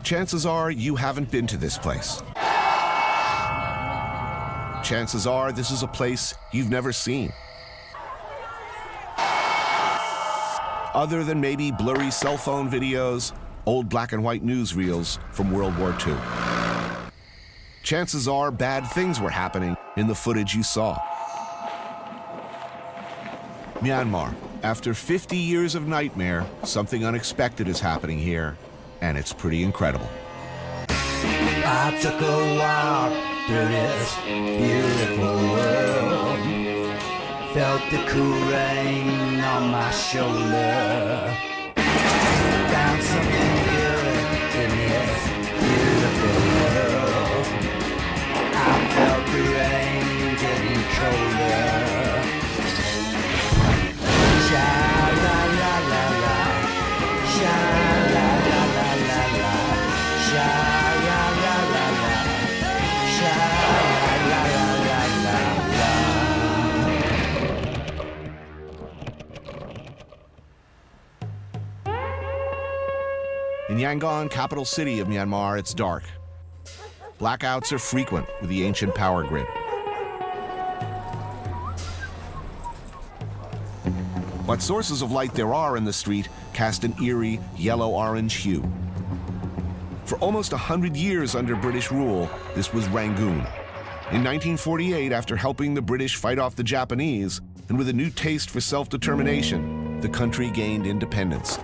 chances are you haven't been to this place. Chances are this is a place you've never seen. Other than maybe blurry cell phone videos, old black and white newsreels from World War II. Chances are bad things were happening in the footage you saw. Myanmar, after 50 years of nightmare, something unexpected is happening here, and it's pretty incredible. I took a walk through this beautiful world, felt the cool rain on my shoulder, found something good in this beautiful world. I felt the rain getting colder. Sha la la la la, sha la la la la la, sha la la la la, sha la la la la la. In Yangon, capital city of Myanmar, it's dark. Blackouts are frequent with the ancient power grid. What sources of light there are in the street cast an eerie yellow-orange hue. For almost 100 years under British rule, this was Rangoon. In 1948, after helping the British fight off the Japanese, and with a new taste for self-determination, the country gained independence.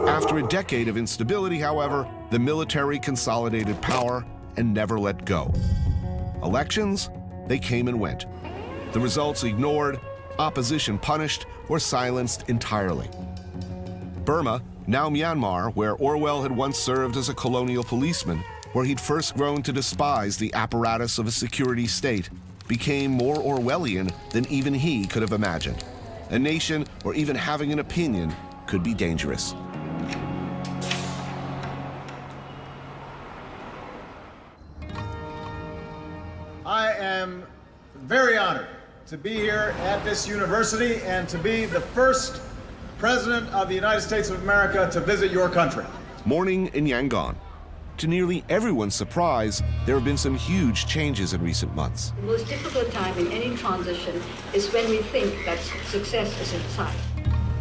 After a decade of instability, however, the military consolidated power and never let go. Elections? They came and went. The results ignored, opposition punished, or silenced entirely. Burma, now Myanmar, where Orwell had once served as a colonial policeman, where he'd first grown to despise the apparatus of a security state, became more Orwellian than even he could have imagined. A nation, or even having an opinion, could be dangerous. I am very honored to be here at this university and to be the first President of the United States of America to visit your country. Morning in Yangon. To nearly everyone's surprise, there have been some huge changes in recent months. The most difficult time in any transition is when we think that success is in sight.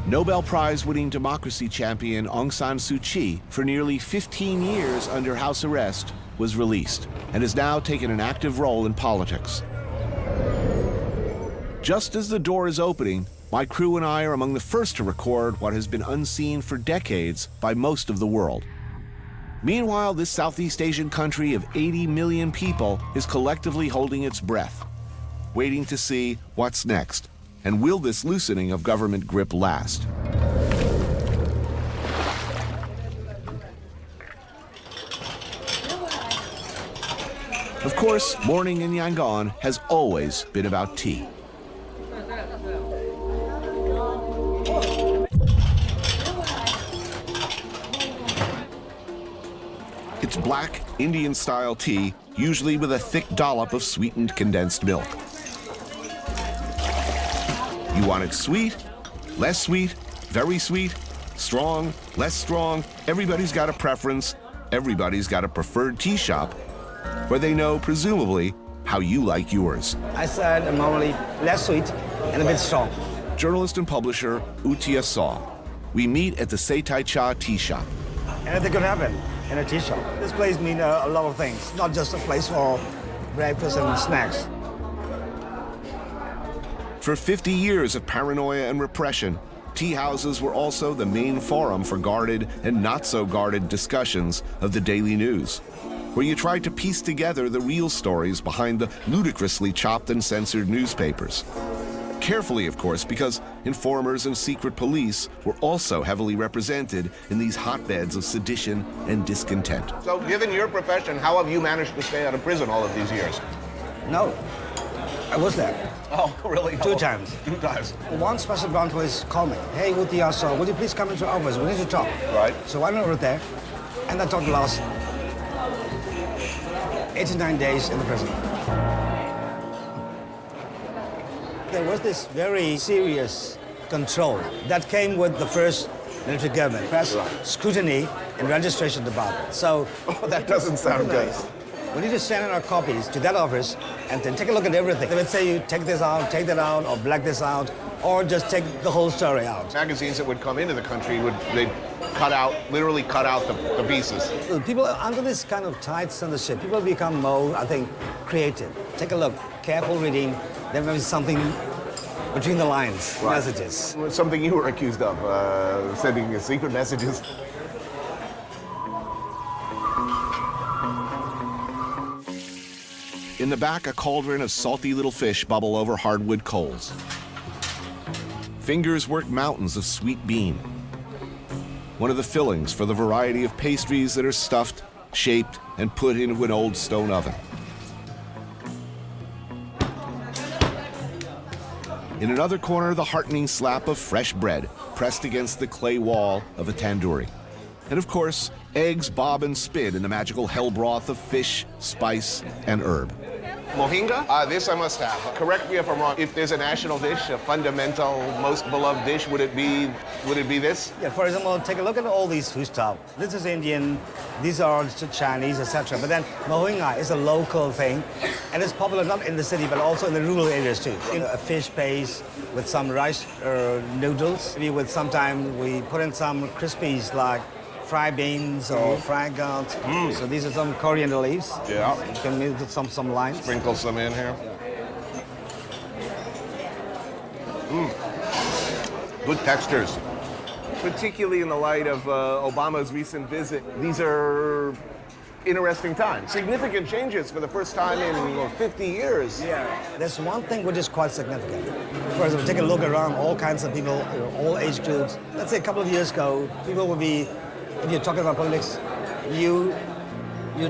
Nobel Prize-winning democracy champion Aung San Suu Kyi, for nearly 15 years under house arrest, was released and has now taken an active role in politics. Just as the door is opening, my crew and I are among the first to record what has been unseen for decades by most of the world. Meanwhile, this Southeast Asian country of 80 million people is collectively holding its breath, waiting to see what's next, and will this loosening of government grip last? Of course, morning in Yangon has always been about tea. It's black, Indian-style tea, usually with a thick dollop of sweetened condensed milk. You want it sweet, less sweet, very sweet, strong, less strong. Everybody's got a preference. Everybody's got a preferred tea shop where they know, presumably, how you like yours. I said normally less sweet and a bit strong. Journalist and publisher Utia Saw. We meet at the Seitai Cha tea shop. Anything could happen in a tea shop. This place means a lot of things, not just a place for breakfast and snacks. For 50 years of paranoia and repression, tea houses were also the main forum for guarded and not so guarded discussions of the daily news, where you tried to piece together the real stories behind the ludicrously chopped and censored newspapers. Carefully, of course, because informers and secret police were also heavily represented in these hotbeds of sedition and discontent. So, given your profession, how have you managed to stay out of prison all of these years? No, I was there. Oh, really? Two times. 2 times. One special ground police called me. Hey, Utia Saw, would you please come into our office? We need to talk. Right. So I went over there, and I talked the last 89 days in the prison. There was this very serious control that came with the first military government, press, scrutiny, and registration department. So Oh, that doesn't sound good. we need to send in our copies to that office and then take a look at everything. They would say you take this out, take that out, or black this out, or just take the whole story out. Magazines that would come into the country they'd literally cut out the pieces. People under this kind of tight censorship, people become more, I think, creative. Take a look, careful reading, there may be something between the lines, messages. Something you were accused of, sending secret messages. In the back, a cauldron of salty little fish bubble over hardwood coals. Fingers work mountains of sweet bean, one of the fillings for the variety of pastries that are stuffed, shaped, and put into an old stone oven. In another corner, the heartening slap of fresh bread pressed against the clay wall of a tandoori. And of course, eggs bob and spin in the magical hell broth of fish, spice, and herb. Mohinga? This I must have. Correct me if I'm wrong. If there's a national dish, a fundamental, most beloved dish, would it be this? Yeah, for example, take a look at all these foodstuffs. This is Indian, these are Chinese, etc. But then mohinga is a local thing, and it's popular not in the city, but also in the rural areas too. You know, a fish paste with some rice noodles. Maybe with sometimes we put in some crispies like fried beans or fried guts. So these are some coriander leaves. Yeah. You can use some limes. Sprinkle some in here. Good textures. Particularly in the light of Obama's recent visit, these are interesting times. Significant changes for the first time in 50 years. Yeah. There's one thing which is quite significant. For example, take a look around, all kinds of people, all age groups. Let's say a couple of years ago, people would be, if you're talking about politics, you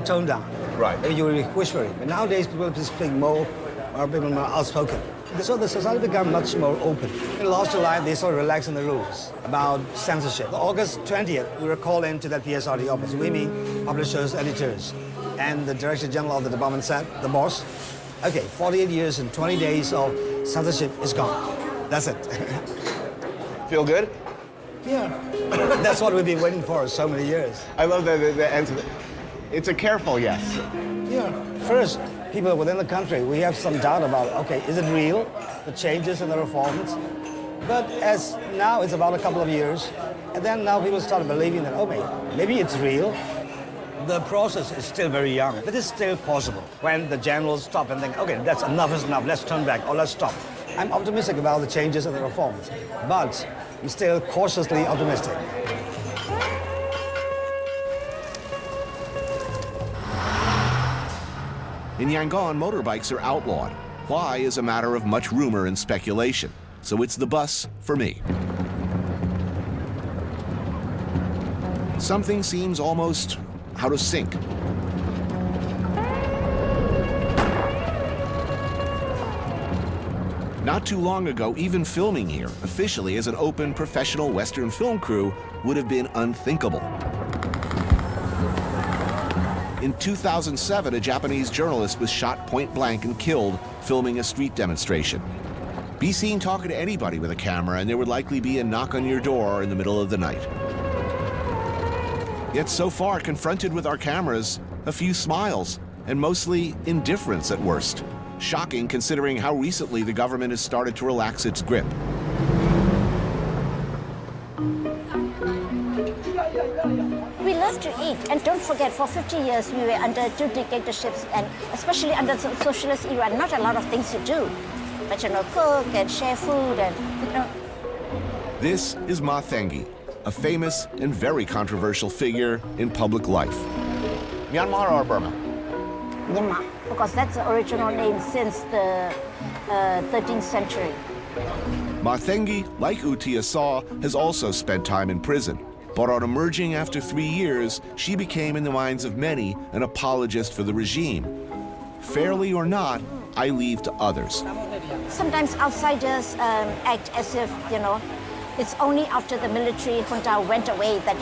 tone down. Right. Maybe you will be whispering. But nowadays, people speak more, or people are more outspoken. So the society become much more open. In last July, they started relaxing the rules about censorship. August 20th, we were called into that PSRD office. We mean publishers, editors. And the Director General of the department said, the boss, okay, 48 years and 20 days of censorship is gone. That's it. Feel good? Yeah. That's what we've been waiting for so many years. I love the answer. It's a careful yes. Yeah. First, people within the country, we have some doubt about, okay, is it real, the changes and the reforms? But as now it's about a couple of years, and then now people start believing that, okay, maybe it's real. The process is still very young, but it's still possible. When the generals stop and think, okay, that's enough is enough, let's turn back or let's stop. I'm optimistic about the changes and the reforms, but I'm still cautiously optimistic. In Yangon, motorbikes are outlawed. Why is a matter of much rumor and speculation. So it's the bus for me. Something seems almost out of sync. Not too long ago, even filming here, officially as an open professional Western film crew, would have been unthinkable. In 2007, a Japanese journalist was shot point blank and killed filming a street demonstration. Be seen talking to anybody with a camera and there would likely be a knock on your door in the middle of the night. Yet so far, confronted with our cameras, a few smiles, and mostly indifference at worst. Shocking considering how recently the government has started to relax its grip. We love to eat, and don't forget, for 50 years we were under two dictatorships, and especially under the socialist era, not a lot of things to do. But cook and share food and, This is Ma Thengi, a famous and very controversial figure in public life. Myanmar or Burma? Myanmar, because that's the original name since the 13th century. Ma Thengi, like U Tia Saw, has also spent time in prison. But on emerging after 3 years, she became, in the minds of many, an apologist for the regime. Fairly or not, I leave to others. Sometimes outsiders act as if, it's only after the military junta went away that,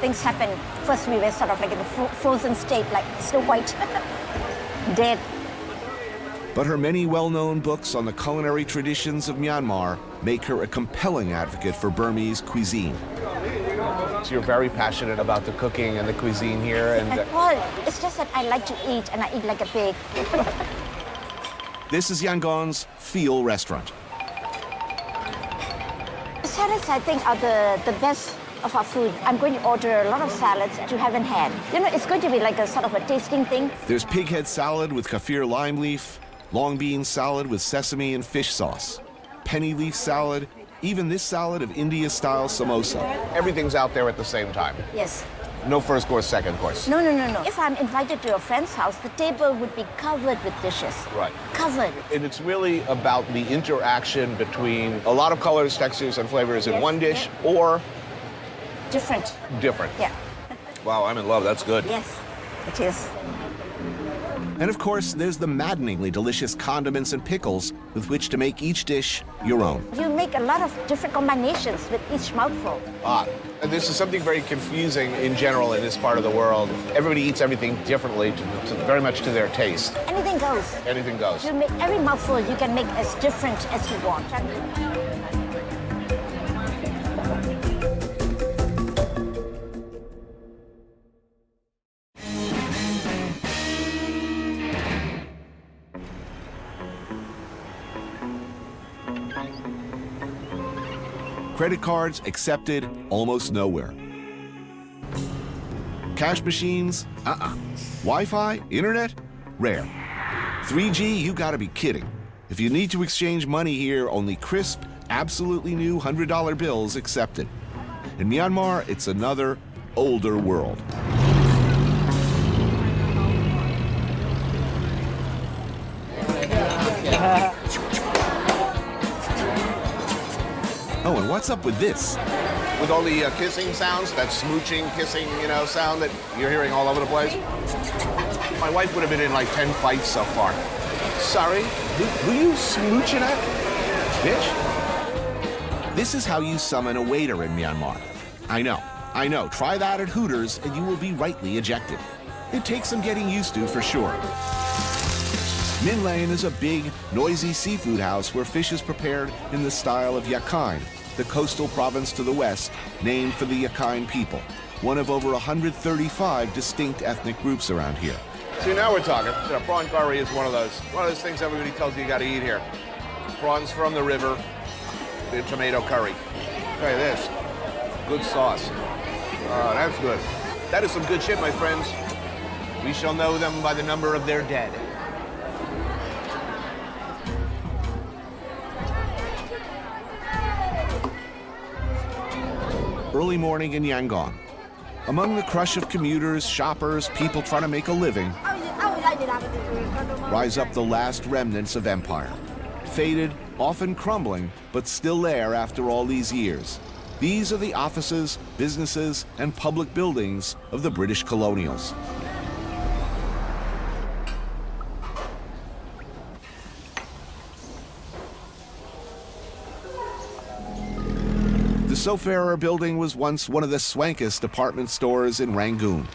things happen. First we were sort of like in a frozen state, like Snow White, dead. But her many well-known books on the culinary traditions of Myanmar make her a compelling advocate for Burmese cuisine. So you're very passionate about the cooking and the cuisine here, and Well, it's just that I like to eat, and I eat like a pig. This is Yangon's Feel Restaurant. Salads, I think, are the best of our food. I'm going to order a lot of salads that you haven't had. You know, it's going to be like a sort of a tasting thing. There's pig head salad with kaffir lime leaf, long bean salad with sesame and fish sauce, penny leaf salad, even this salad of India-style samosa. everything's out there at the same time. Yes. No first course, second course. No. If I'm invited to a friend's house, the table would be covered with dishes. Right. Covered. And it's really about the interaction between a lot of colors, textures, and flavors in Yes, one dish, yeah. or Different. different. Yeah. Wow, I'm in love. That's good. Yes, it is. And of course, there's the maddeningly delicious condiments and pickles with which to make each dish your own. You make a lot of different combinations with each mouthful. And this is something very confusing in general in this part of the world. Everybody eats everything differently, very much to their taste. Anything goes. Anything goes. You make every mouthful you can make as different as you want. Credit cards accepted almost nowhere. Cash machines? Wi-Fi? Internet? Rare. 3G? You gotta be kidding. If you need to exchange money here, only crisp, absolutely new $100 bills accepted. In Myanmar, it's another, older world. Oh, and what's up with this? With all the kissing sounds, that smooching, kissing, sound that you're hearing all over the place. My wife would have been in like 10 fights so far. Sorry, who you smooching at? Bitch? This is how you summon a waiter in Myanmar. I know. Try that at Hooters and you will be rightly ejected. It takes some getting used to for sure. Min Lane is a big, noisy seafood house where fish is prepared in the style of Yakine, the coastal province to the west, named for the Yakine people, one of over 135 distinct ethnic groups around here. See, now we're talking. Prawn curry is one of those things everybody tells you got to eat here. Prawns from the river, the tomato curry. Try this. Good sauce. Oh, that's good. That is some good shit, my friends. We shall know them by the number of their dead. Early morning in Yangon. Among the crush of commuters, shoppers, people trying to make a living, rise up the last remnants of empire. Faded, often crumbling, but still there after all these years. These are the offices, businesses, and public buildings of the British colonials. The Sofarer building was once one of the swankest department stores in Rangoon.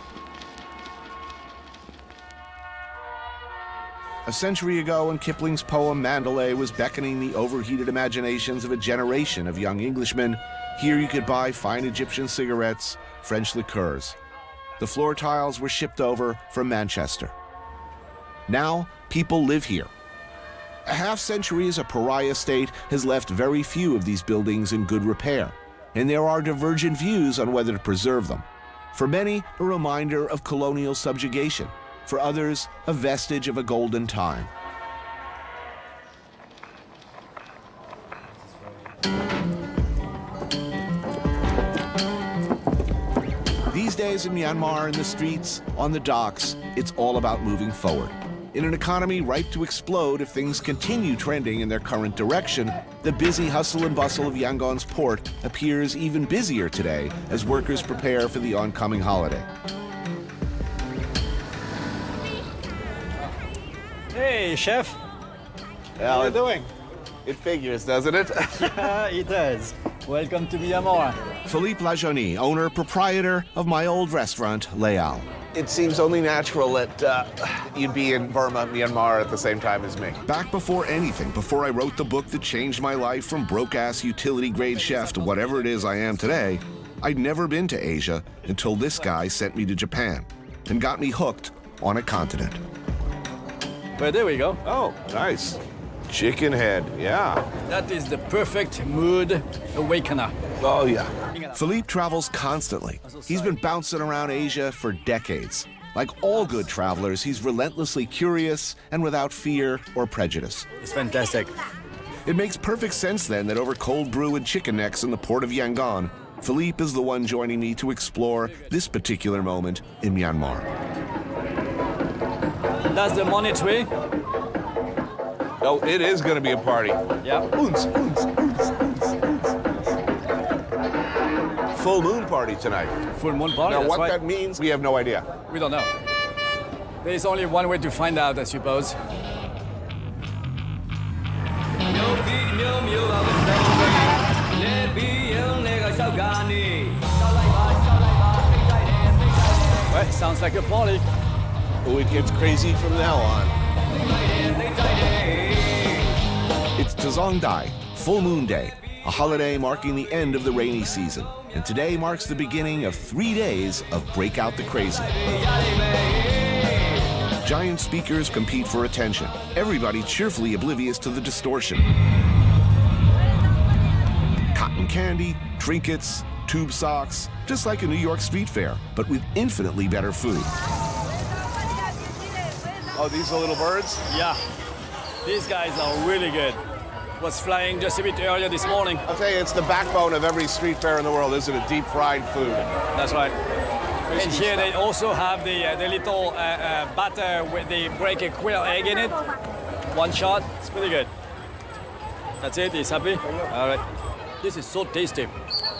A century ago, when Kipling's poem Mandalay was beckoning the overheated imaginations of a generation of young Englishmen, here you could buy fine Egyptian cigarettes, French liqueurs. The floor tiles were shipped over from Manchester. Now, people live here. A half-century as a pariah state has left very few of these buildings in good repair, and there are divergent views on whether to preserve them. For many, a reminder of colonial subjugation. For others, a vestige of a golden time. These days in Myanmar, in the streets, on the docks, it's all about moving forward. In an economy ripe to explode if things continue trending in their current direction, the busy hustle and bustle of Yangon's port appears even busier today as workers prepare for the oncoming holiday. Hey, chef. How are you doing? It figures, doesn't it? It does. Welcome to Myanmar. Philippe Lajonie, owner, proprietor of my old restaurant, Leopold. It seems only natural that you'd be in Burma, Myanmar at the same time as me. Back before anything, before I wrote the book that changed my life from broke-ass utility-grade chef to whatever it is I am today, I'd never been to Asia until this guy sent me to Japan and got me hooked on a continent. Well, there we go. Oh, nice. Chicken head, yeah. That is the perfect mood awakener. Oh, yeah. Philippe travels constantly. He's been bouncing around Asia for decades. Like all good travelers, he's relentlessly curious and without fear or prejudice. It's fantastic. It makes perfect sense then that over cold brew and chicken necks in the port of Yangon, Philippe is the one joining me to explore this particular moment in Myanmar. That's the money tree. Oh, it is going to be a party. Yeah. Full moon party tonight. Full moon party. Now, that's what right. that means, we have no idea. We don't know. There's only one way to find out, I suppose. Well, sounds like a party. Oh, it gets crazy from now on. It's Tzongdai, Full Moon Day, a holiday marking the end of the rainy season. And today marks the beginning of 3 days of Break Out the Crazy. Giant speakers compete for attention, everybody cheerfully oblivious to the distortion. Cotton candy, trinkets, tube socks, just like a New York street fair, but with infinitely better food. Oh, these are little birds? Yeah. These guys are really good. Was flying just a bit earlier this morning. I'll tell you, it's the backbone of every street fair in the world, isn't it? Deep fried food. That's right. And here they also have the little batter where they break a quail egg in it. One shot, it's pretty good. That's it, he's happy? All right. This is so tasty.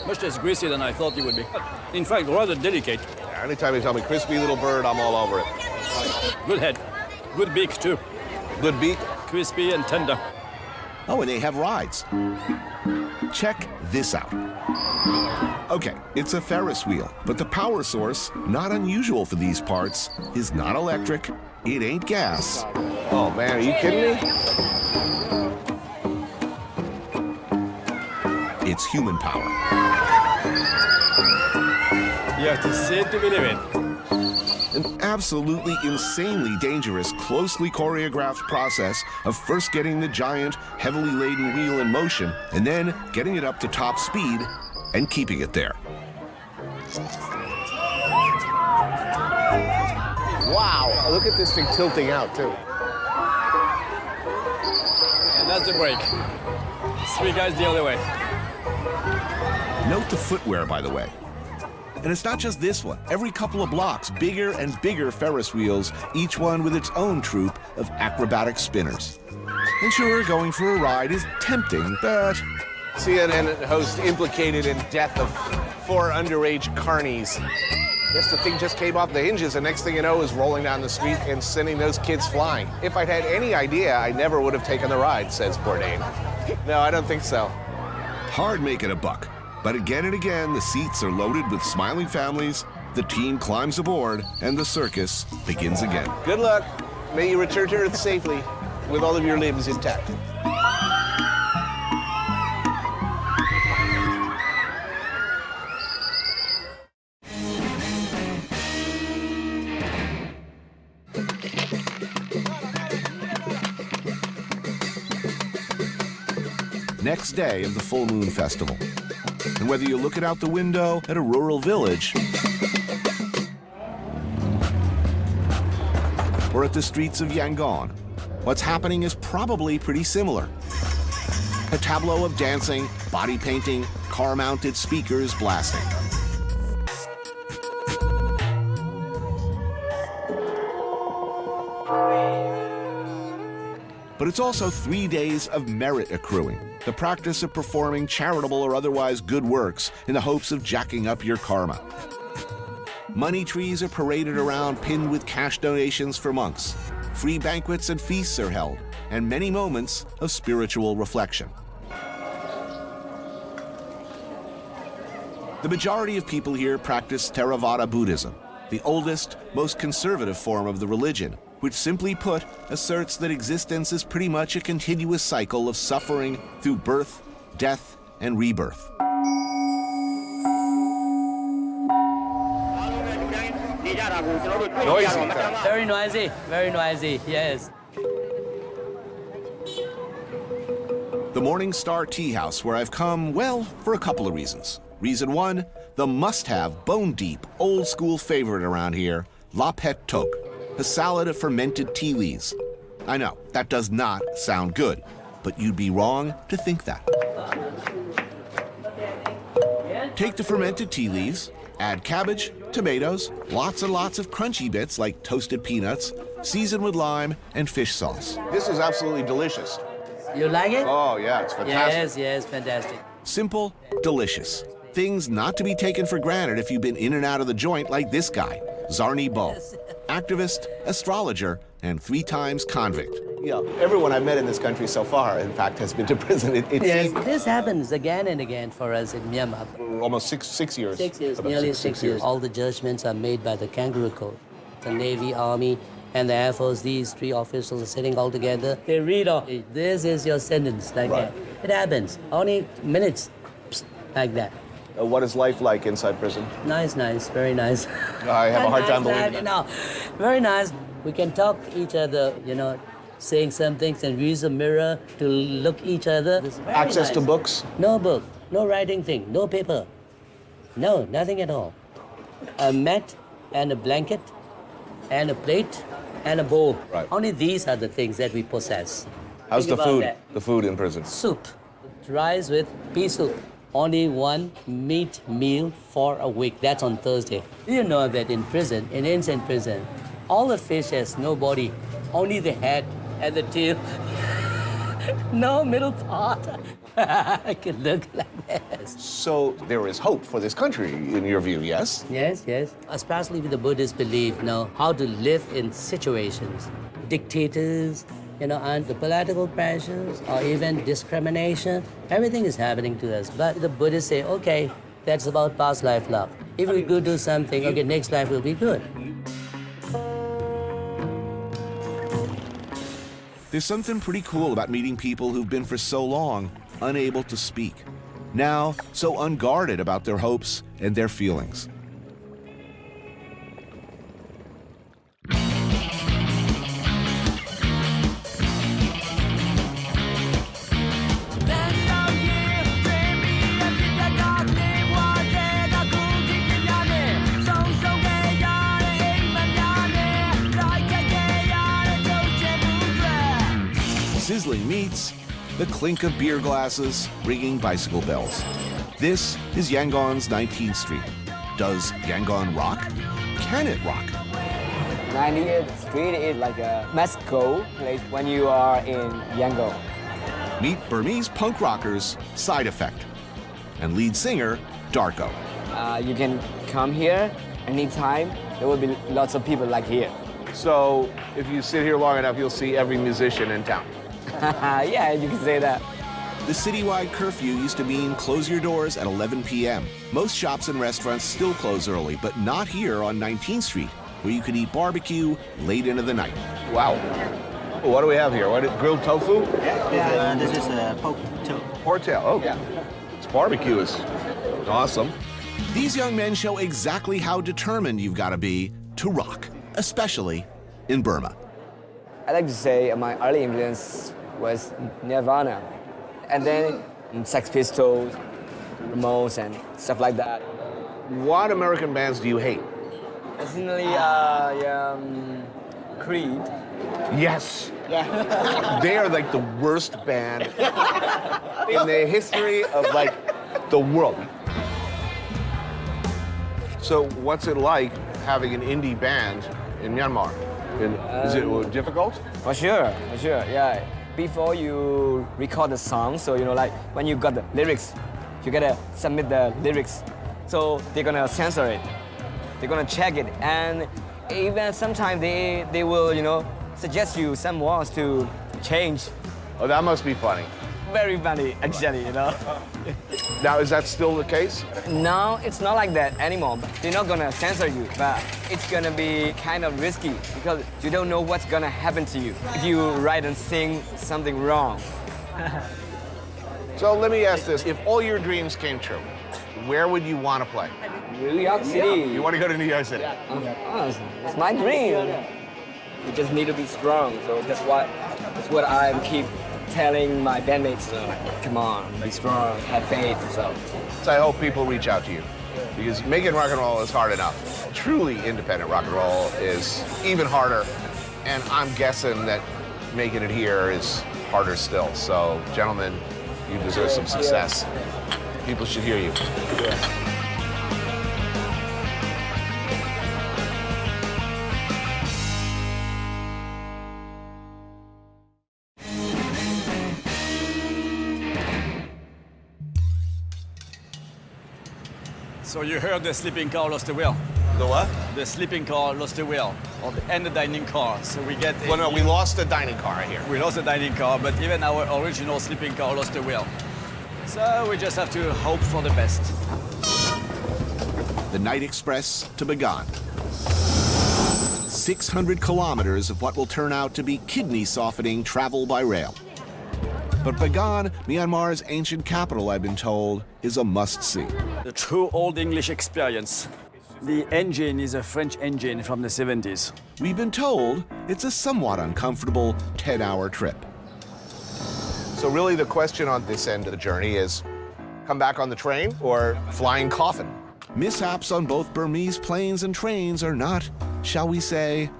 Much less greasy than I thought it would be. In fact, rather delicate. Yeah, anytime you tell me crispy little bird, I'm all over it. Good head. Good beak, too. Good beak. Crispy and tender. Oh, and they have rides. Check this out. Okay, it's a Ferris wheel, but the power source, not unusual for these parts, is not electric, it ain't gas. Oh, man, are you kidding me? It's human power. You have to see it to believe it. An absolutely insanely dangerous, closely choreographed process of first getting the giant, heavily laden wheel in motion and then getting it up to top speed and keeping it there. Wow, look at this thing tilting out, too. And that's the break. 3 guys the other way. Note the footwear, by the way. And it's not just this one. Every couple of blocks, bigger and bigger Ferris wheels, each one with its own troupe of acrobatic spinners. And sure, going for a ride is tempting, but... CNN host implicated in death of 4 underage carnies. Guess the thing just came off the hinges, and next thing you know is rolling down the street and sending those kids flying. If I'd had any idea, I never would have taken the ride, says Bourdain. No, I don't think so. Hard making a buck. But again and again, the seats are loaded with smiling families, the team climbs aboard, and the circus begins again. Good luck. May you return to Earth safely with all of your limbs intact. Next day of the Full Moon Festival. And whether you're looking out the window at a rural village or at the streets of Yangon, what's happening is probably pretty similar. A tableau of dancing, body painting, car-mounted speakers blasting. But it's also 3 days of merit accruing, the practice of performing charitable or otherwise good works in the hopes of jacking up your karma. Money trees are paraded around pinned with cash donations for monks. Free banquets and feasts are held, and many moments of spiritual reflection. The majority of people here practice Theravada Buddhism, the oldest, most conservative form of the religion, which simply put asserts that existence is pretty much a continuous cycle of suffering through birth, death, and rebirth. Noisy. Very noisy, yes. The Morning Star Tea House, where I've come, well, for a couple of reasons. Reason one, the must-have, bone-deep, old-school favorite around here, La Pet Toque, a salad of fermented tea leaves. I know, that does not sound good, but you'd be wrong to think that. Take the fermented tea leaves, add cabbage, tomatoes, lots and lots of crunchy bits like toasted peanuts, season with lime and fish sauce. This is absolutely delicious. You like it? Oh, yeah, it's fantastic. Yes, fantastic. Simple, delicious. Things not to be taken for granted if you've been in and out of the joint like this guy, Zarni Bo, activist, astrologer, and 3 times convict. Yeah, everyone I've met in this country so far, in fact, has been to prison. Yes, this happens again and again for us in Myanmar. Almost six years. 6 years, About nearly six 6 years. All the judgments are made by the Kangaroo Code. The Navy, Army, and the Air Force, these 3 officials are sitting all together. They read off, this is your sentence, like Right. that. It happens, only minutes, like that. What is life like inside prison? Nice, very nice. I have a hard time believing You it. know, very nice. We can talk to each other, you know, saying some things and use a mirror to look each other. It's very Access to nice. books? No book, no writing thing, no paper. No, nothing at all. A mat and a blanket and a plate and a bowl. Right. Only these are the things that we possess. How's Think the about food? that. The food in prison? Soup. Rice with pea soup. Only 1 meat meal for a week. That's on Thursday. You know that in prison, in ancient prison, all the fish has no body, only the head and the tail. No middle part. I can look like this. So there is hope for this country, in your view, yes? Yes. Especially with the Buddhist belief, how to live in situations. Dictators, and the political pressures or even discrimination, everything is happening to us. But the Buddhists say, okay, that's about past life love. If we go do something, okay, next life will be good. There's something pretty cool about meeting people who've been for so long unable to speak, now so unguarded about their hopes and their feelings. Sizzling meats, the clink of beer glasses, ringing bicycle bells. This is Yangon's 19th Street. Does Yangon rock? Can it rock? 90th Street is like a must-go place when you are in Yangon. Meet Burmese punk rockers Side Effect and lead singer Darko. You can come here anytime. There will be lots of people like here. So if you sit here long enough, you'll see every musician in town. Yeah, you can say that. The citywide curfew used to mean close your doors at 11 p.m. Most shops and restaurants still close early, but not here on 19th Street, where you can eat barbecue late into the night. Wow. Well, what do we have here? Grilled tofu? Yeah, this is pork tail. Pork tail. Oh, yeah. This barbecue is awesome. These young men show exactly how determined you've got to be to rock, especially in Burma. I like to say my early influence was Nirvana, and then Sex Pistols, Ramones, and stuff like that. What American bands do you hate? Personally, Creed. Yes. Yeah. They are like the worst band in the history of the world. So what's it like having an indie band in Myanmar? Is it difficult? For sure, yeah. Before you record the song, so when you got the lyrics, you gotta submit the lyrics. So they're gonna censor it. They're gonna check it, and even sometimes they will suggest you some words to change. Oh, that must be funny. Very funny, actually, Now, is that still the case? No, it's not like that anymore. They're not gonna censor you, but it's gonna be kind of risky because you don't know what's gonna happen to you if you write and sing something wrong. So let me ask this. If all your dreams came true, where would you want to play? New York City. You want to go to New York City? Of course, it's my dream. You just need to be strong. So that's what I keep telling my bandmates. Come on, be strong, have faith. So I hope people reach out to you because making rock and roll is hard enough. Truly independent rock and roll is even harder, and I'm guessing that making it here is harder still. So, gentlemen, you deserve some success. People should hear you. So you heard the sleeping car lost the wheel. The what? The sleeping car lost the wheel, and the dining car. So we get. Well, no, we lost the dining car here. We lost the dining car, but even our original sleeping car lost the wheel. So we just have to hope for the best. The night express to Bagan. 600 kilometers of what will turn out to be kidney-softening travel by rail. But Bagan, Myanmar's ancient capital, I've been told, is a must-see. The true Old English experience. The engine is a French engine from the 70s. We've been told it's a somewhat uncomfortable 10-hour trip. So really the question on this end of the journey is, come back on the train or flying coffin? Mishaps on both Burmese planes and trains are not, shall we say,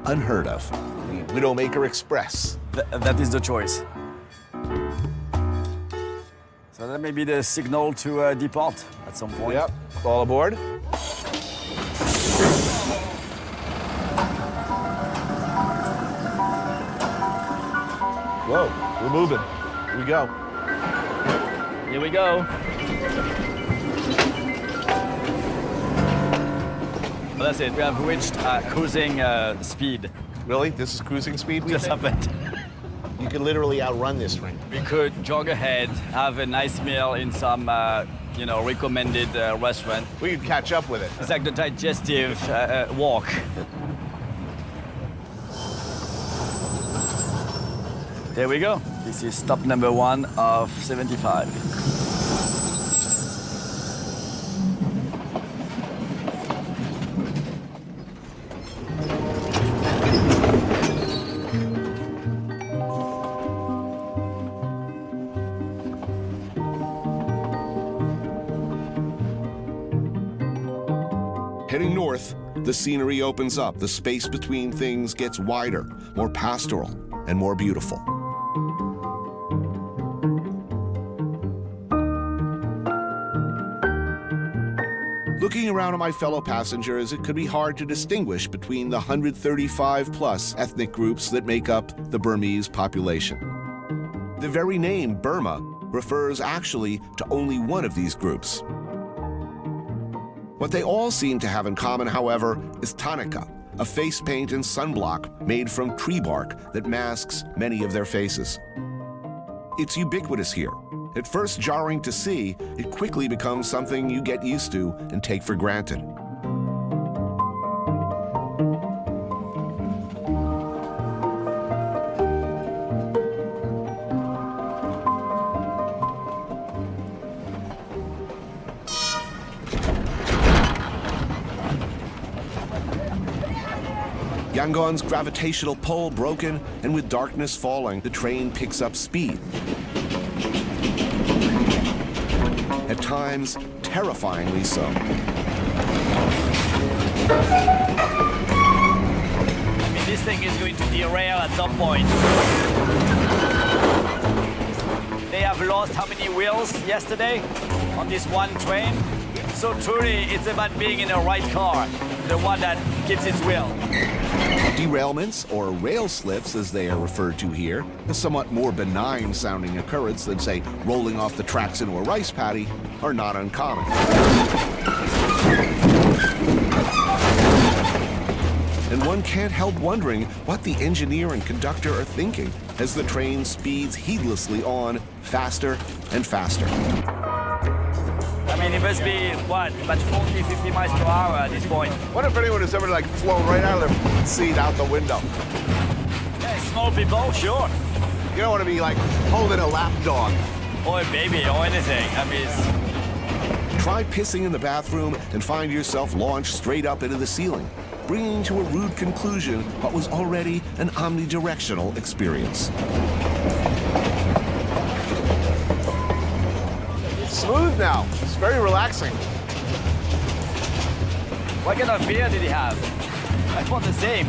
unheard of. The Widowmaker Express. That is the choice. So that may be the signal to depart at some point. Yep, all aboard. Whoa, we're moving. Here we go. Here we go. Well, that's it. We have reached cruising speed. Really? This is cruising speed? Just happened. You can literally outrun this train. We could jog ahead, have a nice meal in some, recommended restaurant. We could catch up with it. It's like the digestive walk. There we go. This is stop number 1 of 75. Heading north, the scenery opens up. The space between things gets wider, more pastoral, and more beautiful. Looking around at my fellow passengers, it could be hard to distinguish between the 135-plus ethnic groups that make up the Burmese population. The very name Burma refers actually to only one of these groups. What they all seem to have in common, however, is tanika, a face paint and sunblock made from tree bark that masks many of their faces. It's ubiquitous here. At first jarring to see, it quickly becomes something you get used to and take for granted. Yangon's gravitational pull broken, and with darkness falling, the train picks up speed. At times, terrifyingly so. I mean, this thing is going to derail at some point. They have lost how many wheels yesterday on this one train? So truly, it's about being in the right car, the one that keeps its wheel. Derailments, or rail slips as they are referred to here, a somewhat more benign sounding occurrence than, say, rolling off the tracks into a rice paddy, are not uncommon. And one can't help wondering what the engineer and conductor are thinking as the train speeds heedlessly on, faster and faster. I mean, it must be, what, about 40, 50 miles per hour at this point. What if anyone has ever, flown right out of their seat out the window? Yeah, small people, sure. You don't want to be, holding a lap dog. Or a baby, or anything. I mean, Try pissing in the bathroom and find yourself launched straight up into the ceiling, bringing to a rude conclusion what was already an omnidirectional experience. It's smooth now. It's very relaxing. What kind of beer did he have? I want the same.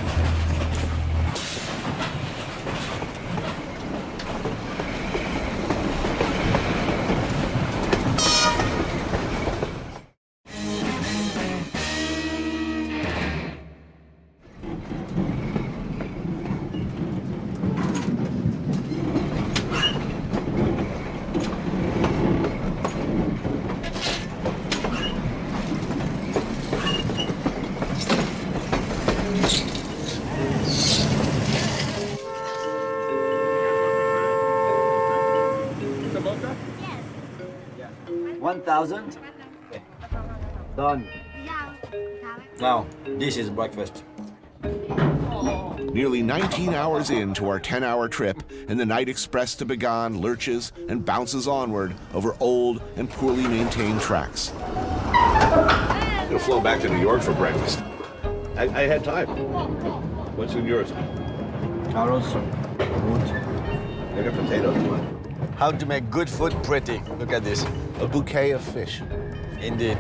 Done. Now, this is breakfast. Nearly 19 hours into our 10-hour trip, and the night express to Bagan lurches and bounces onward over old and poorly maintained tracks. I'm gonna flow back to New York for breakfast. I had time. What's in yours? Carrots, root. I got potatoes. How to make good food pretty. Look at this. A bouquet of fish. Indeed.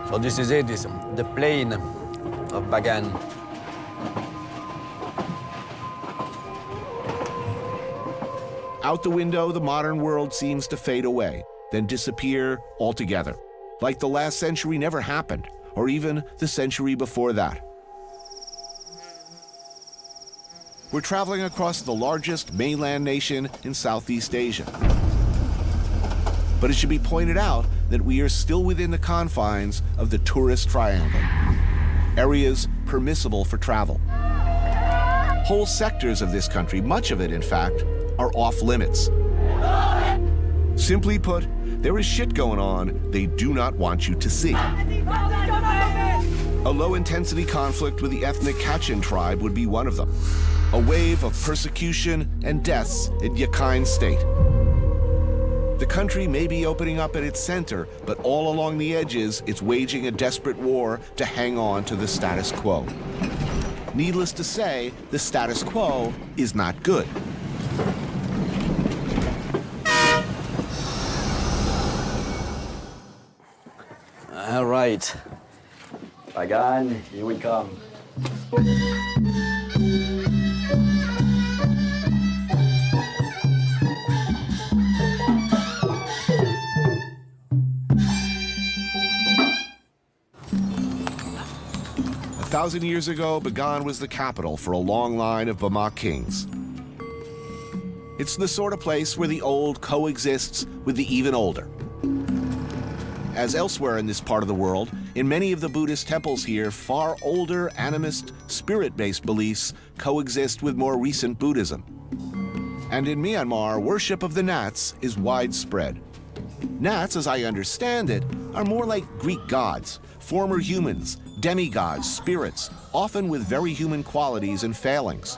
So this is it, this the plain of Bagan. Out the window, the modern world seems to fade away, then disappear altogether, like the last century never happened, or even the century before that. We're traveling across the largest mainland nation in Southeast Asia. But it should be pointed out that we are still within the confines of the tourist triangle, areas permissible for travel. Whole sectors of this country, much of it in fact, are off limits. Simply put, there is shit going on they do not want you to see. A low-intensity conflict with the ethnic Kachin tribe would be one of them. A wave of persecution and deaths in Decaying state. The country may be opening up at its center, but all along the edges, it's waging a desperate war to hang on to the status quo. Needless to say, the status quo is not good. All right. Bagan, here we come. 1,000 years ago, Bagan was the capital for a long line of Burma kings. It's the sort of place where the old coexists with the even older. As elsewhere in this part of the world, in many of the Buddhist temples here, far older animist, spirit-based beliefs coexist with more recent Buddhism. And in Myanmar, worship of the Nats is widespread. Nats, as I understand it, are more like Greek gods, former humans, demigods, spirits, often with very human qualities and failings.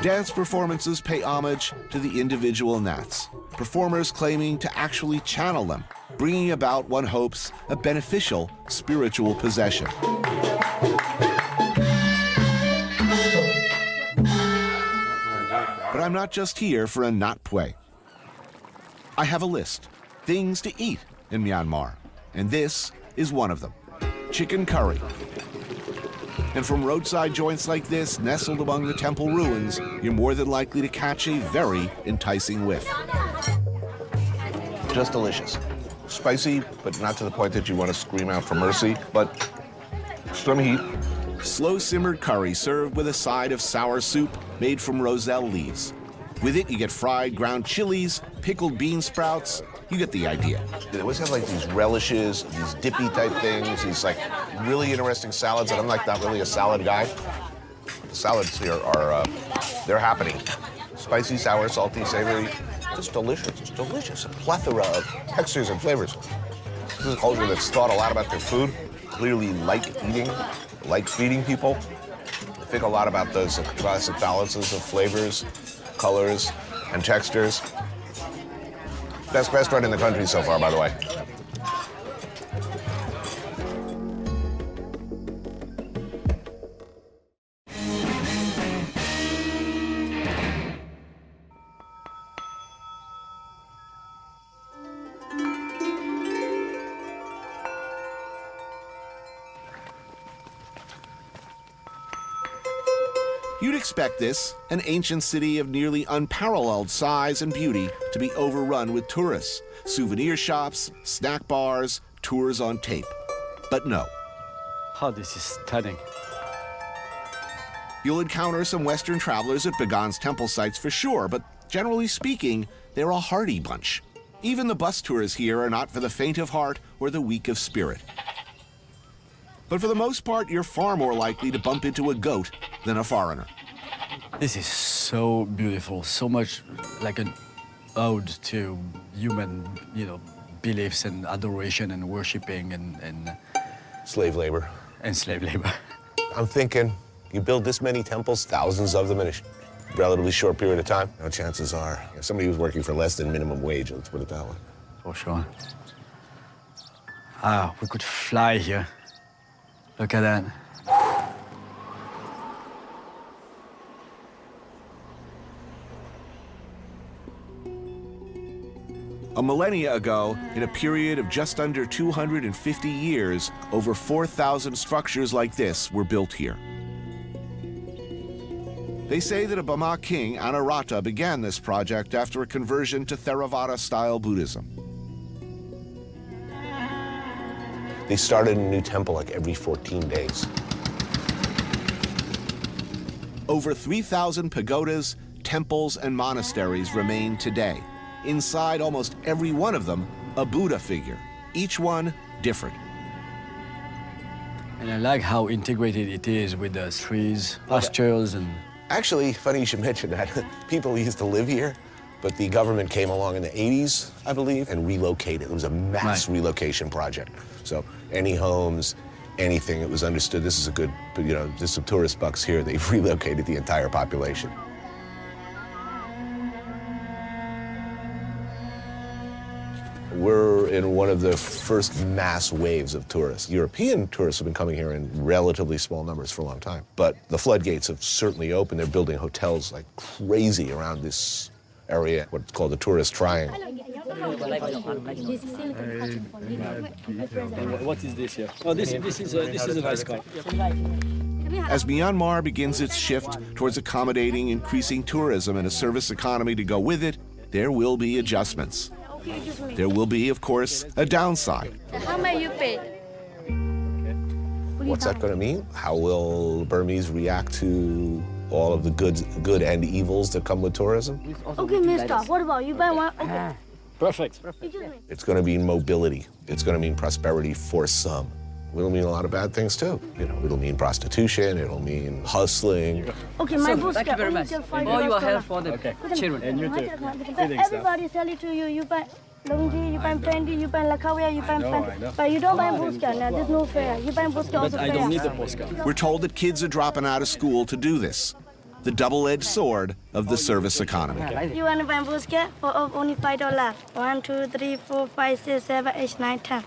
Dance performances pay homage to the individual Nats, performers claiming to actually channel them, bringing about, one hopes, a beneficial spiritual possession. But I'm not just here for a Nat Pue. I have a list, things to eat in Myanmar, and this is one of them, chicken curry. And from roadside joints like this, nestled among the temple ruins, you're more than likely to catch a very enticing whiff. Just delicious. Spicy, but not to the point that you want to scream out for mercy, but some heat. Slow-simmered curry served with a side of sour soup made from roselle leaves. With it, you get fried ground chilies, pickled bean sprouts. You get the idea. They always have like these relishes, these dippy type things, these like really interesting salads, and I'm like not really a salad guy. The salads here are, they're happening. Spicy, sour, salty, savory, just delicious. It's delicious. A plethora of textures and flavors. This is a culture that's thought a lot about their food, clearly like eating, like feeding people. Think a lot about those classic balances of flavors, colors, and textures. Best restaurant in the country so far, by the way. You'd expect this, an ancient city of nearly unparalleled size and beauty, to be overrun with tourists, souvenir shops, snack bars, tours on tape. But no. Oh, this is stunning. You'll encounter some Western travelers at Bagan's temple sites for sure, but generally speaking, they're a hardy bunch. Even the bus tours here are not for the faint of heart or the weak of spirit. But for the most part, you're far more likely to bump into a goat than a foreigner. This is so beautiful, so much like an ode to human, beliefs and adoration and worshiping and Slave labor. and slave labor. I'm thinking, you build this many temples, thousands of them in a relatively short period of time. Now, chances are, if somebody was working for less than minimum wage, let's put it that way. For sure. Ah, we could fly here. Look at that. A millennia ago, in a period of just under 250 years, over 4,000 structures like this were built here. They say that a Burma king, Anarata, began this project after a conversion to Theravada-style Buddhism. They started a new temple like every 14 days. Over 3,000 pagodas, temples, and monasteries remain today. Inside almost every one of them, a Buddha figure, each one different. And I like how integrated it is with the trees, pastures, and... Actually, funny you should mention that. People used to live here, but the government came along in the 80s, I believe, and relocated. It was a mass relocation project. So any homes, anything, it was understood this is a good, there's some tourist bucks here. They've relocated the entire population. We're in one of the first mass waves of tourists. European tourists have been coming here in relatively small numbers for a long time, but the floodgates have certainly opened. They're building hotels like crazy around this area, what's called the tourist triangle. What is this here? Oh, this is a nice car. As Myanmar begins its shift towards accommodating increasing tourism and a service economy to go with it, there will be adjustments. There will be, of course, a downside. How may you pay? What's that going to mean? How will Burmese react to all of the good and evils that come with tourism? Okay, mister, what about you buy one? Okay. Perfect. It's going to mean mobility. It's going to mean prosperity for some. It'll mean a lot of bad things too. It'll mean prostitution. It'll mean hustling. Okay, my boss thank you very much. All your help for the children. And you too. Everybody tell it to you. You buy Longi, you buy brandy, you buy lakawia, you buy brandy. But you don't buy Boska now. There's no fair. You buy Boska also fair. I don't need the postcard. We're told that kids are dropping out of school to do this. The double-edged sword of the service economy. You want to buy Boska for only $5. 1, 2, 3, 4, 5, 6, 7, 8, 9, 10.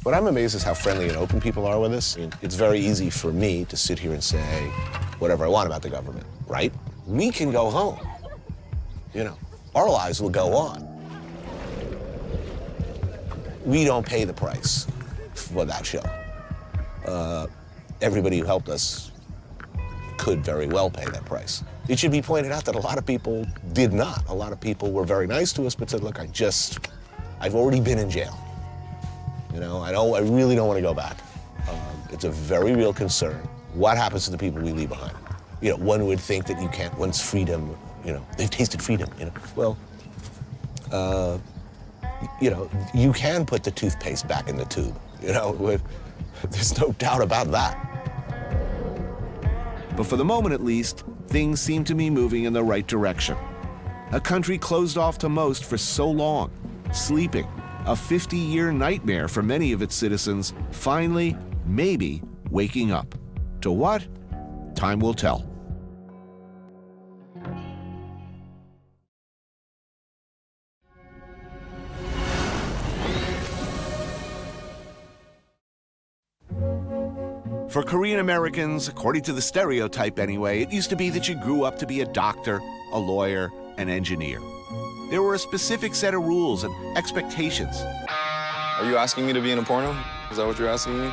What I'm amazed is how friendly and open people are with us. It's very easy for me to sit here and say whatever I want about the government, right? We can go home. Our lives will go on. We don't pay the price for that show. Everybody who helped us could very well pay that price. It should be pointed out that a lot of people did not. A lot of people were very nice to us, but said, look, I've already been in jail. I really don't want to go back. It's a very real concern. What happens to the people we leave behind? One would think that you can't, once freedom, they've tasted freedom, Well, you can put the toothpaste back in the tube, There's no doubt about that. But for the moment at least, things seem to be moving in the right direction. A country closed off to most for so long, sleeping, A 50-year nightmare for many of its citizens, finally, maybe, waking up. To what? Time will tell. For Korean Americans, according to the stereotype anyway, it used to be that you grew up to be a doctor, a lawyer, an engineer. There were a specific set of rules and expectations. Are you asking me to be in a porno? Is that what you're asking me?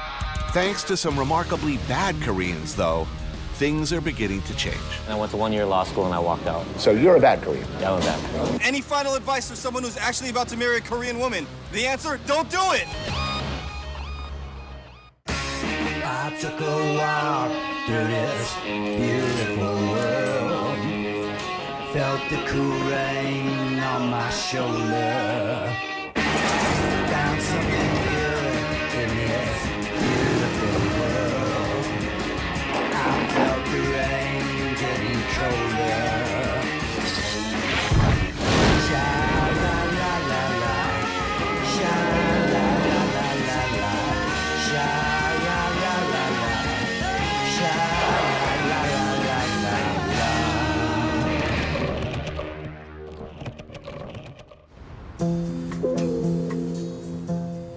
Thanks to some remarkably bad Koreans, though, things are beginning to change. I went to 1 year law school and I walked out. So you're a bad Korean? Yeah, I'm a bad Korean. Any final advice for someone who's actually about to marry a Korean woman? The answer, don't do it! I took a walk through this beautiful world. Felt the cool rain on my shoulder. Found something good in this beautiful world. I felt the rain getting colder. Sha-la-la-la-la, sha-la-la-la-la, sha-la-la-la-la, sha-la-la-la-la.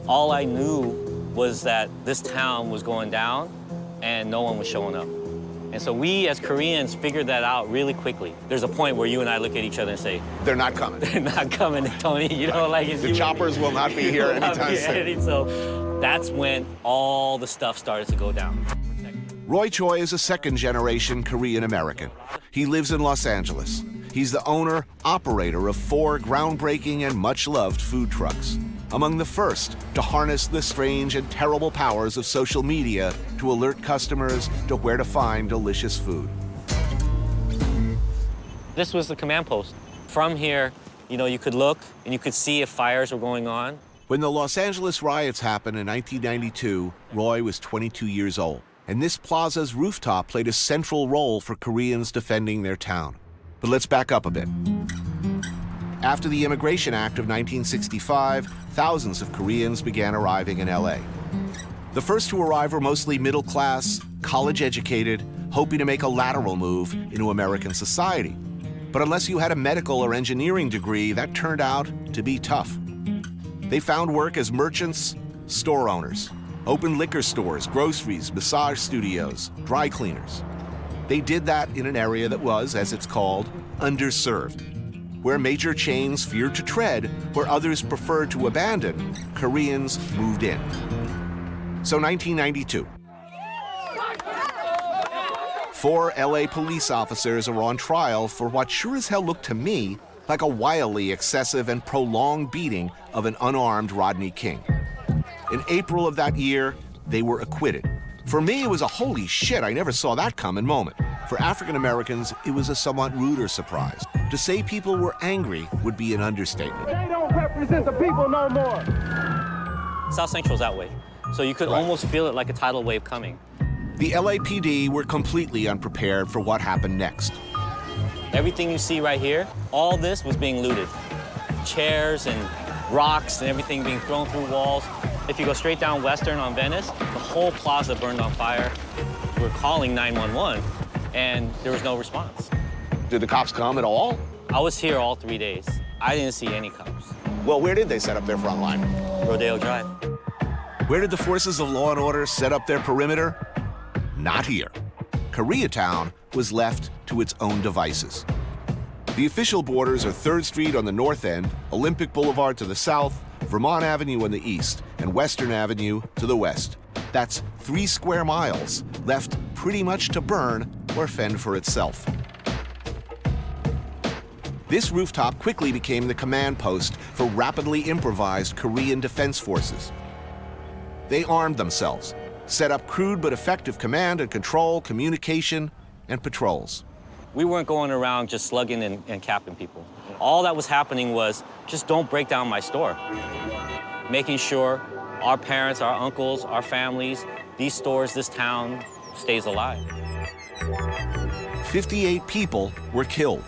All I knew was that this town was going down and no one was showing up. And so we, as Koreans, figured that out really quickly. There's a point where you and I look at each other and say, they're not coming. They're not coming, Tony. You know, like the choppers will not be here anytime soon. So that's when all the stuff started to go down. Roy Choe is a second-generation Korean American. He lives in Los Angeles. He's the owner, operator of 4 groundbreaking and much-loved food trucks. Among the first to harness the strange and terrible powers of social media to alert customers to where to find delicious food. This was the command post. From here, you know, you could look and you could see if fires were going on. When the Los Angeles riots happened in 1992, Roy was 22 years old, and this plaza's rooftop played a central role for Koreans defending their town. But let's back up a bit. After the Immigration Act of 1965, thousands of Koreans began arriving in LA. The first to arrive were mostly middle class, college-educated, hoping to make a lateral move into American society. But unless you had a medical or engineering degree, that turned out to be tough. They found work as merchants, store owners, opened liquor stores, groceries, massage studios, dry cleaners. They did that in an area that was, as it's called, underserved, where major chains feared to tread, where others preferred to abandon, Koreans moved in. So 1992. 4 LA police officers are on trial for what sure as hell looked to me like a wildly excessive and prolonged beating of an unarmed Rodney King. In April of that year, they were acquitted. For me, it was a holy shit, I never saw that coming moment. For African Americans, it was a somewhat ruder surprise. To say people were angry would be an understatement. They don't represent the people no more. South Central's that way. So you could almost feel it like a tidal wave coming. The LAPD were completely unprepared for what happened next. Everything you see right here, all this was being looted. Chairs and rocks and everything being thrown through walls. If you go straight down Western on Venice, the whole plaza burned on fire. We were calling 911, and there was no response. Did the cops come at all? I was here all 3 days. I didn't see any cops. Well, where did they set up their front line? Rodeo Drive. Where did the forces of law and order set up their perimeter? Not here. Koreatown was left to its own devices. The official borders are 3rd Street on the north end, Olympic Boulevard to the south, Vermont Avenue on the east, and Western Avenue to the west. That's 3 square miles left pretty much to burn or fend for itself. This rooftop quickly became the command post for rapidly improvised Korean defense forces. They armed themselves, set up crude but effective command and control, communication, and patrols. We weren't going around just slugging and capping people. All that was happening was, just don't break down my store. Making sure our parents, our uncles, our families, these stores, this town stays alive. 58 people were killed.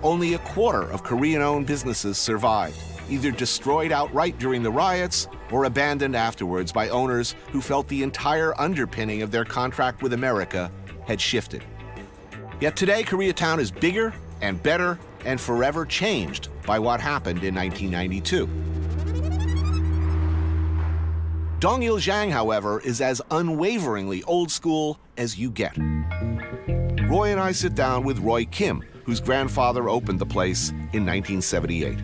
Only a quarter of Korean-owned businesses survived. either destroyed outright during the riots or abandoned afterwards by owners who felt the entire underpinning of their contract with America had shifted. Yet today, Koreatown is bigger and better and forever changed by what happened in 1992. Dongyil, however, is as unwaveringly old school as you get. Roy and I sit down with Roy Kim, whose grandfather opened the place in 1978.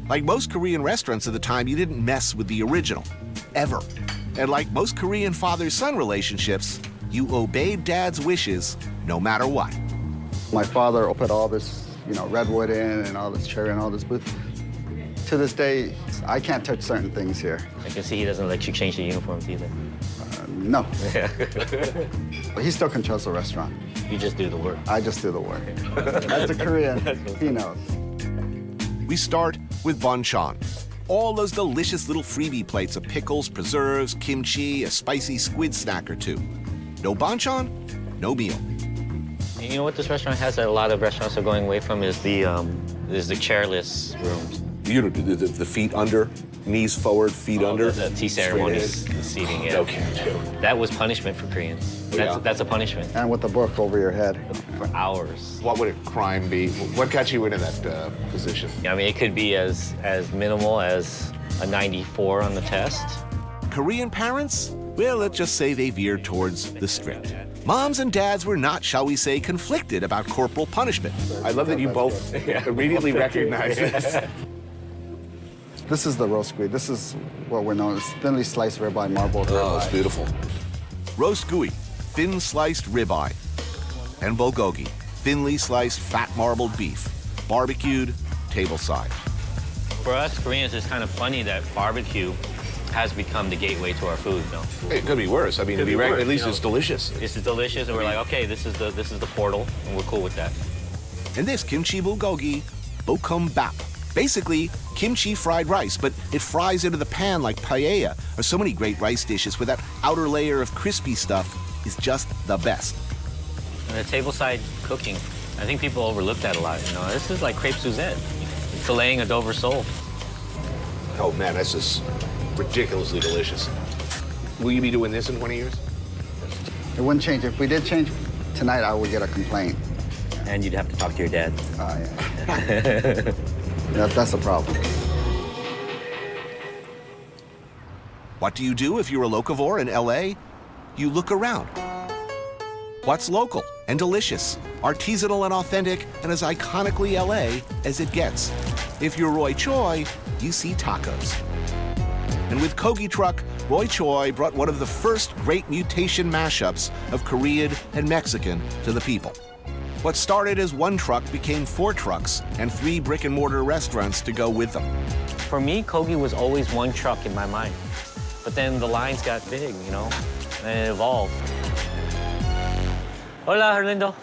Like most Korean restaurants of the time, you didn't mess with the original, ever. And like most Korean father-son relationships, you obeyed Dad's wishes no matter what. My father put all this, redwood in and all this cherry and all this, but to this day, I can't touch certain things here. I can see he doesn't let you change the uniforms either. No. But he still controls the restaurant. You just do the work. I just do the work. As a Korean, he knows. We start with banchan. All those delicious little freebie plates of pickles, preserves, kimchi, a spicy squid snack or two. No banchan, no meal. You know what this restaurant has that a lot of restaurants are going away from is the chairless rooms. The feet under, knees forward, feet under. The tea ceremonies, the seating. Yeah. Okay. That was punishment for Koreans. That's a punishment. And with the book over your head. For hours. What would a crime be? What got you into that position? I mean, it could be as minimal as a 94 on the test. Korean parents? Well, let's just say they veered towards the strict. Moms and dads were not, shall we say, conflicted about corporal punishment. I love that you both immediately recognize this. This is the roast gooey. This is what we're known as thinly sliced ribeye, marbled ribeye. Oh, it's beautiful. Roast gooey, thin sliced ribeye. And bulgogi, thinly sliced fat marbled beef, barbecued, tableside. For us Koreans, it's kind of funny that barbecue has become the gateway to our food, though. It could be worse. I mean, at least it's delicious. It's delicious, and we're like, okay, this is the portal, and we're cool with that. And this kimchi bulgogi, bokkeumbap. Basically, kimchi fried rice, but it fries into the pan like paella, or so many great rice dishes with that outer layer of crispy stuff is just the best. And the tableside cooking, I think people overlook that a lot. This is like crepe Suzette, filleting a Dover sole. Oh man, this is ridiculously delicious. Will you be doing this in 20 years? It wouldn't change. If we did change tonight, I would get a complaint. And you'd have to talk to your dad. Yeah. That's the problem. What do you do if you're a locavore in LA? You look around. What's local and delicious, artisanal and authentic, and as iconically LA as it gets? If you're Roy Choe, you see tacos. And with Kogi Truck, Roy Choe brought one of the first great mutation mashups of Korean and Mexican to the people. What started as one truck became 4 trucks and 3 brick-and-mortar restaurants to go with them. For me, Kogi was always one truck in my mind. But then the lines got big, and it evolved. Hola, Herlindo.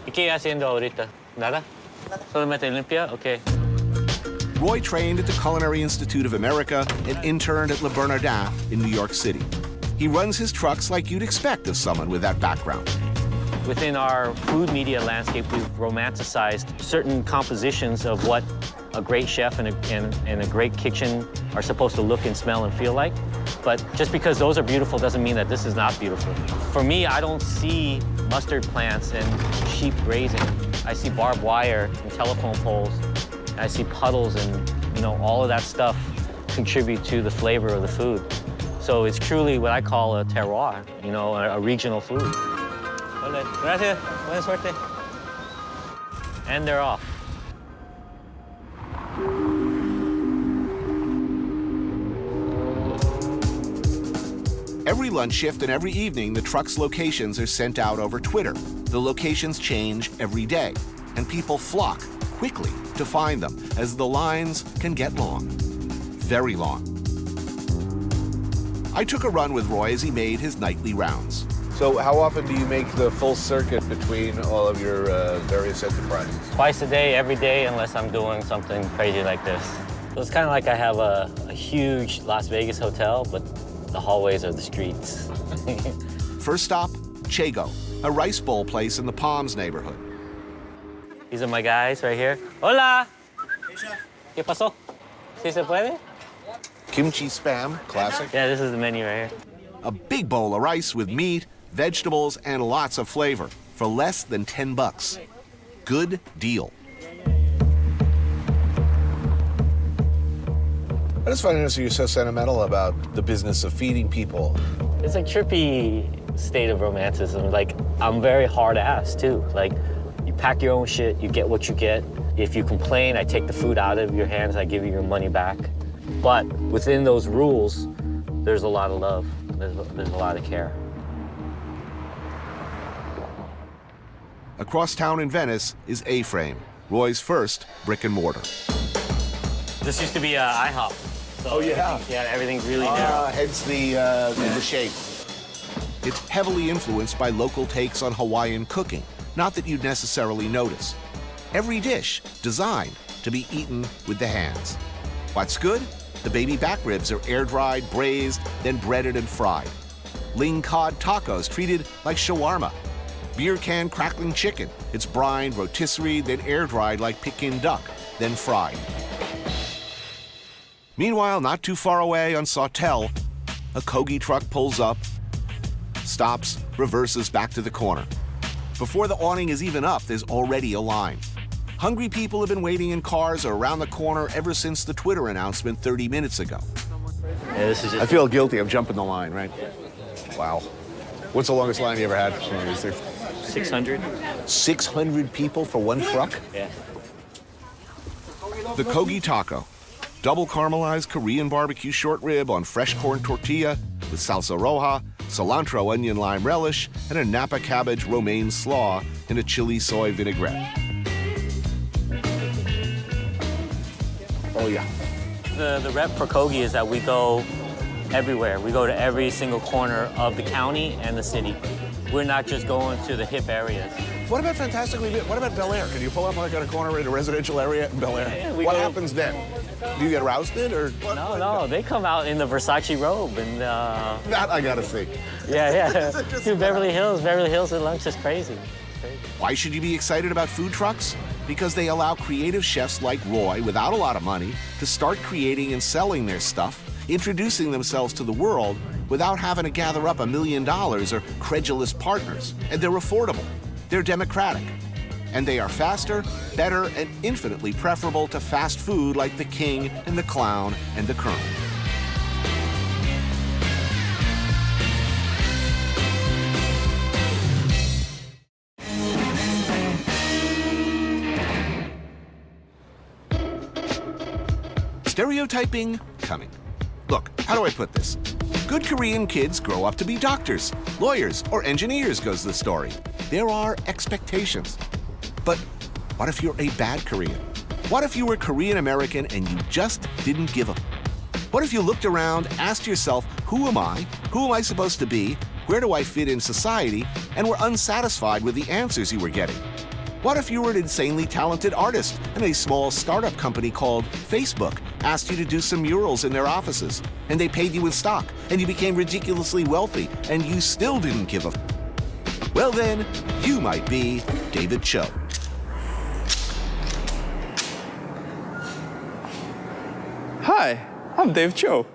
¿Qué haciendo ahorita? Nada? Solamente limpia? Okay. Roy trained at the Culinary Institute of America and interned at Le Bernardin in New York City. He runs his trucks like you'd expect of someone with that background. Within our food media landscape, we've romanticized certain compositions of what a great chef and a great kitchen are supposed to look and smell and feel like. But just because those are beautiful doesn't mean that this is not beautiful. For me, I don't see mustard plants and sheep grazing. I see barbed wire and telephone poles. And I see puddles and, all of that stuff contribute to the flavor of the food. So it's truly what I call a terroir, a regional food. Hola, gracias, buena suerte. And they're off. Every lunch shift and every evening, the truck's locations are sent out over Twitter. The locations change every day, and people flock quickly to find them, as the lines can get long, very long. I took a run with Roy as he made his nightly rounds. So how often do you make the full circuit between all of your various enterprises? Twice a day, every day, unless I'm doing something crazy like this. So it's kind of like I have a huge Las Vegas hotel, but the hallways are the streets. First stop, Chego, a rice bowl place in the Palms neighborhood. These are my guys right here. Hola! Hey, chef. ¿Qué pasó? Si se puede? Kimchi spam, classic. Yeah, this is the menu right here. A big bowl of rice with meat, vegetables, and lots of flavor for less than $10. Good deal. I just find it interesting you're so sentimental about the business of feeding people. It's a trippy state of romanticism. Like, I'm very hard-ass, too. Like, you pack your own shit, you get what you get. If you complain, I take the food out of your hands, I give you your money back. But within those rules, there's a lot of love. There's a lot of care. Across town in Venice is A-Frame, Roy's first brick and mortar. This used to be IHOP. So Oh, yeah. Yeah, everything's really narrow. Hence the shape. It's heavily influenced by local takes on Hawaiian cooking, not that you'd necessarily notice. Every dish designed to be eaten with the hands. What's good? The baby back ribs are air-dried, braised, then breaded and fried. Ling cod tacos treated like shawarma. Beer can crackling chicken. It's brined, rotisserie, then air-dried like Peking duck, then fried. Meanwhile, not too far away on Sawtell, a Kogi truck pulls up, stops, reverses back to the corner. Before the awning is even up, there's already a line. Hungry people have been waiting in cars or around the corner ever since the Twitter announcement 30 minutes ago. Yeah, this is just... I feel guilty. I'm jumping the line, right? Wow. What's the longest line you ever had? 600. 600 people for one truck? Yeah. The Kogi taco, double caramelized Korean barbecue short rib on fresh corn tortilla with salsa roja, cilantro onion lime relish, and a Napa cabbage romaine slaw in a chili soy vinaigrette. Oh, yeah. The rep for Kogi is that we go everywhere. We go to every single corner of the county and the city. We're not just going to the hip areas. What about what about Bel Air? Can you pull up like on a corner in a residential area in Bel Air? Yeah, what happens then? Do you get rousted or what? No, they come out in the Versace robe and that I gotta see. Yeah. Dude, Beverly Hills at lunch is crazy. Why should you be excited about food trucks? Because they allow creative chefs like Roy, without a lot of money, to start creating and selling their stuff, introducing themselves to the world without having to gather up $1 million or credulous partners. And they're affordable, they're democratic, and they are faster, better, and infinitely preferable to fast food like the King and the Clown and the Colonel. Stereotyping coming. Look, how do I put this? Good Korean kids grow up to be doctors, lawyers, or engineers, goes the story. There are expectations. But what if you're a bad Korean? What if you were Korean American and you just didn't give a? What if you looked around, asked yourself, who am I? Who am I supposed to be? Where do I fit in society? And were unsatisfied with the answers you were getting? What if you were an insanely talented artist and a small startup company called Facebook asked you to do some murals in their offices, and they paid you in stock, and you became ridiculously wealthy, and you still didn't give a? Well then, you might be David Choe. Hi, I'm Dave Choe.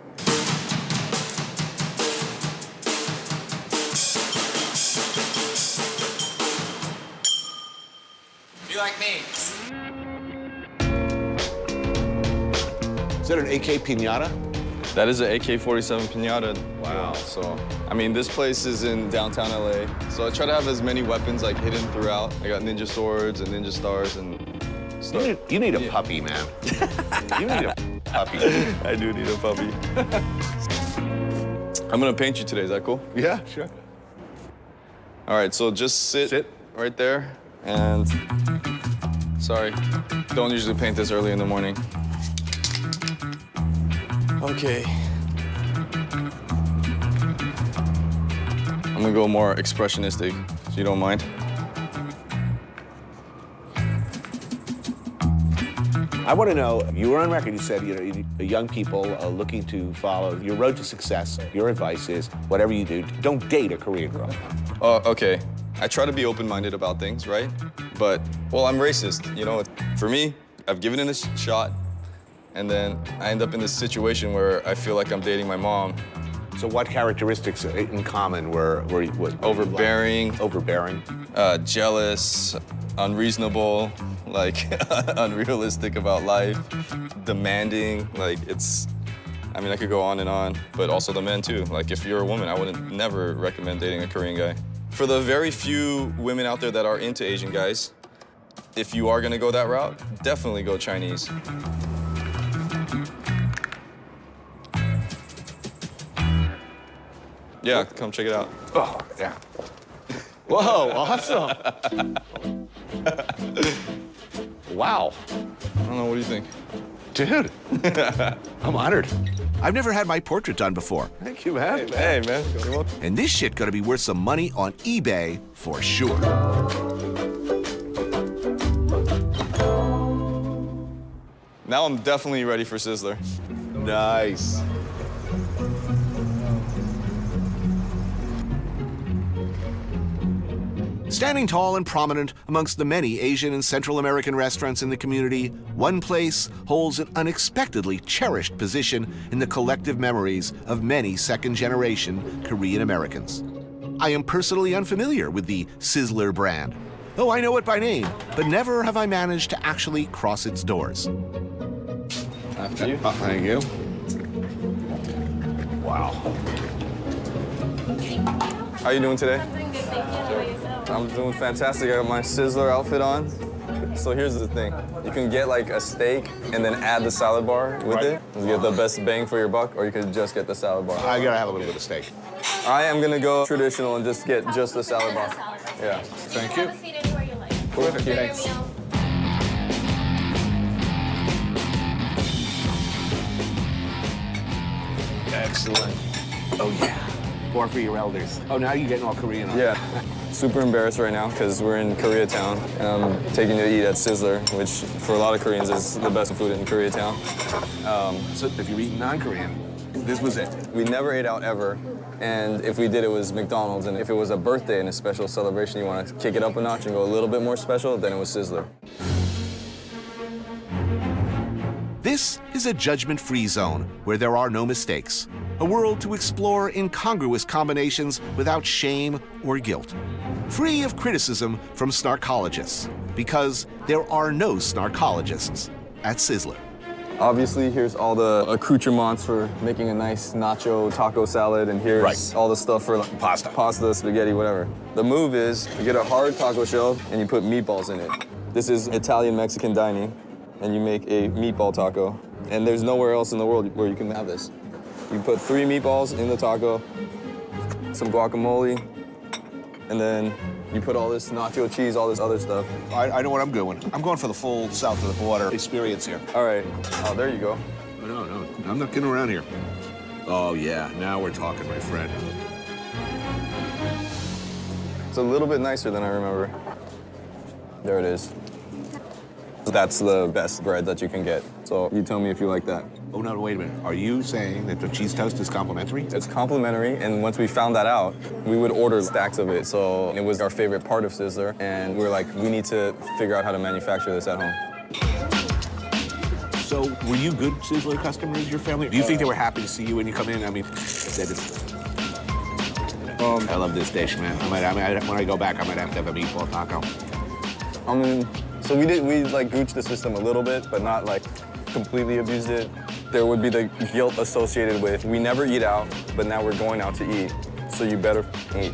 Be like me. Is that an AK piñata? That is an AK-47 piñata. Wow. So, I mean, this place is in downtown LA. So I try to have as many weapons like hidden throughout. I got ninja swords and ninja stars and stuff. You need a puppy, man. You need a puppy. I do need a puppy. I'm gonna paint you today, is that cool? Yeah, sure. All right, so just sit right there and, sorry, don't usually paint this early in the morning. Okay. I'm gonna go more expressionistic, so you don't mind. I want to know, you were on record, you said, young people are looking to follow your road to success. Your advice is, whatever you do, don't date a Korean girl. Okay. I try to be open-minded about things, right? But, well, I'm racist, you know? For me, I've given it a shot. And then I end up in this situation where I feel like I'm dating my mom. So what characteristics in common were overbearing, jealous, unreasonable, like unrealistic about life, demanding, like I mean, I could go on, but also the men too. Like if you're a woman, I wouldn't never recommend dating a Korean guy. For the very few women out there that are into Asian guys, if you are gonna go that route, definitely go Chinese. Yeah, come check it out. Oh, yeah. Whoa, awesome. Wow. I don't know, what do you think? Dude, I'm honored. I've never had my portrait done before. Thank you, man. Hey, man. You're welcome. And this shit gonna be worth some money on eBay for sure. Now I'm definitely ready for Sizzler. Nice. Standing tall and prominent amongst the many Asian and Central American restaurants in the community, one place holds an unexpectedly cherished position in the collective memories of many second-generation Korean Americans. I am personally unfamiliar with the Sizzler brand. Oh, I know it by name, but never have I managed to actually cross its doors. After you. Thank you. Wow. How you doing today? I'm doing fantastic. I got my Sizzler outfit on. So here's the thing. You can get like a steak and then add the salad bar with it. You get the best bang for your buck, or you could just get the salad bar. I gotta have a little bit of steak. I am gonna go traditional and just get just the salad bar. Yeah. Thank you. Have a seat anywhere you like. Perfect. Enjoy your Thanks. meal. Excellent. Oh, yeah. More for your elders. Oh, now you're getting all Korean on. Yeah. Super embarrassed right now because we're in Koreatown and I'm taking you to eat at Sizzler, which for a lot of Koreans is the best food in Koreatown. So if you're eating non-Korean, this was it. We never ate out ever. And if we did, it was McDonald's. And if it was a birthday and a special celebration, you want to kick it up a notch and go a little bit more special, then it was Sizzler. This is a judgment-free zone where there are no mistakes. A world to explore incongruous combinations without shame or guilt. Free of criticism from snarkologists, because there are no snarkologists at Sizzler. Obviously, here's all the accoutrements for making a nice nacho taco salad, and here's all the stuff for like, pasta, spaghetti, whatever. The move is you get a hard taco shell and you put meatballs in it. This is Italian-Mexican dining, and you make a meatball taco. And there's nowhere else in the world where you can have this. You put 3 meatballs in the taco, some guacamole, and then you put all this nacho cheese, all this other stuff. I know what I'm doing. I'm going for the full south of the border experience here. All right. Oh, there you go. No, I'm not kidding around here. Oh, yeah, now we're talking, my friend. It's a little bit nicer than I remember. There it is. That's the best bread that you can get. So you tell me if you like that. Oh, no, wait a minute. Are you saying that the cheese toast is complimentary? It's complimentary, and once we found that out, we would order stacks of it. So it was our favorite part of Sizzler, and we were like, we need to figure out how to manufacture this at home. So were you good Sizzler customers, your family? Do you think they were happy to see you when you come in? I mean, they just... I love this dish, man. When I go back, I might have to have a meatball taco. I mean, so we like gooched the system a little bit, but not like completely abused it. There would be the guilt associated with, we never eat out, but now we're going out to eat, so you better eat.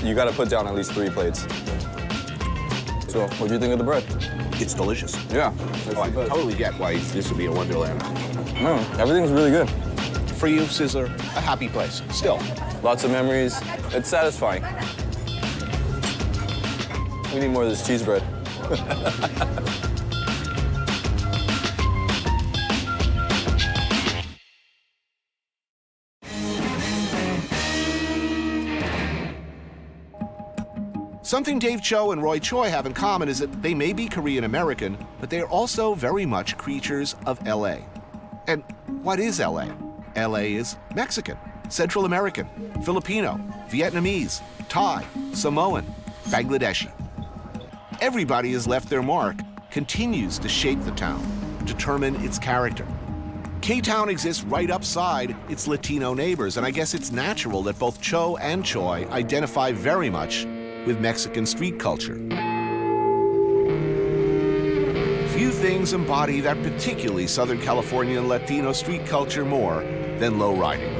You gotta put down at least 3 plates. So, what do you think of the bread? It's delicious. Yeah. I totally get why this would be a wonderland. No, everything's really good. For you, Sizzler, a happy place, still. Lots of memories. It's satisfying. We need more of this cheese bread. Something Dave Choe and Roy Choi have in common is that they may be Korean American, but they are also very much creatures of LA. And what is LA? LA is Mexican, Central American, Filipino, Vietnamese, Thai, Samoan, Bangladeshi. Everybody has left their mark, continues to shape the town, determine its character. K-Town exists right upside its Latino neighbors, and I guess it's natural that both Choe and Choe identify very much with Mexican street culture. Few things embody that particularly Southern California Latino street culture more than low riding.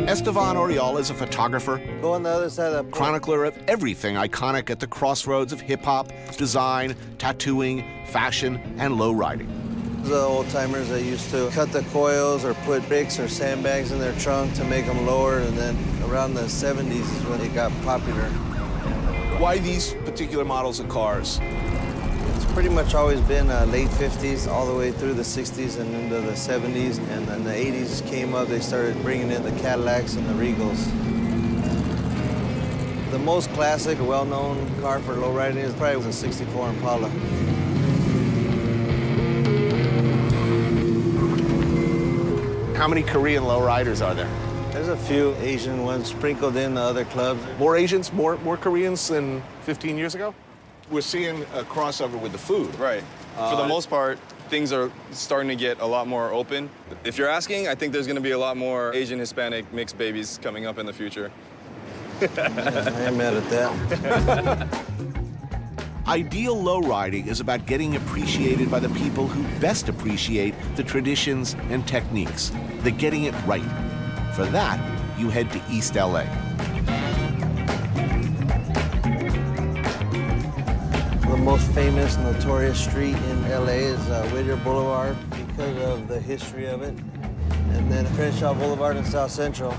Estevan Oriol is a photographer, go on the other side of the chronicler of everything iconic at the crossroads of hip-hop, design, tattooing, fashion, and low riding. The old-timers that used to cut the coils or put bricks or sandbags in their trunk to make them lower, and then around the 70s is when it got popular. Why these particular models of cars? It's pretty much always been late 50s all the way through the 60s and into the 70s, and then the 80s came up, they started bringing in the Cadillacs and the Regals. The most classic, well-known car for lowriding is probably a 64 Impala. How many Korean lowriders are there? There's a few Asian ones sprinkled in the other clubs. More Asians, more Koreans than 15 years ago? We're seeing a crossover with the food. Right. For the most part, things are starting to get a lot more open. If you're asking, I think there's going to be a lot more Asian, Hispanic mixed babies coming up in the future. I am mad at that. Ideal lowriding is about getting appreciated by the people who best appreciate the traditions and techniques, the getting it right. For that, you head to East LA. The most famous, notorious street in LA is Whittier Boulevard because of the history of it. And then Crenshaw Boulevard in South Central.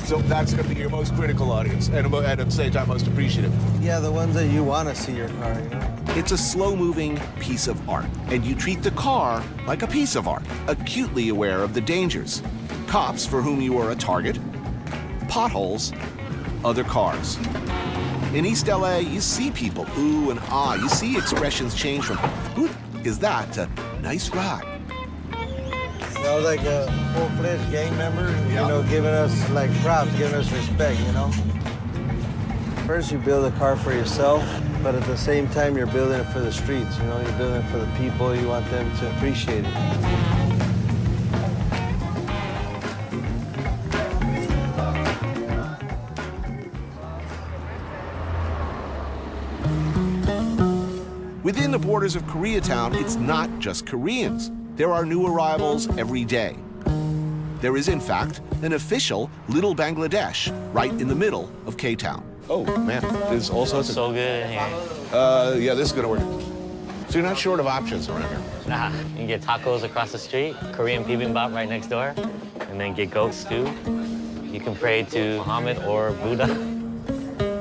So that's going to be your most critical audience, and at the same time, most appreciative. Yeah, the ones that you want to see your car, you know? It's a slow-moving piece of art, and you treat the car like a piece of art, acutely aware of the dangers. Cops for whom you are a target, potholes, other cars. In East LA, you see people ooh and ah. You see expressions change from who is that to nice ride. That was like a full-fledged gang member, you know, giving us like props, giving us respect, you know? First, you build a car for yourself, but at the same time, you're building it for the streets, you know? You're building it for the people. You want them to appreciate it. Within the borders of Koreatown, it's not just Koreans. There are new arrivals every day. There is, in fact, an official Little Bangladesh right in the middle of K-Town. Oh, man, there's all sorts of... So good in here. Yeah, this is going to work. So you're not short of options around here? Nah, you can get tacos across the street, Korean bibimbap right next door, and then get goat stew. You can pray to Muhammad or Buddha.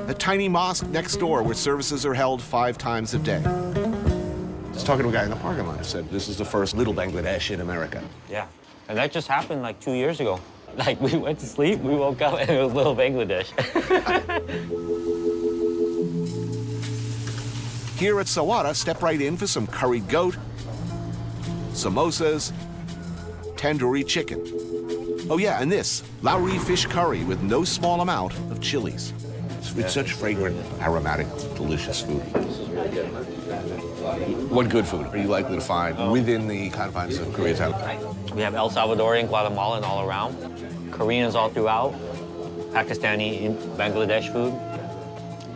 A tiny mosque next door where services are held 5 times a day. Just talking to a guy in the parking lot who said this is the first Little Bangladesh in America. Yeah, and that just happened like 2 years ago. Like, we went to sleep, we woke up, and it was Little Bangladesh. Here at Sawada, step right in for some curried goat, samosas, tandoori chicken. Oh yeah, and this, Lowry fish curry with no small amount of chilies. It's such fragrant, aromatic, delicious food. What good food are you likely to find within the confines of Koreatown? We have El Salvadorian, Guatemalan all around, Koreans all throughout, Pakistani, Bangladesh food.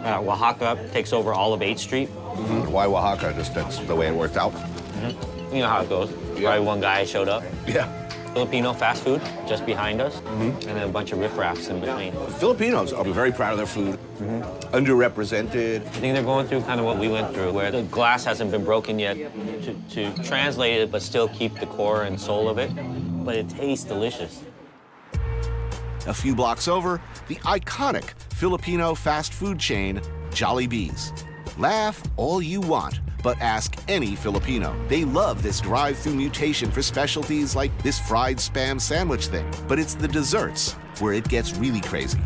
Oaxaca takes over all of 8th Street. Mm-hmm. Why Oaxaca? Just that's the way it worked out? Mm-hmm. You know how it goes. Yeah. Probably one guy showed up. Yeah. Filipino fast food just behind us, and then a bunch of riffraffs in between. Filipinos are very proud of their food, underrepresented. I think they're going through kind of what we went through, where the glass hasn't been broken yet to translate it, but still keep the core and soul of it. But it tastes delicious. A few blocks over, the iconic Filipino fast food chain, Jollibee's. Laugh all you want, but ask any Filipino. They love this drive-through mutation for specialties like this fried Spam sandwich thing. But it's the desserts where it gets really crazy.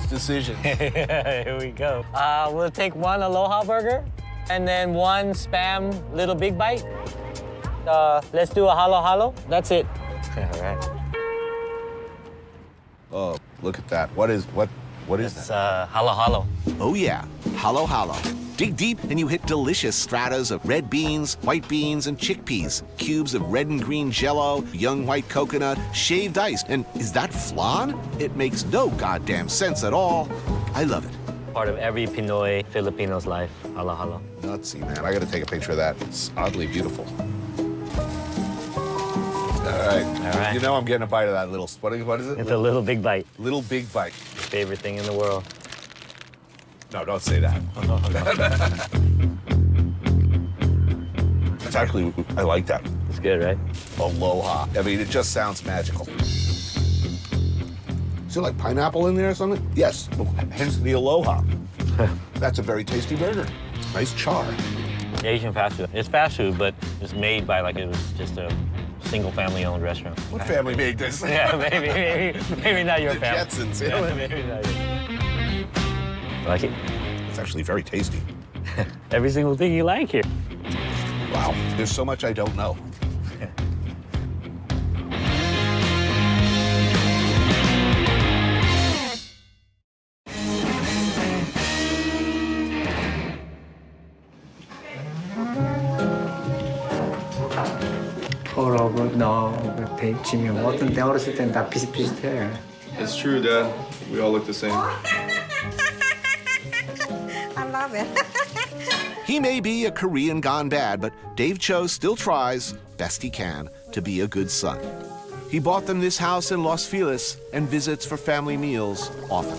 Decision. Here we go. We'll take one Aloha burger and then one Spam little big bite. Let's do a halo halo. That's it. All right. Oh, look at that. What What is that? Halo halo. Oh yeah, halo halo. Dig deep and you hit delicious stratas of red beans, white beans, and chickpeas, cubes of red and green jello, young white coconut, shaved ice. And is that flan? It makes no goddamn sense at all. I love it. Part of every Pinoy Filipino's life. Halo halo. Nutsy, man. I gotta take a picture of that. It's oddly beautiful. All right. You know I'm getting a bite of that little, what is it? It's a little big bite. Little big bite. Your favorite thing in the world. No, don't say that. It's actually, I like that. It's good, right? Aloha. I mean, it just sounds magical. Is there like pineapple in there or something? Yes, hence the aloha. That's a very tasty burger. Nice char. Asian fast food. It's fast food, but it's made by like it was just a single family owned restaurant. What family made this? Yeah, maybe not your the family. Jetsons, yeah. Maybe not yours. Like it? It's actually very tasty. Every single thing you like here. Wow, there's so much I don't know. 대치면 어떤 때 어렸을 땐 다 비슷비슷해. It's true, Dad. We all look the same. I love it. He may be a Korean gone bad, but Dave Choe still tries, best he can, to be a good son. He bought them this house in Los Feliz and visits for family meals often.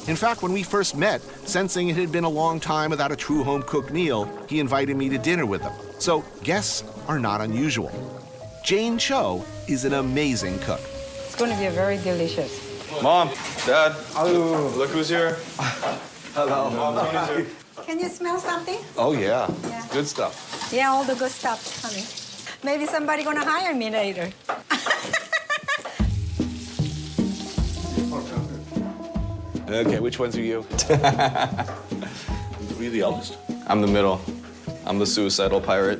In fact, when we first met, sensing it had been a long time without a true home-cooked meal, he invited me to dinner with him. So guests are not unusual. Jane Choe is an amazing cook. It's going to be very delicious. Mom, Dad, look who's here. Hello. Tony's here. Can you smell something? Oh, yeah. Yeah. Good stuff. Yeah, all the good stuff's coming. Maybe somebody gonna hire me later. Okay, which ones are you? Are you the eldest? I'm the middle. I'm the suicidal pirate.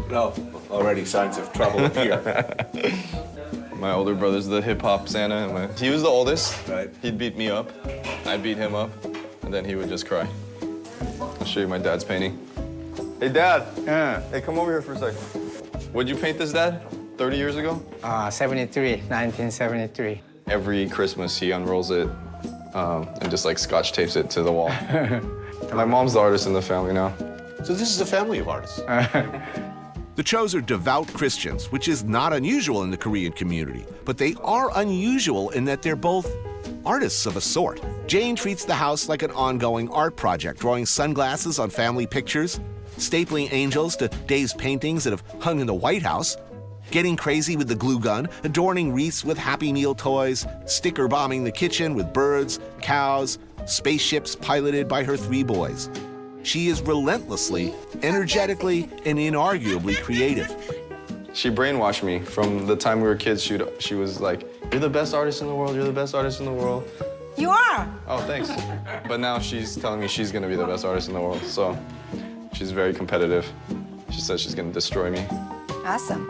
No, already signs of trouble here. My older brother's the hip-hop Santa. He was the oldest. Right. He'd beat me up. I'd beat him up. And then he would just cry. I'll show you my dad's painting. Hey, Dad. Yeah. Hey, come over here for a second. What'd you paint this, Dad? 30 years ago? 1973. Every Christmas, he unrolls it and just like scotch tapes it to the wall. My mom's the artist in the family now. So this is a family of artists. The Choes are devout Christians, which is not unusual in the Korean community, but they are unusual in that they're both artists of a sort. Jane treats the house like an ongoing art project, drawing sunglasses on family pictures, stapling angels to Dave's paintings that have hung in the White House, getting crazy with the glue gun, adorning wreaths with Happy Meal toys, sticker bombing the kitchen with birds, cows, spaceships piloted by her 3 boys. She is relentlessly, energetically, and inarguably creative. She brainwashed me from the time we were kids. She was like, "You're the best artist in the world. You're the best artist in the world." You are. Oh, thanks. But now she's telling me she's gonna be the best artist in the world. So she's very competitive. She says she's gonna destroy me. Awesome.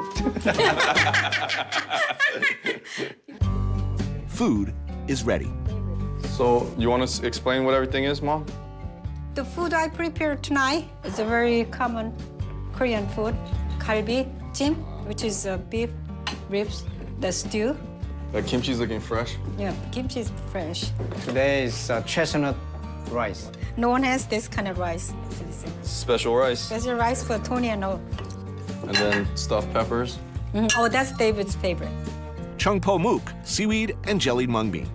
Food is ready. So you want to explain what everything is, Mom? The food I prepared tonight is a very common Korean food. Galbi, jim, which is beef ribs, the stew. That kimchi's looking fresh. Yeah, kimchi is fresh. Today is chestnut rice. No one has this kind of rice. Special rice. Special rice for Tony and all. And then stuffed peppers. Oh, that's David's favorite. Chungpo mook, seaweed and jellied mung bean.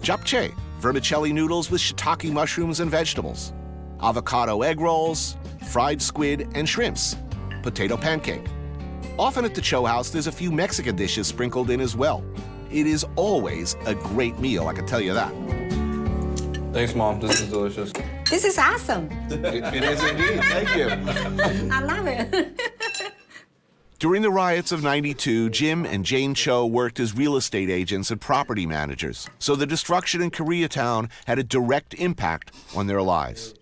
Japchae, vermicelli noodles with shiitake mushrooms and vegetables. Avocado egg rolls, fried squid and shrimps. Potato pancake. Often at the Choe house, there's a few Mexican dishes sprinkled in as well. It is always a great meal, I can tell you that. Thanks, Mom. This is delicious. This is awesome. It is indeed. Thank you. I love it. During the riots of '92, Jim and Jane Choe worked as real estate agents and property managers, so the destruction in Koreatown had a direct impact on their lives.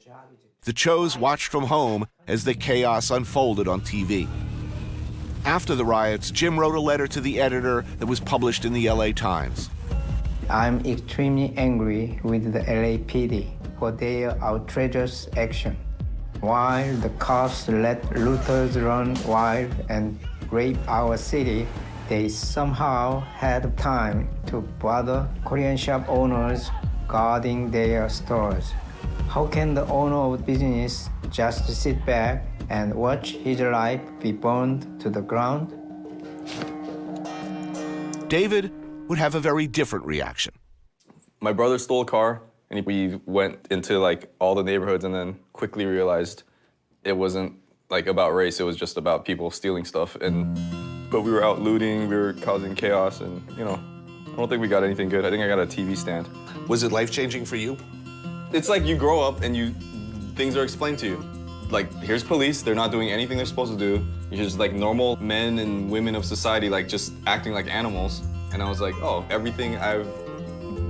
The Choes watched from home as the chaos unfolded on TV. After the riots, Jim wrote a letter to the editor that was published in the LA Times. I'm extremely angry with the LAPD for their outrageous action. While the cops let looters run wild and rape our city, they somehow had time to bother Korean shop owners guarding their stores. How can the owner of business just sit back and watch his life be burned to the ground? David would have a very different reaction. My brother stole a car, and we went into like all the neighborhoods and then quickly realized it wasn't like about race, it was just about people stealing stuff. But we were out looting, we were causing chaos, and you know, I don't think we got anything good. I think I got a TV stand. Was it life-changing for you? It's like you grow up and things are explained to you. Like, here's police, they're not doing anything they're supposed to do. You're just like normal men and women of society, like just acting like animals. And I was like, oh, everything I've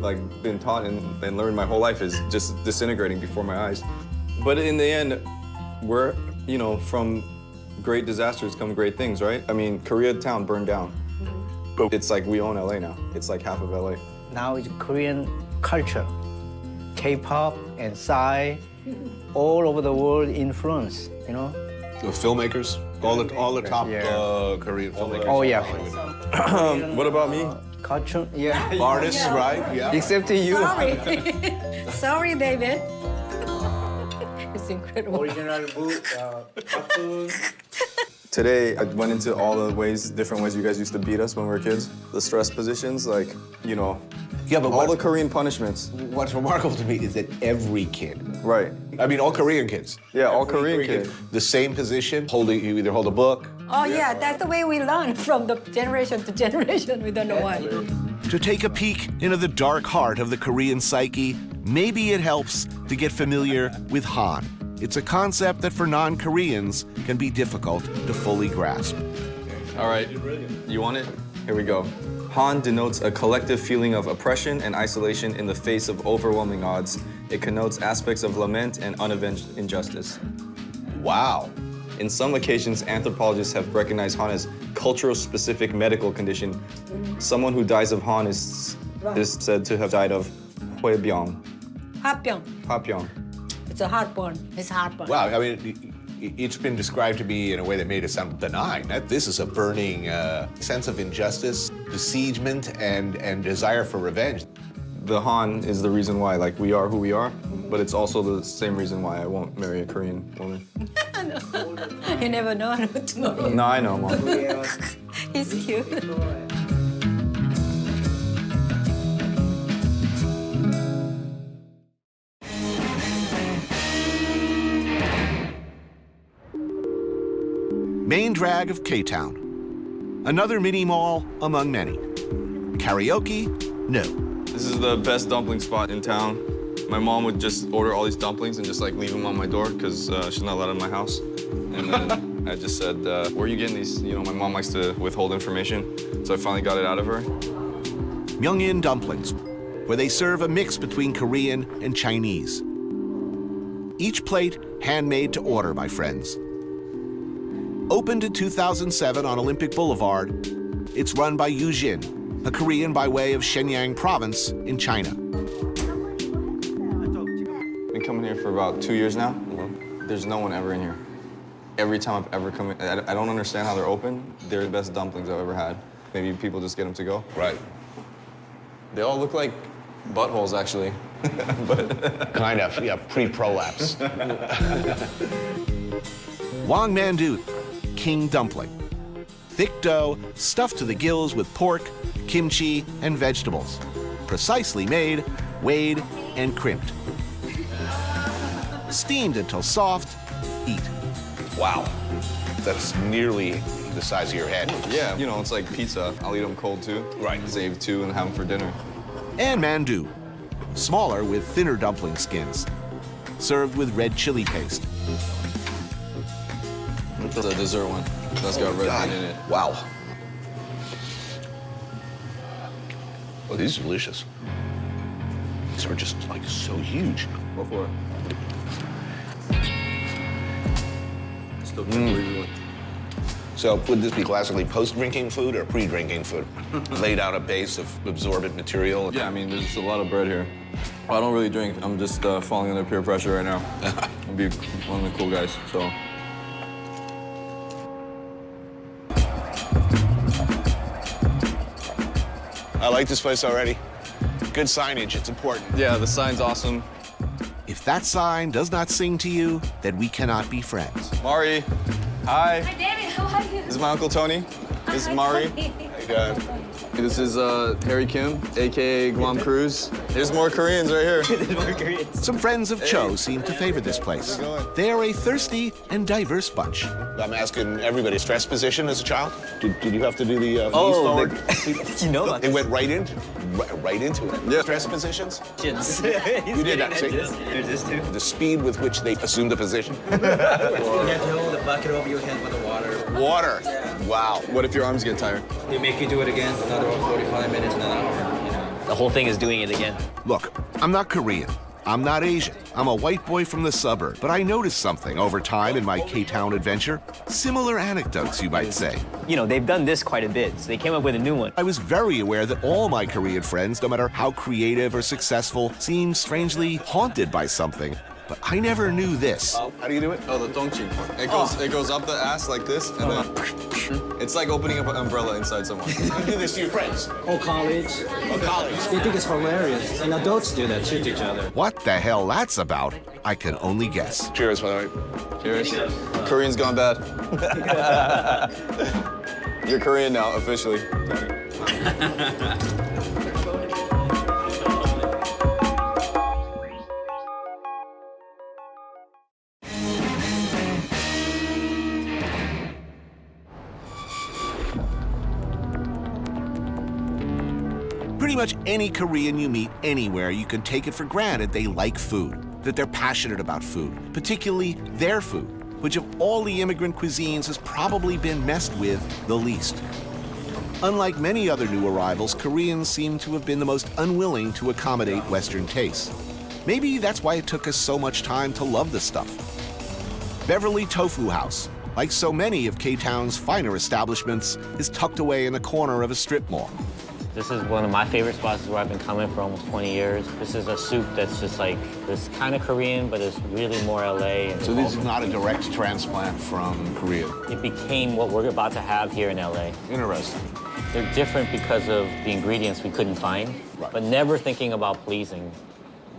like been taught and learned my whole life is just disintegrating before my eyes. But in the end, we're, you know, from great disasters come great things, right? I mean, Koreatown burned down. But it's like we own LA now. It's like half of LA. Now it's Korean culture. K-pop and Psy, all over the world influence, you know? The filmmakers, all the top Korean filmmakers. Oh, yeah. What about me? Cartoon, yeah. Artists, right? Yeah. Except to you. Sorry. Sorry, David. It's incredible. Original book, cartoon. Today, I went into all the different ways you guys used to beat us when we were kids. The stress positions, like, you know, yeah, but all the Korean punishments. What's remarkable to me is that every kid, right? I mean, all Korean kids. Yeah, all Korean kids. The same position, you either hold a book. Oh, yeah, that's the way we learn from the generation to generation. We don't know why. To take a peek into the dark heart of the Korean psyche, maybe it helps to get familiar with Han. It's a concept that for non-Koreans can be difficult to fully grasp. All right, you want it? Here we go. Han denotes a collective feeling of oppression and isolation in the face of overwhelming odds. It connotes aspects of lament and unavenged injustice. Wow. In some occasions, anthropologists have recognized Han as cultural-specific medical condition. Someone who dies of Han is said to have died of Hwaebyong. Hapyeong. It's a heartburn. It's heartburn. Wow, I mean, it's been described to me in a way that made it sound benign. This is a burning sense of injustice, besiegement, and desire for revenge. The Han is the reason why, like, we are who we are, but it's also the same reason why I won't marry a Korean woman. You never know tomorrow. No, I know, Mom. He's cute. Main drag of K-Town. Another mini mall among many. Karaoke? No. This is the best dumpling spot in town. My mom would just order all these dumplings and just like leave them on my door because she's not allowed in my house. And then I just said, where are you getting these? You know, my mom likes to withhold information, so I finally got it out of her. Myeongin dumplings, where they serve a mix between Korean and Chinese. Each plate handmade to order by friends. Opened in 2007 on Olympic Boulevard, it's run by Yu Jin, a Korean by way of Shenyang province in China. Been coming here for about 2 years now. There's no one ever in here. Every time I've ever come in, I don't understand how they're open. They're the best dumplings I've ever had. Maybe people just get them to go. Right. They all look like buttholes, actually. But kind of, yeah, pre-prolapse. Wang Mandu, king dumpling. Thick dough stuffed to the gills with pork, kimchi, and vegetables. Precisely made, weighed, and crimped. Steamed until soft, eat. Wow, that's nearly the size of your head. Yeah, you know, it's like pizza. I'll eat them cold too. Right. Save 2 and have them for dinner. And mandu, smaller with thinner dumpling skins, served with red chili paste. It's a dessert one. That's got red meat in it. Wow. Oh, these are delicious. These are just like so huge. Go for it. Still can't believe it. So would this be classically post-drinking food or pre-drinking food? Laid out a base of absorbent material? Yeah, I mean, there's a lot of bread here. I don't really drink. I'm just falling under peer pressure right now. I'll be one of the cool guys, so. I like this place already. Good signage, it's important. Yeah, the sign's awesome. If that sign does not sing to you, then we cannot be friends. Mari, hi. Hi, David. How are you? This is my Uncle Tony. This is Mari. Good. This is Harry Kim, AKA Guam Cruz. There's more Koreans right here. Some friends of Choe seem to favor this place. They are a thirsty and diverse bunch. I'm asking everybody, stress position as a child? Did you have to do the knees forward? You know that. It went right into it. Yeah. Stress positions? Kids. You did that, see? There's this too. The speed with which they assumed the position. You have to hold the bucket over your head with the water. Water. Wow. What if your arms get tired? They make you do it again for another 45 minutes and an hour. You know. The whole thing is doing it again. Look, I'm not Korean. I'm not Asian. I'm a white boy from the suburb, but I noticed something over time in my K-Town adventure. Similar anecdotes, you might say. You know, they've done this quite a bit, so they came up with a new one. I was very aware that all my Korean friends, no matter how creative or successful, seem strangely haunted by something. But I never knew this. How do you do it? Oh, the dongchi. It goes up the ass like this, and then it's like opening up an umbrella inside someone. You do this to your friends? Oh, college. Oh, college. They think it's hilarious. And adults do that, shoot each other. What the hell that's about, I can only guess. Cheers, by the way. Cheers. Korean's gone bad. You're Korean now, officially. Pretty much any Korean you meet anywhere, you can take it for granted they like food, that they're passionate about food, particularly their food, which of all the immigrant cuisines has probably been messed with the least. Unlike many other new arrivals, Koreans seem to have been the most unwilling to accommodate Western tastes. Maybe that's why it took us so much time to love the stuff. Beverly Tofu House, like so many of K-Town's finer establishments, is tucked away in the corner of a strip mall. This is one of my favorite spots where I've been coming for almost 20 years. This is a soup that's just like, it's kind of Korean, but it's really more LA. And So this is not a direct transplant from Korea? It became what we're about to have here in LA. Interesting. They're different because of the ingredients we couldn't find, but never thinking about pleasing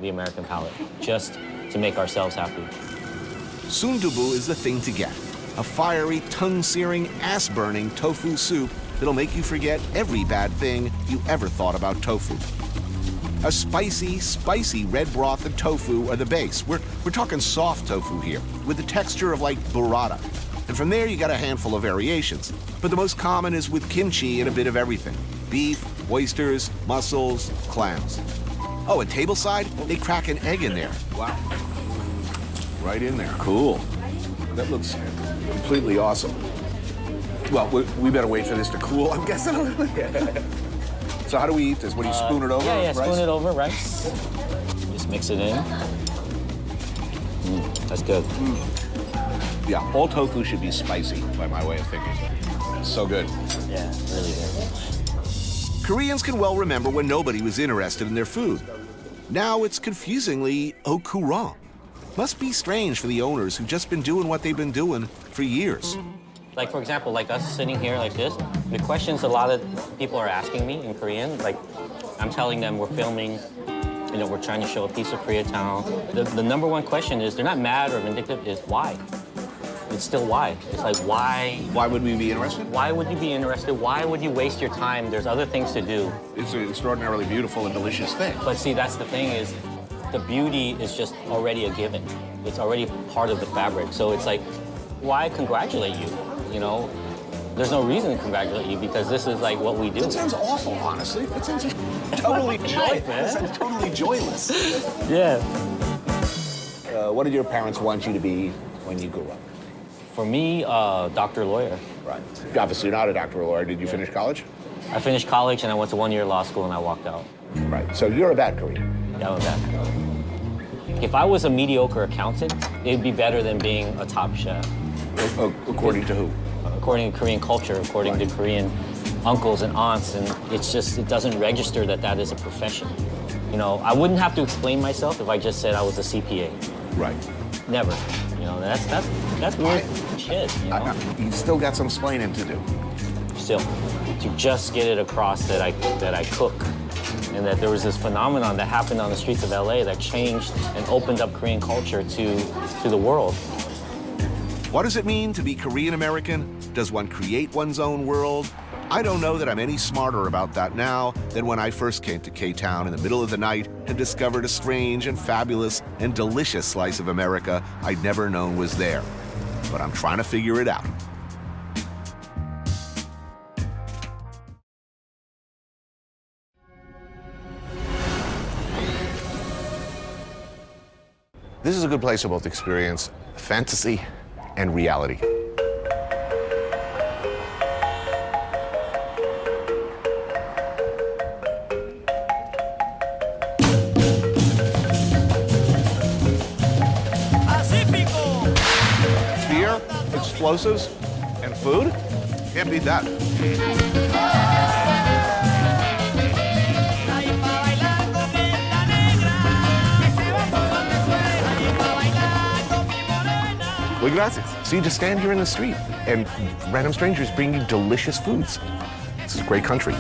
the American palate, just to make ourselves happy. Sundubu is the thing to get. A fiery, tongue-searing, ass-burning tofu soup that'll make you forget every bad thing you ever thought about tofu. A spicy, spicy red broth and tofu are the base. We're talking soft tofu here, with the texture of like burrata. And from there you got a handful of variations. But the most common is with kimchi and a bit of everything. Beef, oysters, mussels, clams. Oh, and tableside, they crack an egg in there. Wow. Right in there. Cool. That looks completely awesome. Well, we better wait for this to cool, I'm guessing. So how do we eat this? What do you spoon it over? Yeah, rice? spoon it over rice. Just mix it in. That's good. Yeah, all tofu should be spicy, by my way of thinking. It's so good. Yeah, really good. Koreans can well remember when nobody was interested in their food. Now it's confusingly au courant. Must be strange for the owners who've just been doing what they've been doing for years. Like, for example, like us sitting here like this, the questions a lot of people are asking me in Korean, like, I'm telling them we're filming, you know, we're trying to show a piece of Koreatown. The number one question is, they're not mad or vindictive, is why? It's still why. It's like, why? Why would we be interested? Why would you be interested? Why would you waste your time? There's other things to do. It's an extraordinarily beautiful and delicious thing. But see, that's the thing is, the beauty is just already a given. It's already part of the fabric. So it's like, why congratulate you? You know, there's no reason to congratulate you because this is like what we do. That sounds awful, honestly. That sounds totally joyless. That sounds totally joyless. Yeah. What did your parents want you to be when you grew up? For me, doctor, lawyer. Right. Obviously, you're not a doctor or lawyer. Did you finish college? I finished college and I went to 1 year law school and I walked out. Right. So you're a bad Korean. Yeah, I'm a bad Korean. If I was a mediocre accountant, it'd be better than being a top chef. According to who? According to Korean culture, according to Korean uncles and aunts, and it doesn't register that that is a profession. You know, I wouldn't have to explain myself if I just said I was a CPA. Right. Never. You know, that's weird shit, you know? You still got some explaining to do. Still, to just get it across that I cook, and that there was this phenomenon that happened on the streets of LA that changed and opened up Korean culture to the world. What does it mean to be Korean American? Does one create one's own world? I don't know that I'm any smarter about that now than when I first came to K-Town in the middle of the night and discovered a strange and fabulous and delicious slice of America I'd never known was there. But I'm trying to figure it out. This is a good place to both experience fantasy and reality. Beer, explosives, and food? Can't beat that. Well, gracias. So you just stand here in the street and random strangers bring you delicious foods. This is a great country.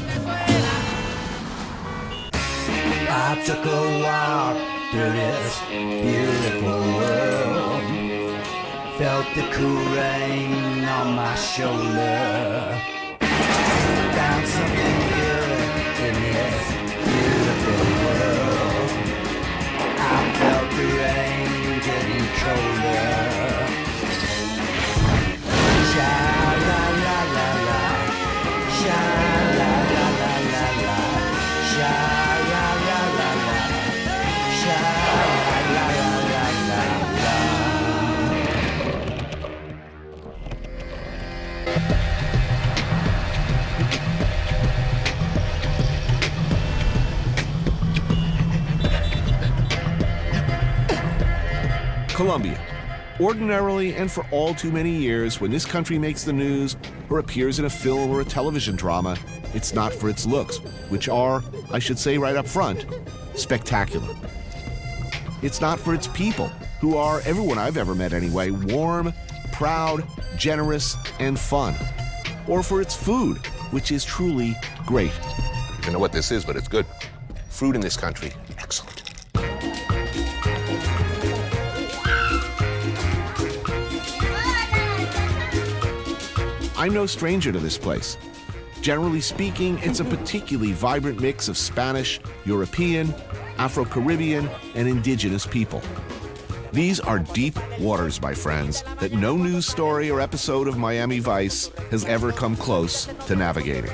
I took a walk through this beautiful world. Felt the cool rain on my shoulder. Found something good in this beautiful world. I felt the rain getting colder. Sha-la-la-la-la, sha-la-la-la-la-la, sha-la-la-la-la, sha-la-la-la-la-la. Colombia. Ordinarily, and for all too many years, when this country makes the news or appears in a film or a television drama, it's not for its looks, which are, I should say right up front, spectacular. It's not for its people, who are, everyone I've ever met anyway, warm, proud, generous, and fun. Or for its food, which is truly great. I don't know what this is, but it's good. Food in this country, excellent. I'm no stranger to this place. Generally speaking, it's a particularly vibrant mix of Spanish, European, Afro-Caribbean, and indigenous people. These are deep waters, my friends, that no news story or episode of Miami Vice has ever come close to navigating.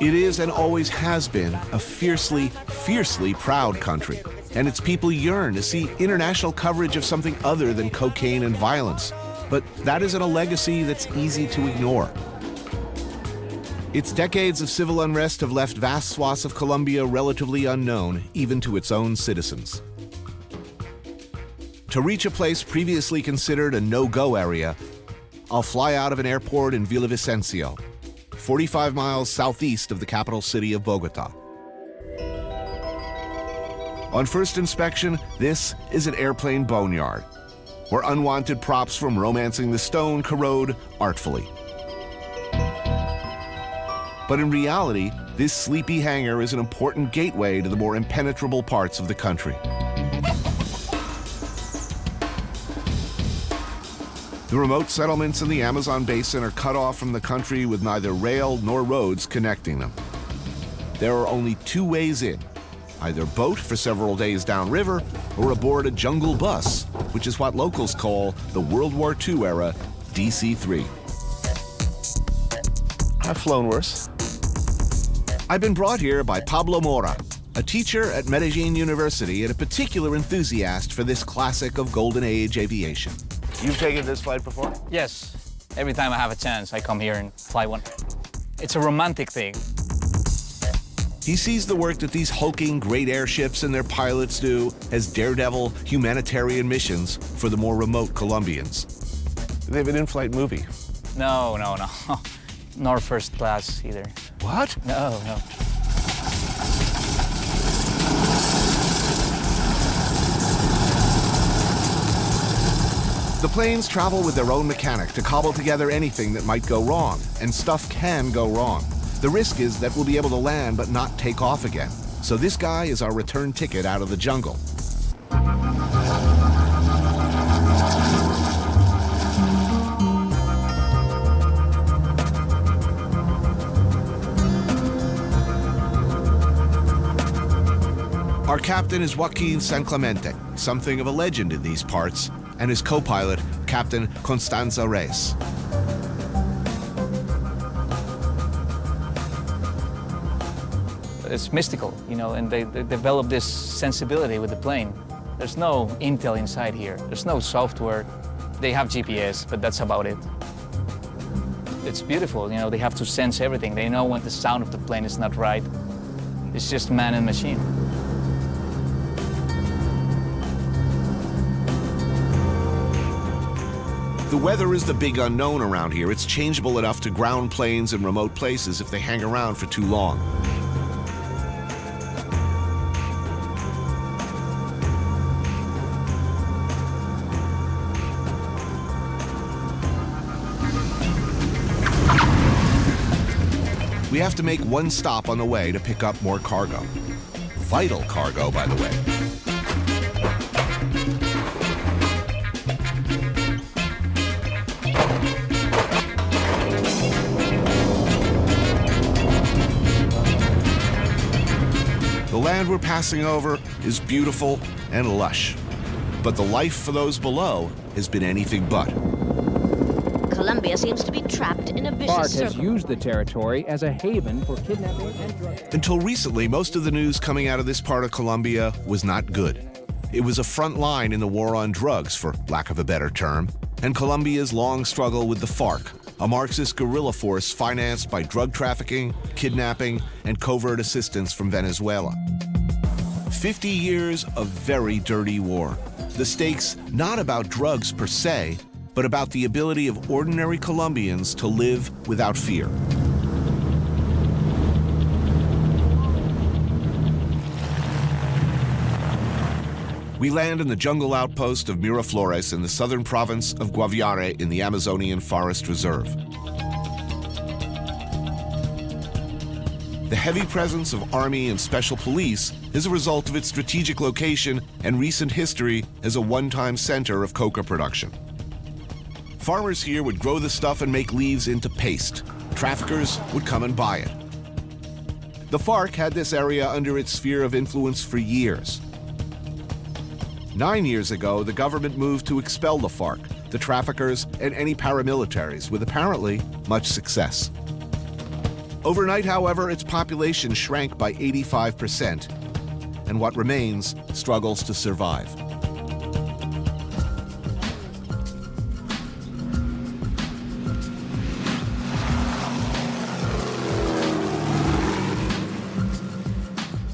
It is and always has been a fiercely, fiercely proud country, and its people yearn to see international coverage of something other than cocaine and violence. But that isn't a legacy that's easy to ignore. Its decades of civil unrest have left vast swaths of Colombia relatively unknown, even to its own citizens. To reach a place previously considered a no-go area, I'll fly out of an airport in Villavicencio, 45 miles southeast of the capital city of Bogota. On first inspection, this is an airplane boneyard, where unwanted props from Romancing the Stone corrode artfully. But in reality, this sleepy hangar is an important gateway to the more impenetrable parts of the country. The remote settlements in the Amazon basin are cut off from the country with neither rail nor roads connecting them. There are only two ways in: either boat for several days downriver or aboard a jungle bus, which is what locals call the World War II era DC-3. I've flown worse. I've been brought here by Pablo Mora, a teacher at Medellin University and a particular enthusiast for this classic of Golden Age aviation. You've taken this flight before? Yes. Every time I have a chance, I come here and fly one. It's a romantic thing. He sees the work that these hulking great airships and their pilots do as daredevil humanitarian missions for the more remote Colombians. They have an in-flight movie. No, no, no. Nor first class either. What? No, no. The planes travel with their own mechanic to cobble together anything that might go wrong, and stuff can go wrong. The risk is that we'll be able to land but not take off again. So this guy is our return ticket out of the jungle. Our captain is Joaquin San Clemente, something of a legend in these parts, and his co-pilot, Captain Constanza Reyes. It's mystical, you know, and they develop this sensibility with the plane. There's no intel inside here. There's no software. They have GPS, but that's about it. It's beautiful, you know, they have to sense everything. They know when the sound of the plane is not right. It's just man and machine. The weather is the big unknown around here. It's changeable enough to ground planes in remote places if they hang around for too long. We have to make one stop on the way to pick up more cargo. Vital cargo, by the way. The land we're passing over is beautiful and lush, but the life for those below has been anything but. Colombia seems to be trapped in a vicious FARC has circle. used the territory as a haven for kidnapping and drug. Until recently, most of the news coming out of this part of Colombia was not good. It was a front line in the war on drugs, for lack of a better term, and Colombia's long struggle with the FARC, a Marxist guerrilla force financed by drug trafficking, kidnapping, and covert assistance from Venezuela. 50 years of very dirty war. The stakes not about drugs per se, but about the ability of ordinary Colombians to live without fear. We land in the jungle outpost of Miraflores in the southern province of Guaviare in the Amazonian Forest Reserve. The heavy presence of army and special police is a result of its strategic location and recent history as a one-time center of coca production. Farmers here would grow the stuff and make leaves into paste. Traffickers would come and buy it. The FARC had this area under its sphere of influence for years. 9 years ago, the government moved to expel the FARC, the traffickers, and any paramilitaries, with apparently much success. Overnight, however, its population shrank by 85%, and what remains struggles to survive.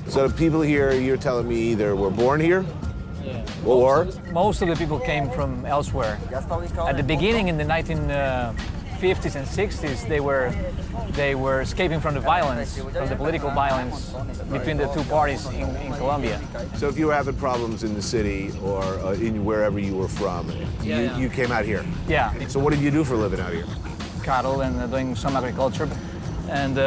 So the people here, you're telling me either were born here, or? Most of the people came from elsewhere. At the beginning, in the 1950s and 60s, they were escaping from the violence, from the political violence between the two parties in Colombia. So if you were having problems in the city or in wherever you were from, you came out here? Yeah. So what did you do for a living out here? Cattle and doing some agriculture. And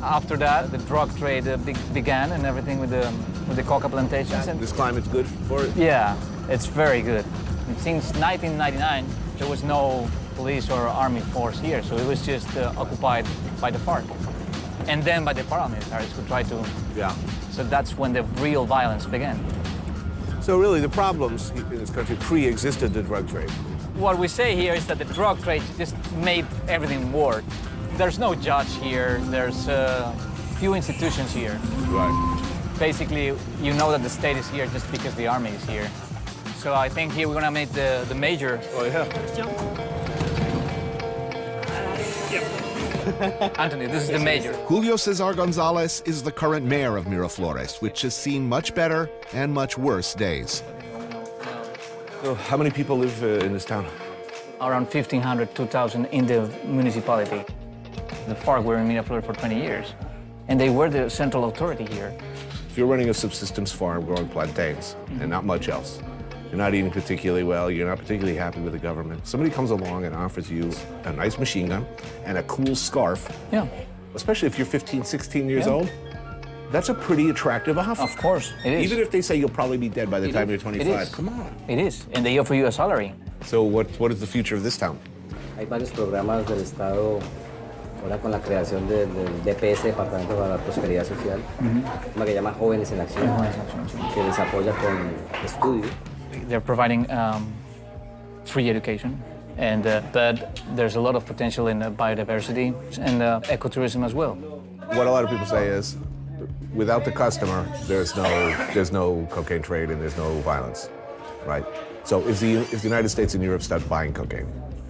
after that, the drug trade began and everything with the coca plantations. And this climate's good for it? Yeah, it's very good. And since 1999, there was no police or army force here, so it was just occupied by the FARC. And then by the paramilitaries who tried to... Yeah. So that's when the real violence began. So really, the problems in this country pre-existed the drug trade. What we say here is that the drug trade just made everything worse. There's no judge here, there's few institutions here. Right. Basically, you know that the state is here just because the army is here. So I think here we're gonna make the major. Oh yeah. Anthony, this is the major. Julio Cesar Gonzalez is the current mayor of Miraflores, which has seen much better and much worse days. So how many people live in this town? around 1,500, 2,000 in the municipality. The FARC were in Miraflores for 20 years, and they were the central authority here. If you're running a subsistence farm growing plantains and not much else, you're not eating particularly well, you're not particularly happy with the government, somebody comes along and offers you a nice machine gun and a cool scarf, Yeah. especially if you're 15, 16 years Yeah. old, that's a pretty attractive offer. Of course, it is. Even if they say you'll probably be dead by the time you're 25. It is. Come on. It is, and they offer you a salary. So what is the future of this town? Hay varios programas del Estado ahora con la creación del DPS, Departamento para la Prosperidad Social, una que se llama Jóvenes en Acción, que les apoya con estudios. They're providing free education, and but there's a lot of potential in biodiversity and ecotourism as well. What a lot of people say is, without the customer, there's no cocaine trade and there's no violence, right? So if the United States and Europe start buying cocaine,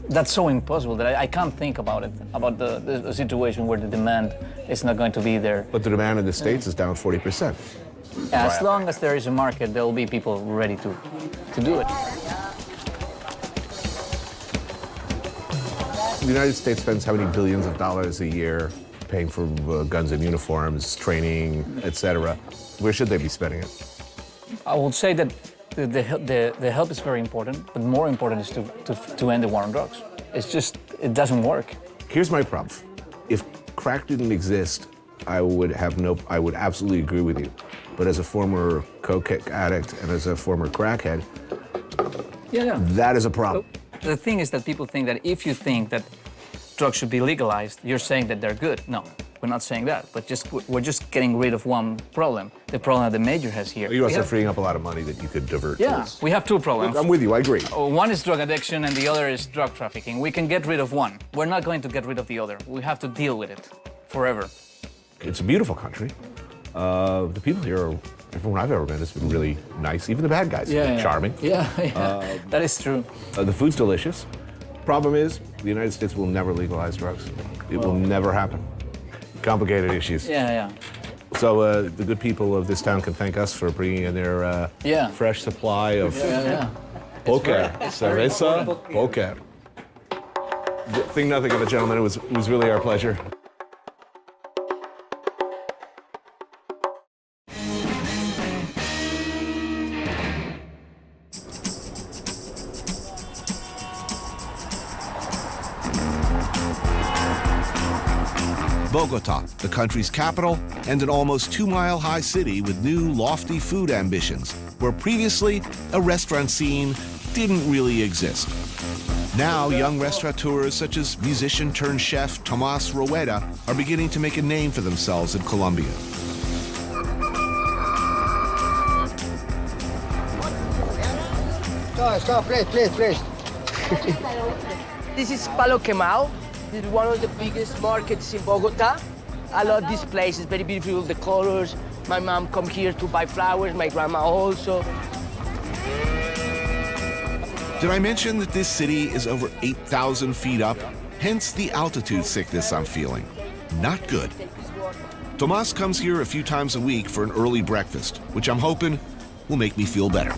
That's so impossible that I can't think about it, about the situation where the demand is not going to be there. but the demand in the States is down 40%. As long as there is a market, there will be people ready to do it. The United States spends how many billions of dollars a year paying for guns and uniforms, training, etc. Where should they be spending it? I would say that the help is very important, but more important is to end the war on drugs. It's just, it doesn't work. Here's my problem. If crack didn't exist, I would absolutely agree with you. But as a former coke addict and as a former crackhead, that is a problem. The thing is that people think that if you think that drugs should be legalized, you're saying that they're good. No, we're not saying that, but we're just getting rid of one problem, the problem that the major has here. You're also freeing up a lot of money that you could divert. Yeah, we have two problems. I'm with you, I agree. One is drug addiction and the other is drug trafficking. We can get rid of one. We're not going to get rid of the other. We have to deal with it forever. It's a beautiful country. The people here, everyone I've ever met has been really nice. Even the bad guys, charming. Yeah, that is true. The food's delicious. Problem is, the United States will never legalize drugs. It will never happen. Complicated issues. Yeah. So the good people of this town can thank us for bringing in their fresh supply of poker, cerveza, poker. Think nothing of it, gentlemen. It was really our pleasure. Bogota, the country's capital, and an almost 2-mile-high city with new, lofty food ambitions, where previously a restaurant scene didn't really exist. Now, young restaurateurs such as musician-turned-chef Tomás Rueda are beginning to make a name for themselves in Colombia. Stop, please. This is Palo Quemado. This is one of the biggest markets in Bogota. I love this place. It's very beautiful, the colors. My mom come here to buy flowers, my grandma also. Did I mention that this city is over 8,000 feet up? Hence the altitude sickness I'm feeling. Not good. Tomas comes here a few times a week for an early breakfast, which I'm hoping will make me feel better.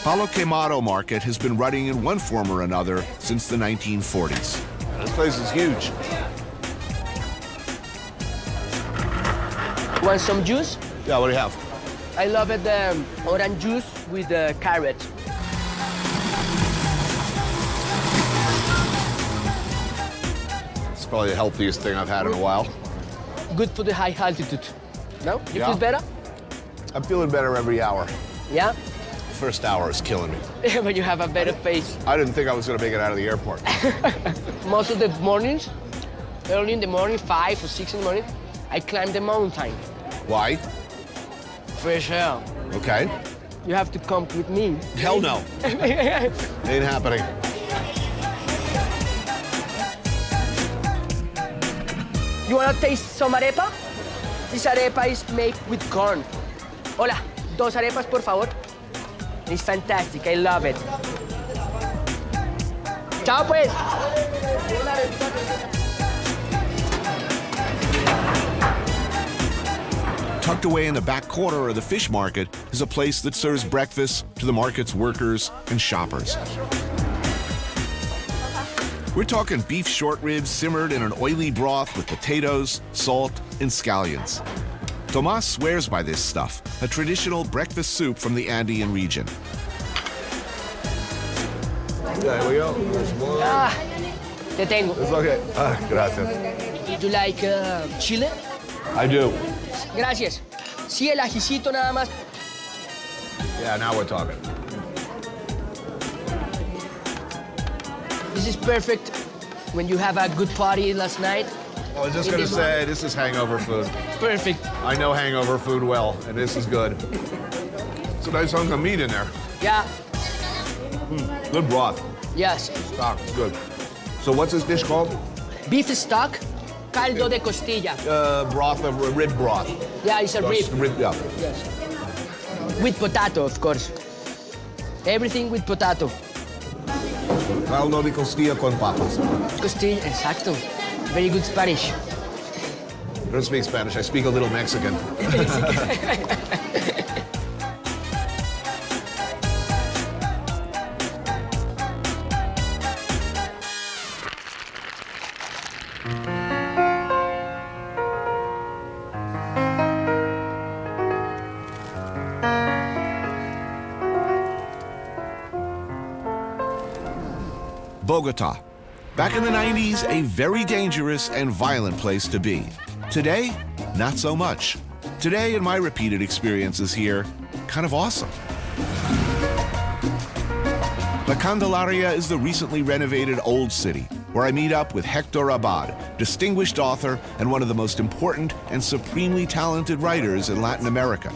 Palo Quemado Market has been running in one form or another since the 1940s. This place is huge. Want some juice? Yeah, what do you have? I love it, orange juice with carrot. It's probably the healthiest thing I've had in a while. Good for the high altitude. No? You Yeah. feel better? I'm feeling better every hour. Yeah? First hour is killing me. But you have a better face. I didn't think I was going to make it out of the airport. Most of the mornings, early in the morning, 5 or 6 in the morning, I climb the mountain. Why? Fresh air. Okay. You have to come with me. Hell no. Ain't happening. You wanna taste some arepa? This arepa is made with corn. Hola, 2 arepas, por favor. It's fantastic, I love it. Chao, pues. tucked away in the back corner of the fish market is a place that serves breakfast to the market's workers and shoppers. We're talking beef short ribs simmered in an oily broth with potatoes, salt, and scallions. Tomas swears by this stuff, a traditional breakfast soup from the Andean region. There we go. Te tengo. It's okay. Gracias. Do you like chile? I do. Gracias. Sí, el ajicito nada más. Yeah, now we're talking. This is perfect when you have a good party last night. I was just going to say, this is hangover food. Perfect. I know hangover food well, and this is good. It's a nice hunk of meat in there. Yeah. Good broth. Yes. Stock, good. So what's this dish called? Beef stock, caldo de costilla. Broth of rib broth. Yeah, it's a rib. Yeah. Yes. With potato, of course. Everything with potato. Caldo de costilla con papas. Costilla, exacto. Very good Spanish. I don't speak Spanish. I speak a little Mexican. Bogota. Back in the 90s, a very dangerous and violent place to be. Today, not so much. Today, in my repeated experiences here, kind of awesome. La Candelaria is the recently renovated Old City, where I meet up with Hector Abad, distinguished author and one of the most important and supremely talented writers in Latin America.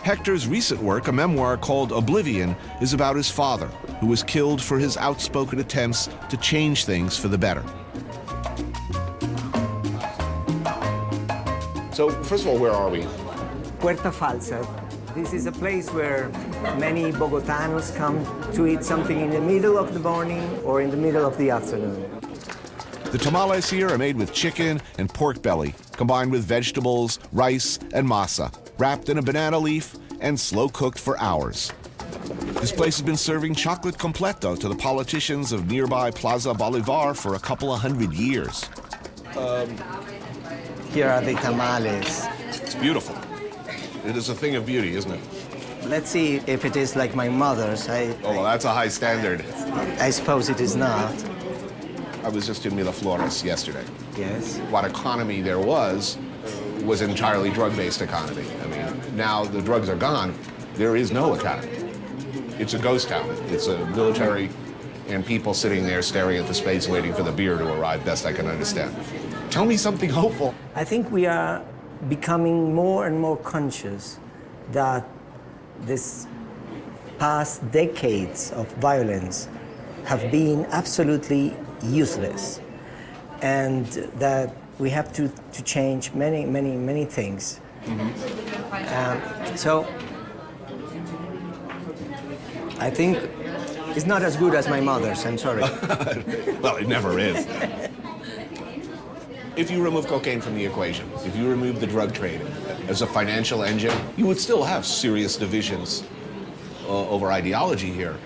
Hector's recent work, a memoir called Oblivion, is about his father, who was killed for his outspoken attempts to change things for the better. So, first of all, where are we? Puerta Falsa. This is a place where many Bogotanos come to eat something in the middle of the morning or in the middle of the afternoon. The tamales here are made with chicken and pork belly, combined with vegetables, rice, and masa, wrapped in a banana leaf and slow-cooked for hours. This place has been serving chocolate completo to the politicians of nearby Plaza Bolivar for a couple of 100 years. Here are the tamales. It's beautiful. It is a thing of beauty, isn't it? Let's see if it is like my mother's. Oh, well, that's a high standard. I suppose it is not. I was just in Miraflores yesterday. Yes. What economy there was entirely drug-based economy. I mean, now the drugs are gone, there is no economy. It's a ghost town. It's a military and people sitting there staring at the space waiting for the beer to arrive, best I can understand. Tell me something hopeful. I think we are becoming more and more conscious that this past decades of violence have been absolutely useless, and that we have to change many things. So I think it's not as good as my mother's, I'm sorry. Well, it never is. If you remove cocaine from the equation, if you remove the drug trade as a financial engine, you would still have serious divisions over ideology here.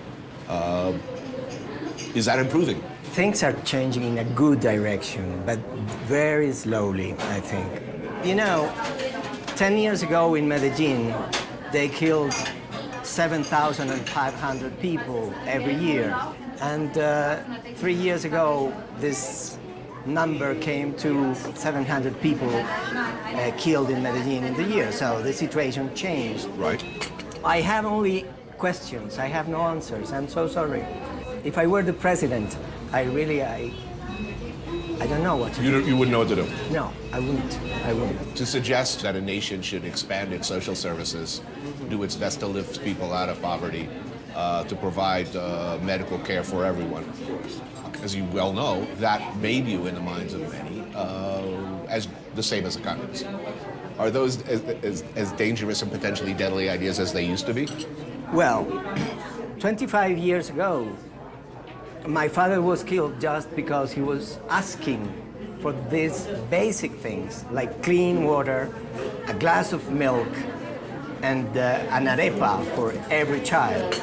Is that improving? Things are changing in a good direction, but very slowly, I think. You know, 10 years ago in Medellin, they killed 7,500 people every year. And 3 years ago, this number came to 700 people killed in Medellin in the year. So the situation changed. Right. I have only questions. I have no answers. I'm so sorry. If I were the president, I don't know what to do. You wouldn't know what to do? No, I wouldn't. To suggest that a nation should expand its social services, do its best to lift people out of poverty, to provide medical care for everyone. As you well know, that made you, in the minds of many, as the same as the communists. Are those as dangerous and potentially deadly ideas as they used to be? Well, 25 years ago, my father was killed just because he was asking for these basic things like clean water, a glass of milk, and an arepa for every child.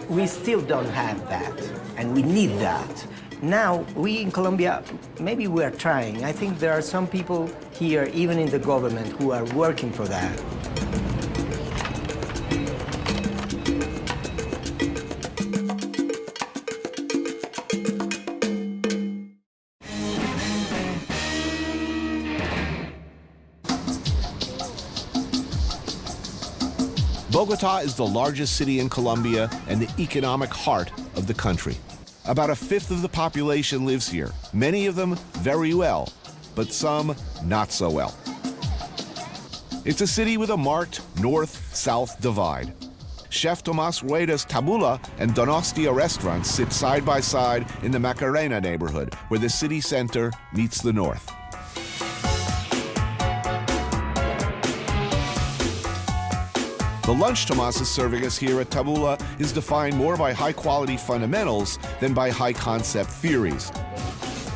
We still don't have that, and we need that. Now, we in Colombia, maybe we are trying. I think there are some people here, even in the government, who are working for that. Bogota is the largest city in Colombia and the economic heart of the country. About 1/5 of the population lives here, many of them very well, but some not so well. It's a city with a marked north-south divide. Chef Tomas Rueda's Tabula and Donostia restaurants sit side by side in the Macarena neighborhood, where the city center meets the north. The lunch Tomas is serving us here at Tabula is defined more by high-quality fundamentals than by high-concept theories.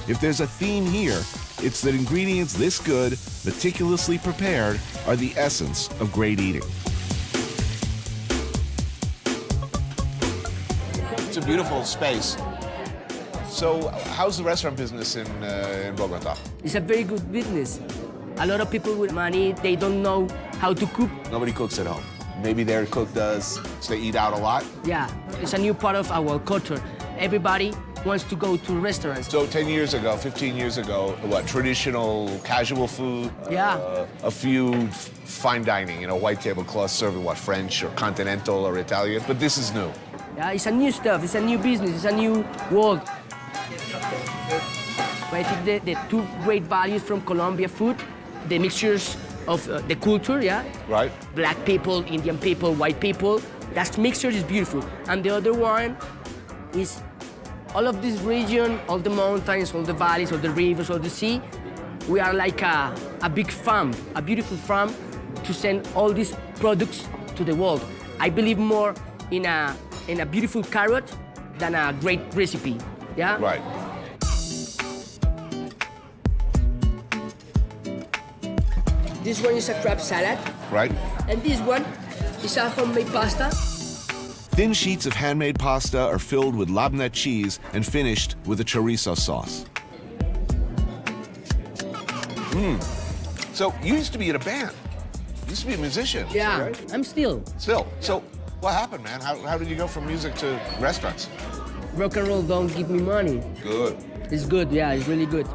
If there's a theme here, it's that ingredients this good, meticulously prepared, are the essence of great eating. It's a beautiful space. So, how's the restaurant business in Bogota? It's a very good business. A lot of people with money, they don't know how to cook. Nobody cooks at home. Maybe their cook does, so they eat out a lot? Yeah, it's a new part of our culture. Everybody wants to go to restaurants. So 10 years ago, 15 years ago, what, traditional casual food? Yeah. A few fine dining, white tablecloths serving what, French or continental or Italian, but this is new. Yeah, it's a new stuff, it's a new business, it's a new world. But I think the two great values from Colombia food, the mixtures of the culture, yeah? Right. Black people, Indian people, white people. That mixture is beautiful. And the other one is all of this region, all the mountains, all the valleys, all the rivers, all the sea. We are like a big farm, a beautiful farm to send all these products to the world. I believe more in a beautiful carrot than a great recipe, yeah? Right. This one is a crab salad. Right. And this one is a homemade pasta. Thin sheets of handmade pasta are filled with labneh cheese and finished with a chorizo sauce. So you used to be in a band. You used to be a musician. Yeah, right? I'm still. Still. So what happened, man? How did you go from music to restaurants? Rock and roll don't give me money. Good. It's good, yeah, it's really good.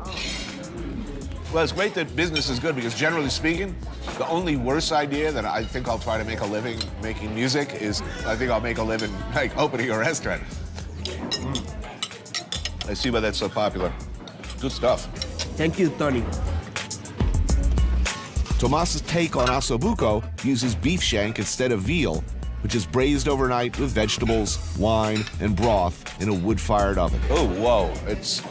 Well, it's great that business is good because generally speaking, the only worse idea that I think I'll try to make a living making music is I think I'll make a living like opening a restaurant. I see why that's so popular. Good stuff. Thank you, Tony. Tomas's take on ossobuco uses beef shank instead of veal, which is braised overnight with vegetables, wine, and broth in a wood-fired oven. Oh, whoa! It's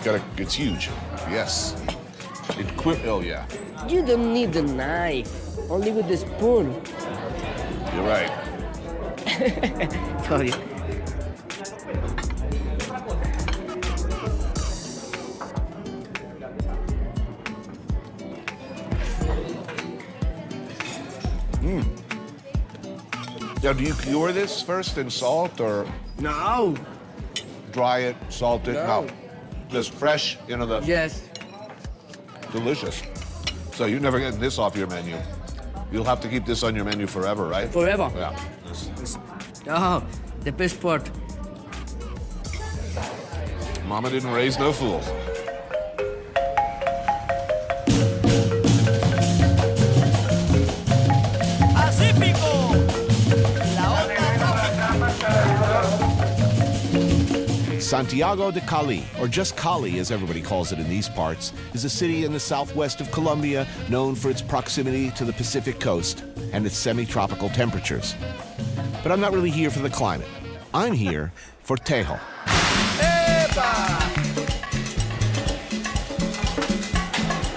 huge. Yes. Oh yeah. You don't need the knife, only with the spoon. You're right. Sorry. Now, do you cure this first in salt or? No. Dry it, salt it? No. Just fresh, the. Yes. Delicious. So you're never getting this off your menu. You'll have to keep this on your menu forever, right? Forever. Yeah. Oh, the best part. Mama didn't raise no fools. Santiago de Cali, or just Cali as everybody calls it in these parts, is a city in the southwest of Colombia known for its proximity to the Pacific coast and its semi-tropical temperatures. But I'm not really here for the climate. I'm here for tejo.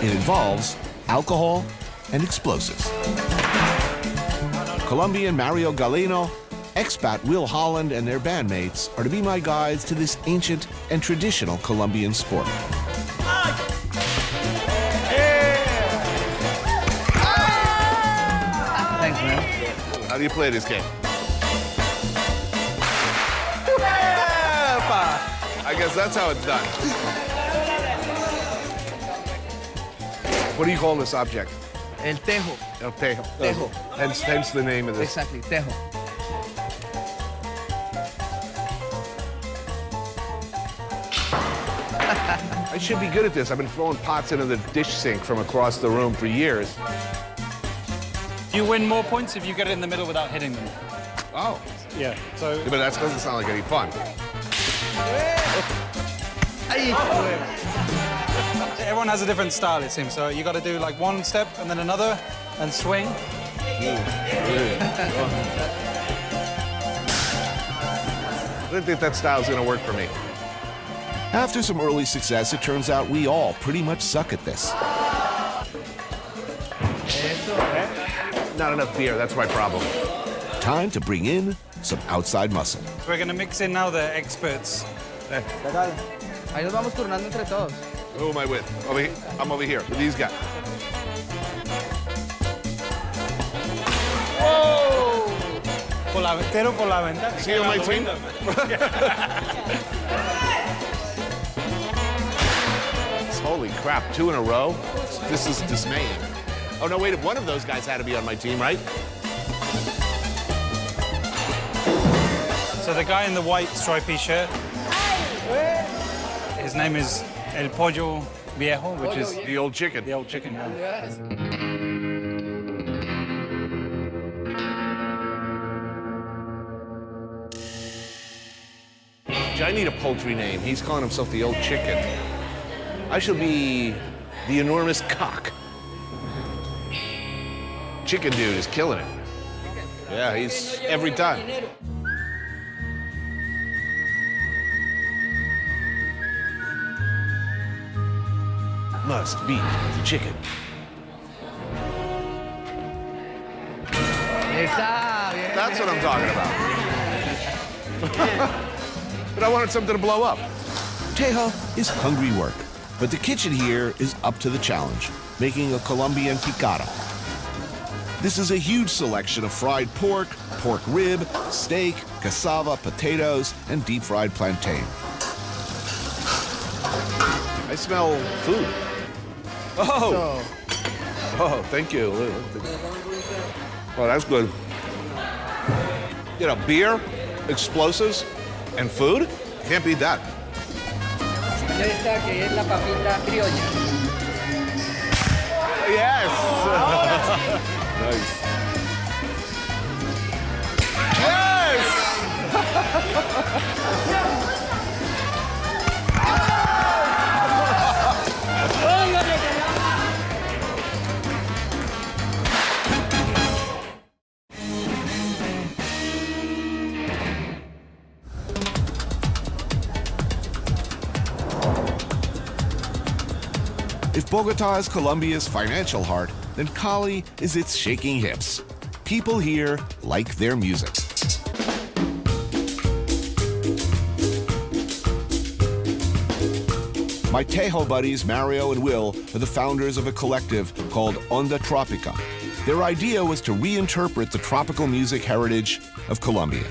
It involves alcohol and explosives. Colombian Mario Galeno, expat Will Holland, and their bandmates are to be my guides to this ancient and traditional Colombian sport. How do you play this game? I guess that's how it's done. What do you call this object? El tejo. El tejo. Tejo. Hence the name of this. Exactly, tejo. I should be good at this. I've been throwing pots into the dish sink from across the room for years. You win more points if you get it in the middle without hitting them. Oh. Yeah, so... Yeah, but that doesn't sound like any fun. Everyone has a different style, it seems. So you got to do like one step and then another and swing. I didn't think that style's gonna work for me. After some early success, it turns out we all pretty much suck at this. Not enough beer, that's my problem. Time to bring in some outside muscle. So we're going to mix in now the experts. Ahí nos vamos turnando entre todos. Who am I with? Over here. I'm over here with these guys. Whoa! Por la ventana. See you on my team? Holy crap, 2 in a row? This is dismaying. Oh, no, wait, one of those guys had to be on my team, right? So the guy in the white stripy shirt, his name is El Pollo Viejo, which is... The old chicken. The old chicken, yeah. Yes. I need a poultry name. He's calling himself the old chicken. I shall be the enormous cock. Chicken dude is killing it. Yeah, he's every time. Must be the chicken. That's what I'm talking about. But I wanted something to blow up. Tejo is hungry work, but the kitchen here is up to the challenge, making a Colombian picada. This is a huge selection of fried pork, pork rib, steak, cassava, potatoes, and deep-fried plantain. I smell food. Oh! Oh, thank you. Oh, that's good. You know, beer, explosives, and food? Can't beat that. Esta que es la papita criolla. Yes! Nice. If Bogota is Colombia's financial heart, then Cali is its shaking hips. People here like their music. My Tejo buddies, Mario and Will, are the founders of a collective called Onda Tropica. Their idea was to reinterpret the tropical music heritage of Colombia.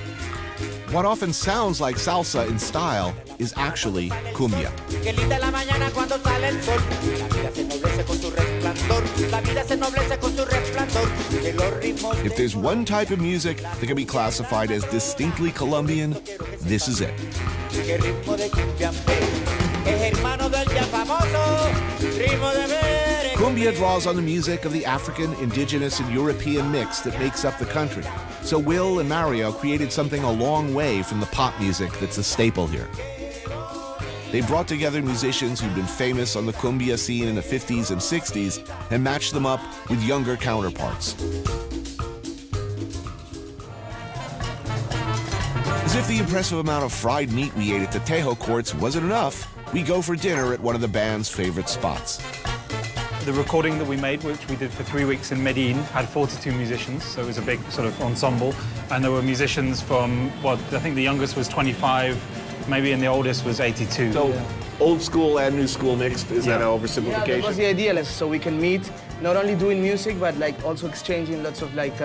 What often sounds like salsa in style is actually cumbia. If there's one type of music that can be classified as distinctly Colombian, this is it. Cumbia draws on the music of the African, indigenous, and European mix that makes up the country. So Will and Mario created something a long way from the pop music that's a staple here. They brought together musicians who'd been famous on the cumbia scene in the 50s and 60s and matched them up with younger counterparts. As if the impressive amount of fried meat we ate at the Tejo Courts wasn't enough, we go for dinner at one of the band's favorite spots. The recording that we made, which we did for 3 weeks in Medellin, had 42 musicians, so it was a big sort of ensemble. And there were musicians from, what, I think the youngest was 25, maybe, and the oldest was 82. So, old school and new school mixed, is that an oversimplification? That was the idea, so we can meet not only doing music, but like also exchanging lots of like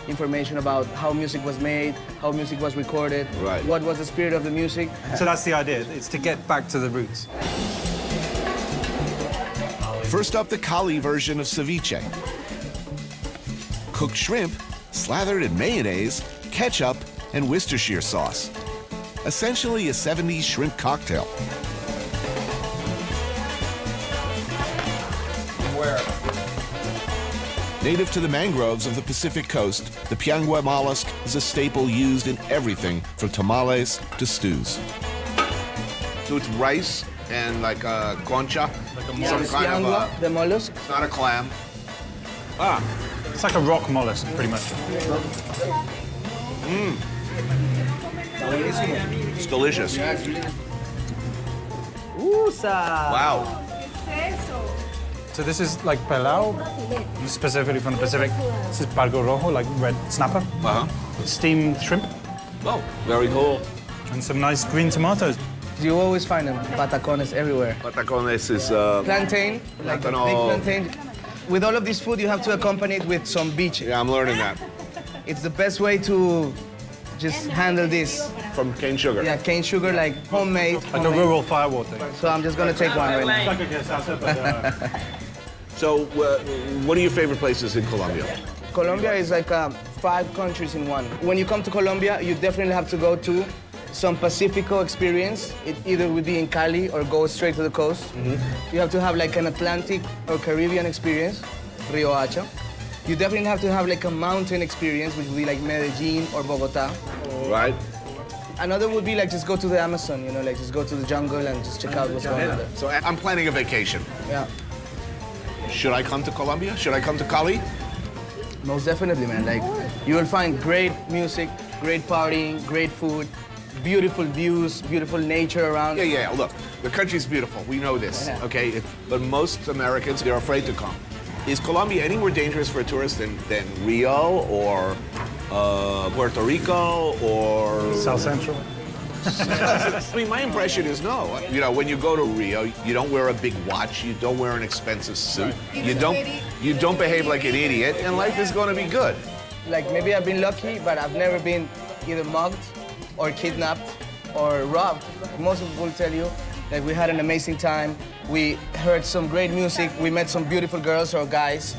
information about how music was made, how music was recorded, Right. what was the spirit of the music. So that's the idea. It's to get back to the roots. First up, the Kali version of ceviche. Cooked shrimp slathered in mayonnaise, ketchup, and Worcestershire sauce. Essentially a 70s shrimp cocktail. Where? Native to the mangroves of the Pacific coast, the piangua mollusk is a staple used in everything from tamales to stews. So it's rice and like a concha, some kind of Piangua, the mollusk. It's not a clam. Ah, it's like a rock mollusk, pretty much. It's delicious. Wow. So this is like pilau, specifically from the Pacific. This is pargo rojo, like red snapper. Steamed shrimp. Oh, very cool. And some nice green tomatoes. You always find them, patacones everywhere. Patacones is Plantain, like the big Plátano. plantain. With all of this food, you have to accompany it with some beach. Yeah, I'm learning that. It's the best way to just handle this. From cane sugar. Yeah, cane sugar, like homemade. Like a rural firewater. So I'm just gonna take one right now. So, what are your favorite places in Colombia? Colombia is like 5 countries in one. When you come to Colombia, you definitely have to go to some Pacifico experience. It either would be in Cali or go straight to the coast. You have to have like an Atlantic or Caribbean experience, Rewatch. You definitely have to have like a mountain experience, which would be like Medellin or Bogota. Right. Another would be like just go to the Amazon, you know, like just go to the jungle and just check out what's going on there. So I'm planning a vacation. Yeah. Should I come to Colombia? Should I come to Cali? Most definitely, man. Like, you will find great music, great partying, great food, beautiful views, beautiful nature around. Yeah. Look, the country's beautiful. We know this, okay? But most Americans, they're afraid to come. Is Colombia any more dangerous for a tourist than Rio or Puerto Rico or South Central? I mean, my impression is no. You know, when you go to Rio, you don't wear a big watch, you don't wear an expensive suit, you don't behave like an idiot, and life is going to be good. Like, maybe I've been lucky, but I've never been either mugged or kidnapped or robbed. Most people will tell you that we had an amazing time. We heard some great music. We met some beautiful girls or guys.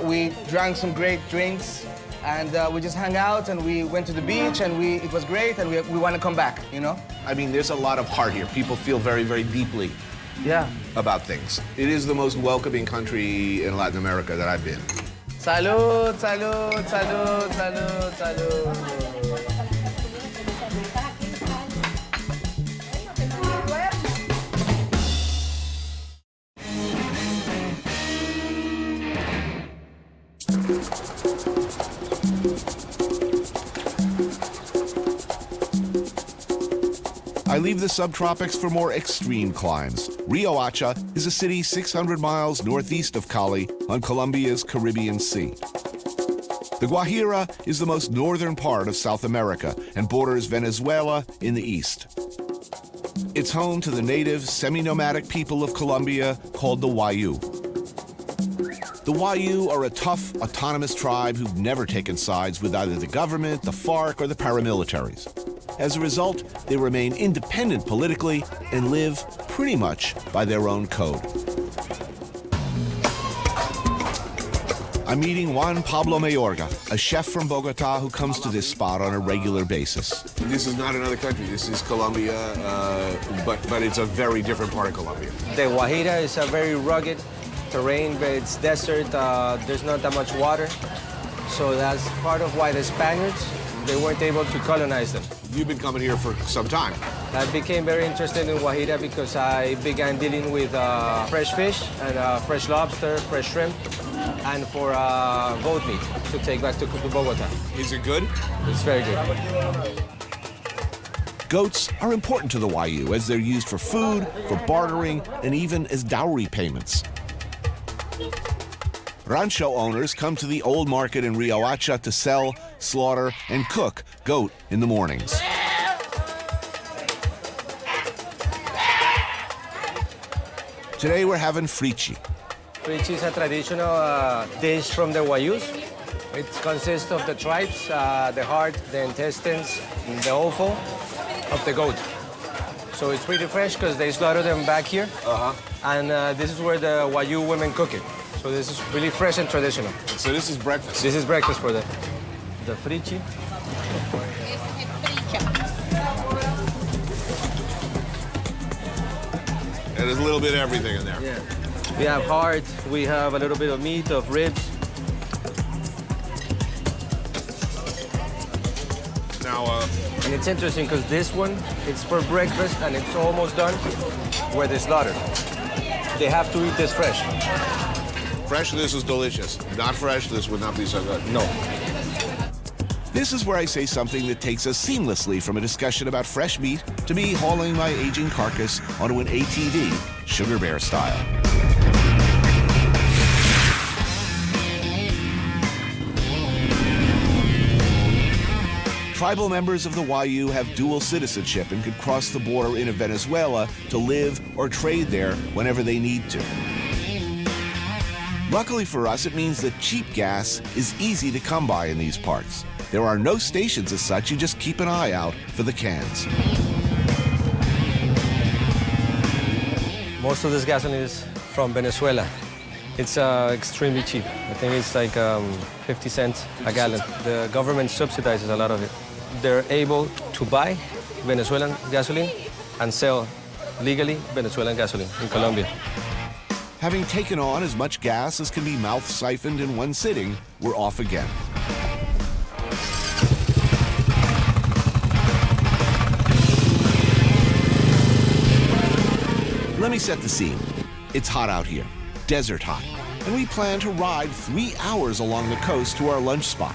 We drank some great drinks. And we just hung out and we went to the beach and it was great and we want to come back, you know? I mean, there's a lot of heart here. People feel very, very deeply about things. It is the most welcoming country in Latin America that I've been. Salud, salud, salud, salud, salud. I leave the subtropics for more extreme climes. Riohacha is a city 600 miles northeast of Cali on Colombia's Caribbean Sea. The Guajira is the most northern part of South America and borders Venezuela in the east. It's home to the native semi-nomadic people of Colombia called the Wayuu. The Wayuu are a tough, autonomous tribe who've never taken sides with either the government, the FARC, or the paramilitaries. As a result, they remain independent politically and live pretty much by their own code. I'm meeting Juan Pablo Mayorga, a chef from Bogota who comes to this spot on a regular basis. This is not another country. This is Colombia, but it's a very different part of Colombia. The Guajira is a very rugged terrain, but it's desert. There's not that much water. So that's part of why the Spaniards, they weren't able to colonize them. You've been coming here for some time. I became very interested in Guajira because I began dealing with fresh fish and fresh lobster, fresh shrimp, and for goat meat to take back to Bogota. Is it good? It's very good. Goats are important to the Wayuu as they're used for food, for bartering, and even as dowry payments. Rancho owners come to the old market in Riohacha to sell, slaughter, and cook goat in the mornings. Today we're having frichi. Frichi is a traditional dish from the Wayus. It consists of the tripes, the heart, the intestines, the offal of the goat. So it's pretty fresh because they slaughter them back here. And this is where the Wayu women cook it. So this is really fresh and traditional. So this is breakfast? This is breakfast for them. The frichi. And there's a little bit of everything in there. Yeah. We have heart, we have a little bit of meat, of ribs. Now, and it's interesting because this one, it's for breakfast and it's almost done where they slaughter. They have to eat this fresh. Fresh, this is delicious. Not fresh, this would not be so good. No. This is where I say something that takes us seamlessly from a discussion about fresh meat to me hauling my aging carcass onto an ATV, Sugar Bear style. Tribal members of the Wayu have dual citizenship and could cross the border into Venezuela to live or trade there whenever they need to. Luckily for us, it means that cheap gas is easy to come by in these parts. There are no stations as such, you just keep an eye out for the cans. Most of this gasoline is from Venezuela. It's extremely cheap. I think it's like 50 cents a gallon. The government subsidizes a lot of it. They're able to buy Venezuelan gasoline and sell legally Venezuelan gasoline in Colombia. Having taken on as much gas as can be mouth-siphoned in one sitting, we're off again. Let me set the scene. It's hot out here, desert hot, and we plan to ride 3 hours along the coast to our lunch spot.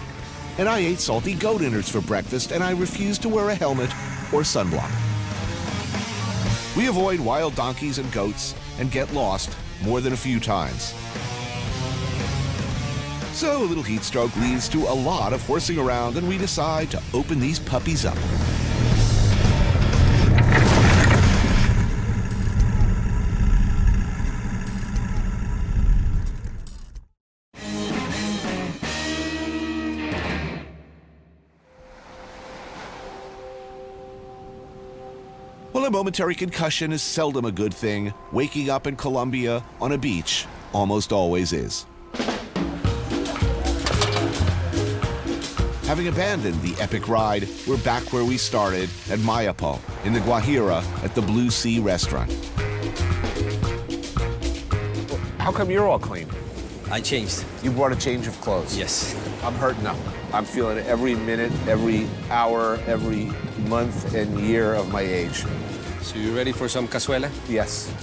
And I ate salty goat innards for breakfast, and I refuse to wear a helmet or sunblock. We avoid wild donkeys and goats and get lost more than a few times. So a little heat stroke leads to a lot of horsing around, and we decide to open these puppies up. Well, a momentary concussion is seldom a good thing. Waking up in Colombia on a beach almost always is. Having abandoned the epic ride, we're back where we started at Mayapo, in the Guajira, at the Blue Sea restaurant. How come you're all clean? I changed. You brought a change of clothes? Yes. I'm hurting up. I'm feeling it every minute, every hour, every month and year of my age. So you ready for some cazuela? Yes.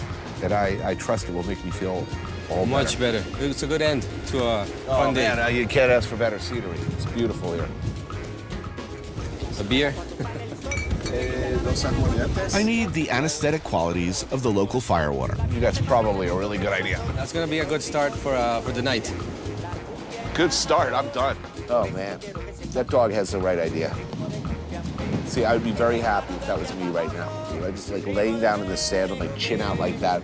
And I trust it will make me feel all much better. It's a good end to a fun day. Man, you can't ask for better scenery. It's beautiful here. A beer? I need the anesthetic qualities of the local firewater. That's probably a really good idea. That's gonna be a good start for the night. Good start, I'm done. Oh man, that dog has the right idea. See, I would be very happy if that was me right now. You know, just like laying down in the sand with my chin out like that.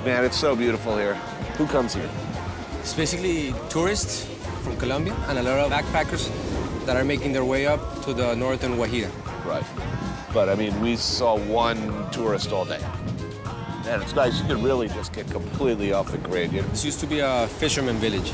Man, it's so beautiful here. Who comes here? It's basically tourists from Colombia and a lot of backpackers that are making their way up to the northern Guajira. Right. But I mean, we saw one tourist all day. And it's nice, you can really just get completely off the grid. You know? This used to be a fisherman village.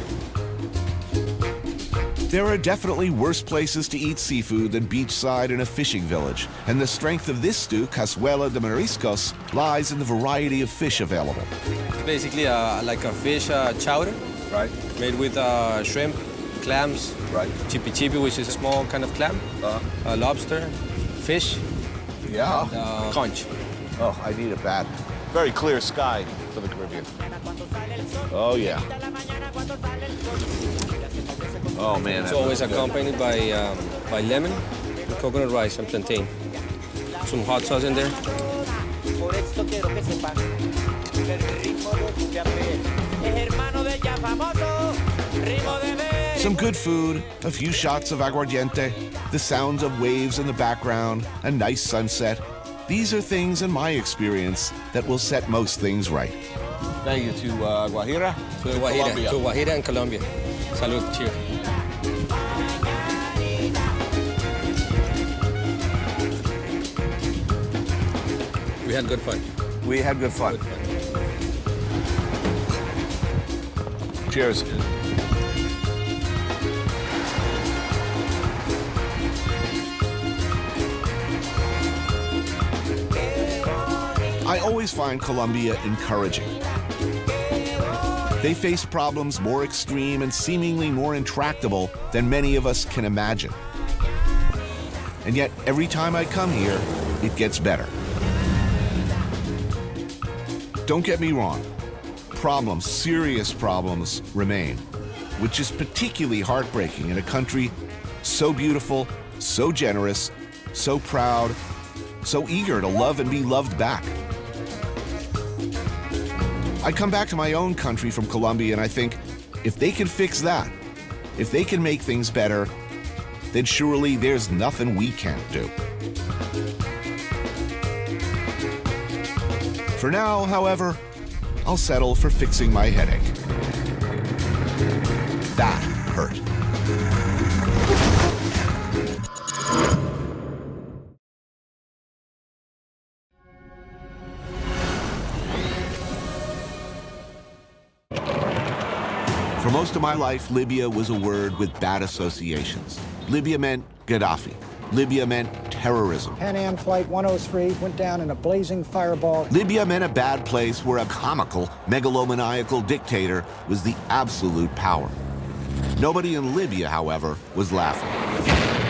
There are definitely worse places to eat seafood than beachside in a fishing village, and the strength of this stew, cazuela de mariscos, lies in the variety of fish available. It's basically like a fish chowder, right? Made with shrimp, clams, right? Chipi chipi, which is a small kind of clam, lobster, fish, yeah, and, conch. Oh, I need it bad. Very clear sky for the Caribbean. Oh yeah. Oh man, it's always accompanied by lemon, coconut rice, and plantain. Some hot sauce in there. Some good food, a few shots of aguardiente, the sounds of waves in the background, a nice sunset. These are things in my experience that will set most things right. Thank you. To Guajira? To Guajira. Colombia. To Guajira and Colombia. Salud. Cheers. We had good fun. We had good fun. Cheers. I always find Colombia encouraging. They face problems more extreme and seemingly more intractable than many of us can imagine. And yet, every time I come here, it gets better. Don't get me wrong. Problems, serious problems, remain, which is particularly heartbreaking in a country so beautiful, so generous, so proud, so eager to love and be loved back. I come back to my own country from Colombia and I think, if they can fix that, if they can make things better, then surely there's nothing we can't do. For now, however, I'll settle for fixing my headache. That hurt. For most of my life, Libya was a word with bad associations. Libya meant Gaddafi. Libya meant terrorism. Pan Am Flight 103 went down in a blazing fireball. Libya meant a bad place where a comical, megalomaniacal dictator was the absolute power. Nobody in Libya, however, was laughing.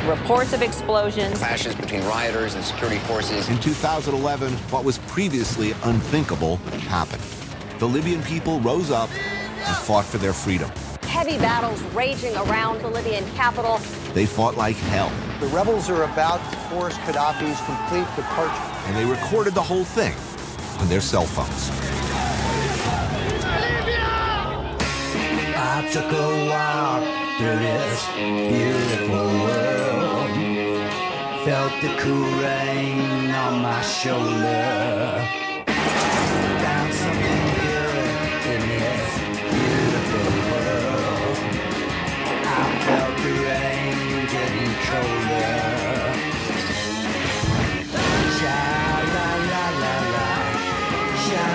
Reports of explosions. Clashes between rioters and security forces. In 2011, what was previously unthinkable happened. The Libyan people rose up and fought for their freedom. Heavy battles raging around the Libyan capital. They fought like hell. The rebels are about to force Gaddafi's complete departure. And they recorded the whole thing on their cell phones. I took a walk through this beautiful world. Felt the cool rain on my shoulder. Found something good in this beautiful world. I felt the rain getting colder. Sha la la la la, sha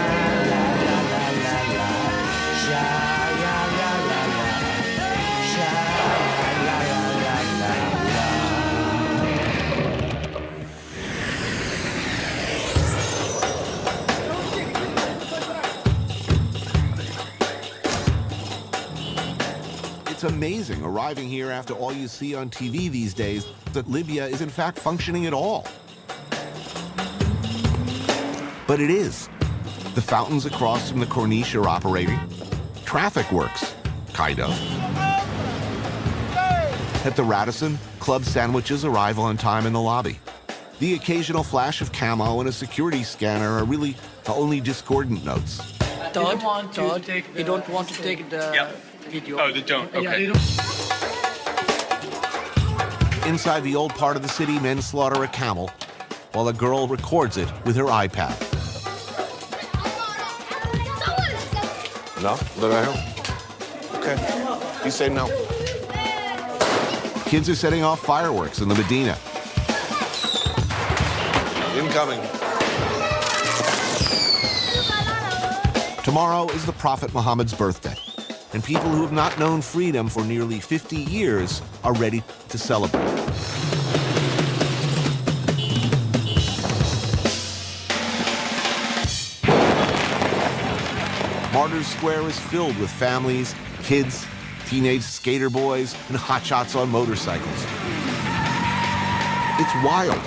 la la la la la, sha la la la la, sha la la la la la. It's amazing arriving here after all you see on TV these days that Libya is in fact functioning at all. But it is. The fountains across from the Corniche are operating. Traffic works, kind of. At the Radisson, club sandwiches arrive on time in the lobby. The occasional flash of camo and a security scanner are really the only discordant notes. Todd, you don't want to take the video. Oh, they don't? Okay. Inside the old part of the city, men slaughter a camel while a girl records it with her iPad. No? Okay. You say no. Kids are setting off fireworks in the Medina. Incoming. Tomorrow is the Prophet Muhammad's birthday, and people who have not known freedom for nearly 50 years are ready to celebrate. Martyrs Square is filled with families, kids, teenage skater boys, and hotshots on motorcycles. It's wild.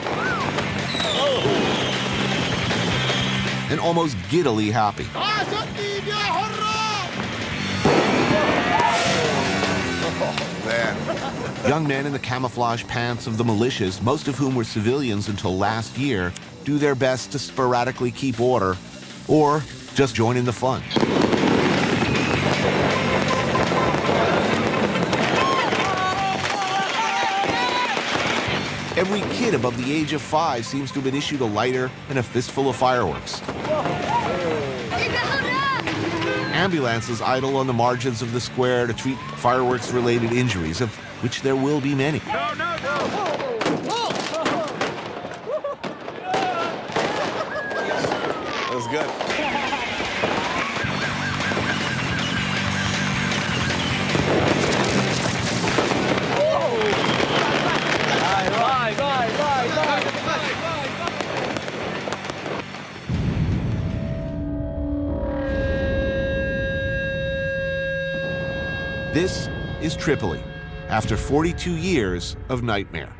And almost giddily happy. Oh, man. Young men in the camouflage pants of the militias, most of whom were civilians until last year, do their best to sporadically keep order or just join in the fun. Every kid above the age of 5 seems to have been issued a lighter and a fistful of fireworks. ambulances idle on the margins of the square to treat fireworks-related injuries, of which there will be many. That was good. This is Tripoli, after 42 years of nightmare.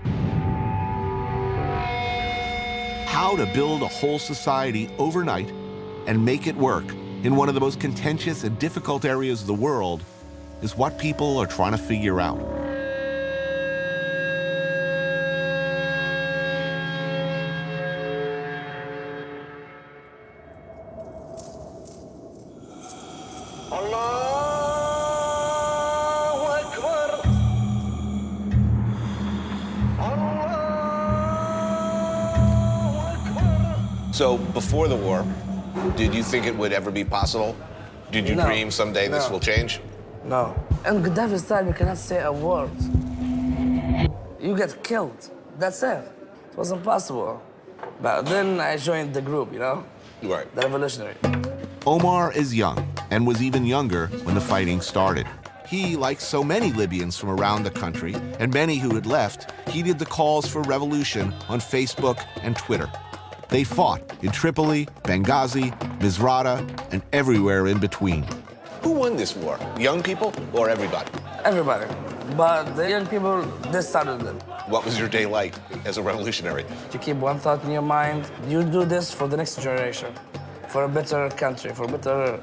How to build a whole society overnight and make it work in one of the most contentious and difficult areas of the world is what people are trying to figure out. So before the war, did you think it would ever be possible? Did you dream someday this will change? No. In Gaddafi's time, you cannot say a word. You get killed. That's it. It was impossible. But then I joined the group, you know? Right. The revolutionary. Omar is young and was even younger when the fighting started. He, like so many Libyans from around the country, and many who had left, heeded the calls for revolution on Facebook and Twitter. They fought in Tripoli, Benghazi, Misrata, and everywhere in between. Who won this war? Young people or everybody? Everybody. But the young people, they started it. What was your day like as a revolutionary? You keep one thought in your mind. You do this for the next generation, for a better country, for a better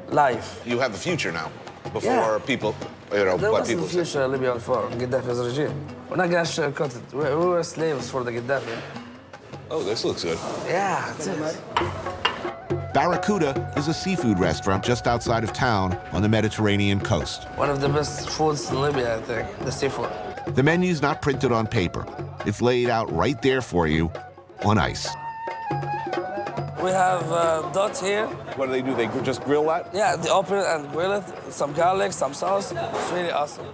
life. You have a future now. Before people, you know, there what was people a future in Libya before Gaddafi's regime. We're not gonna sugarcoat it. We were slaves for the Gaddafi. Oh, this looks good. Yeah, it is. Barracuda is a seafood restaurant just outside of town on the Mediterranean coast. One of the best foods in Libya, I think, the seafood. The menu's not printed on paper. It's laid out right there for you on ice. We have dots here. What do? They just grill that? Yeah, they open it and grill it. Some garlic, some sauce. It's really awesome.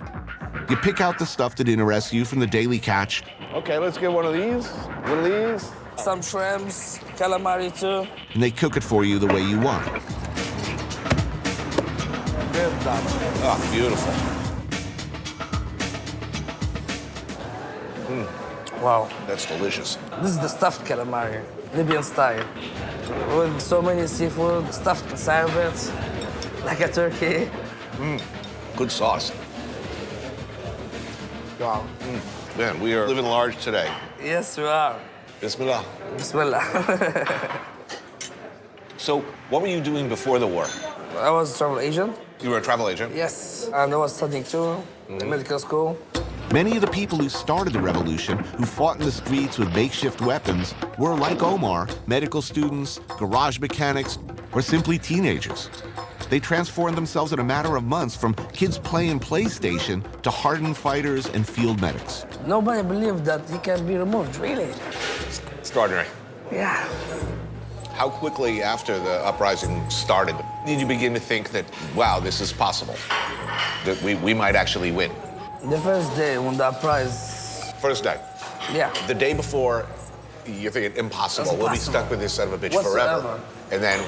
You pick out the stuff that interests you from the daily catch. Okay, let's get one of these. One of these. Some shrimps, calamari too. And they cook it for you the way you want. Oh, beautiful. Wow. That's delicious. This is the stuffed calamari, Libyan style. With so many seafood, stuffed inside of it, like a turkey. Good sauce. Wow. Man, we are living large today. Yes, we are. Bismillah. Bismillah. So, what were you doing before the war? I was a travel agent. You were a travel agent? Yes, and I was studying too, in medical school. Many of the people who started the revolution, who fought in the streets with makeshift weapons, were, like Omar, medical students, garage mechanics, or simply teenagers. They transformed themselves in a matter of months from kids playing PlayStation to hardened fighters and field medics. Nobody believed that he can be removed, really. Extraordinary. Yeah. How quickly after the uprising started did you begin to think that, wow, this is possible? That we might actually win? The first day when the uprising. First day? Yeah. The day before, you're thinking, impossible. We'll be stuck with this son of a bitch Whatsoever. forever. And then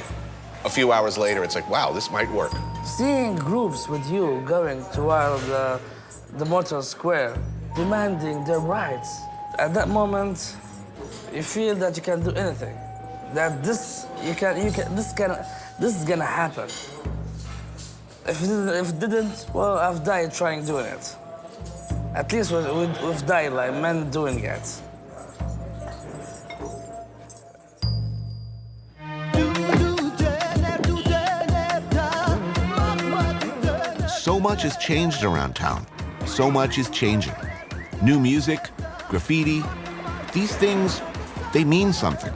a few hours later, it's like, wow, this might work. Seeing groups with you going toward the Mortal Square, demanding their rights. At that moment, you feel that you can do anything. That this is gonna happen. If it didn't, well, I've died trying doing it. At least we've died like men doing it. So much has changed around town. So much is changing. New music, graffiti, these things, they mean something.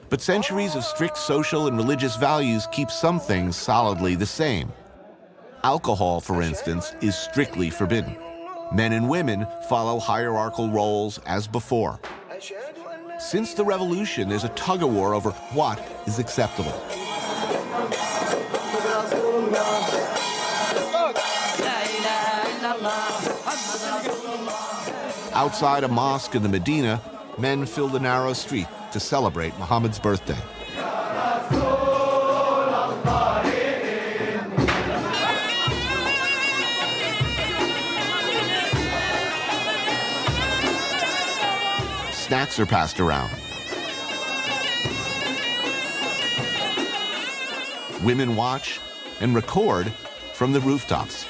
But centuries of strict social and religious values keep some things solidly the same. Alcohol, for instance, is strictly forbidden. Men and women follow hierarchical roles as before. Since the revolution, there's a tug-of-war over what is acceptable. Outside a mosque in the Medina, men fill the narrow street to celebrate Muhammad's birthday. Snacks are passed around. Women watch and record from the rooftops.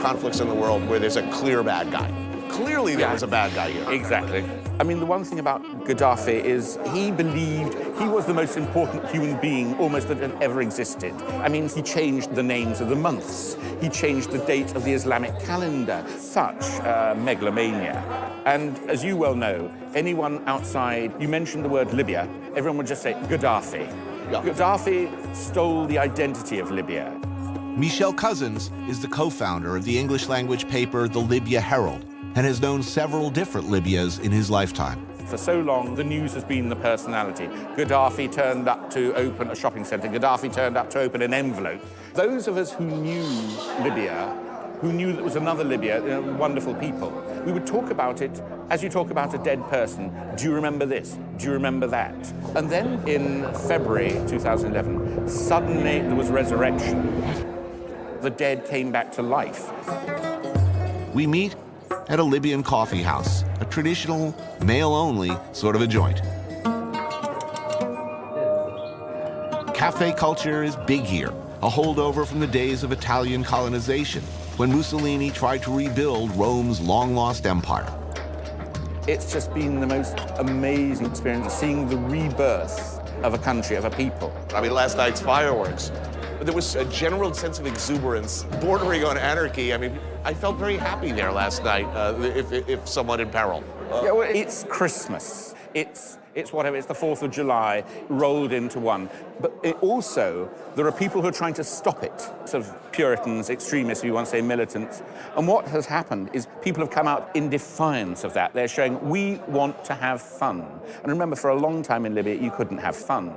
Conflicts in the world where there's a clear bad guy. Clearly there was a bad guy here. Exactly. I mean, the one thing about Gaddafi is he believed he was the most important human being almost that had ever existed. I mean, he changed the names of the months. He changed the date of the Islamic calendar. Such megalomania. And as you well know, anyone outside, you mentioned the word Libya, everyone would just say Gaddafi. Yeah. Gaddafi stole the identity of Libya. Michel Cousins is the co-founder of the English-language paper The Libya Herald and has known several different Libyas in his lifetime. For so long, the news has been the personality. Gaddafi turned up to open a shopping centre. Gaddafi turned up to open an envelope. Those of us who knew Libya, who knew that it was another Libya, wonderful people, we would talk about it as you talk about a dead person. Do you remember this? Do you remember that? And then in February 2011, suddenly there was resurrection. The dead came back to life. We meet at a Libyan coffee house, a traditional, male-only sort of a joint. Cafe culture is big here, a holdover from the days of Italian colonization, when Mussolini tried to rebuild Rome's long-lost empire. It's just been the most amazing experience, seeing the rebirth of a country, of a people. I mean, last night's fireworks. There was a general sense of exuberance, bordering on anarchy. I mean, I felt very happy there last night, if somewhat in peril. Yeah, well, it's Christmas. It's whatever, it's the 4th of July rolled into one. But also, there are people who are trying to stop it, sort of Puritans, extremists, if you want to say militants. And what has happened is people have come out in defiance of that. They're showing, we want to have fun. And remember, for a long time in Libya, you couldn't have fun.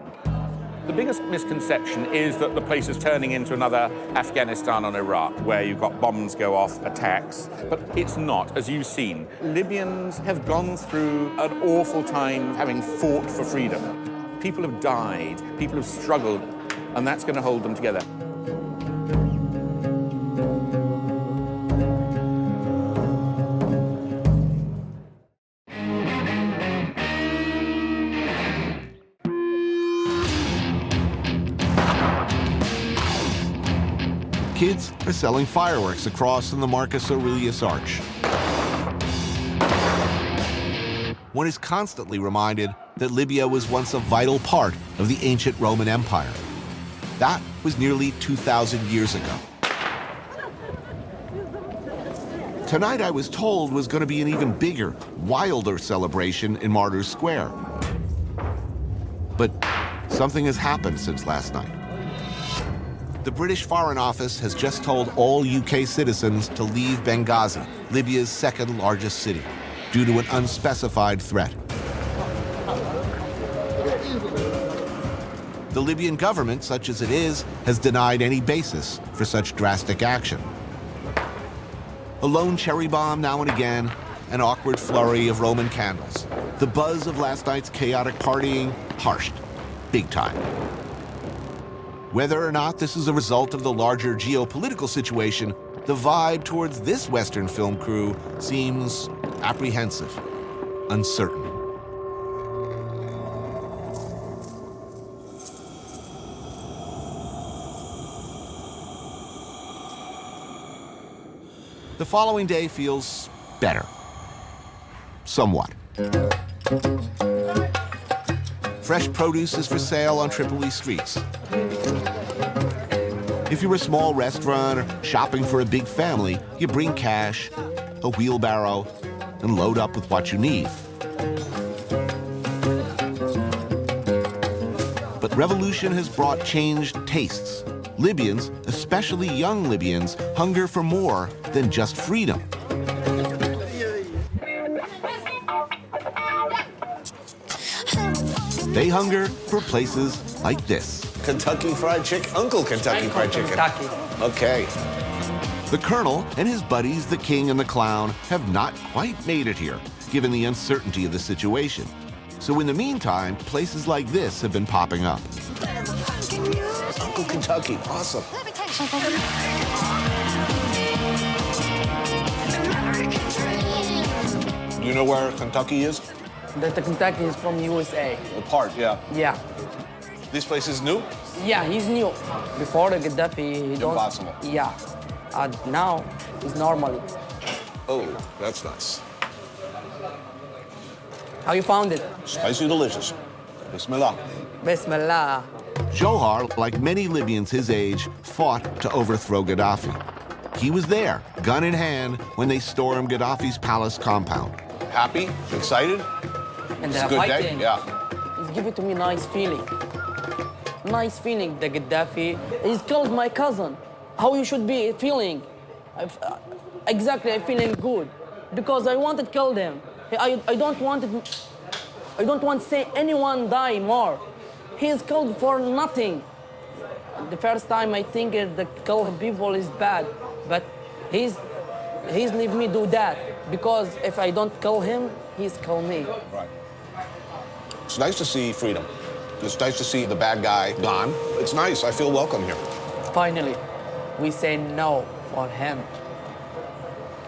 The biggest misconception is that the place is turning into another Afghanistan or Iraq, where you've got bombs go off, attacks. But it's not, as you've seen. Libyans have gone through an awful time having fought for freedom. People have died, people have struggled, and that's going to hold them together. Kids are selling fireworks across from the Marcus Aurelius Arch. One is constantly reminded that Libya was once a vital part of the ancient Roman Empire. That was nearly 2,000 years ago. Tonight, I was told, was going to be an even bigger, wilder celebration in Martyrs Square. But something has happened since last night. The British Foreign Office has just told all UK citizens to leave Benghazi, Libya's second largest city, due to an unspecified threat. The Libyan government, such as it is, has denied any basis for such drastic action. A lone cherry bomb now and again, an awkward flurry of Roman candles. The buzz of last night's chaotic partying harshed, big time. Whether or not this is a result of the larger geopolitical situation, the vibe towards this Western film crew seems apprehensive, uncertain. The following day feels better. Somewhat. Fresh produce is for sale on Tripoli streets. If you're a small restaurant or shopping for a big family, you bring cash, a wheelbarrow, and load up with what you need. But revolution has brought changed tastes. Libyans, especially young Libyans, hunger for more than just freedom. They hunger for places like this. Kentucky Fried Chicken? Uncle Kentucky Fried Chicken. Kentucky. Okay. The Colonel and his buddies, the King and the Clown, have not quite made it here, given the uncertainty of the situation. So in the meantime, places like this have been popping up. Uncle Kentucky, awesome. Do you know where Kentucky is? The Kentucky is from USA. The part, yeah. Yeah. This place is new? Yeah, he's new. Before the Gaddafi, he don't... Impossible. Yeah. And now, it's normally. Oh, that's nice. How you found it? Spicy delicious. Bismillah. Bismillah. Johar, like many Libyans his age, fought to overthrow Gaddafi. He was there, gun in hand, when they stormed Gaddafi's palace compound. Happy? Excited? And It's a good day? Yeah. It's giving to me nice feeling. Nice feeling, the Gaddafi. He's killed my cousin. How you should be feeling? Exactly, I'm feeling good. Because I wanted to kill them. I don't want to see anyone die more. He's killed for nothing. The first time I think the kill people is bad, but he's leave me do that. Because if I don't kill him, he's kill me. Right. It's nice to see freedom. It's nice to see the bad guy gone. It's nice. I feel welcome here. Finally, we say no for him.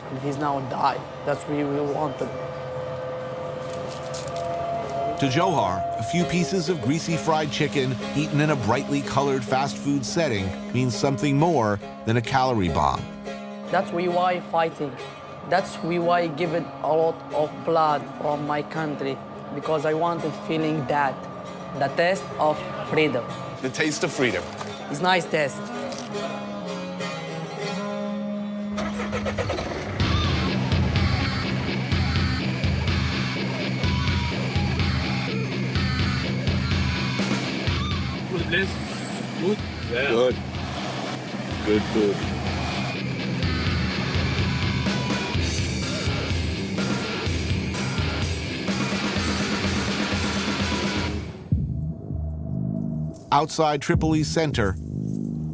And he's now died. That's what we wanted. To Johar, a few pieces of greasy fried chicken eaten in a brightly colored fast food setting means something more than a calorie bomb. That's why fighting. That's why I give it a lot of blood from my country, because I wanted feeling that, the taste of freedom. The taste of freedom. It's nice taste. Good. Yeah. Good. Good food. Outside Tripoli's center,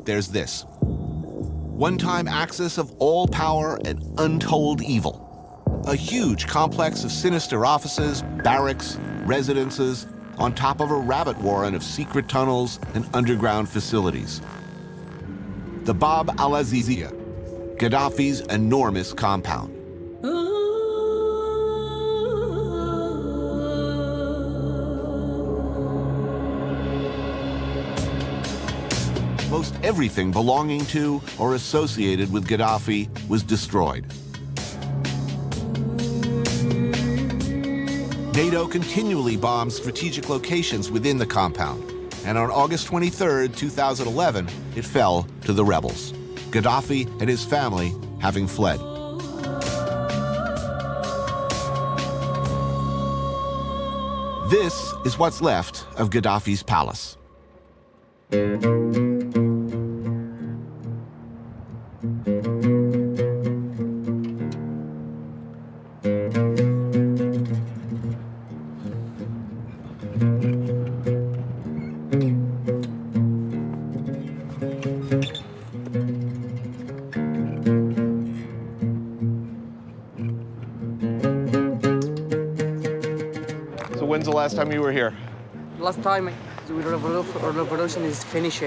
there's this. One-time axis of all power and untold evil. A huge complex of sinister offices, barracks, residences, on top of a rabbit warren of secret tunnels and underground facilities. The Bab al-Azizia, Gaddafi's enormous compound. Most everything belonging to or associated with Gaddafi was destroyed. NATO continually bombed strategic locations within the compound, and on August 23, 2011, it fell to the rebels, Gaddafi and his family having fled. This is what's left of Gaddafi's palace. So when's the last time you were here? Last time the revolution is finished.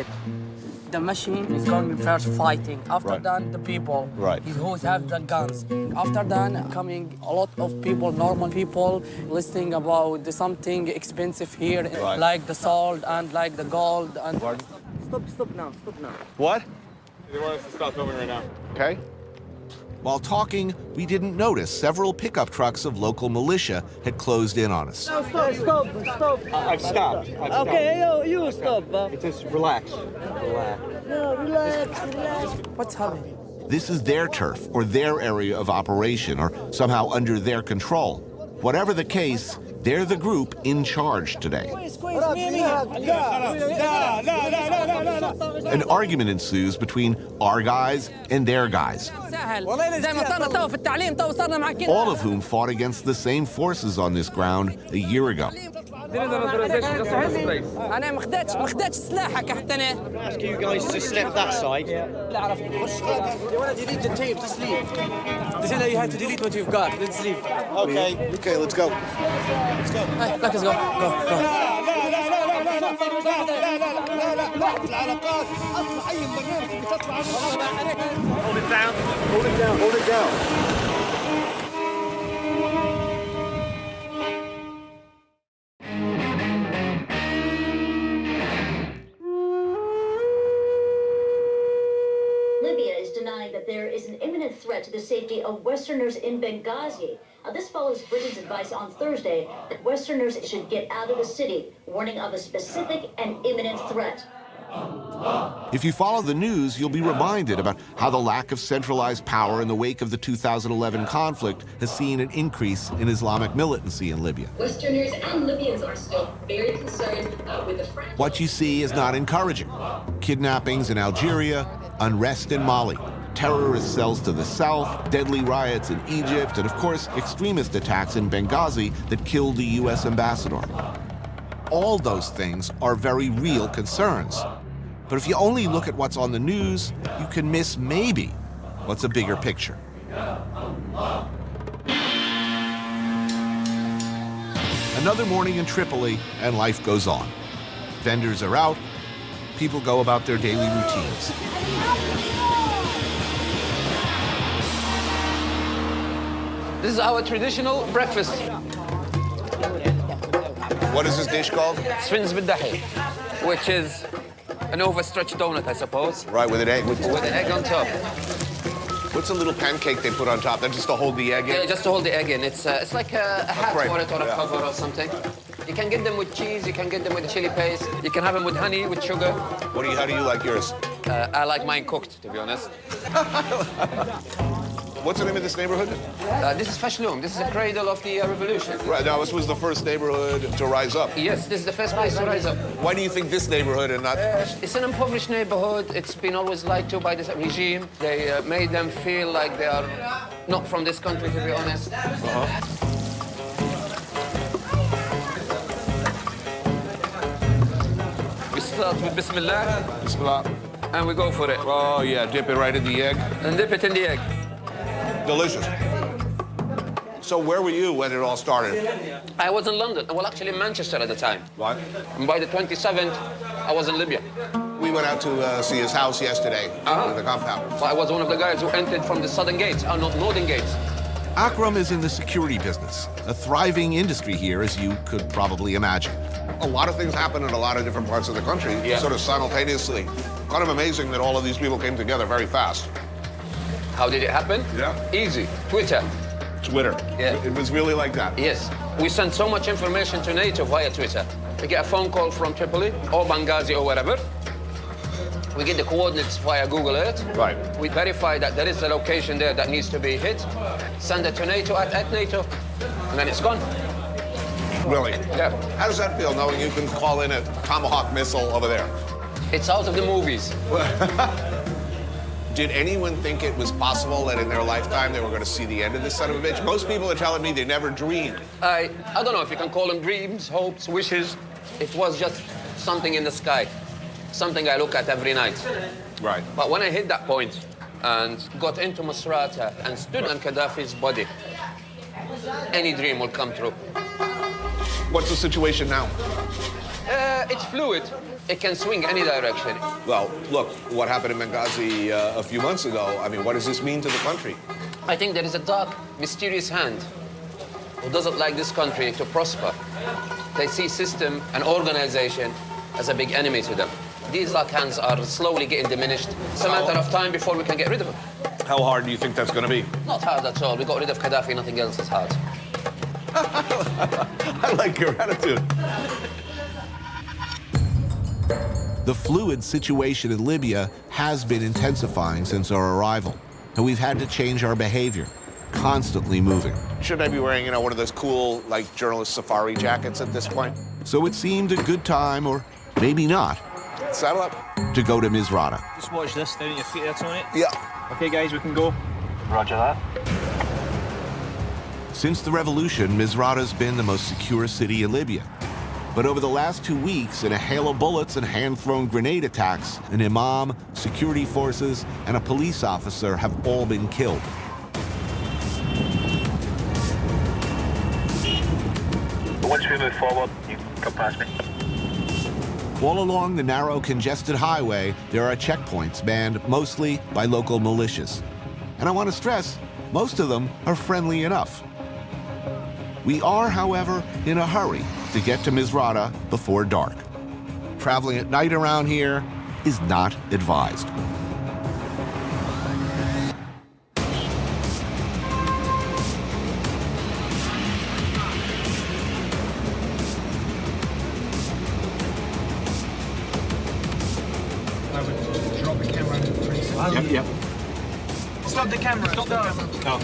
The machine is going to be first fighting. After that, the people who have the guns. After that, coming a lot of people, normal people, listening about something expensive here, like the salt and like the gold. And stop now. What? They want us to stop filming right now. Okay. While talking, we didn't notice several pickup trucks of local militia had closed in on us. No, stop. I've stopped. Okay, you stop. Just relax. Relax. No, relax. What's happening? This is their turf or their area of operation or somehow under their control. Whatever the case, they're the group in charge today. An argument ensues between our guys and their guys, all of whom fought against the same forces on this ground a year ago. I'm asking you guys to step that side. You want to delete the tape, just leave. They say that you have to delete what you've got, let's leave. Okay, let's go. Let's go. Let's go. Go. Hold it down. Hold it down. Hold it down. Libya is denying that there is an imminent threat to the safety of Westerners in Benghazi. This follows Britain's advice on Thursday that Westerners should get out of the city, warning of a specific and imminent threat. If you follow the news, you'll be reminded about how the lack of centralized power in the wake of the 2011 conflict has seen an increase in Islamic militancy in Libya. Westerners and Libyans are still very concerned with the fragile... What you see is not encouraging. Kidnappings in Algeria, unrest in Mali, terrorist cells to the south, deadly riots in Egypt, and of course, extremist attacks in Benghazi that killed the U.S. ambassador. All those things are very real concerns. But if you only look at what's on the news, you can miss maybe what's a bigger picture. Another morning in Tripoli, and life goes on. Vendors are out, people go about their daily routines. This is our traditional breakfast. What is this dish called? Sfins b'dahi, which is an overstretched donut, I suppose. Right, with an egg. With an egg on top. What's a little pancake they put on top? That's just to hold the egg in? Yeah, just to hold the egg in. It's like a hat right. for it or a cover or something. You can get them with cheese, you can get them with chili paste, you can have them with honey, with sugar. How do you like yours? I like mine cooked, to be honest. What's the name of this neighborhood? This is Fashloom. This is the cradle of the revolution. Right, now this was the first neighborhood to rise up. Yes, this is the first place to rise up. Why do you think this neighborhood and not... It's an impoverished neighborhood. It's been always lied to by this regime. They made them feel like they are not from this country, to be honest. We start with Bismillah. Bismillah. And we go for it. Oh, yeah, dip it right in the egg. And dip it in the egg. Delicious. So where were you when it all started? I was in London. Well, actually in Manchester at the time. What? And by the 27th, I was in Libya. We went out to see his house yesterday, in the compound. Well, I was one of the guys who entered from the southern gates, northern gates. Akram is in the security business, a thriving industry here, as you could probably imagine. A lot of things happen in a lot of different parts of the country, sort of simultaneously. Kind of amazing that all of these people came together very fast. How did it happen? Yeah. Easy. Twitter. Yeah. It was really like that. Yes. We sent so much information to NATO via Twitter. We get a phone call from Tripoli or Benghazi or wherever. We get the coordinates via Google Earth. Right. We verify that there is a location there that needs to be hit. Send it to NATO at NATO, and then it's gone. Really? Yeah. How does that feel, knowing you can call in a Tomahawk missile over there? It's out of the movies. Did anyone think it was possible that in their lifetime they were going to see the end of this son of a bitch? Most people are telling me they never dreamed. I don't know if you can call them dreams, hopes, wishes. It was just something in the sky. Something I look at every night. Right. But when I hit that point and got into Misrata and stood on Gaddafi's body, any dream will come true. What's the situation now? It's fluid. It can swing any direction. Well, look, what happened in Benghazi a few months ago, I mean, what does this mean to the country? I think there is a dark, mysterious hand who doesn't like this country to prosper. They see system and organization as a big enemy to them. These dark hands are slowly getting diminished. It's a matter of time before we can get rid of them. How hard do you think that's going to be? Not hard at all. We got rid of Gaddafi, nothing else is hard. I like your attitude. The fluid situation in Libya has been intensifying since our arrival, and we've had to change our behavior, constantly moving. Should I be wearing, one of those cool, journalist safari jackets at this point? So it seemed a good time, or maybe not, saddle up, to go to Misrata. Just watch this down at your feet there, Tony. Yeah. Okay, guys, we can go. Roger that. Since the revolution, Misrata's been the most secure city in Libya. But over the last 2 weeks, in a hail of bullets and hand-thrown grenade attacks, an imam, security forces, and a police officer have all been killed. Once we move forward, you can come past me. All along the narrow, congested highway, there are checkpoints manned mostly by local militias. And I want to stress, most of them are friendly enough. We are, however, in a hurry to get to Misrata before dark. Traveling at night around here is not advised. Drop the camera in 20 seconds. Yep. Stop the camera. Stop the camera. No.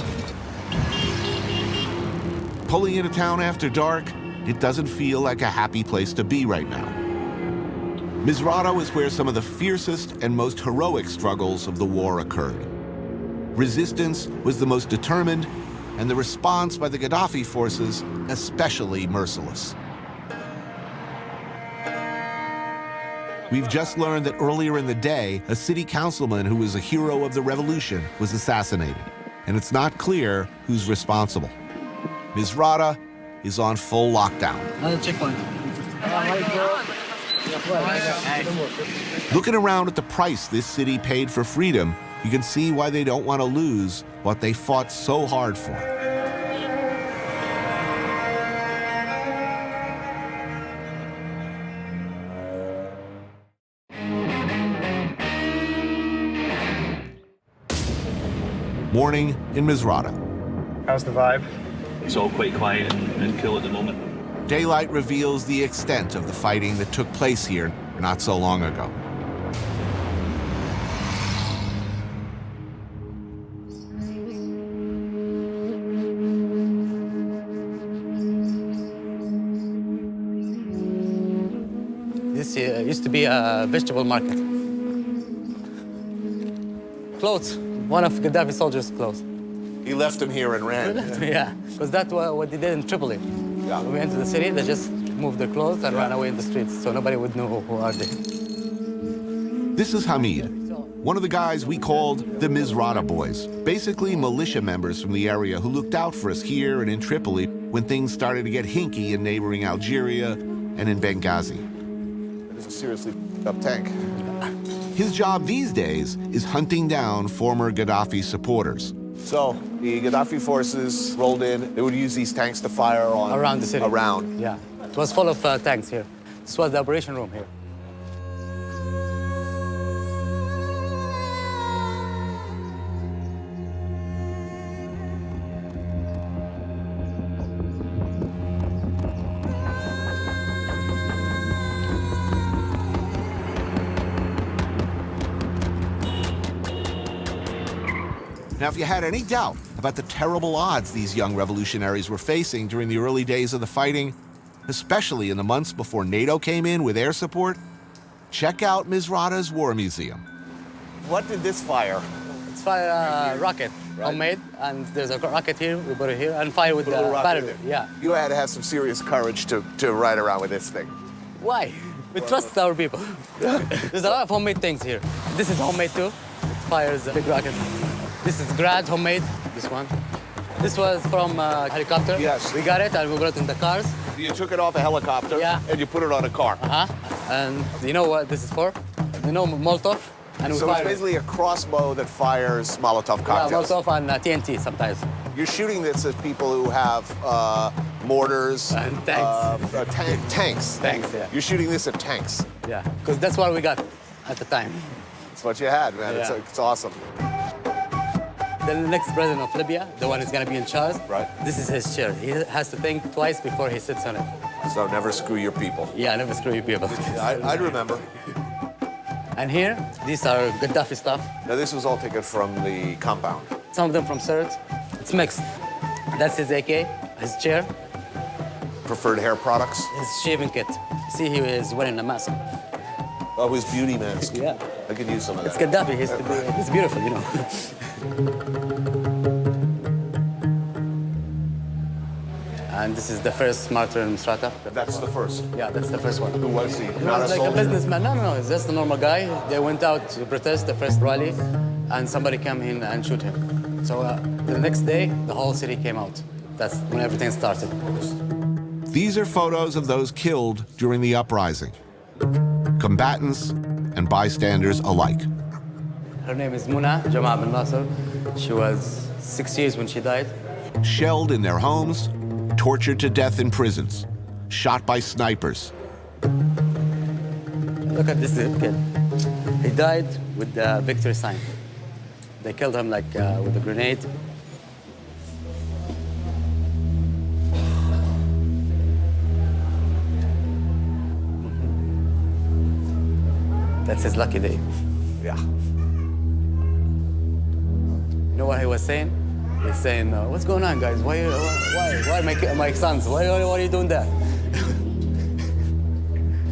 Pulling into town after dark, it doesn't feel like a happy place to be right now. Misrata is where some of the fiercest and most heroic struggles of the war occurred. Resistance was the most determined, and the response by the Gaddafi forces especially merciless. We've just learned that earlier in the day, a city councilman who was a hero of the revolution was assassinated, and it's not clear who's responsible. Misrata is on full lockdown. Another checkpoint. Looking around at the price this city paid for freedom, you can see why they don't want to lose what they fought so hard for. Morning in Misrata. How's the vibe? It's all quite quiet and cool at the moment. Daylight reveals the extent of the fighting that took place here not so long ago. This used to be a vegetable market. Clothes. One of Gaddafi's soldiers' clothes. He left him here and ran. Yeah, because that's what they did in Tripoli. Yeah. When we entered the city, they just moved their clothes and ran away in the streets, so nobody would know who are they. This is Hamid, one of the guys we called the Misrata Boys, basically militia members from the area who looked out for us here and in Tripoli when things started to get hinky in neighboring Algeria and in Benghazi. It is a seriously up tank. His job these days is hunting down former Gaddafi supporters. So, the Gaddafi forces rolled in. They would use these tanks to fire on... Around the city. Around. Yeah. It was full of tanks here. This was the operation room here. Now, if you had any doubt about the terrible odds these young revolutionaries were facing during the early days of the fighting, especially in the months before NATO came in with air support, check out Misrata's War Museum. What did this fire? It's fire a rocket, homemade, and there's a rocket here, we put it here, and fire with the battery. Yeah. You had to have some serious courage to ride around with this thing. Why? We trust our people. There's a lot of homemade things here. This is homemade too. It fires a big rocket. This is Grad, homemade, this one. This was from a helicopter. Yes. We got it and we brought it in the cars. You took it off a helicopter and you put it on a car. And you know what this is for? You know Molotov? And we so it's basically a crossbow that fires Molotov cocktails. Yeah, Molotov and TNT sometimes. You're shooting this at people who have mortars. And tanks. Tanks. Tanks, yeah. You're shooting this at tanks. Yeah, because that's what we got at the time. That's what you had, man. Yeah. It's awesome. the next president of Libya, the one who's going to be in charge, this is his chair. He has to think twice before he sits on it. So never screw your people. Yeah, never screw your people. I'd remember. And here, these are Gaddafi stuff. Now this was all taken from the compound. Some of them from Sirte. It's mixed. That's his AK, his chair. Preferred hair products? His shaving kit. See, he is wearing a mask. Oh, his beauty mask. Yeah. I could use some of that. It's Gaddafi. It's beautiful, you know. And this is the first martyr in Misrata. That's the first? Yeah, that's the first one. Who was he? He was like a businessman. No, he's just a normal guy. They went out to protest the first rally, and somebody came in and shoot him. So the next day, the whole city came out. That's when everything started. These are photos of those killed during the uprising. Combatants and bystanders alike. Her name is Muna Jamal bin Nasser. She was 6 years when she died. Shelled in their homes, tortured to death in prisons, shot by snipers. Look at this kid. He died with the victory sign. They killed him like with a grenade. That's his lucky day. Yeah. You know what he was saying? He's saying, what's going on, guys? Why my sons? Why are you doing that?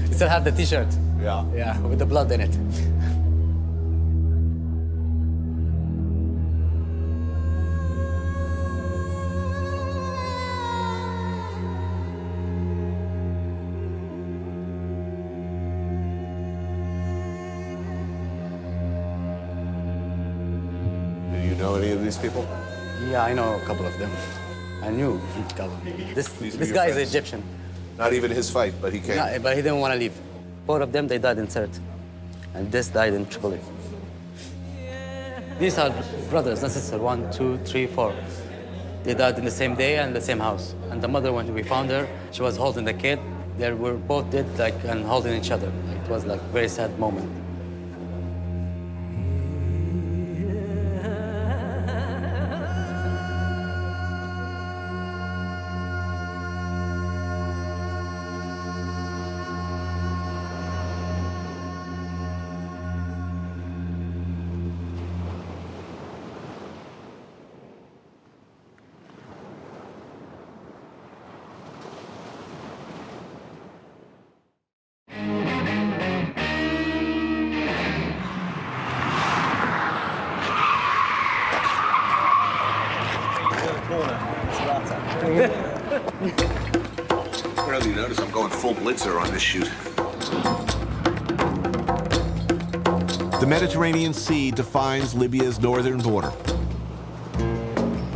He still have the T-shirt. Yeah. Yeah, with the blood in it. Know any of these people? Yeah, I know a couple of them. I knew a couple. This guy is Egyptian. Not even his fight, but he came. No, but he didn't want to leave. 4 of them, they died in Sirte. And this died in Tripoli. These are brothers and sisters, 1, 2, 3, 4. They died in the same day and the same house. And the mother, when we found her, she was holding the kid. They were both dead, and holding each other. It was like a very sad moment. Well, you notice I'm going full blitzer on this shoot. The Mediterranean Sea defines Libya's northern border.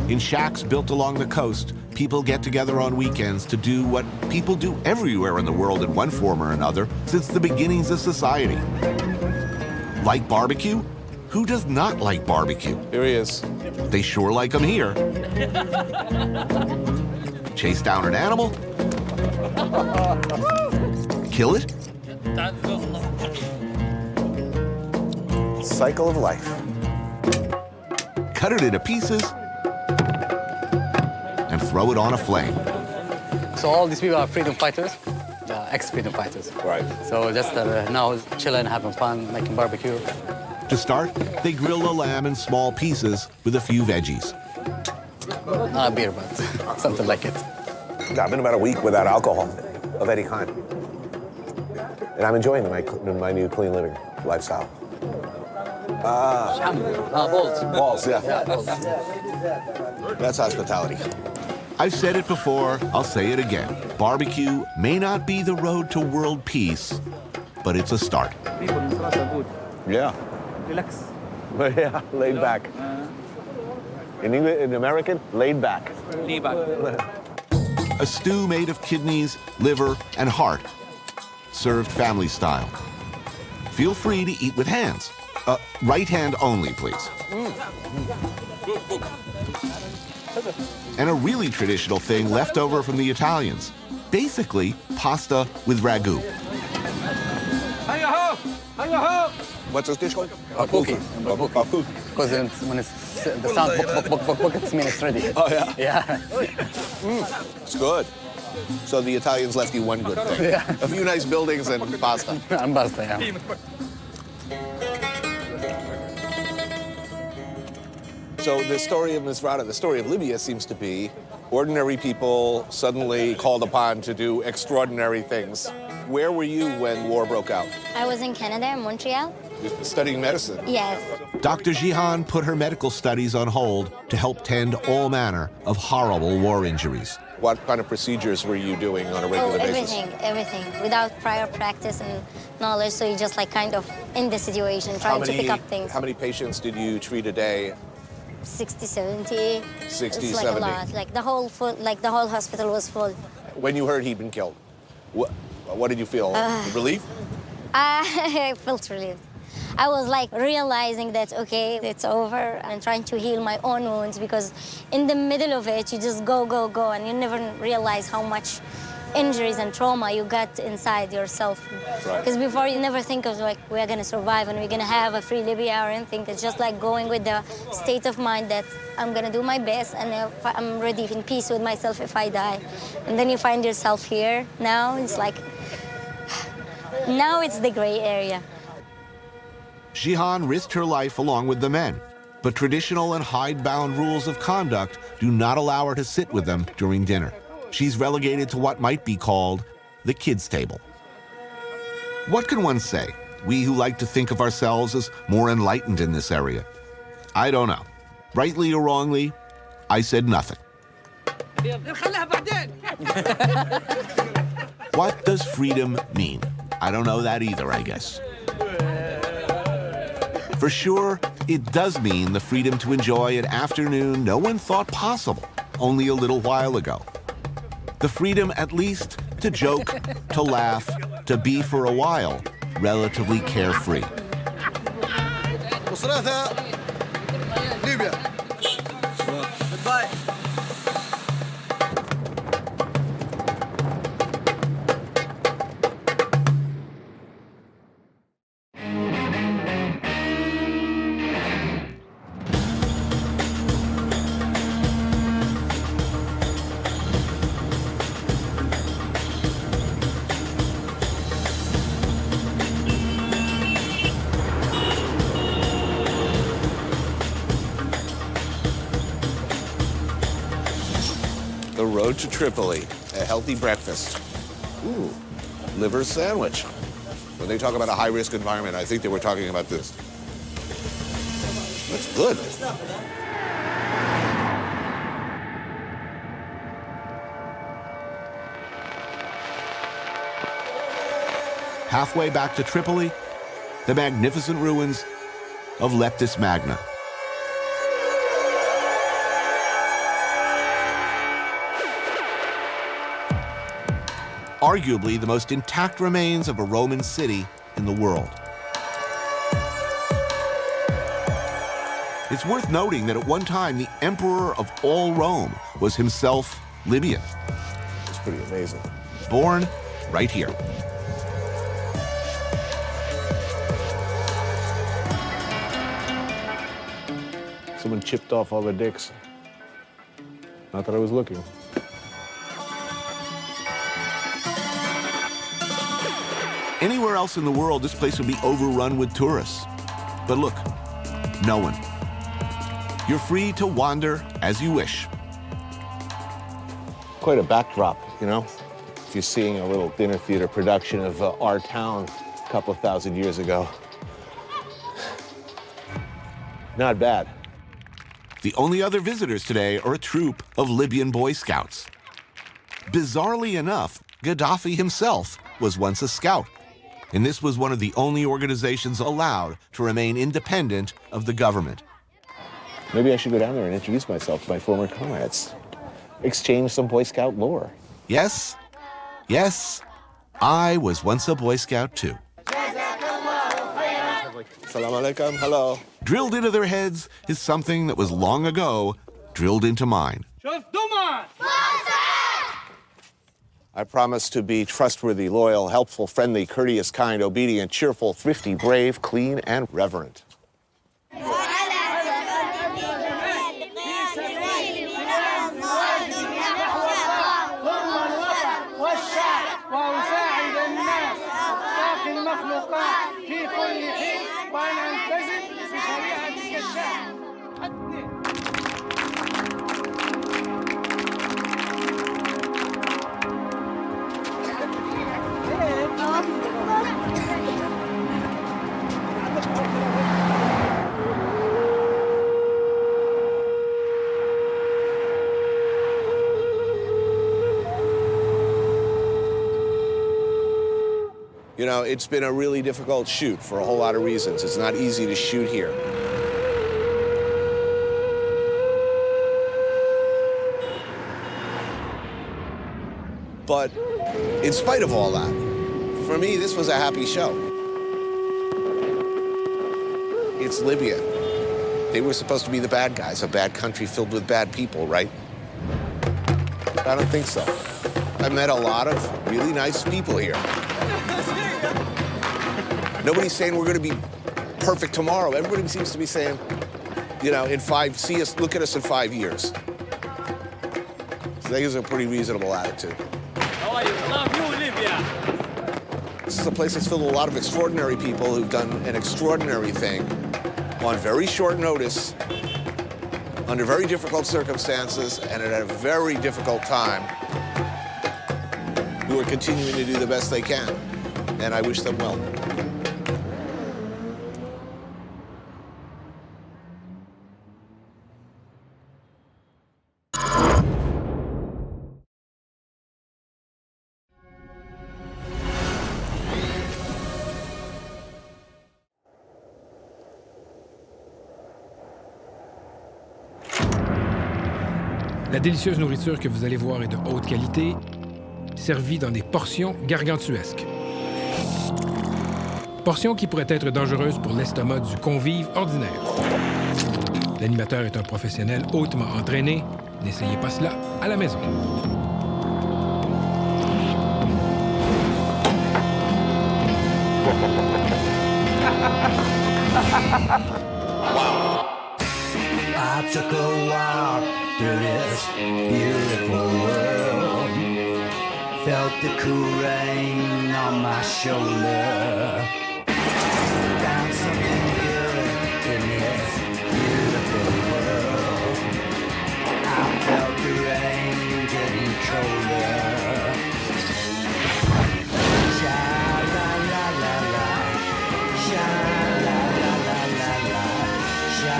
In shacks built along the coast, people get together on weekends to do what people do everywhere in the world in one form or another since the beginnings of society. Like barbecue? Who does not like barbecue? Here he is. They sure like them here. Chase down an animal? Kill it? Cycle of life. Cut it into pieces and throw it on a flame. So all these people are freedom fighters, ex-freedom fighters. Right. So just now chilling, having fun, making barbecue. To start, they grill the lamb in small pieces with a few veggies. Not a beer, but something like it. I've been about a week without alcohol of any kind. And I'm enjoying my new clean living lifestyle. Balls. Balls, yeah. Yeah, balls. That's hospitality. I've said it before, I'll say it again. Barbecue may not be the road to world peace, but it's a start. People in Misrata are good. Yeah. Relax. Yeah, laid back. In English, in American, laid back. Laid back. A stew made of kidneys, liver, and heart, served family style. Feel free to eat with hands. Right hand only, please. And a really traditional thing left over from the Italians. Basically, pasta with ragu. What's this dish called? Bakuki. Because when it's the sound, bok, it means it's ready. Oh, yeah? Yeah. It's good. So the Italians left you one good thing. Yeah. A few nice buildings and pasta. And pasta, yeah. So the story of Misrata, the story of Libya seems to be ordinary people suddenly called upon to do extraordinary things. Where were you when war broke out? I was in Canada, in Montreal. You're studying medicine. Yes. Dr. Jihan put her medical studies on hold to help tend all manner of horrible war injuries. What kind of procedures were you doing on a regular basis? Everything. Without prior practice and knowledge, so you just like kind of in the situation, trying to pick up things. How many patients did you treat a day? 60, 70. 60, it's like 70. a lot. Like the whole hospital was full. When you heard he'd been killed, what did you feel? Relief? I felt relieved. I was like realizing that, okay, it's over, and trying to heal my own wounds, because in the middle of it, you just go, and you never realize how much injuries and trauma you got inside yourself. Because before, you never think of like, we're gonna survive and we're gonna have a free Libya or anything. It's just like going with the state of mind that I'm gonna do my best and I'm ready in peace with myself if I die. And then you find yourself here. Now it's like, now it's the gray area. Jihan risked her life along with the men, but traditional and hidebound rules of conduct do not allow her to sit with them during dinner. She's relegated to what might be called the kids' table. What can one say, we who like to think of ourselves as more enlightened in this area? I don't know. Rightly or wrongly, I said nothing. What does freedom mean? I don't know that either, I guess. For sure, it does mean the freedom to enjoy an afternoon no one thought possible only a little while ago. The freedom, at least, to joke, to laugh, to be for a while relatively carefree. Goodbye. The road to Tripoli, a healthy breakfast. Ooh, liver sandwich. When they talk about a high-risk environment, I think they were talking about this. That's good. Halfway back to Tripoli, the magnificent ruins of Leptis Magna. Arguably the most intact remains of a Roman city in the world. It's worth noting that at one time, the emperor of all Rome was himself Libyan. It's pretty amazing. Born right here. Someone chipped off all the dicks. Not that I was looking. Anywhere else in the world, this place would be overrun with tourists. But look, no one. You're free to wander as you wish. Quite a backdrop, you know? If you're seeing a little dinner theater production of Our Town a couple of thousand years ago. Not bad. The only other visitors today are a troop of Libyan Boy Scouts. Bizarrely enough, Gaddafi himself was once a scout, and this was one of the only organizations allowed to remain independent of the government. Maybe I should go down there and introduce myself to my former comrades. Exchange some Boy Scout lore. Yes, yes, I was once a Boy Scout too. Salam alaikum, hello. Drilled into their heads is something that was long ago drilled into mine. I promise to be trustworthy, loyal, helpful, friendly, courteous, kind, obedient, cheerful, thrifty, brave, clean, and reverent. You know, it's been a really difficult shoot for a whole lot of reasons. It's not easy to shoot here. But in spite of all that, for me, this was a happy show. It's Libya. They were supposed to be the bad guys, a bad country filled with bad people, right? I don't think so. I met a lot of really nice people here. Nobody's saying we're going to be perfect tomorrow. Everybody seems to be saying, you know, look at us in 5 years. So I think it's a pretty reasonable attitude. How are you? Love you, Libya. This is a place that's filled with a lot of extraordinary people who've done an extraordinary thing on very short notice, under very difficult circumstances, and at a very difficult time, who are continuing to do the best they can. And I wish them well. La délicieuse nourriture que vous allez voir est de haute qualité, servie dans des portions gargantuesques. Portions qui pourraient être dangereuses pour l'estomac du convive ordinaire. L'animateur est un professionnel hautement entraîné. N'essayez pas cela à la maison. I took a walk through this beautiful world. Felt the cool rain on my shoulder. Found something good in this beautiful world. I felt the rain getting colder. Sha la la la la, sha la la la la la, sha.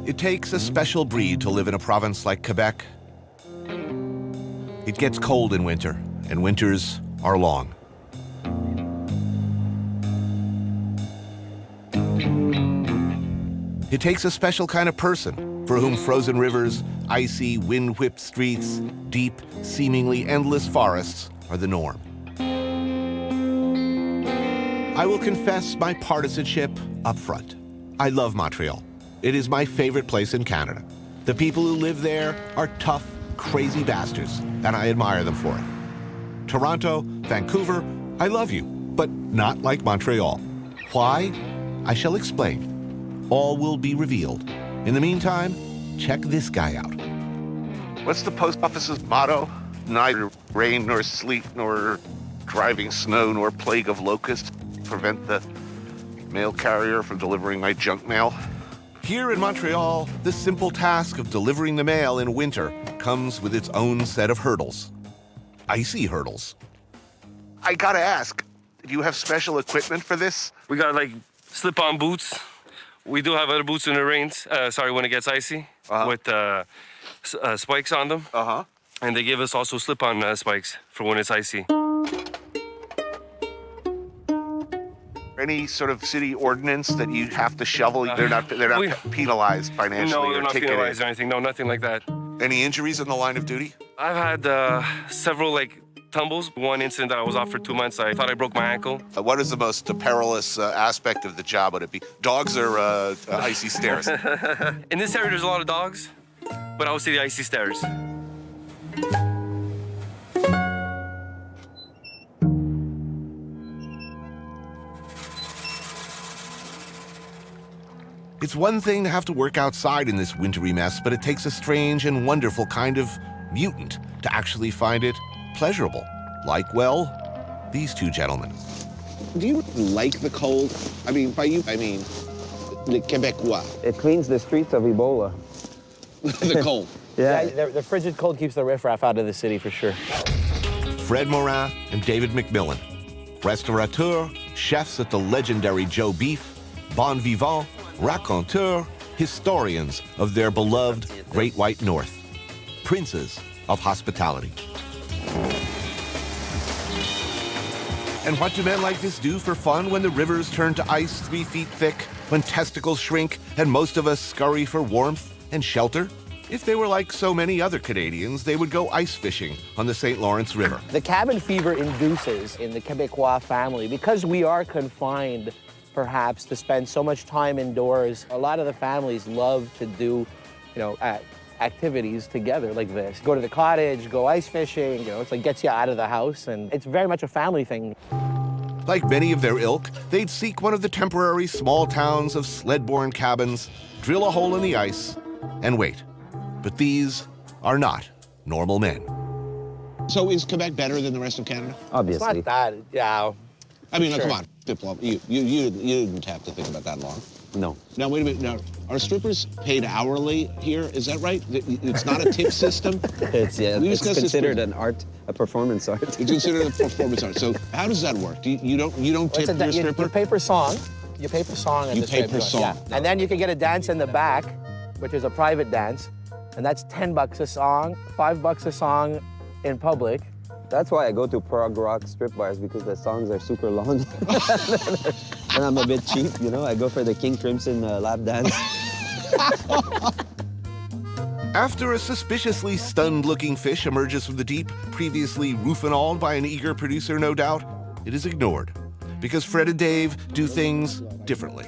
It takes a special breed to live in a province like Quebec. It gets cold in winter, and winters are long. It takes a special kind of person for whom frozen rivers, icy, wind-whipped streets, deep, seemingly endless forests are the norm. I will confess my partisanship up front. I love Montreal. It is my favorite place in Canada. The people who live there are tough, crazy bastards, and I admire them for it. Toronto, Vancouver, I love you, but not like Montreal. Why? I shall explain. All will be revealed. In the meantime, check this guy out. What's the post office's motto? Neither rain nor sleet nor driving snow nor plague of locusts prevent the mail carrier from delivering my junk mail. Here in Montreal, the simple task of delivering the mail in winter comes with its own set of hurdles. Icy hurdles. I gotta ask, do you have special equipment for this? We got like slip-on boots. We do have other boots in the rain, when it gets icy, with spikes on them. And they give us also slip-on spikes for when it's icy. any sort of city ordinance that you have to shovel? They're not penalized financially. No, they're or not ticketed. penalized or anything. No, nothing like that. Any injuries in the line of duty? I've had several tumbles. One incident that I was off for 2 months, I thought I broke my ankle. What is the most perilous aspect of the job? Would it be dogs or icy stairs? In this area, there's a lot of dogs, but I would say the icy stairs. It's one thing to have to work outside in this wintry mess, but it takes a strange and wonderful kind of mutant to actually find it pleasurable. Like, well, these two gentlemen. Do you like the cold? I mean, by you, I mean the Quebecois. It cleans the streets of Ebola. The cold. Yeah. The frigid cold keeps the riffraff out of the city for sure. Fred Morin and David McMillan, restaurateurs, chefs at the legendary Joe Beef, bon vivants, raconteurs, historians of their beloved Great White North, princes of hospitality. And what do men like this do for fun when the rivers turn to ice 3 feet thick, when testicles shrink, and most of us scurry for warmth and shelter? If they were like so many other Canadians, they would go ice fishing on the St. Lawrence River. The cabin fever induces in the Quebecois family, because we are confined, perhaps, to spend so much time indoors. A lot of the families love to do, activities together like this. Go to the cottage, go ice fishing, it's like gets you out of the house, and it's very much a family thing. Like many of their ilk, they'd seek one of the temporary small towns of sled-borne cabins, drill a hole in the ice, and wait. But these are not normal men. So is Quebec better than the rest of Canada? Obviously. It's not that, yeah. I mean, Sure. come on, you didn't have to think about that long. No. Now, wait a minute. Now, are strippers paid hourly here? Is that right? It's not a tip system? It's considered an art, a performance art. It's considered a performance art. So how does that work? You don't tip your stripper? You pay per song. You pay per song. You pay per song. Yeah. And then you can get a dance in the back, which is a private dance, and that's $10 a song, $5 a song in public. That's why I go to prog rock strip bars, because the songs are super long. And I'm a bit cheap, I go for the King Crimson lap dance. After a suspiciously stunned-looking fish emerges from the deep, previously roof-and-alled by an eager producer, no doubt, it is ignored. Because Fred and Dave do things differently.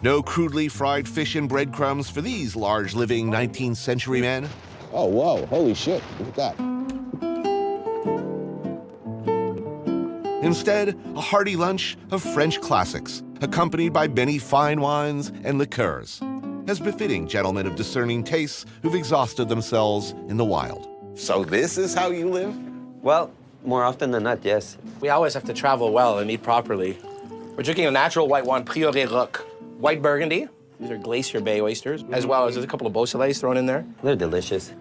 No crudely fried fish and breadcrumbs for these large, living 19th century men. Oh, whoa, holy shit, look at that. Instead, a hearty lunch of French classics, accompanied by many fine wines and liqueurs, as befitting gentlemen of discerning tastes who've exhausted themselves in the wild. So this is how you live? Well, more often than not, yes. We always have to travel well and eat properly. We're drinking a natural white wine, Prioré Rock. White Burgundy. These are Glacier Bay oysters, as well as there's a couple of Beausoleils thrown in there. They're delicious.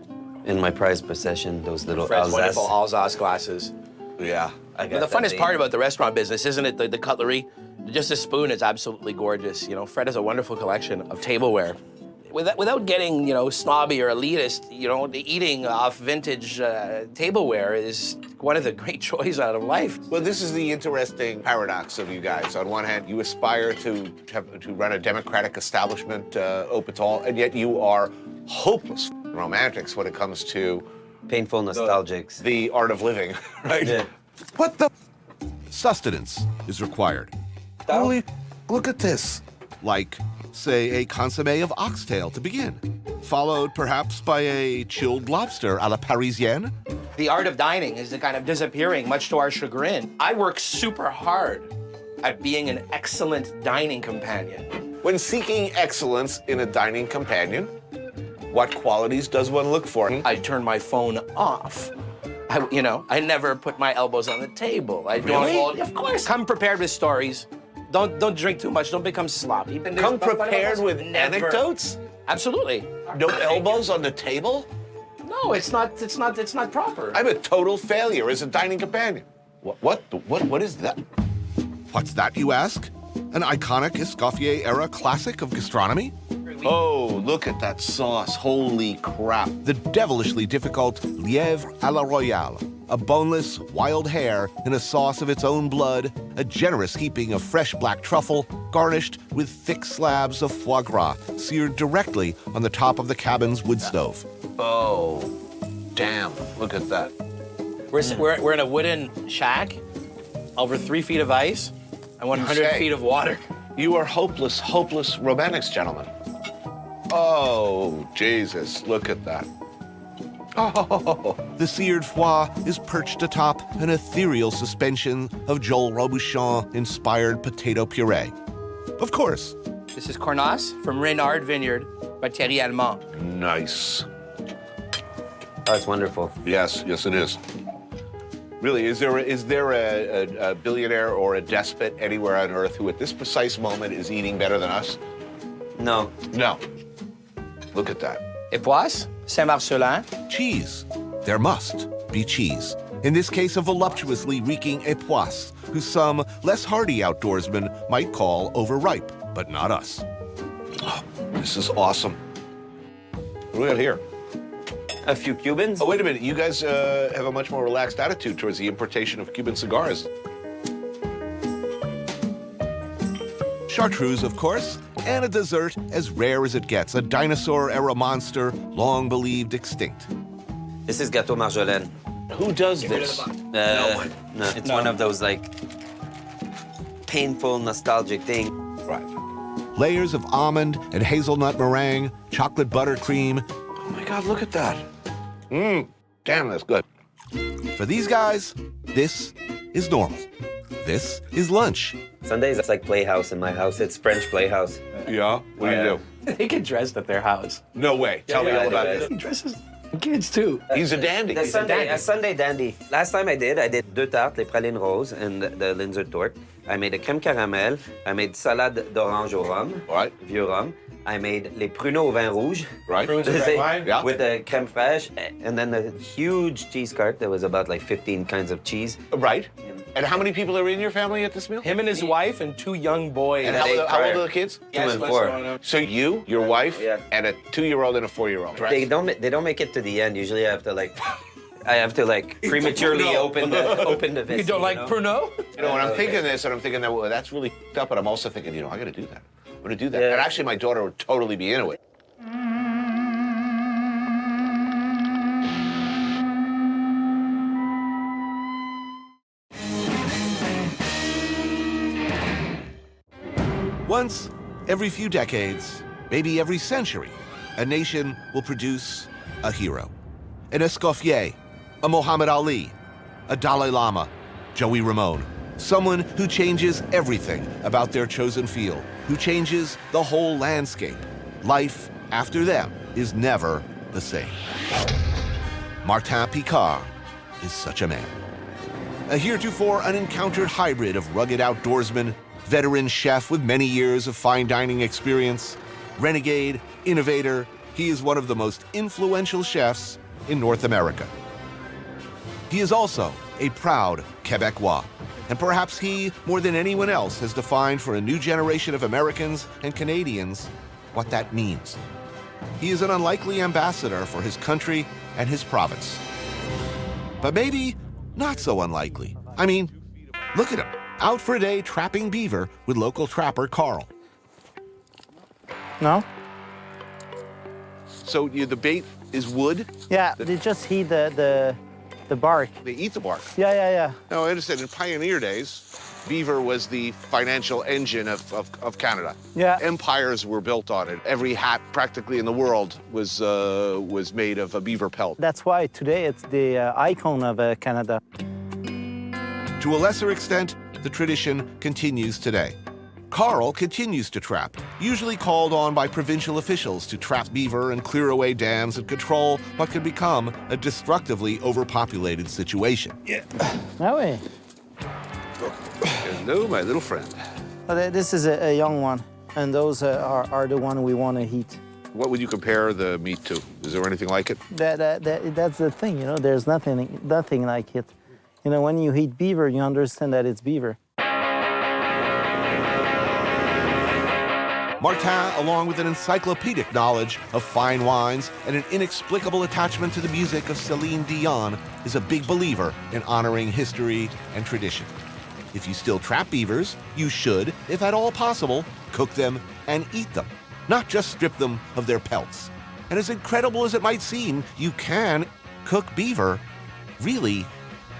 In my prized possession, those little Fred's Alsace. wonderful Alsace glasses. Yeah. But the funnest part about the restaurant business, isn't it, the cutlery? Just a spoon is absolutely gorgeous. Fred has a wonderful collection of tableware. Without getting, snobby or elitist, the eating off vintage tableware is one of the great joys out of life. Well, this is the interesting paradox of you guys. On one hand, you aspire to run a democratic establishment, open to all, and yet you are hopeless romantics when it comes to painful nostalgics. The art of living, right? Yeah. What the? Sustenance is required. Holy, look at this. Like, say, a consommé of oxtail to begin, followed perhaps by a chilled lobster à la Parisienne. The art of dining is kind of disappearing, much to our chagrin. I work super hard at being an excellent dining companion. When seeking excellence in a dining companion, what qualities does one look for? I turn my phone off. I never put my elbows on the table. I don't. Really? Of course. Come prepared with stories. Don't drink too much. Don't become sloppy. Come prepared with anecdotes? Absolutely. No elbows on the table? No, it's not proper. I'm a total failure as a dining companion. What is that? What's that, you ask? An iconic Escoffier-era classic of gastronomy? Oh, look at that sauce. Holy crap. The devilishly difficult lièvre à la royale, a boneless wild hare in a sauce of its own blood, a generous heaping of fresh black truffle, garnished with thick slabs of foie gras, seared directly on the top of the cabin's wood stove. Oh, damn, look at that. We're in a wooden shack, over 3 feet of ice, and 100 feet of water. You are hopeless, hopeless romantics, gentlemen. Oh, Jesus, look at that. Oh. The seared foie is perched atop an ethereal suspension of Joel Robuchon-inspired potato puree. Of course. This is Cornas from Reynard Vineyard by Thierry Allemand. Nice. Oh, it's wonderful. Yes, yes, it is. Really, is there a billionaire or a despot anywhere on Earth who at this precise moment is eating better than us? No. No. Look at that. Époisse, Saint-Marcelin. Cheese. There must be cheese. In this case, a voluptuously reeking époisse, who some less hardy outdoorsmen might call overripe, but not us. Oh, this is awesome. What do we got here? A few Cubans. Oh, wait a minute. You guys have a much more relaxed attitude towards the importation of Cuban cigars. Chartreuse, of course, and a dessert as rare as it gets, a dinosaur-era monster long believed extinct. This is Gâteau Marjolaine. Who does this? No one. No, it's one of those, like, painful, nostalgic things. Right. Layers of almond and hazelnut meringue, chocolate buttercream. Oh, my God, look at that. Mmm, damn, that's good. For these guys, this is normal. This is lunch. Sundays, it's like Playhouse in my house. It's French Playhouse. Yeah? What do you do? They get dressed at their house. No way. Tell me all about this. He dresses kids, too. He's a dandy. A Sunday dandy. Last time I did deux tartes, les pralines roses, and the Linzer torte. I made a crème caramel. I made salade d'orange au rhum. Right. Vieux rhum. I made les pruneaux au vin rouge. Right. With Yeah. the crème fraîche. And then the huge cheese cart that was about like 15 kinds of cheese. Right. And how many people are in your family at this meal? Him and his wife and 2 young boys. And how old are the kids? 2 and 4. So you, your wife, and a 2-year-old and a 4-year-old. They don't make it to the end. Usually I have to prematurely open the vis. You don't like Pruneau? You know, when I'm thinking this, and I'm thinking that well, that's really f***ed up, but I'm also thinking, I got to do that. I'm going to do that. Yeah. And actually, my daughter would totally be into it. Once every few decades, maybe every century, a nation will produce a hero. An Escoffier, a Muhammad Ali, a Dalai Lama, Joey Ramone. Someone who changes everything about their chosen field, who changes the whole landscape. Life after them is never the same. Martin Picard is such a man. A heretofore unencountered hybrid of rugged outdoorsman, veteran chef with many years of fine dining experience, renegade, innovator, he is one of the most influential chefs in North America. He is also a proud Quebecois, and perhaps he, more than anyone else, has defined for a new generation of Americans and Canadians what that means. He is an unlikely ambassador for his country and his province. But maybe not so unlikely. I mean, look at him, out for a day trapping beaver with local trapper Carl. No? So the bait is wood? Yeah, they just heat the bark. They eat the bark? Yeah. No, I understand. In pioneer days, beaver was the financial engine of Canada. Yeah. Empires were built on it. Every hat practically in the world was made of a beaver pelt. That's why today it's the icon of Canada. To a lesser extent, the tradition continues today. Carl continues to trap, usually called on by provincial officials to trap beaver and clear away dams and control what could become a destructively overpopulated situation. Yeah. No way. Hello, my little friend. This is a young one, and those are the one we want to eat. What would you compare the meat to? Is there anything like it? That's the thing, there's nothing like it. When you eat beaver, you understand that it's beaver. Martin, along with an encyclopedic knowledge of fine wines and an inexplicable attachment to the music of Celine Dion, is a big believer in honoring history and tradition. If you still trap beavers, you should, if at all possible, cook them and eat them, not just strip them of their pelts. And as incredible as it might seem, you can cook beaver really,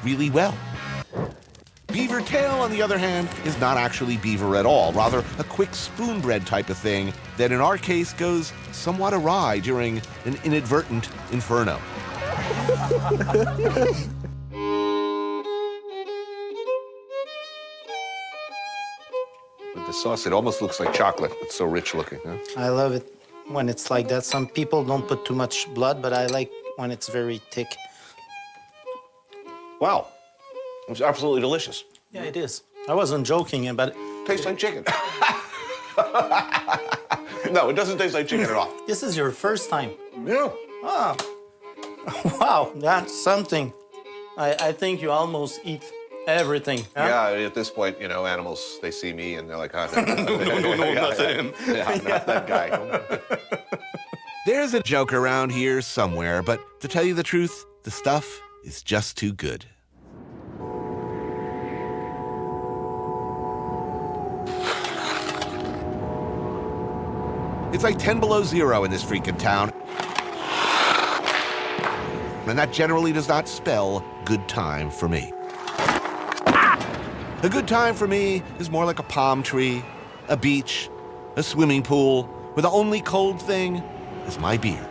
really well. Beaver tail, on the other hand, is not actually beaver at all, rather a quick spoon bread type of thing that in our case goes somewhat awry during an inadvertent inferno. With the sauce, it almost looks like chocolate. It's so rich looking, huh? I love it when it's like that. Some people don't put too much blood, but I like when it's very thick. Wow. It's absolutely delicious. Yeah, it is. I wasn't joking about it. Tastes like chicken. No, it doesn't taste like chicken at all. This is your first time. Yeah. Ah. Wow, that's something. I think you almost eat everything. Huh? Yeah, at this point, you know, animals, they see me and they're like, oh, no, No, not him. Yeah, I'm not that guy. There's a joke around here somewhere, but to tell you the truth, the stuff is just too good. It's like 10 below zero in this freaking town. And that generally does not spell good time for me. A good time for me is more like a palm tree, a beach, a swimming pool, where the only cold thing is my beer.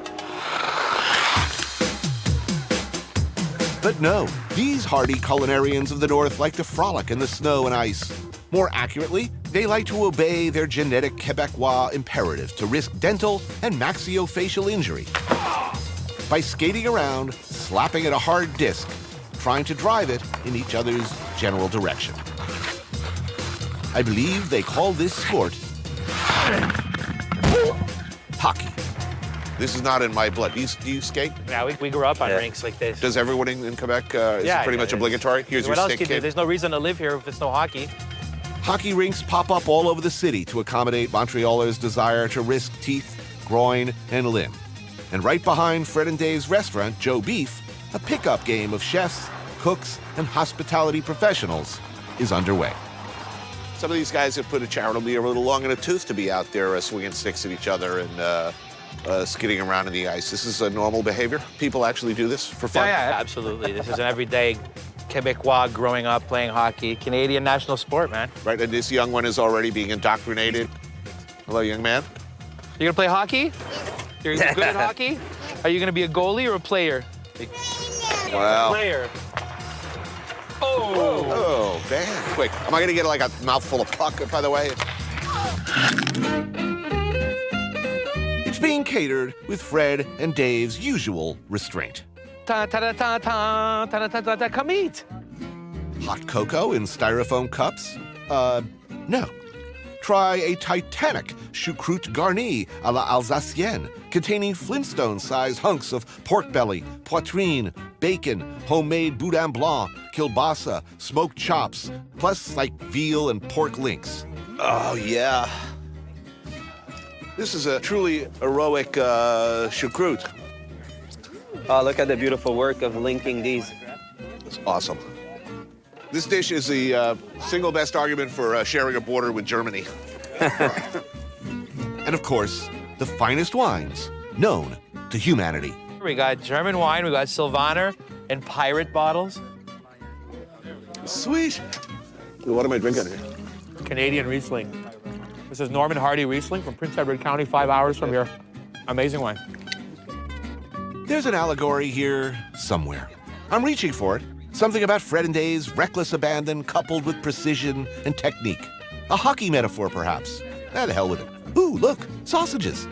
But no, these hardy culinarians of the North like to frolic in the snow and ice. More accurately, they like to obey their genetic Quebecois imperative to risk dental and maxillofacial injury by skating around, slapping at a hard disc, trying to drive it in each other's general direction. I believe they call this sport hockey. This is not in my blood. Do you skate? Yeah, we grew up on rinks like this. Does everyone in Quebec, is it pretty much obligatory? Here's what your else stick can you do? kid. There's no reason to live here if it's no hockey. Hockey rinks pop up all over the city to accommodate Montrealers' desire to risk teeth, groin, and limb. And right behind Fred and Dave's restaurant, Joe Beef, a pickup game of chefs, cooks, and hospitality professionals is underway. Some of these guys have put a charitable a little long in a tooth to be out there swinging sticks at each other and skidding around in the ice. This is a normal behavior. People actually do this for fun. Yeah, absolutely. This is an everyday Quebecois growing up playing hockey. Canadian national sport, man. Right, and this young one is already being indoctrinated. Hello, young man. You gonna play hockey? You're good at hockey? Are you gonna be a goalie or a player? Wow. Player. Oh, damn. Quick. Am I going to get like a mouthful of puck, by the way? It's being catered with Fred and Dave's usual restraint. Come eat. Hot cocoa in styrofoam cups? No. Try a titanic choucroute garnie à la Alsacienne, containing Flintstone-sized hunks of pork belly, poitrine, bacon, homemade boudin blanc, kielbasa, smoked chops, plus like veal and pork links. Oh, yeah. This is a truly heroic choucroute. Oh, look at the beautiful work of linking these. It's awesome. This dish is the single best argument for sharing a border with Germany. And of course, the finest wines known to humanity. We got German wine, we got Sylvaner in pirate bottles. Sweet. What am I drinking here? Canadian Riesling. This is Norman Hardy Riesling from Prince Edward County, 5 hours from here. Amazing wine. There's an allegory here somewhere. I'm reaching for it. Something about Fred and Dave's reckless abandon coupled with precision and technique. A hockey metaphor, perhaps. The hell with it. Ooh, look, sausages.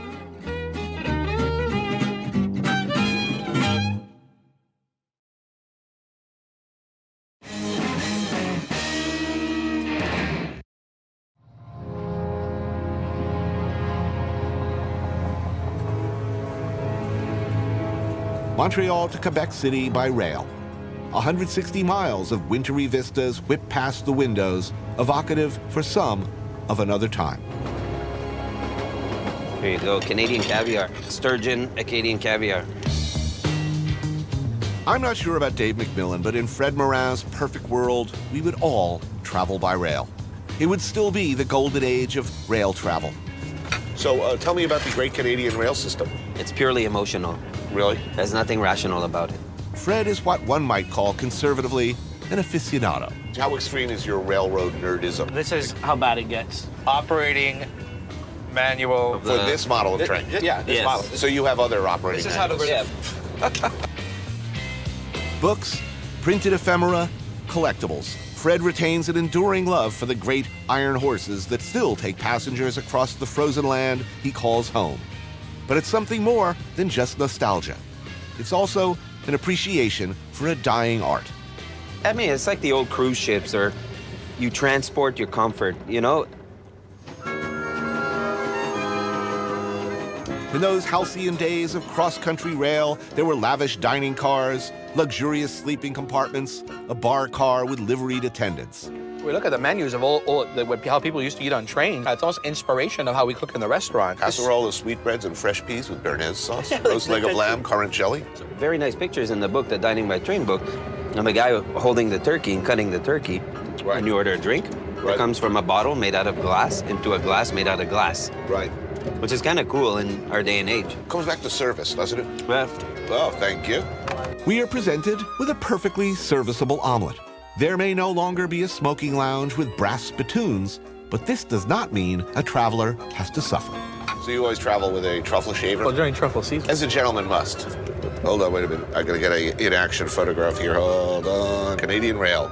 Montreal to Quebec City by rail. 160 miles of wintry vistas whip past the windows, evocative for some of another time. Here you go, Canadian caviar. Sturgeon, Acadian caviar. I'm not sure about Dave McMillan, but in Fred Morin's perfect world, we would all travel by rail. It would still be the golden age of rail travel. So tell me about the Great Canadian Rail System. It's purely emotional. Really? There's nothing rational about it. Fred is what one might call conservatively an aficionado. How extreme is your railroad nerdism? This is how bad it gets. Operating manual. For this model of train? Yeah, this model. So you have other operating This is how to manuals. Books, printed ephemera, collectibles. Fred retains an enduring love for the great iron horses that still take passengers across the frozen land he calls home. But it's something more than just nostalgia. It's also an appreciation for a dying art. I mean, it's like the old cruise ships, or you transport your comfort, you know? In those halcyon days of cross-country rail, there were lavish dining cars, luxurious sleeping compartments, a bar car with liveried attendants. We look at the menus of how people used to eat on trains. It's almost inspiration of how we cook in the restaurant. Casserole of sweetbreads and fresh peas with béarnaise sauce, roast leg of lamb, currant jelly. Very nice pictures in the book, the Dining by Train book. And the guy holding the turkey and cutting the turkey, Right. and you order a drink, it comes from a bottle made out of glass into a glass made out of glass. Right. Which is kind of cool in our day and age. Comes back to service, doesn't it? Yeah. Oh, thank you. We are presented with a perfectly serviceable omelet. There may no longer be a smoking lounge with brass spittoons, but this does not mean a traveler has to suffer. So you always travel with a truffle shaver? Well, during truffle season. As a gentleman must. Hold on, wait a minute. I gotta get a in-action photograph here. Hold on. Canadian Rail.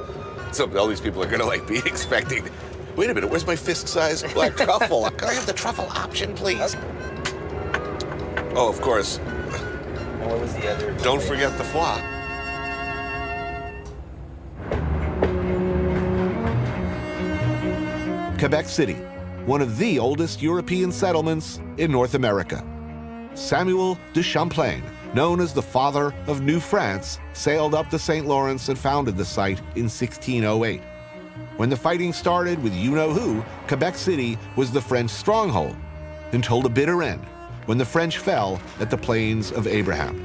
So all these people are gonna like be expecting. Wait a minute, where's my fist-sized black truffle? Can I have the truffle option, please? Oh, of course. And what was the other? Don't forget the foie. Quebec City, one of the oldest European settlements in North America. Samuel de Champlain, known as the father of New France, sailed up the St. Lawrence and founded the site in 1608. When the fighting started with you-know-who, Quebec City was the French stronghold, until the bitter end, when the French fell at the Plains of Abraham.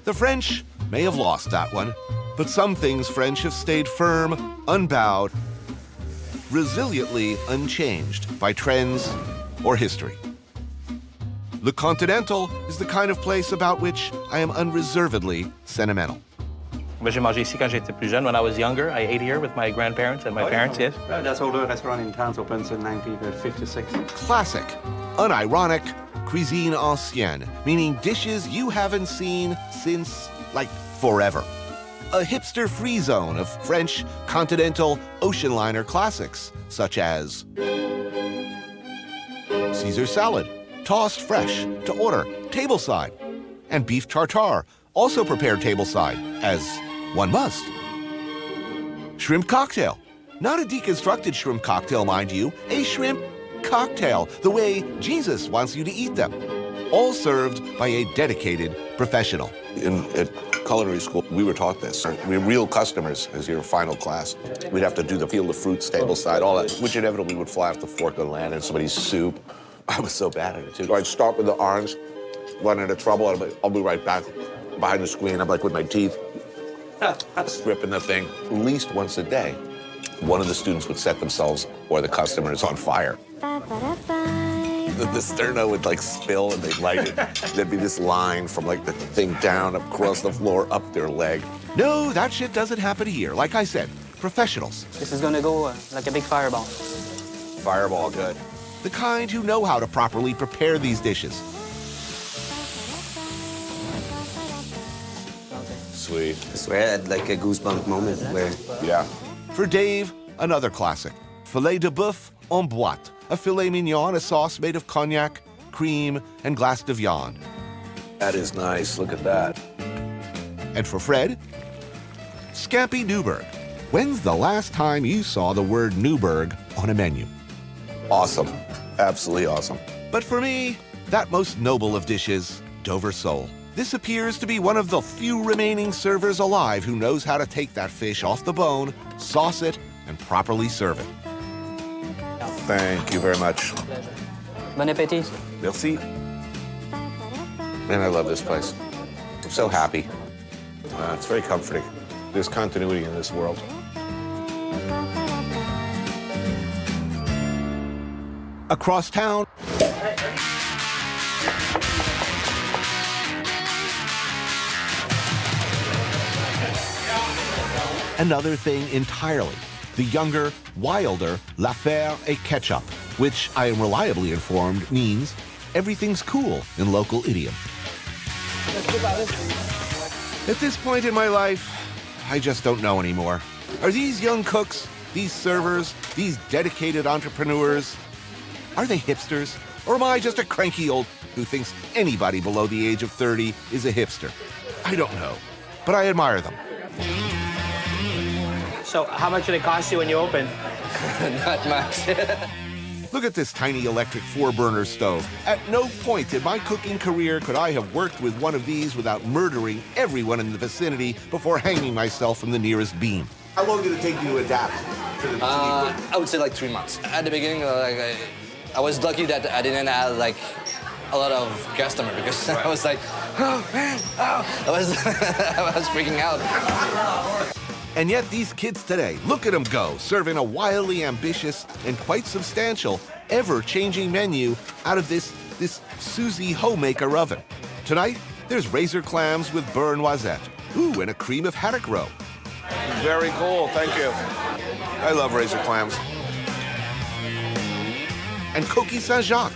The French may have lost that one, but some things French have stayed firm, unbowed, resiliently unchanged by trends or history. Le Continental is the kind of place about which I am unreservedly sentimental. J'ai mangé ici quand j'étais plus jeune. When I was younger, I ate here with my grandparents and my parents, yes. That's older restaurant in town, opened in 1956. Classic, unironic, cuisine ancienne, meaning dishes you haven't seen since, like, forever. A hipster-free zone of French, continental, ocean liner classics, such as Caesar salad, tossed fresh, to order, tableside, and beef tartare, also prepared tableside, as one must. Shrimp cocktail, not a deconstructed shrimp cocktail, mind you, a shrimp cocktail, the way Jesus wants you to eat them, all served by a dedicated professional. At culinary school, we were taught this. We're real customers as your final class. We'd have to do the field of fruits, tableside, all that, which inevitably would fly off the fork and land in somebody's soup. I was so bad at it, too. I'd start with the orange, run into trouble, I'll be right back behind the screen. I'm like with my teeth, stripping the thing. At least once a day, one of the students would set themselves or the customers on fire. The sterno would like spill and they'd light it. There'd be this line from like the thing down across the floor, up their leg. No, that shit doesn't happen here. Like I said, professionals. This is gonna go like a big fireball. Fireball, good. The kind who know how to properly prepare these dishes. Sweet. I swear I had like a goosebump moment where... Yeah. For Dave, another classic. Filet de boeuf en boîte, a filet mignon, a sauce made of cognac, cream, and glace de viande. That is nice, look at that. And for Fred, Scampi Newburg. When's the last time you saw the word Newburg on a menu? Awesome, absolutely awesome. But for me, that most noble of dishes, Dover sole. This appears to be one of the few remaining servers alive who knows how to take that fish off the bone, sauce it, and properly serve it. Thank you very much. Bon appétit. Merci. Man, I love this place. I'm so happy. It's very comforting. There's continuity in this world. Across town, another thing entirely. The younger, wilder l'affaire et ketchup, which I am reliably informed means everything's cool in local idiom. At this point in my life, I just don't know anymore. Are these young cooks, these servers, these dedicated entrepreneurs, are they hipsters? Or am I just a cranky old who thinks anybody below the age of 30 is a hipster? I don't know, but I admire them. So how much did it cost you when you opened? Not much. Look at this tiny electric 4-burner stove. At no point in my cooking career could I have worked with one of these without murdering everyone in the vicinity before hanging myself from the nearest beam. How long did it take you to adapt to the I would say like 3 months. At the beginning, I was lucky that I didn't have like a lot of customers because I was like, oh man, oh. I was freaking out. And yet these kids today, look at them go, serving a wildly ambitious and quite substantial, ever-changing menu out of this Suzy homemaker oven. Tonight, there's razor clams with beurre noisette. Ooh, and a cream of haddock roe. Very cool, thank you. I love razor clams. And coquille Saint-Jacques.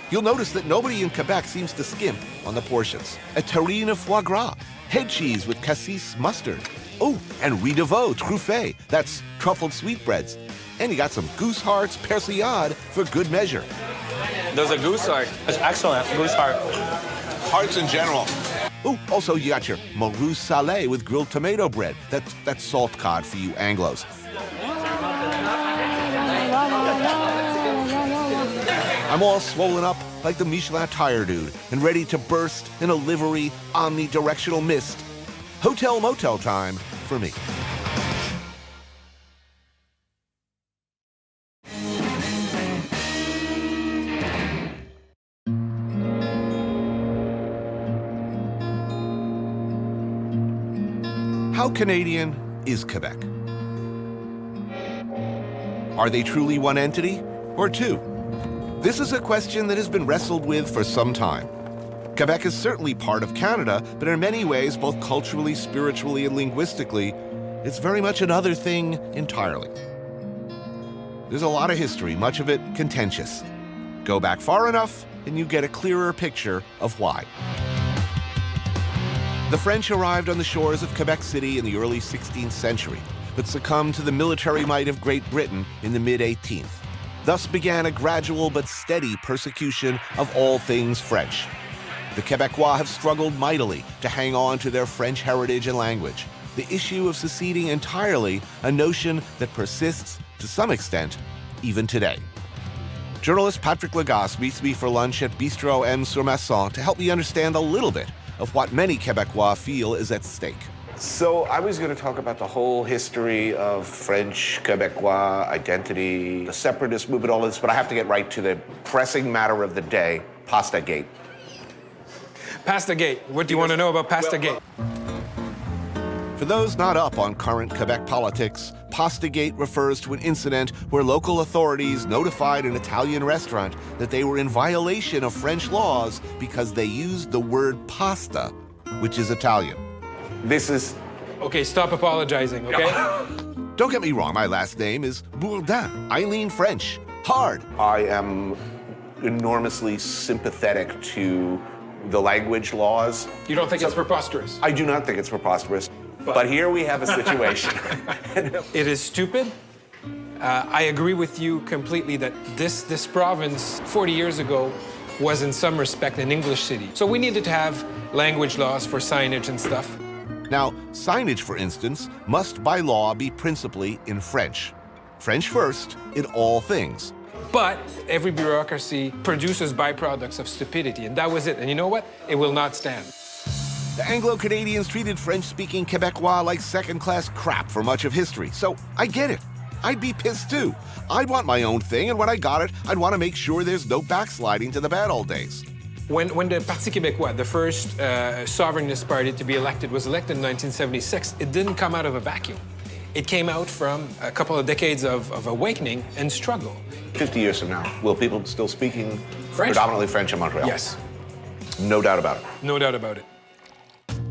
You'll notice that nobody in Quebec seems to skimp on the portions. A terrine of foie gras, head cheese with cassis mustard. Oh, and riz de veau truffé, that's truffled sweetbreads. And you got some goose hearts persillade for good measure. There's a goose heart. It's excellent, goose heart. Hearts in general. Oh, also you got your morue salé with grilled tomato bread. That's salt cod for you Anglos. I'm all swollen up like the Michelin tire dude and ready to burst in a livery omnidirectional mist. Hotel motel time for me. How Canadian is Quebec? Are they truly one entity or two? This is a question that has been wrestled with for some time. Quebec is certainly part of Canada, but in many ways, both culturally, spiritually, and linguistically, it's very much another thing entirely. There's a lot of history, much of it contentious. Go back far enough, and you get a clearer picture of why. The French arrived on the shores of Quebec City in the early 16th century, but succumbed to the military might of Great Britain in the mid-18th. Thus began a gradual but steady persecution of all things French. The Quebecois have struggled mightily to hang on to their French heritage and language. The issue of seceding entirely, a notion that persists, to some extent, even today. Journalist Patrick Lagasse meets me for lunch at Bistro M sur Masson to help me understand a little bit of what many Quebecois feel is at stake. So I was going to talk about the whole history of French, Quebecois identity, the separatist movement, all of this, but I have to get right to the pressing matter of the day, Pasta Gate. Pasta Gate. What do you want to know about Pasta Gate? For those not up on current Quebec politics, Pasta Gate refers to an incident where local authorities notified an Italian restaurant that they were in violation of French laws because they used the word pasta, which is Italian. This is... Okay, stop apologizing, okay? Don't get me wrong, my last name is Bourdain. I lean French. Hard. I am enormously sympathetic to the language laws. You don't think it's preposterous? I do not think it's preposterous. But here we have a situation. It is stupid. I agree with you completely that this province 40 years ago was in some respect an English city. So we needed to have language laws for signage and stuff. Now, signage, for instance, must by law be principally in French. French first in all things. But every bureaucracy produces byproducts of stupidity, and that was it. And you know what? It will not stand. The Anglo-Canadians treated French-speaking Quebecois like second-class crap for much of history, so I get it. I'd be pissed too. I'd want my own thing, and when I got it, I'd want to make sure there's no backsliding to the bad old days. When the Parti Québécois, the first sovereignist party to be elected, was elected in 1976, it didn't come out of a vacuum. It came out from a couple of decades of awakening and struggle. 50 years from now, will people still speaking French? predominantly French in Montreal? Yes. No doubt about it. No doubt about it.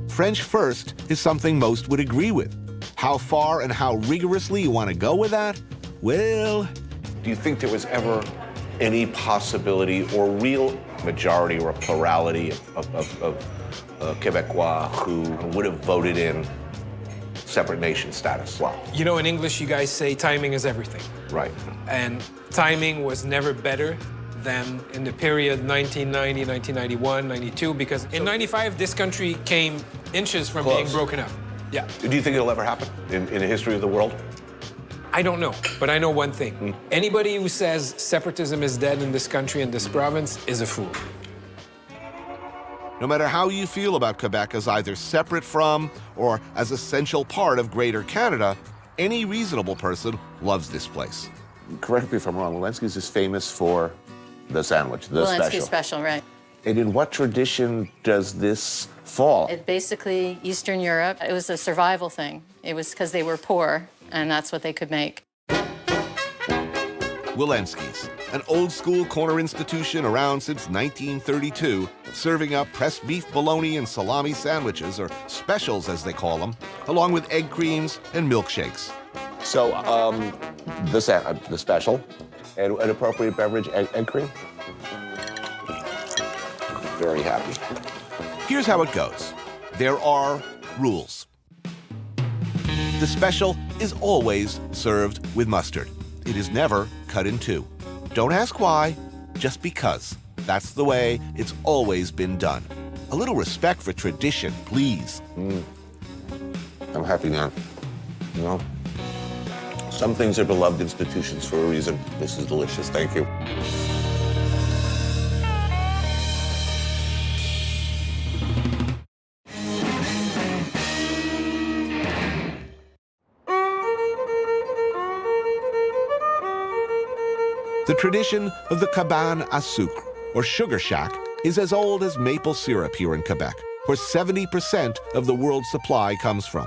French first is something most would agree with. How far and how rigorously you want to go with that? Well... Do you think there was ever any possibility or real majority or a plurality of Quebecois who would have voted in separate nation status? Wow. You know, in English, you guys say timing is everything. Right. And timing was never better than in the period 1990, 1991, 92, because in 95, this country came inches from being broken up. Yeah. Do you think it'll ever happen in the history of the world? I don't know, but I know one thing. Anybody who says separatism is dead in this country and this province is a fool. No matter how you feel about Quebec as either separate from or as essential part of Greater Canada, any reasonable person loves this place. Correct me if I'm wrong, Walensky's is famous for the sandwich, the Walensky special. special, right. And in what tradition does this fall? It basically, Eastern Europe, it was a survival thing. It was because they were poor, and that's what they could make. Walensky's, an old-school corner institution around since 1932, serving up pressed beef bologna and salami sandwiches, or specials as they call them, along with egg creams and milkshakes. So, the special, and an appropriate beverage, egg cream? Very happy. Here's how it goes. There are rules. The special is always served with mustard. It is never cut in two. Don't ask why, just because. That's the way it's always been done. A little respect for tradition, please. I'm happy now. You know, some things are beloved institutions for a reason. This is delicious, thank you. The tradition of the cabane à sucre, or sugar shack, is as old as maple syrup here in Quebec, where 70% of the world's supply comes from.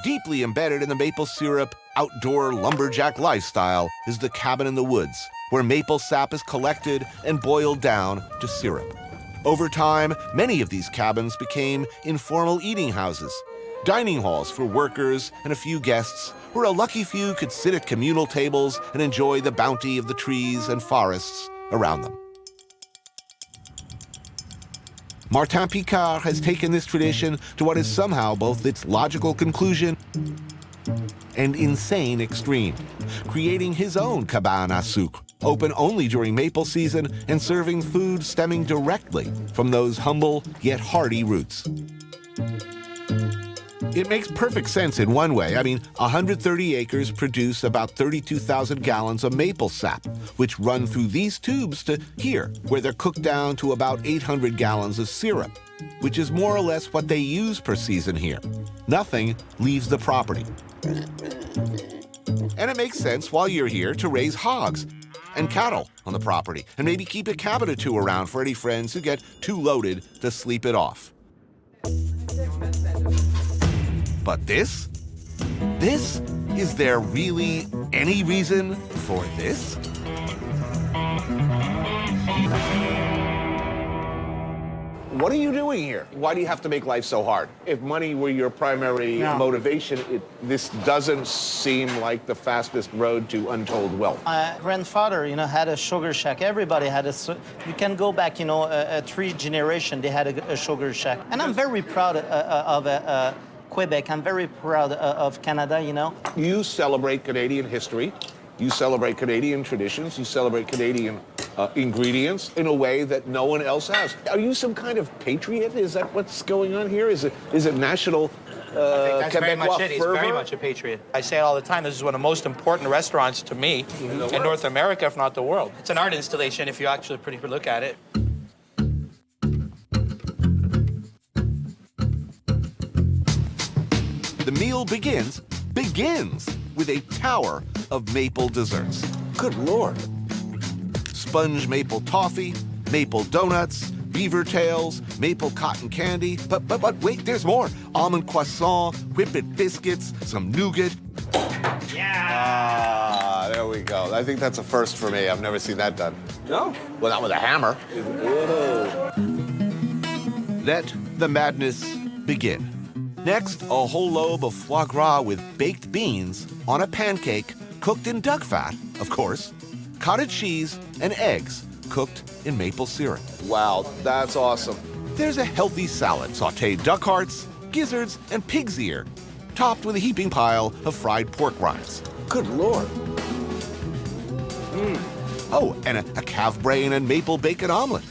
Deeply embedded in the maple syrup outdoor lumberjack lifestyle is the cabin in the woods, where maple sap is collected and boiled down to syrup. Over time, many of these cabins became informal eating houses, dining halls for workers and a few guests, where a lucky few could sit at communal tables and enjoy the bounty of the trees and forests around them. Martin Picard has taken this tradition to what is somehow both its logical conclusion and insane extreme, creating his own cabane à sucre, open only during maple season and serving food stemming directly from those humble yet hearty roots. It makes perfect sense in one way. I mean, 130 acres produce about 32,000 gallons of maple sap, which run through these tubes to here, where they're cooked down to about 800 gallons of syrup, which is more or less what they use per season here. Nothing leaves the property. And it makes sense while you're here to raise hogs and cattle on the property, and maybe keep a cabin or two around for any friends who get too loaded to sleep it off. But this? This? Is there really any reason for this? What are you doing here? Why do you have to make life so hard? If money were your primary motivation, this doesn't seem like the fastest road to untold wealth. My grandfather, had a sugar shack. Everybody had you can go back, 3 generations, they had a sugar shack. And I'm very proud of Quebec. I'm very proud of Canada, You celebrate Canadian history. You celebrate Canadian traditions. You celebrate Canadian ingredients in a way that no one else has. Are you some kind of patriot? Is that what's going on here? Is it national I think that's very much it. He's fervor? very much a patriot. I say it all the time. This is one of the most important restaurants to me in North America, if not the world. It's an art installation if you actually look at it. meal begins with a tower of maple desserts. Good Lord. Sponge maple toffee, maple donuts, beaver tails, maple cotton candy. But wait, there's more. Almond croissant, whippet biscuits, some nougat. Ah, there we go. I think that's a first for me. I've never seen that done. No? Well, not with a hammer. Let the madness begin. Next, a whole lobe of foie gras with baked beans on a pancake cooked in duck fat, of course, cottage cheese, and eggs cooked in maple syrup. Wow, that's awesome. There's a healthy salad, sautéed duck hearts, gizzards, and pig's ear, topped with a heaping pile of fried pork rinds. Good Lord. Oh, and a calf brain and maple bacon omelet.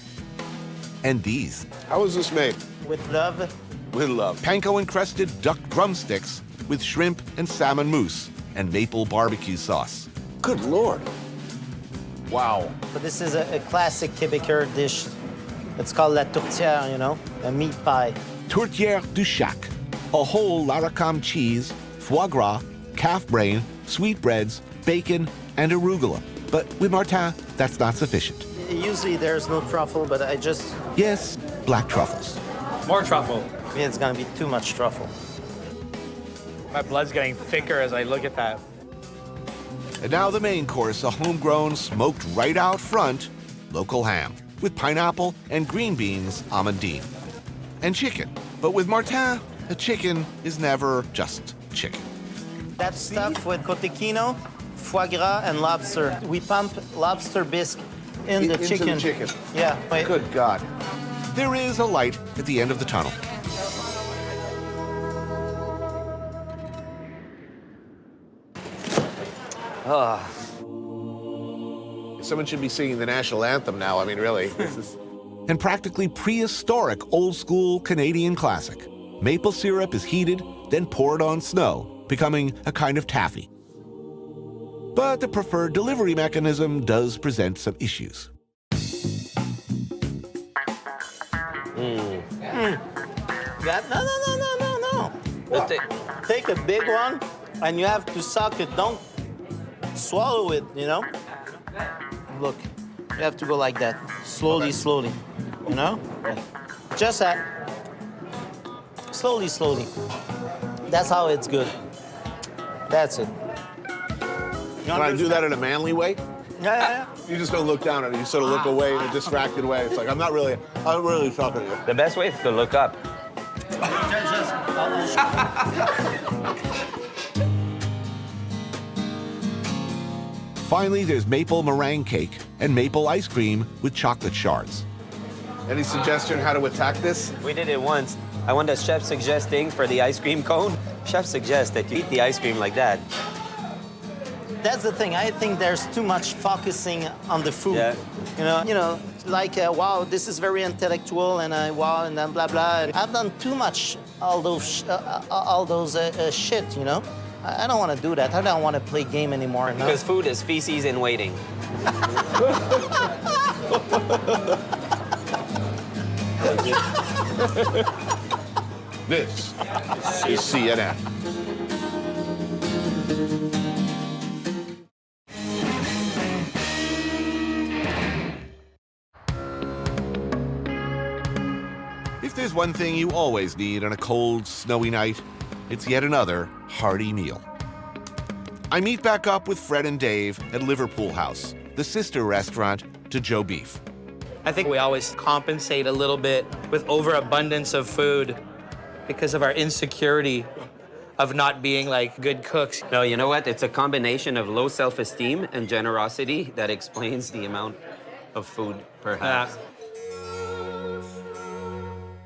And these. How is this made? With love. With love. Panko-encrusted duck drumsticks with shrimp and salmon mousse and maple barbecue sauce. Good Lord. Wow. But this is a classic Québécois dish. It's called la tourtière, you know, a meat pie. Tourtière du Chac, a whole laracam cheese, foie gras, calf brain, sweetbreads, bacon, and arugula. But with Martin, that's not sufficient. Usually there's no truffle, but I just... Yes, black truffles. More truffle. Yeah, it's gonna be too much truffle. My blood's getting thicker as I look at that. And now the main course, a homegrown, smoked right out front, local ham, with pineapple and green beans amandine. And chicken. But with Martin, a chicken is never just chicken. That's stuffed with cotequino, foie gras, and lobster. We pump lobster bisque in the chicken. Into the chicken. Yeah. Wait. Good God. There is a light at the end of the tunnel. Someone should be singing the national anthem now. I mean, really. This is... And practically prehistoric old-school Canadian classic. Maple syrup is heated, then poured on snow, becoming a kind of taffy. But the preferred delivery mechanism does present some issues. No. Take a big one, and you have to suck it. Don't swallow it, you know? Look, you have to go like that. Slowly, slowly, you know? Just that. Slowly, slowly. That's how it's good. That's it. Can I do that in a manly way? Yeah. You just don't look down at it. You sort of look away in a distracted way. It's like, I'm really talking to you. The best way is to look up. Finally, there's maple meringue cake and maple ice cream with chocolate shards. Any suggestion how to attack this? We did it once. I want the chef suggest things for the ice cream cone. Chef suggests that you eat the ice cream like that. That's the thing. I think there's too much focusing on the food. Yeah. You know, like wow, this is very intellectual, and wow, and then blah blah. And I've done too much all those shit. You know, I don't want to do that. I don't want to play game anymore. No? Because food is feces in waiting. This is CNN. If there's one thing you always need on a cold, snowy night, it's yet another hearty meal. I meet back up with Fred and Dave at Liverpool House, the sister restaurant to Joe Beef. I think we always compensate a little bit with overabundance of food because of our insecurity of not being like good cooks. No, you know what? It's a combination of low self-esteem and generosity that explains the amount of food, perhaps.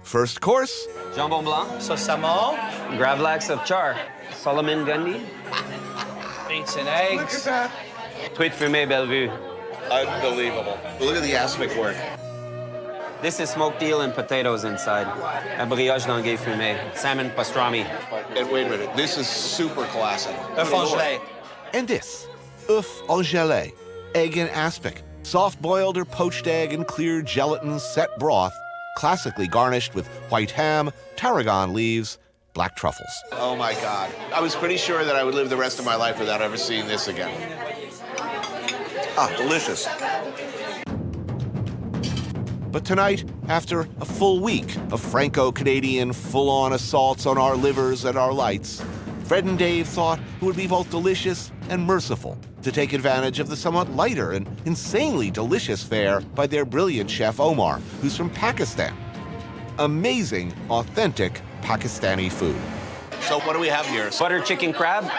First course. Jambon blanc. Sauce-amol. Gravlax of char. Solomon Gundy. Meats and eggs. Look at that. Tweet fumé Bellevue. Unbelievable. Look at the aspic work. This is smoked eel and potatoes inside. A brioche d'anguille fumé. Salmon pastrami. And wait a minute, this is super classic. Œuf en gelée. And this, œuf en gelée, egg in aspic, soft-boiled or poached egg in clear gelatin set broth, classically garnished with white ham, tarragon leaves, black truffles. Oh my God. I was pretty sure that I would live the rest of my life without ever seeing this again. Ah, delicious. But tonight, after a full week of Franco-Canadian full-on assaults on our livers and our lights, Fred and Dave thought it would be both delicious and merciful to take advantage of the somewhat lighter and insanely delicious fare by their brilliant chef Omar, who's from Pakistan. Amazing, authentic Pakistani food. So what do we have here? Butter chicken crab,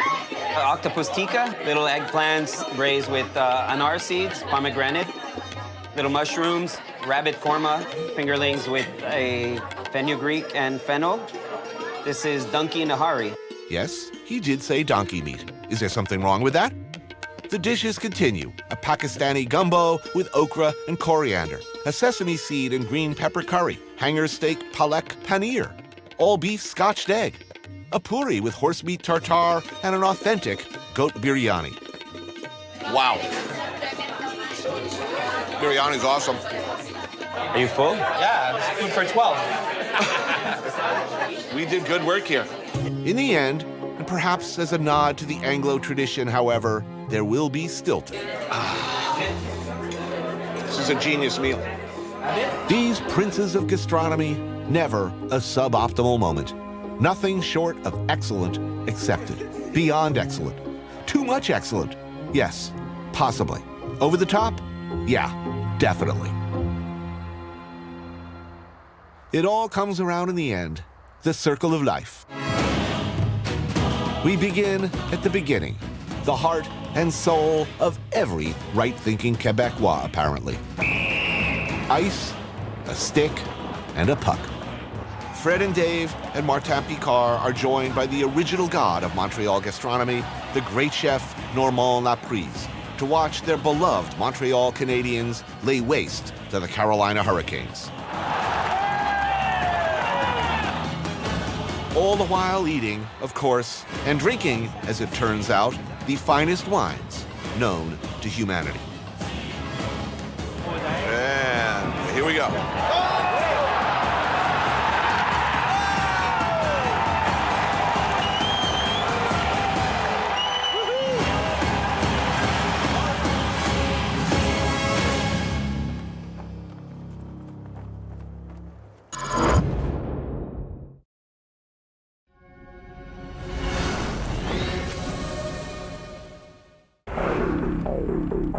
octopus tikka, little eggplants braised with anar seeds, pomegranate, little mushrooms, rabbit korma, fingerlings with a fenugreek and fennel. This is donkey nahari. Yes, he did say donkey meat. Is there something wrong with that? The dishes continue. A Pakistani gumbo with okra and coriander, a sesame seed and green pepper curry, hanger steak palak paneer, all beef scotched egg, a puri with horse meat tartare, and an authentic goat biryani. Wow. Biryani's awesome. Are you full? Yeah, it's food for 12. We did good work here. In the end, and perhaps as a nod to the Anglo tradition, however, there will be Stilton. This is a genius meal. These princes of gastronomy, never a suboptimal moment. Nothing short of excellent accepted. Beyond excellent. Too much excellent. Yes, possibly. Over the top? Yeah, definitely. It all comes around in the end. The circle of life. We begin at the beginning. The heart and soul of every right-thinking Quebecois, apparently. Ice, a stick, and a puck. Fred and Dave and Martin Picard are joined by the original god of Montreal gastronomy, the great chef Normand Laprise, to watch their beloved Montreal Canadians lay waste to the Carolina Hurricanes. All the while eating, of course, and drinking, as it turns out, the finest wines known to humanity. And here we go.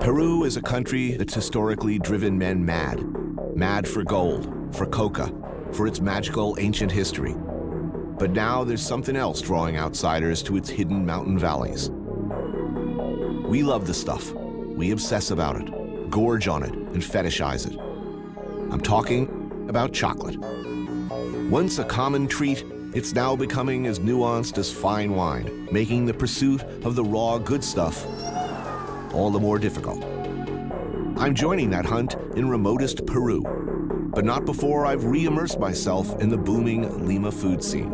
Peru is a country that's historically driven men mad. Mad for gold, for coca, for its magical ancient history. But now there's something else drawing outsiders to its hidden mountain valleys. We love the stuff. We obsess about it, gorge on it, and fetishize it. I'm talking about chocolate. Once a common treat, it's now becoming as nuanced as fine wine, making the pursuit of the raw good stuff all the more difficult. I'm joining that hunt in remotest Peru, but not before I've re-immersed myself in the booming Lima food scene.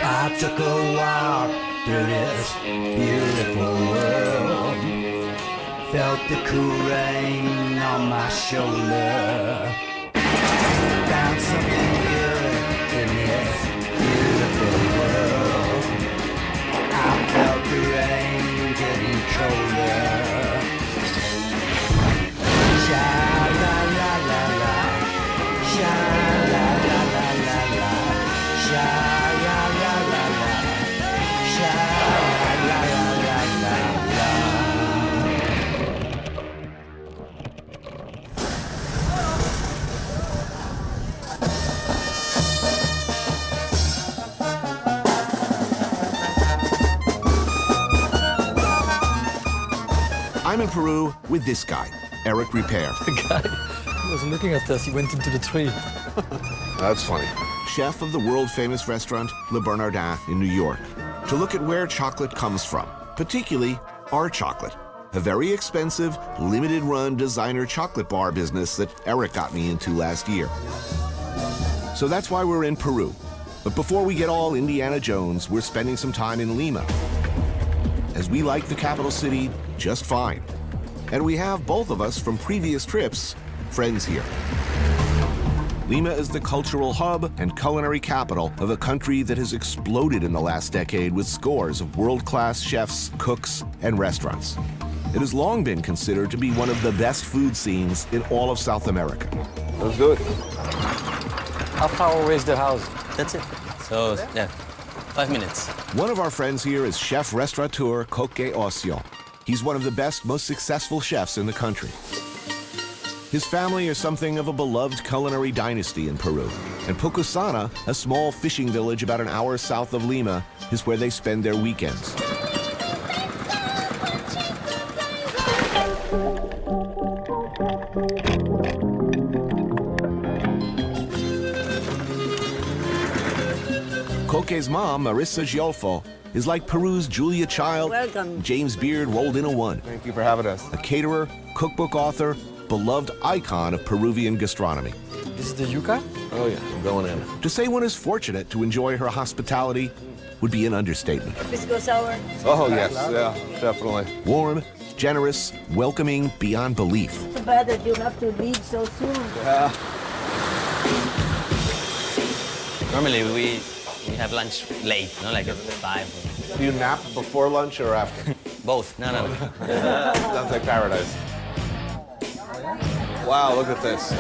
I took a walk through this beautiful world, felt the cool rain on my shoulder, found something good in this beautiful world. I felt the rain getting colder. Sha la la la la, sha la la la la la, sha la la la la, sha la la la la la. I'm in Peru with this guy, Eric Repair. The guy was looking at us, he went into the tree. That's funny. Chef of the world-famous restaurant Le Bernardin in New York, to look at where chocolate comes from, particularly our chocolate. A very expensive, limited-run designer chocolate bar business that Eric got me into last year. So that's why we're in Peru. But before we get all Indiana Jones, we're spending some time in Lima, as we like the capital city just fine. And we have, both of us from previous trips, friends here. Lima is the cultural hub and culinary capital of a country that has exploded in the last decade with scores of world-class chefs, cooks, and restaurants. It has long been considered to be one of the best food scenes in all of South America. Let's do it. How far away is the house? That's it. So, yeah, 5 minutes. One of our friends here is chef-restaurateur Koke. He's one of the best, most successful chefs in the country. His family are something of a beloved culinary dynasty in Peru. And Pucusana, a small fishing village about an hour south of Lima, is where they spend their weekends. Koke's mom, Marissa Giolfo, is like Peru's Julia Child. Welcome. James Beard rolled into one. Thank you for having us. A caterer, cookbook author, beloved icon of Peruvian gastronomy. This is the yuca? Oh yeah, I'm going in. To say one is fortunate to enjoy her hospitality would be an understatement. Pisco sour. Oh yes, yeah, definitely. Warm, generous, welcoming beyond belief. Too bad that you have to leave so soon. Yeah. Normally we have lunch late, like at 5. Do you nap before lunch or after? Both. No. Sounds like paradise. Wow, look at this.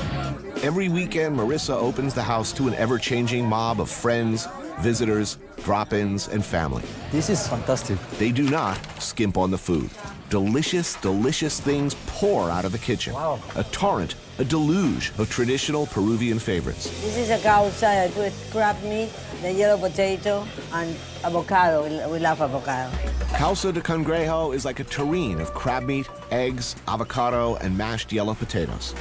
Every weekend, Marissa opens the house to an ever-changing mob of friends, visitors, drop-ins, and family. This is fantastic. They do not skimp on the food. Delicious, delicious things pour out of the kitchen. Wow. A torrent, a deluge of traditional Peruvian favorites. This is a cow salad with crab meat, the yellow potato, and avocado. We love avocado. Caldo de cangrejo is like a terrine of crab meat, eggs, avocado, and mashed yellow potatoes.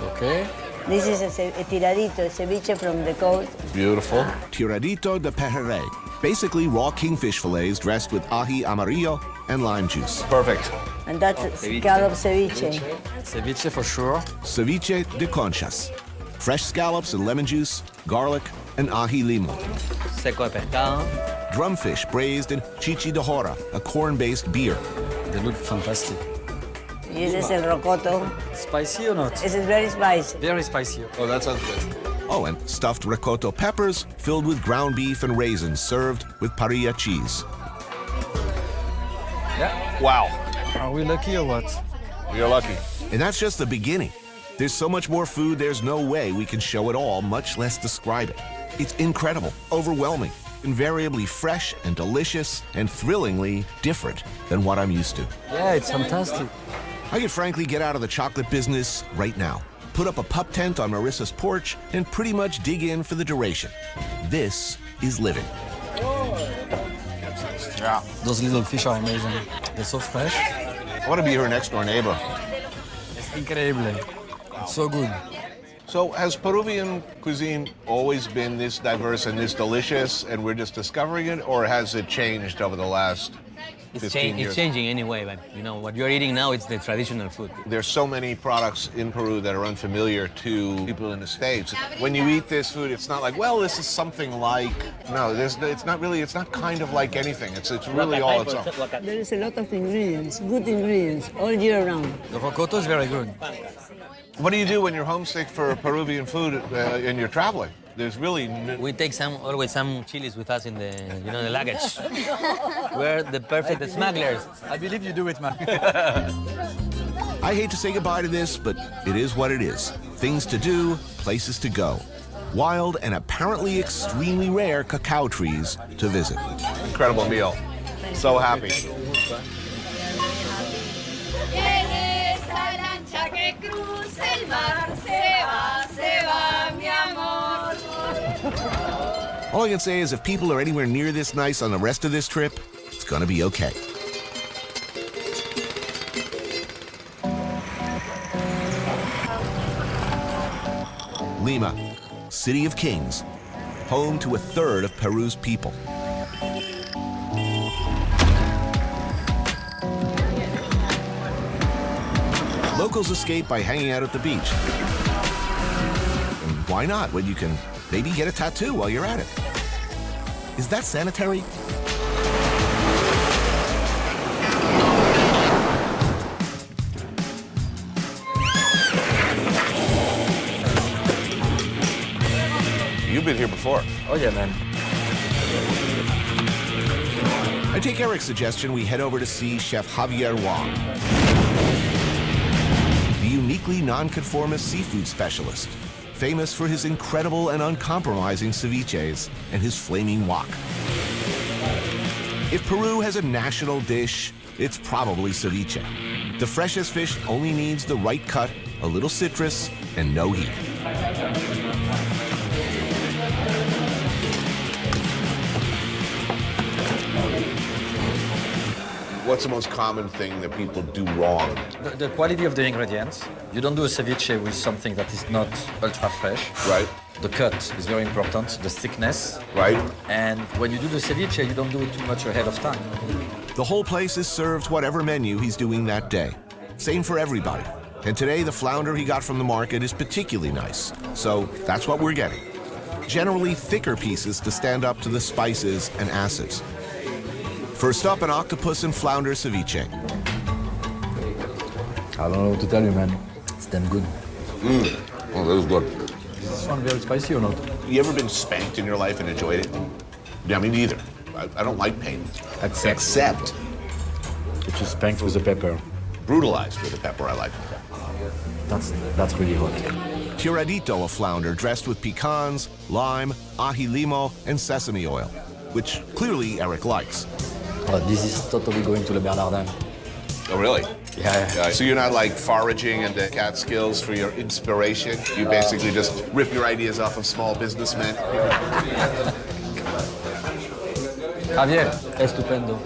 Okay. This is a tiradito, ceviche from the coast. Beautiful. Tiradito de pejerrey, basically raw kingfish fillets dressed with ají amarillo and lime juice. Perfect. And that's scallop ceviche. Ceviche for sure. Ceviche de conchas, fresh scallops and lemon juice, garlic, and ají limo. Seco de pescado. Drumfish braised in chichi de jora, a corn-based beer. They look fantastic. This is el rocoto. Spicy or not? This is very spicy. Very spicy. Oh, that sounds good. Oh, and stuffed ricotta peppers filled with ground beef and raisins served with parrilla cheese. Yeah. Wow. Are we lucky or what? You're lucky. And that's just the beginning. There's so much more food, there's no way we can show it all, much less describe it. It's incredible, overwhelming, invariably fresh and delicious, and thrillingly different than what I'm used to. Yeah, it's fantastic. I could frankly get out of the chocolate business right now, put up a pup tent on Marissa's porch, and pretty much dig in for the duration. This is living. Yeah. Those little fish are amazing. They're so fresh. I want to be her next door neighbor. It's incredible. It's so good. So has Peruvian cuisine always been this diverse and this delicious, and we're just discovering it, or has it changed over the last 15 years? It's changing anyway, but what you're eating now, it's the traditional food. There's so many products in Peru that are unfamiliar to people in the States. When you eat this food, it's not like, well, this is something like. No, it's not kind of like anything. It's really all its own. There is a lot of ingredients, good ingredients, all year round. The rocoto is very good. What do you do when you're homesick for Peruvian food and you're traveling? There's really... We take always some chilies with us in the luggage. We're the perfect smugglers. I believe you do it, man. I hate to say goodbye to this, but it is what it is. Things to do, places to go. Wild and apparently extremely rare cacao trees to visit. Incredible meal. So happy. All I can say is if people are anywhere near this nice on the rest of this trip, it's gonna be okay. Lima, city of kings, home to a third of Peru's people. Locals escape by hanging out at the beach. And why not when you can maybe get a tattoo while you're at it? Is that sanitary? you've been here before. Oh yeah, man. I take Eric's suggestion we head over to see Chef Javier Wong, the uniquely nonconformist seafood specialist, famous for his incredible and uncompromising ceviches and his flaming wok. If Peru has a national dish, it's probably ceviche. The freshest fish only needs the right cut, a little citrus, and no heat. What's the most common thing that people do wrong? The quality of the ingredients. You don't do a ceviche with something that is not ultra fresh. Right. The cut is very important, the thickness. Right. And when you do the ceviche, you don't do it too much ahead of time. The whole place is served whatever menu he's doing that day. Same for everybody. And today, the flounder he got from the market is particularly nice. So that's what we're getting. Generally thicker pieces to stand up to the spices and acids. First up, an octopus and flounder ceviche. I don't know what to tell you, man. It's damn good. Oh, that is good. Is this one very spicy or not? You ever been spanked in your life and enjoyed it? Yeah, me neither. I don't like pain. Except if you spanked with the pepper. Brutalized with the pepper, I like. That's really hot. Curadito, a flounder dressed with pecans, lime, ají limo, and sesame oil, which clearly Eric likes. This is totally going to Le Bernardin. Oh, really? Yeah. So you're not like foraging into Catskills for your inspiration? You basically just rip your ideas off of small businessmen? Javier, estupendo.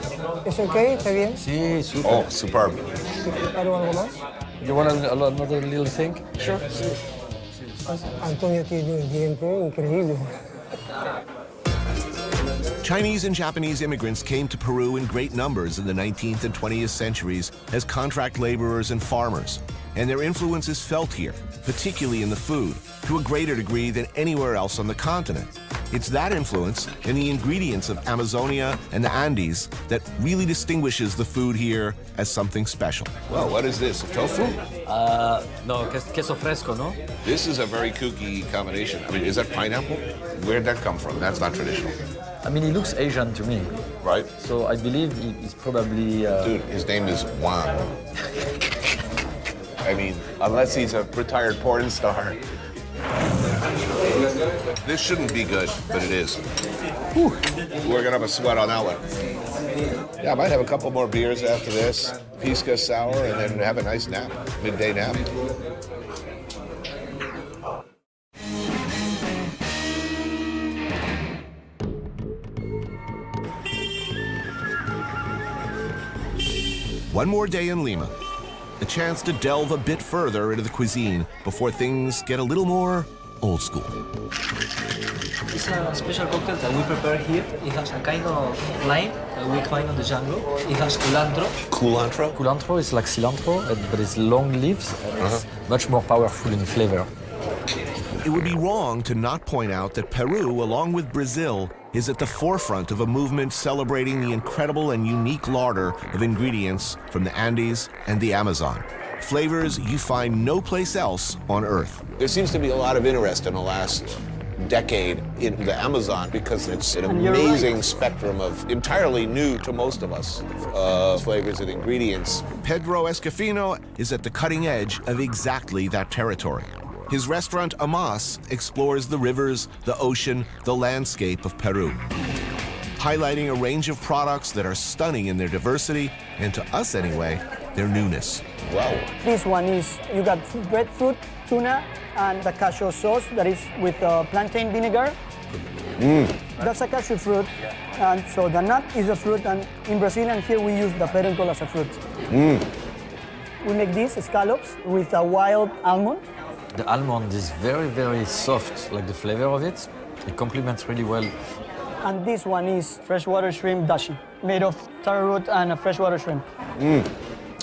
¿Es okay? ¿Está bien? Sí, super. Oh, superb. ¿Preparo algo más? You want another little thing? Sure. Antonio tiene un diente increíble. Chinese and Japanese immigrants came to Peru in great numbers in the 19th and 20th centuries as contract laborers and farmers, and their influence is felt here, particularly in the food, to a greater degree than anywhere else on the continent. It's that influence and the ingredients of Amazonia and the Andes that really distinguishes the food here as something special. Well, what is this, tofu? No, queso fresco, no? This is a very kooky combination. I mean, is that pineapple? Where'd that come from? That's not traditional. I mean, he looks Asian to me. Right. So I believe he's probably... Dude, his name is Wang. I mean, unless he's a retired porn star. This shouldn't be good, but it is. Whew. We're gonna have a sweat on that one. Yeah, I might have a couple more beers after this, pisca sour, and then have a nice nap, midday nap. One more day in Lima, a chance to delve a bit further into the cuisine before things get a little more old school. It's a special cocktail that we prepare here. It has a kind of lime that we find on the jungle. It has culantro. Culantro? Culantro is like cilantro, but it's long leaves and it's much more powerful in flavor. It would be wrong to not point out that Peru, along with Brazil, is at the forefront of a movement celebrating the incredible and unique larder of ingredients from the Andes and the Amazon. Flavors you find no place else on Earth. There seems to be a lot of interest in the last decade in the Amazon because it's an amazing spectrum of entirely new to most of us flavors and ingredients. Pedro Escafino is at the cutting edge of exactly that territory. His restaurant, Amas, explores the rivers, the ocean, the landscape of Peru, highlighting a range of products that are stunning in their diversity, and to us anyway, their newness. Wow. This one is, you got breadfruit, tuna, and the cashew sauce that is with plantain vinegar. That's a cashew fruit, and so the nut is a fruit, and in Brazil and here we use the peduncle as a fruit. We make these scallops with a wild almond. The almond is very, very soft, like the flavor of it. It complements really well. And this one is freshwater shrimp dashi, made of taro root and a freshwater shrimp.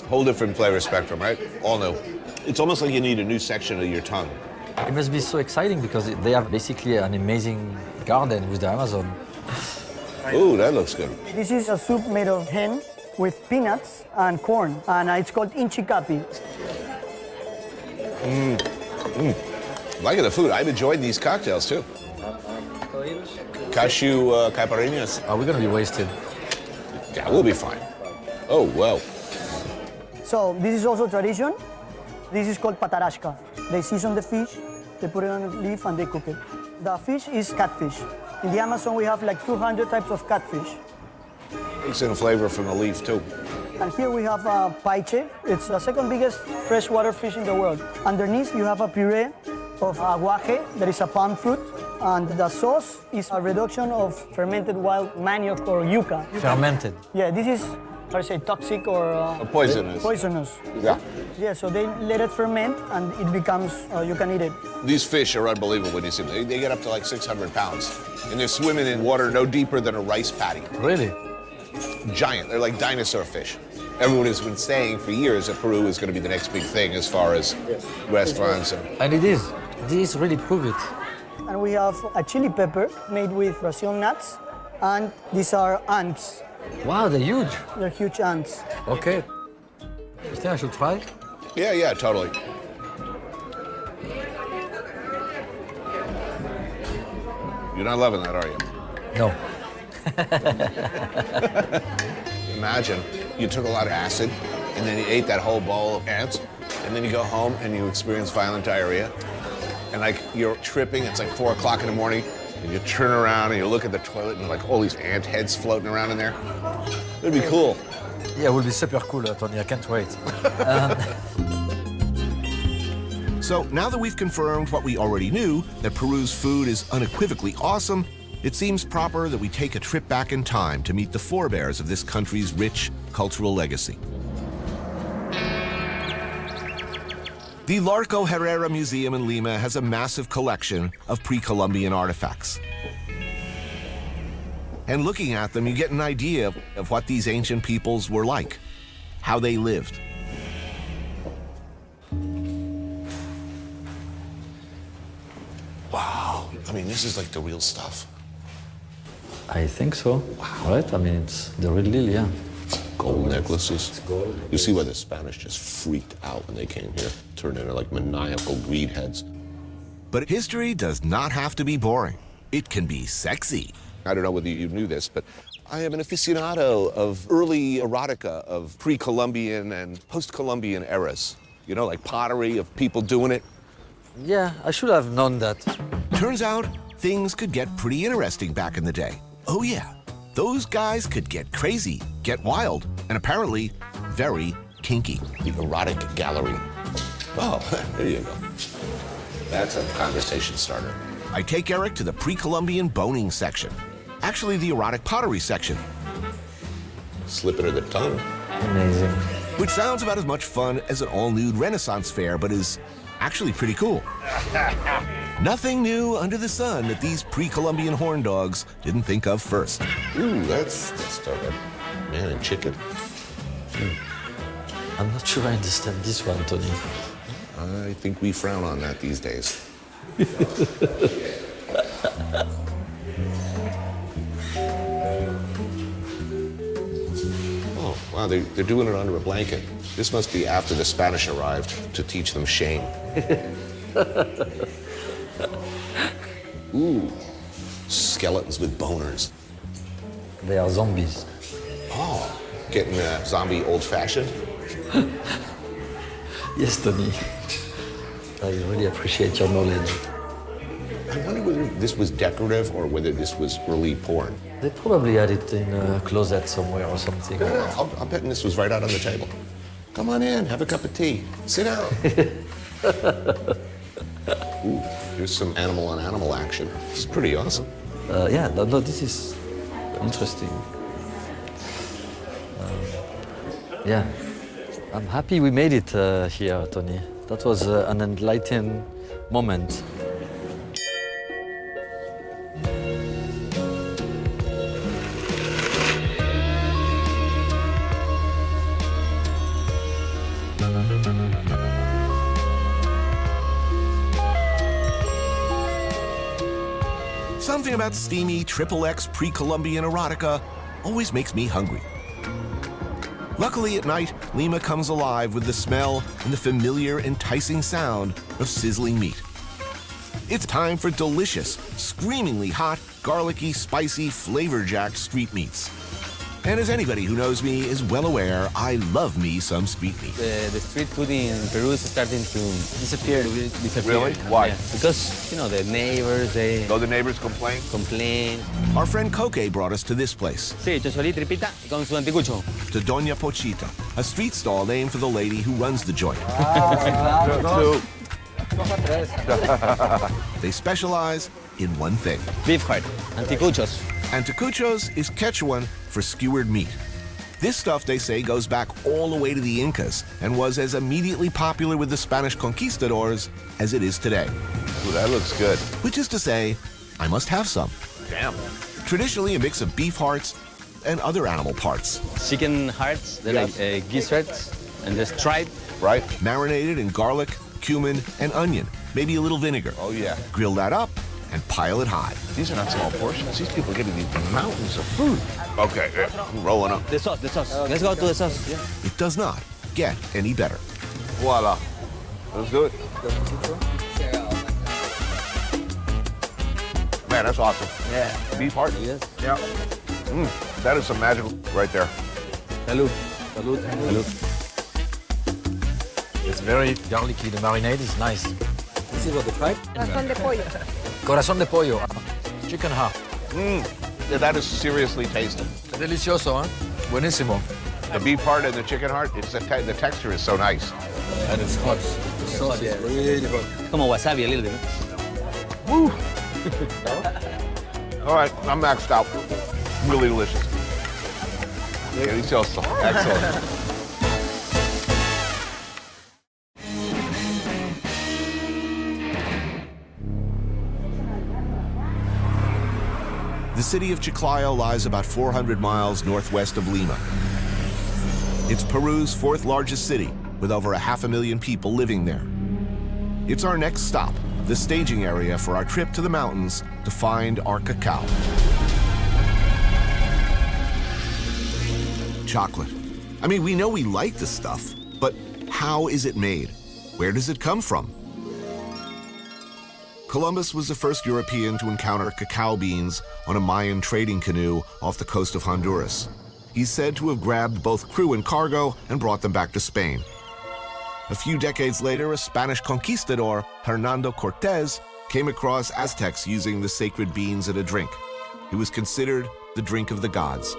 Whole different flavor spectrum, right? All new. It's almost like you need a new section of your tongue. It must be so exciting because they have basically an amazing garden with the Amazon. Ooh, that looks good. This is a soup made of hen with peanuts and corn, and it's called inchikapi. Liking the food. I've enjoyed these cocktails too. Cashew caipirinhas. Are we gonna be wasted? Yeah, we'll be fine. Oh, well. So this is also tradition. This is called patarashka. They season the fish, they put it on a leaf and they cook it. The fish is catfish. In the Amazon we have like 200 types of catfish. It's in flavor from the leaf too. And here we have paiche. It's the second biggest freshwater fish in the world. Underneath you have a puree of aguaje, that is a palm fruit. And the sauce is a reduction of fermented wild manioc or yuca. Fermented. Yeah, this is, how to say, toxic or... poisonous. Poisonous. Yeah. Yeah, so they let it ferment and it becomes, you can eat it. These fish are unbelievable when you see them. They get up to like 600 pounds. And they're swimming in water no deeper than a rice paddy. Really? Giant. They're like dinosaur fish. Everyone has been saying for years that Peru is going to be the next big thing as far as restaurants. And it is. This really prove it. And we have a chili pepper made with Brazil nuts. And these are ants. Wow, they're huge. They're huge ants. Okay. You think I should try? Yeah, totally. You're not loving that, are you? No. Imagine you took a lot of acid and then you ate that whole bowl of ants and then you go home and you experience violent diarrhea and like you're tripping, it's like 4 o'clock in the morning and you turn around and you look at the toilet and like all these ant heads floating around in there. It'd be cool. Yeah, it will be super cool, Tony. I can't wait. So now that we've confirmed what we already knew, that Peru's food is unequivocally awesome, it seems proper that we take a trip back in time to meet the forebears of this country's rich cultural legacy. The Larco Herrera Museum in Lima has a massive collection of pre-Columbian artifacts. And looking at them, you get an idea of what these ancient peoples were like, how they lived. Wow. I mean, this is like the real stuff. I think so. Wow. Right? I mean, it's the real deal, yeah. Gold necklaces. You see why the Spanish just freaked out when they came here, turned into like maniacal greed heads. But history does not have to be boring. It can be sexy. I don't know whether you knew this, but I am an aficionado of early erotica of pre-Columbian and post-Columbian eras. You know, like pottery, of people doing it. Yeah, I should have known that. Turns out things could get pretty interesting back in the day. Oh yeah, those guys could get crazy, get wild, and apparently very kinky. The erotic gallery. Oh, there you go. That's a conversation starter. I take Eric to the pre-Columbian boning section. Actually, the erotic pottery section. Slip it in the tongue. Amazing. Which sounds about as much fun as an all-nude Renaissance fair, but is actually pretty cool. Nothing new under the sun that these pre-Columbian horn dogs didn't think of first. Ooh, that's started. Man and chicken. I'm not sure I understand this one, Tony. I think we frown on that these days. Oh, wow, they're doing it under a blanket. This must be after the Spanish arrived to teach them shame. Ooh, skeletons with boners. They are zombies. Oh, getting zombie old-fashioned? Yes, Tony. I really appreciate your knowledge. I wonder whether this was decorative or whether this was early porn. They probably had it in a closet somewhere or something. Yeah, I'll bet this was right out on the table. Come on in, have a cup of tea. Sit down. Ooh, here's some animal-on-animal action. This is pretty awesome. Yeah, no, this is interesting. Yeah, I'm happy we made it here, Tony. That was an enlightening moment. Something about steamy XXX pre-Columbian erotica always makes me hungry. Luckily at night, Lima comes alive with the smell and the familiar, enticing sound of sizzling meat. It's time for delicious, screamingly hot garlicky, spicy, flavor-jacked street meats. And as anybody who knows me is well aware, I love me some street meat. The street food in Peru is starting to disappear. Really? Why? Yeah. Because, you know, the neighbors, they... Oh, the neighbors complain? Complain. Our friend Kogi brought us to this place. Sí, chocholí, tripita con su anticucho. To Doña Pochita, a street stall named for the lady who runs the joint. They specialize in one thing. Beef heart, anticuchos. Anticuchos is Quechuan for skewered meat. This stuff, they say, goes back all the way to the Incas and was as immediately popular with the Spanish conquistadors as it is today. Ooh, that looks good. Which is to say, I must have some. Damn. Traditionally a mix of beef hearts and other animal parts. Chicken hearts, they're like gizzards, and the stripe. Right. Marinated in garlic, cumin, and onion. Maybe a little vinegar. Oh, yeah. Grill that up and pile it high. These are not small portions. These people are getting these mountains of food. Okay, I'm rolling up. The sauce, the sauce. Let's go to the sauce. Yeah. It does not get any better. Voila. Let's do it. Man, that's awesome. Yeah. Beef heart? Yes. Yeah. That is some magical right there. Salud. Salud. Salud. It's very garlicky. The marinade is nice. This is what the tripe? Corazón de pollo. Corazón de pollo. Chicken heart. Yeah, that is seriously tasty. Delicioso, huh? Buenísimo. The beef heart and the chicken heart, it's the texture is so nice. And it's hot. The sauce is really hot. Como wasabi a little bit. Woo! All right, I'm maxed out. Really delicious. Delicioso. Excellent. The city of Chiclayo lies about 400 miles northwest of Lima. It's Peru's fourth largest city, with over 500,000 people living there. It's our next stop, the staging area for our trip to the mountains to find our cacao. Chocolate. I mean, we know we like this stuff, but how is it made? Where does it come from? Columbus was the first European to encounter cacao beans on a Mayan trading canoe off the coast of Honduras. He's said to have grabbed both crew and cargo and brought them back to Spain. A few decades later, a Spanish conquistador, Hernando Cortés, came across Aztecs using the sacred beans in a drink. It was considered the drink of the gods.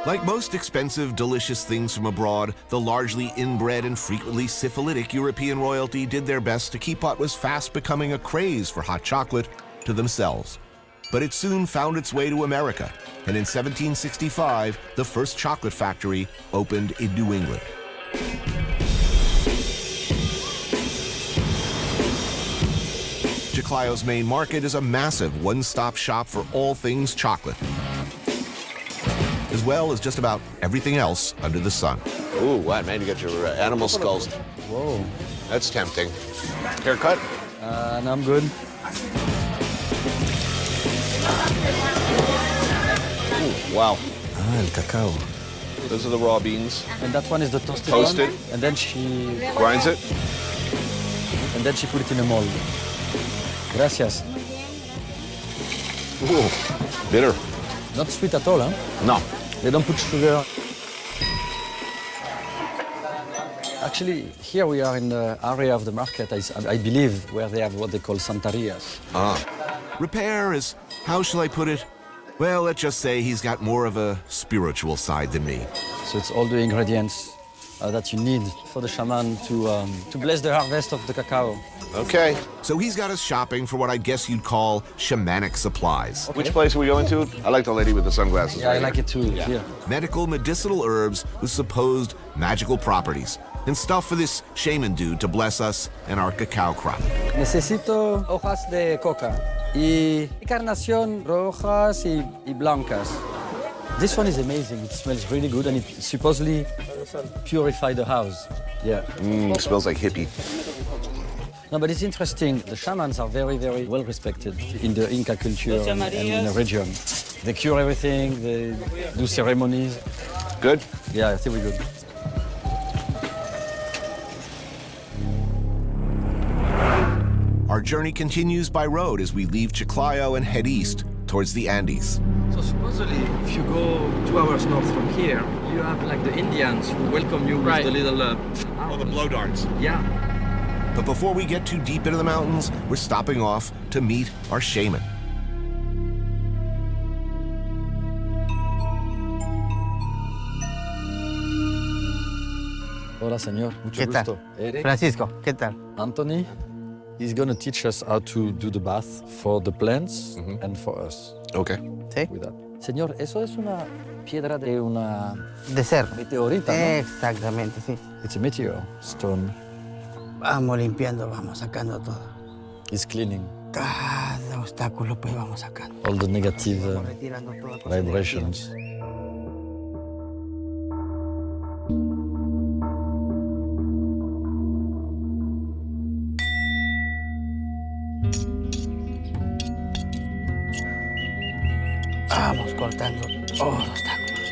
Like most expensive, delicious things from abroad, the largely inbred and frequently syphilitic European royalty did their best to keep what was fast becoming a craze for hot chocolate to themselves. But it soon found its way to America, and in 1765, the first chocolate factory opened in New England. Chiclayo's main market is a massive one-stop shop for all things chocolate, as well as just about everything else under the sun. Ooh, what, man? You got your animal skulls. Whoa. That's tempting. Haircut? No, I'm good. Ooh, wow. Ah, el cacao. Those are the raw beans. And that one is the toasted Toasted. one. And then she... Grinds it. And then she put it in a mold. Gracias. Ooh, bitter. Not sweet at all, huh? No. They don't put sugar. Actually, here we are in the area of the market, I believe, where they have what they call santarias. Repair is, how shall I put it? Well, let's just say he's got more of a spiritual side than me. So it's all the ingredients that you need for the shaman to bless the harvest of the cacao. Okay. So he's got us shopping for what I guess you'd call shamanic supplies. Which place are we going to? I like the lady with the sunglasses. Yeah, I like it too. Yeah. Medical medicinal herbs with supposed magical properties, and stuff for this shaman dude to bless us and our cacao crop. Necesito hojas de coca y carnación rojas y blancas. This one is amazing. It smells really good, and it supposedly purifies the house. Yeah. Smells like hippie. No, but it's interesting. The shamans are very, very well respected in the Inca culture and in the region. They cure everything. They do ceremonies. Good? Yeah, I think we're good. Our journey continues by road as we leave Chiclayo and head east, towards the Andes. So supposedly, if you go 2 hours north from here, you have like the Indians who welcome you with the little... the blow darts. Yeah. But before we get too deep into the mountains, we're stopping off to meet our shaman. Hola, señor. Mucho ¿Qué tal? gusto. Eric. Francisco, ¿qué tal? Anthony. He's going to teach us how to do the bath for the plants and for us. Okay. ¿Sí? With that. Señor, eso es una piedra de una... De cerro. Meteorita, ¿no? Exactamente, sí. It's a meteor stone. Vamos limpiando, vamos sacando todo. He's cleaning Cada obstáculo, pues vamos sacando. all the negative Vamos retirando toda cosa vibrations. Vamos cortando todos los obstáculos.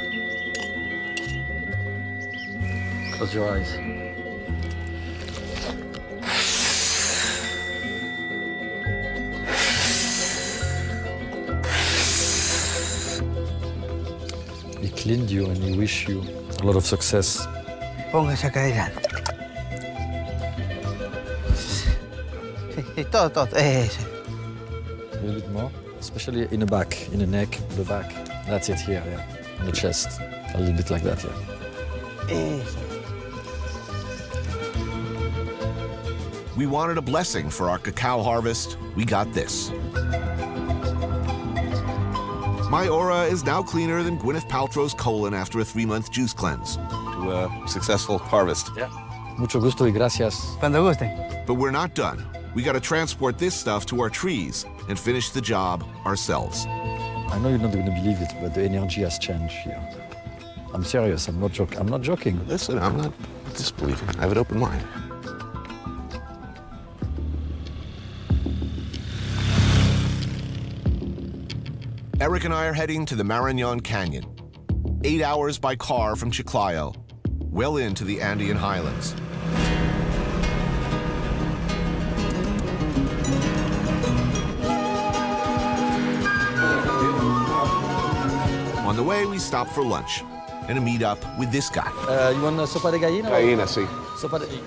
Close your eyes. He cleaned you and he wish you a lot of success. Póngase acá adelante. Sí, todo, todo. Eso. A little bit more, especially in the back, in the neck, the back. That's it here, yeah. On the chest, a little bit like that, yeah. Eso. We wanted a blessing for our cacao harvest. We got this. My aura is now cleaner than Gwyneth Paltrow's colon after a 3-month juice cleanse. To a successful harvest. Yeah. Mucho gusto y gracias. Cuando gusten. But we're not done. We got to transport this stuff to our trees and finish the job ourselves. I know you're not going to believe it, but the energy has changed here. I'm serious. I'm not joking. Listen, I'm not disbelieving. I have an open mind. Eric and I are heading to the Marañón Canyon, 8 hours by car from Chiclayo, well into the Andean highlands. On the way, we stop for lunch and a meet up with this guy. You want a sopa de gallina? Gallina, sí.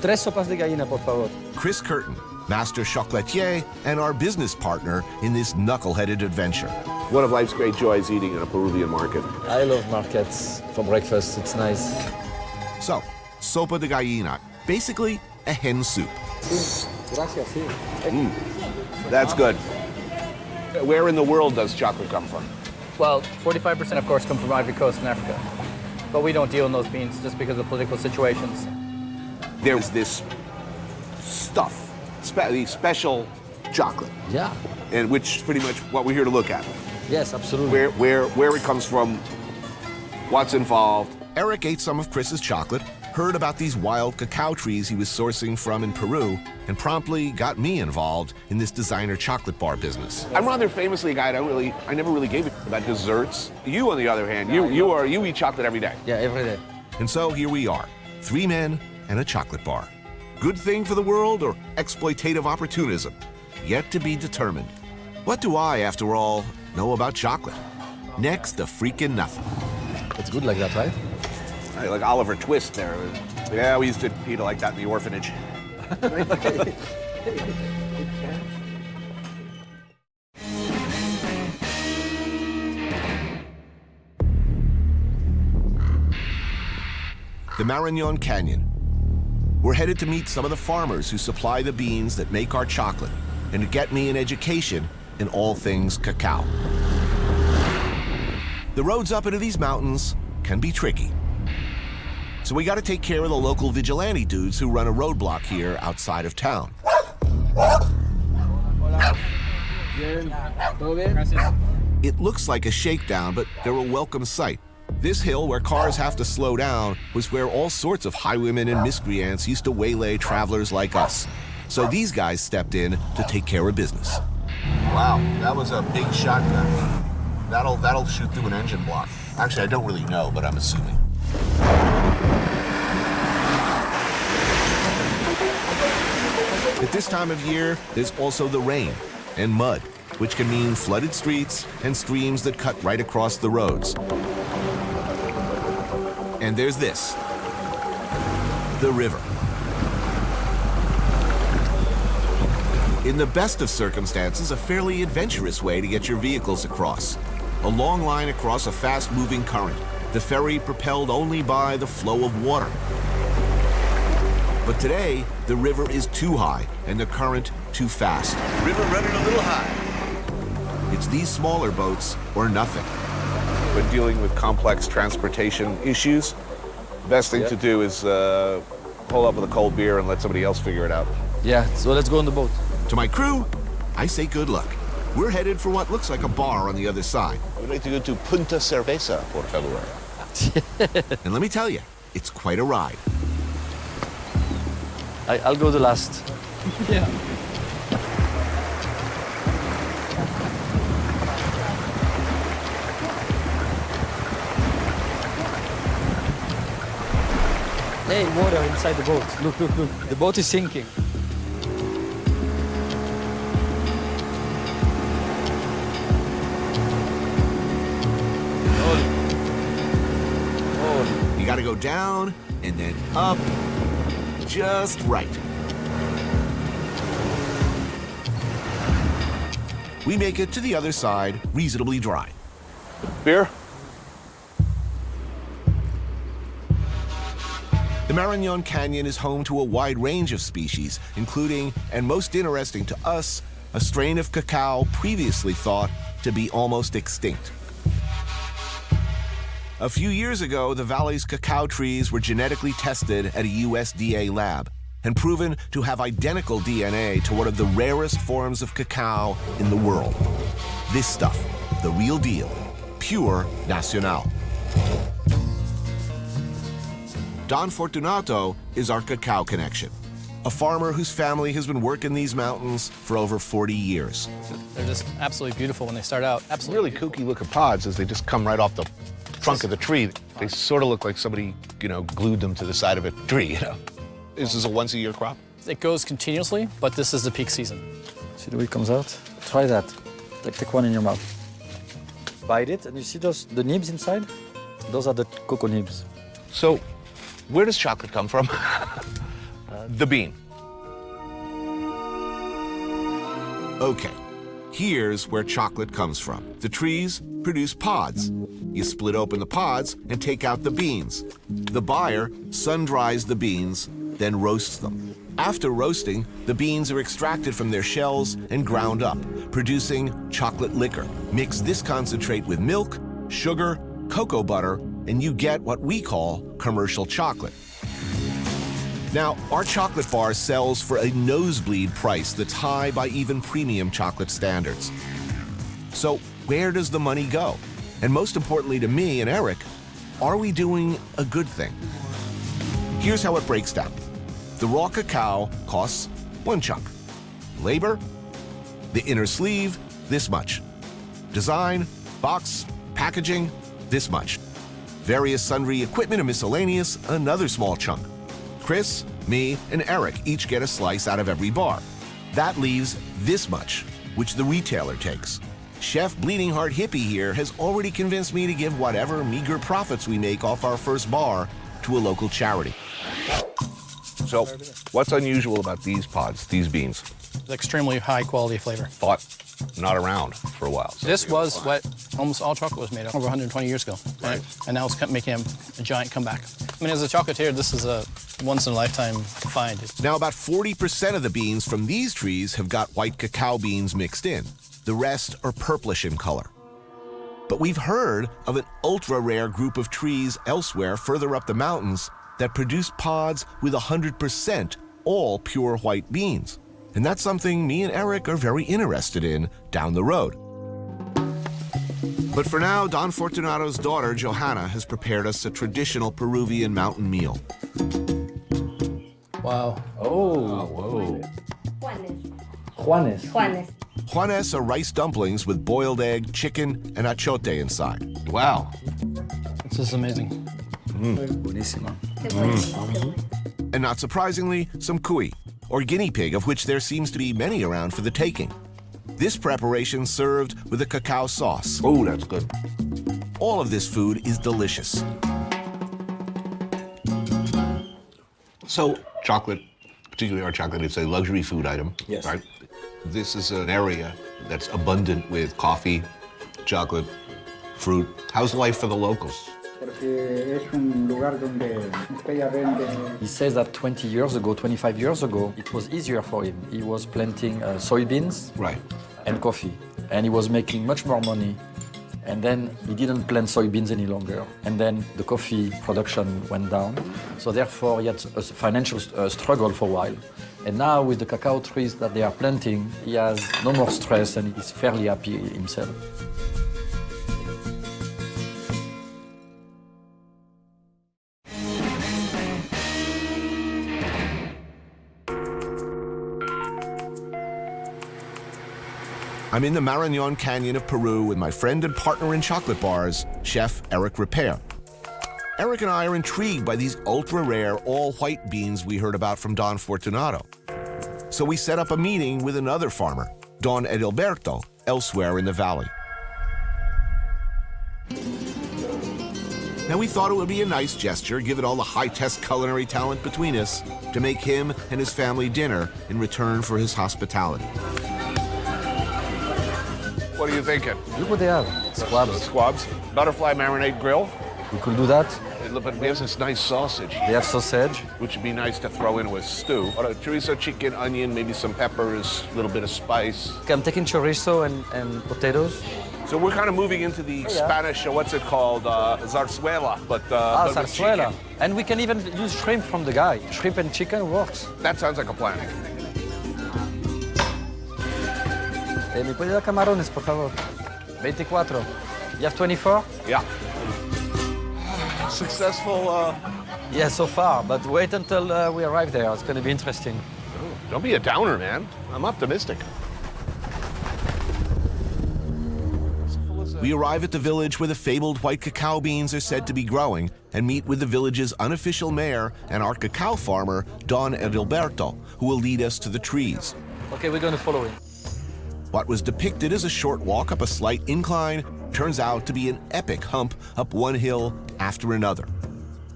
Tres sopas de gallina, por favor. Chris Curtin, master chocolatier and our business partner in this knuckle-headed adventure. One of life's great joys, eating in a Peruvian market. I love markets for breakfast. It's nice. So, sopa de gallina, basically a hen soup. Gracias, sí. That's good. Where in the world does chocolate come from? Well, 45% of course come from Ivory Coast in Africa. But we don't deal in those beans just because of political situations. There's this stuff, the special chocolate. Yeah. And which is pretty much what we're here to look at. Yes, absolutely. Where it comes from, what's involved. Eric ate some of Chris's chocolate, heard about these wild cacao trees he was sourcing from in Peru, and promptly got me involved in this designer chocolate bar business. I'm rather famously a guy I never really gave a about desserts. You, on the other hand, you eat chocolate every day. Yeah, every day. And so here we are, 3 men and a chocolate bar. Good thing for the world or exploitative opportunism? Yet to be determined. What do I, after all, know about chocolate? Next to freaking nothing. It's good like that, right? Like Oliver Twist there. Yeah, we used to eat it like that in the orphanage. The Marañón Canyon. We're headed to meet some of the farmers who supply the beans that make our chocolate and to get me an education in all things cacao. The roads up into these mountains can be tricky. So we got to take care of the local vigilante dudes who run a roadblock here outside of town. It looks like a shakedown, but they're a welcome sight. This hill where cars have to slow down was where all sorts of highwaymen and miscreants used to waylay travelers like us. So these guys stepped in to take care of business. Wow, that was a big shotgun. That'll shoot through an engine block. Actually, I don't really know, but I'm assuming. At this time of year, there's also the rain and mud. which can mean flooded streets and streams that cut right across the roads. And there's this, the river. In the best of circumstances, a fairly adventurous way to get your vehicles across. A long line across a fast-moving current, the ferry propelled only by the flow of water. But today, the river is too high and the current too fast. River running a little high. It's these smaller boats or nothing. When dealing with complex transportation issues, the best thing to do is pull up with a cold beer and let somebody else figure it out. Yeah, so let's go on the boat. To my crew, I say good luck. We're headed for what looks like a bar on the other side. We'd like to go to Punta Cerveza, por favor. And let me tell you, it's quite a ride. I'll go the last. Yeah. Hey, water inside the boat. Look, look, look. The boat is sinking. You gotta go down and then up, just right. We make it to the other side reasonably dry. Beer? The Marañón Canyon is home to a wide range of species, including, and most interesting to us, a strain of cacao previously thought to be almost extinct. A few years ago, the valley's cacao trees were genetically tested at a USDA lab and proven to have identical DNA to one of the rarest forms of cacao in the world. This stuff, the real deal, pure Nacional. Don Fortunato is our cacao connection, a farmer whose family has been working these mountains for over 40 years. They're just absolutely beautiful when they start out. Absolutely. Really kooky looking pods as they just come right off the trunk of the tree. They sort of look like somebody, glued them to the side of a tree, This is a once-a-year crop? It goes continuously, but this is the peak season. See the way it comes out? Try that. Take one in your mouth. Bite it, and you see the nibs inside? Those are the cocoa nibs. So, where does chocolate come from? The bean. Okay, here's where chocolate comes from. The trees produce pods. You split open the pods and take out the beans. The buyer sun-dries the beans, then roasts them. After roasting, the beans are extracted from their shells and ground up, producing chocolate liquor. Mix this concentrate with milk, sugar, cocoa butter, and you get what we call commercial chocolate. Now, our chocolate bar sells for a nosebleed price that's high by even premium chocolate standards. So where does the money go? And most importantly to me and Eric, are we doing a good thing? Here's how it breaks down. The raw cacao costs 1 chunk. Labor, the inner sleeve, this much. Design, box, packaging, this much. Various sundry equipment and miscellaneous, another small chunk. Chris, me, and Eric each get a slice out of every bar. That leaves this much, which the retailer takes. Chef Bleeding Heart Hippie here has already convinced me to give whatever meager profits we make off our first bar to a local charity. So, what's unusual about these pods, these beans? It's extremely high quality flavor. Thought not around for a while. So this was what almost all chocolate was made of over 120 years ago. Right. And now it's making a giant comeback. I mean, as a chocolatier, this is a once-in-a-lifetime find. Now, about 40% of the beans from these trees have got white cacao beans mixed in. The rest are purplish in color. But we've heard of an ultra-rare group of trees elsewhere further up the mountains that produce pods with 100% all pure white beans. And that's something me and Eric are very interested in down the road. But for now, Don Fortunato's daughter, Johanna, has prepared us a traditional Peruvian mountain meal. Wow. Oh, whoa. Juanes. Juanes. Juanes are rice dumplings with boiled egg, chicken, and achote inside. Wow. This is amazing. Buenísimo. And not surprisingly, some cuy, or guinea pig, of which there seems to be many around for the taking. This preparation served with a cacao sauce. Oh, that's good. All of this food is delicious. So, chocolate, particularly our chocolate, it's a luxury food item. Yes. Right? This is an area that's abundant with coffee, chocolate, fruit. How's life for the locals? He says that 20 years ago, 25 years ago, it was easier for him. He was planting soybeans and coffee, and he was making much more money. And then he didn't plant soybeans any longer. And then the coffee production went down. So therefore, he had a financial struggle for a while. And now with the cacao trees that they are planting, he has no more stress and he's fairly happy himself. I'm in the Marañón Canyon of Peru with my friend and partner in chocolate bars, Chef Eric Repair. Eric and I are intrigued by these ultra-rare, all-white beans we heard about from Don Fortunato. So we set up a meeting with another farmer, Don Edilberto, elsewhere in the valley. Now we thought it would be a nice gesture, given all the high-test culinary talent between us, to make him and his family dinner in return for his hospitality. What are you thinking? Look what they have. Squabs. Squabs. Butterfly marinade grill. We could do that. Look, but we have this nice sausage. They have sausage. Which would be nice to throw into a stew. Chorizo, chicken, onion, maybe some peppers, a little bit of spice. Okay, I'm taking chorizo and potatoes. So we're kind of moving into the Spanish, what's it called, zarzuela, but with zarzuela. chicken. And we can even use shrimp from the guy. Shrimp and chicken works. That sounds like a plan. ¿Me puede dar camarones, por favor? 24. You have 24? Yeah. Successful. Yeah, so far, but wait until we arrive there. It's going to be interesting. Don't be a downer, man. I'm optimistic. We arrive at the village where the fabled white cacao beans are said to be growing and meet with the village's unofficial mayor and our cacao farmer, Don Edilberto, who will lead us to the trees. Okay, we're going to follow him. What was depicted as a short walk up a slight incline turns out to be an epic hump up one hill after another.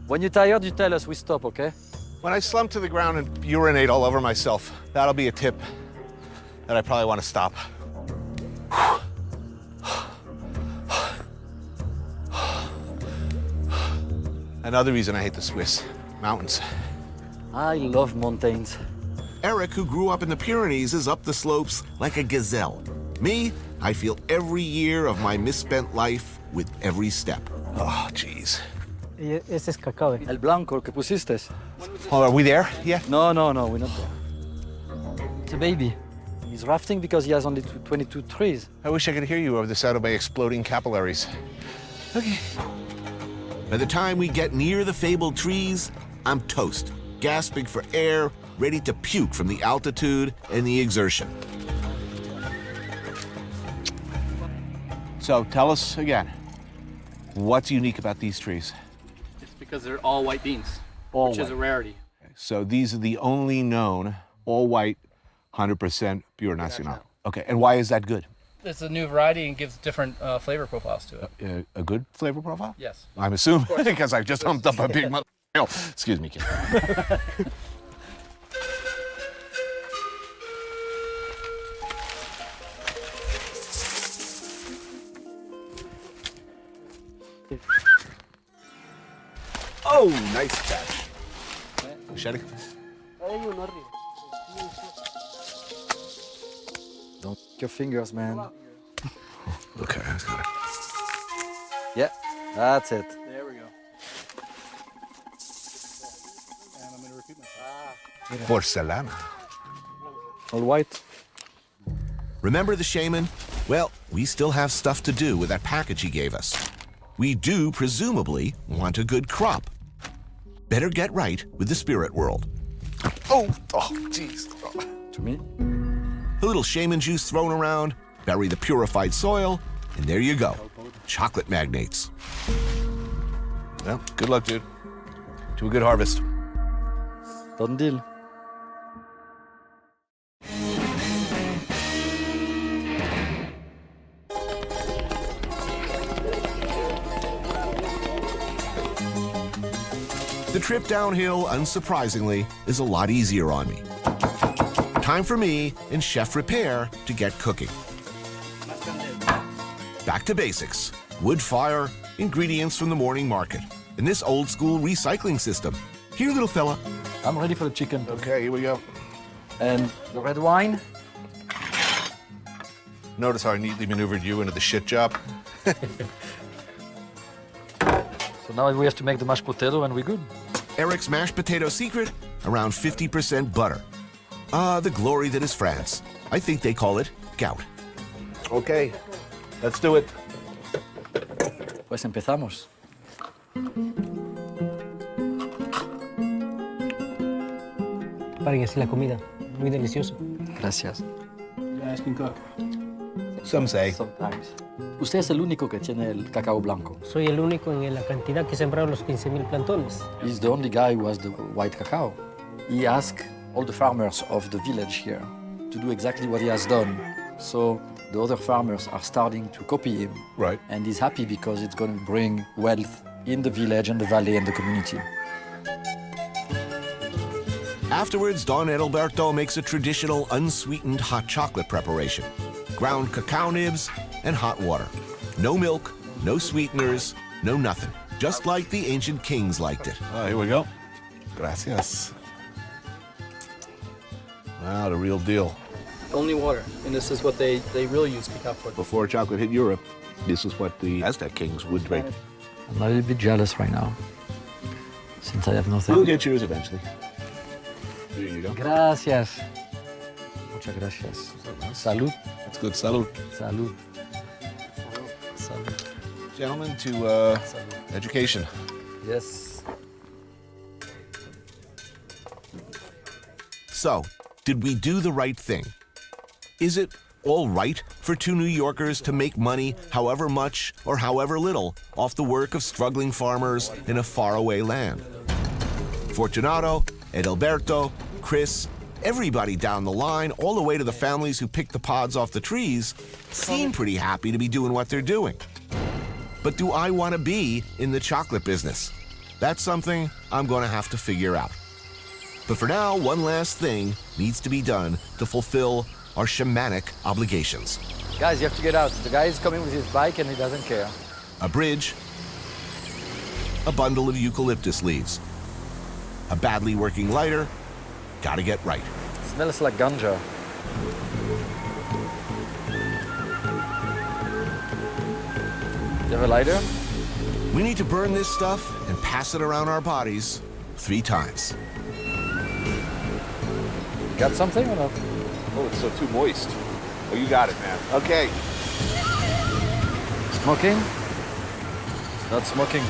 When you're tired, you tell us, we stop, okay? When I slump to the ground and urinate all over myself, that'll be a tip that I probably want to stop. Another reason I hate the Swiss mountains. I love mountains. Eric, who grew up in the Pyrenees, is up the slopes like a gazelle. Me, I feel every year of my misspent life with every step. Oh, jeez. Ese es cacao. El blanco, que pusiste. Oh, are we there? Yeah? No, we're not there. It's a baby. He's rafting because he has only 22 trees. I wish I could hear you over the sound of my exploding capillaries. Okay. By the time we get near the fabled trees, I'm toast, gasping for air, ready to puke from the altitude and the exertion. So tell us again, what's unique about these trees? It's because they're all white beans, All which is a white. rarity. So these are the only known all-white, 100% pure nacional. Okay, and why is that good? It's a new variety and gives different flavor profiles to it. A good flavor profile? Yes. I'm assuming, because I've just humped up a big mother. Excuse me, kid. Oh, nice catch. Machete. Don't take your fingers, man. Okay, that's got it. Yeah, that's it. There we go. And I'm going to repeat myself. Porcelana. All white. Remember the shaman? Well, we still have stuff to do with that package he gave us. We do, presumably, want a good crop. Better get right with the spirit world. Oh, jeez. To me? A little shaman juice thrown around, bury the purified soil, and there you go. Chocolate magnates. Well, good luck, dude. To a good harvest. Done deal. trip downhill, unsurprisingly, is a lot easier on me. Time for me and Chef Repair to get cooking. Back to basics. Wood fire, ingredients from the morning market, and this old school recycling system. Here, little fella. I'm ready for the chicken. Okay, here we go. And the red wine. Notice how I neatly maneuvered you into the shit job? So now we have to make the mashed potato and we're good. Eric's mashed potato secret, around 50% butter. Ah, the glory that is France. I think they call it gout. Okay, let's do it. Pues empezamos. Párense la comida, muy delicioso. Gracias. You guys can cook. Some say. Sometimes. Usted es el único que tiene el cacao blanco. Soy el único en la cantidad que sembraron los 15,000 plantones. He's the only guy who has the white cacao. He asked all the farmers of the village here to do exactly what he has done. So the other farmers are starting to copy him. Right. And he's happy because it's going to bring wealth in the village and the valley and the community. Afterwards, Don Adalberto makes a traditional unsweetened hot chocolate preparation. Ground cacao nibs and hot water. No milk, no sweeteners, no nothing. Just like the ancient kings liked it. Oh, here we go. Gracias. Wow, the real deal. Only water, and this is what they really use cacao for. Before chocolate hit Europe, this is what the Aztec kings would drink. I'm a little bit jealous right now, since I have nothing. We'll get yours eventually. Here you go. Gracias. Muchas gracias. Salud. That's good. Salud. Salud. Salud. Gentlemen, to education. Yes. So, did we do the right thing? Is it all right for two New Yorkers to make money, however much or however little, off the work of struggling farmers in a faraway land? Fortunato, Adalberto, Chris, everybody down the line, all the way to the families who picked the pods off the trees, seem pretty happy to be doing what they're doing. But do I want to be in the chocolate business? That's something I'm going to have to figure out. But for now, one last thing needs to be done to fulfill our shamanic obligations. Guys, you have to get out. The guy is coming with his bike and he doesn't care. A bridge, a bundle of eucalyptus leaves, a badly working lighter. Gotta get right. It smells like ganja. You have a lighter? We need to burn this stuff and pass it around our bodies 3 times. Got something or not? Oh, it's so too moist. Oh, you got it, man. Okay. Smoking? Not smoking.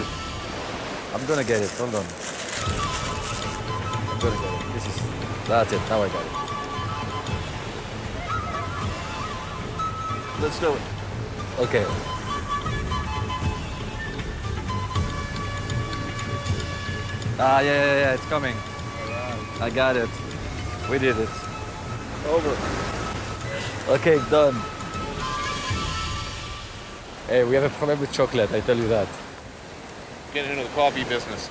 I'm gonna get it. Hold on. I'm gonna get it. This is. That's it. Now I got it. Let's do it. Okay. Yeah. It's coming. I got it. We did it. Over. Okay, done. Hey, we have a problem with chocolate, I tell you that. Getting into the coffee business.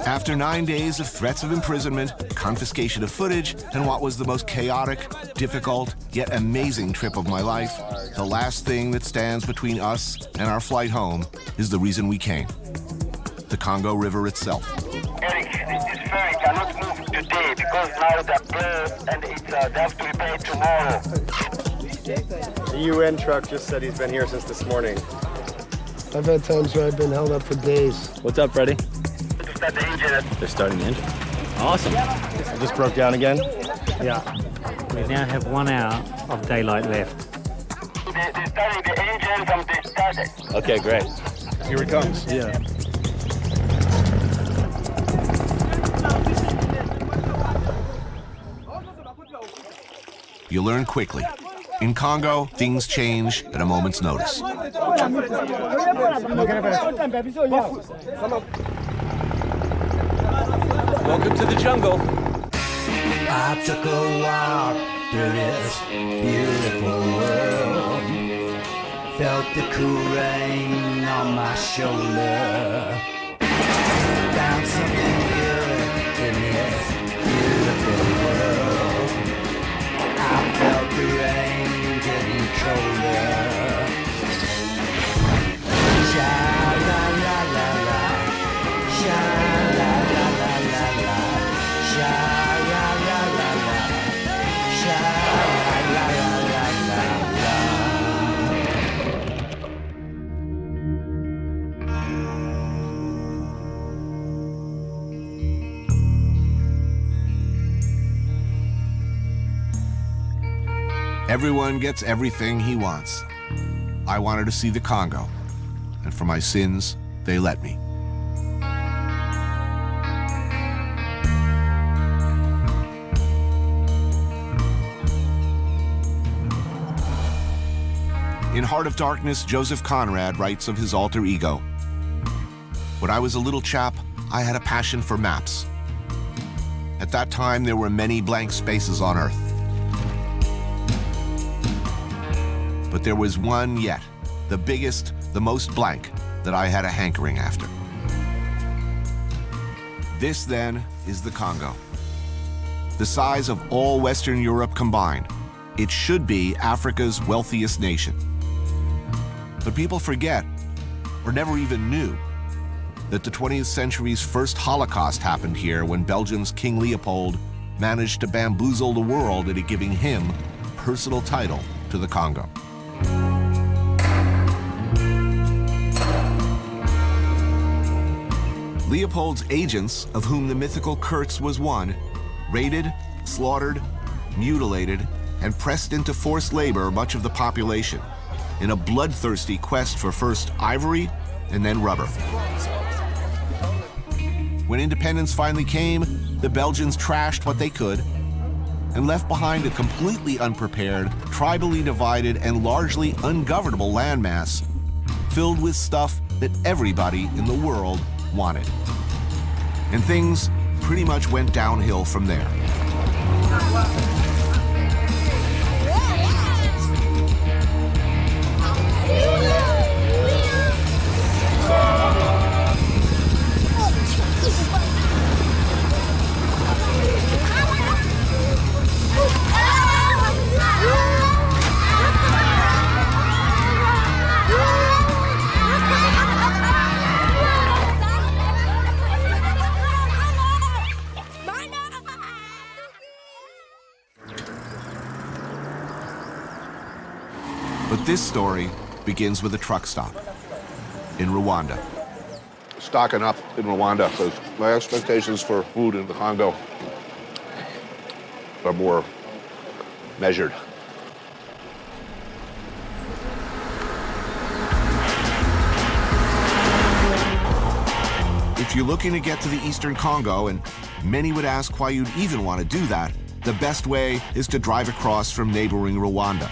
After 9 days of threats of imprisonment, confiscation of footage, and what was the most chaotic, difficult, yet amazing trip of my life, the last thing that stands between us and our flight home is the reason we came: the Congo River itself. Eric, this ferry cannot move today because now the bird and it's they have to repair it tomorrow. The UN truck just said he's been here since this morning. I've had times where I've been held up for days. What's up, Freddie? To start the engine. They're starting the engine. Awesome. It just broke down again? Yeah. We now have 1 hour of daylight left. They're starting the engine from the started. Okay, great. Here it comes. Yeah. You learn quickly. In Congo, things change at a moment's notice. Welcome to the jungle. I took a walk through this beautiful world. Felt the cool rain on my shoulder. Found something good in this beautiful world. I felt the rain getting colder. Sha la la la la, sha la la la la la, sha la la la la, sha la la la la la. Everyone gets everything he wants. I wanted to see the Congo, and for my sins, they let me. In Heart of Darkness, Joseph Conrad writes of his alter ego. When I was a little chap, I had a passion for maps. At that time, there were many blank spaces on Earth. But there was one yet, the biggest, the most blank, that I had a hankering after. This, then, is the Congo. The size of all Western Europe combined, it should be Africa's wealthiest nation. But people forget, or never even knew, that the 20th century's first Holocaust happened here when Belgium's King Leopold managed to bamboozle the world into giving him personal title to the Congo. Leopold's agents, of whom the mythical Kurtz was one, raided, slaughtered, mutilated, and pressed into forced labor much of the population in a bloodthirsty quest for first ivory and then rubber. When independence finally came, the Belgians trashed what they could and left behind a completely unprepared, tribally divided, and largely ungovernable landmass filled with stuff that everybody in the world wanted. And things pretty much went downhill from there. But this story begins with a truck stop in Rwanda. Stocking up in Rwanda, because my expectations for food in the Congo are more measured. If you're looking to get to the Eastern Congo, and many would ask why you'd even want to do that, the best way is to drive across from neighboring Rwanda.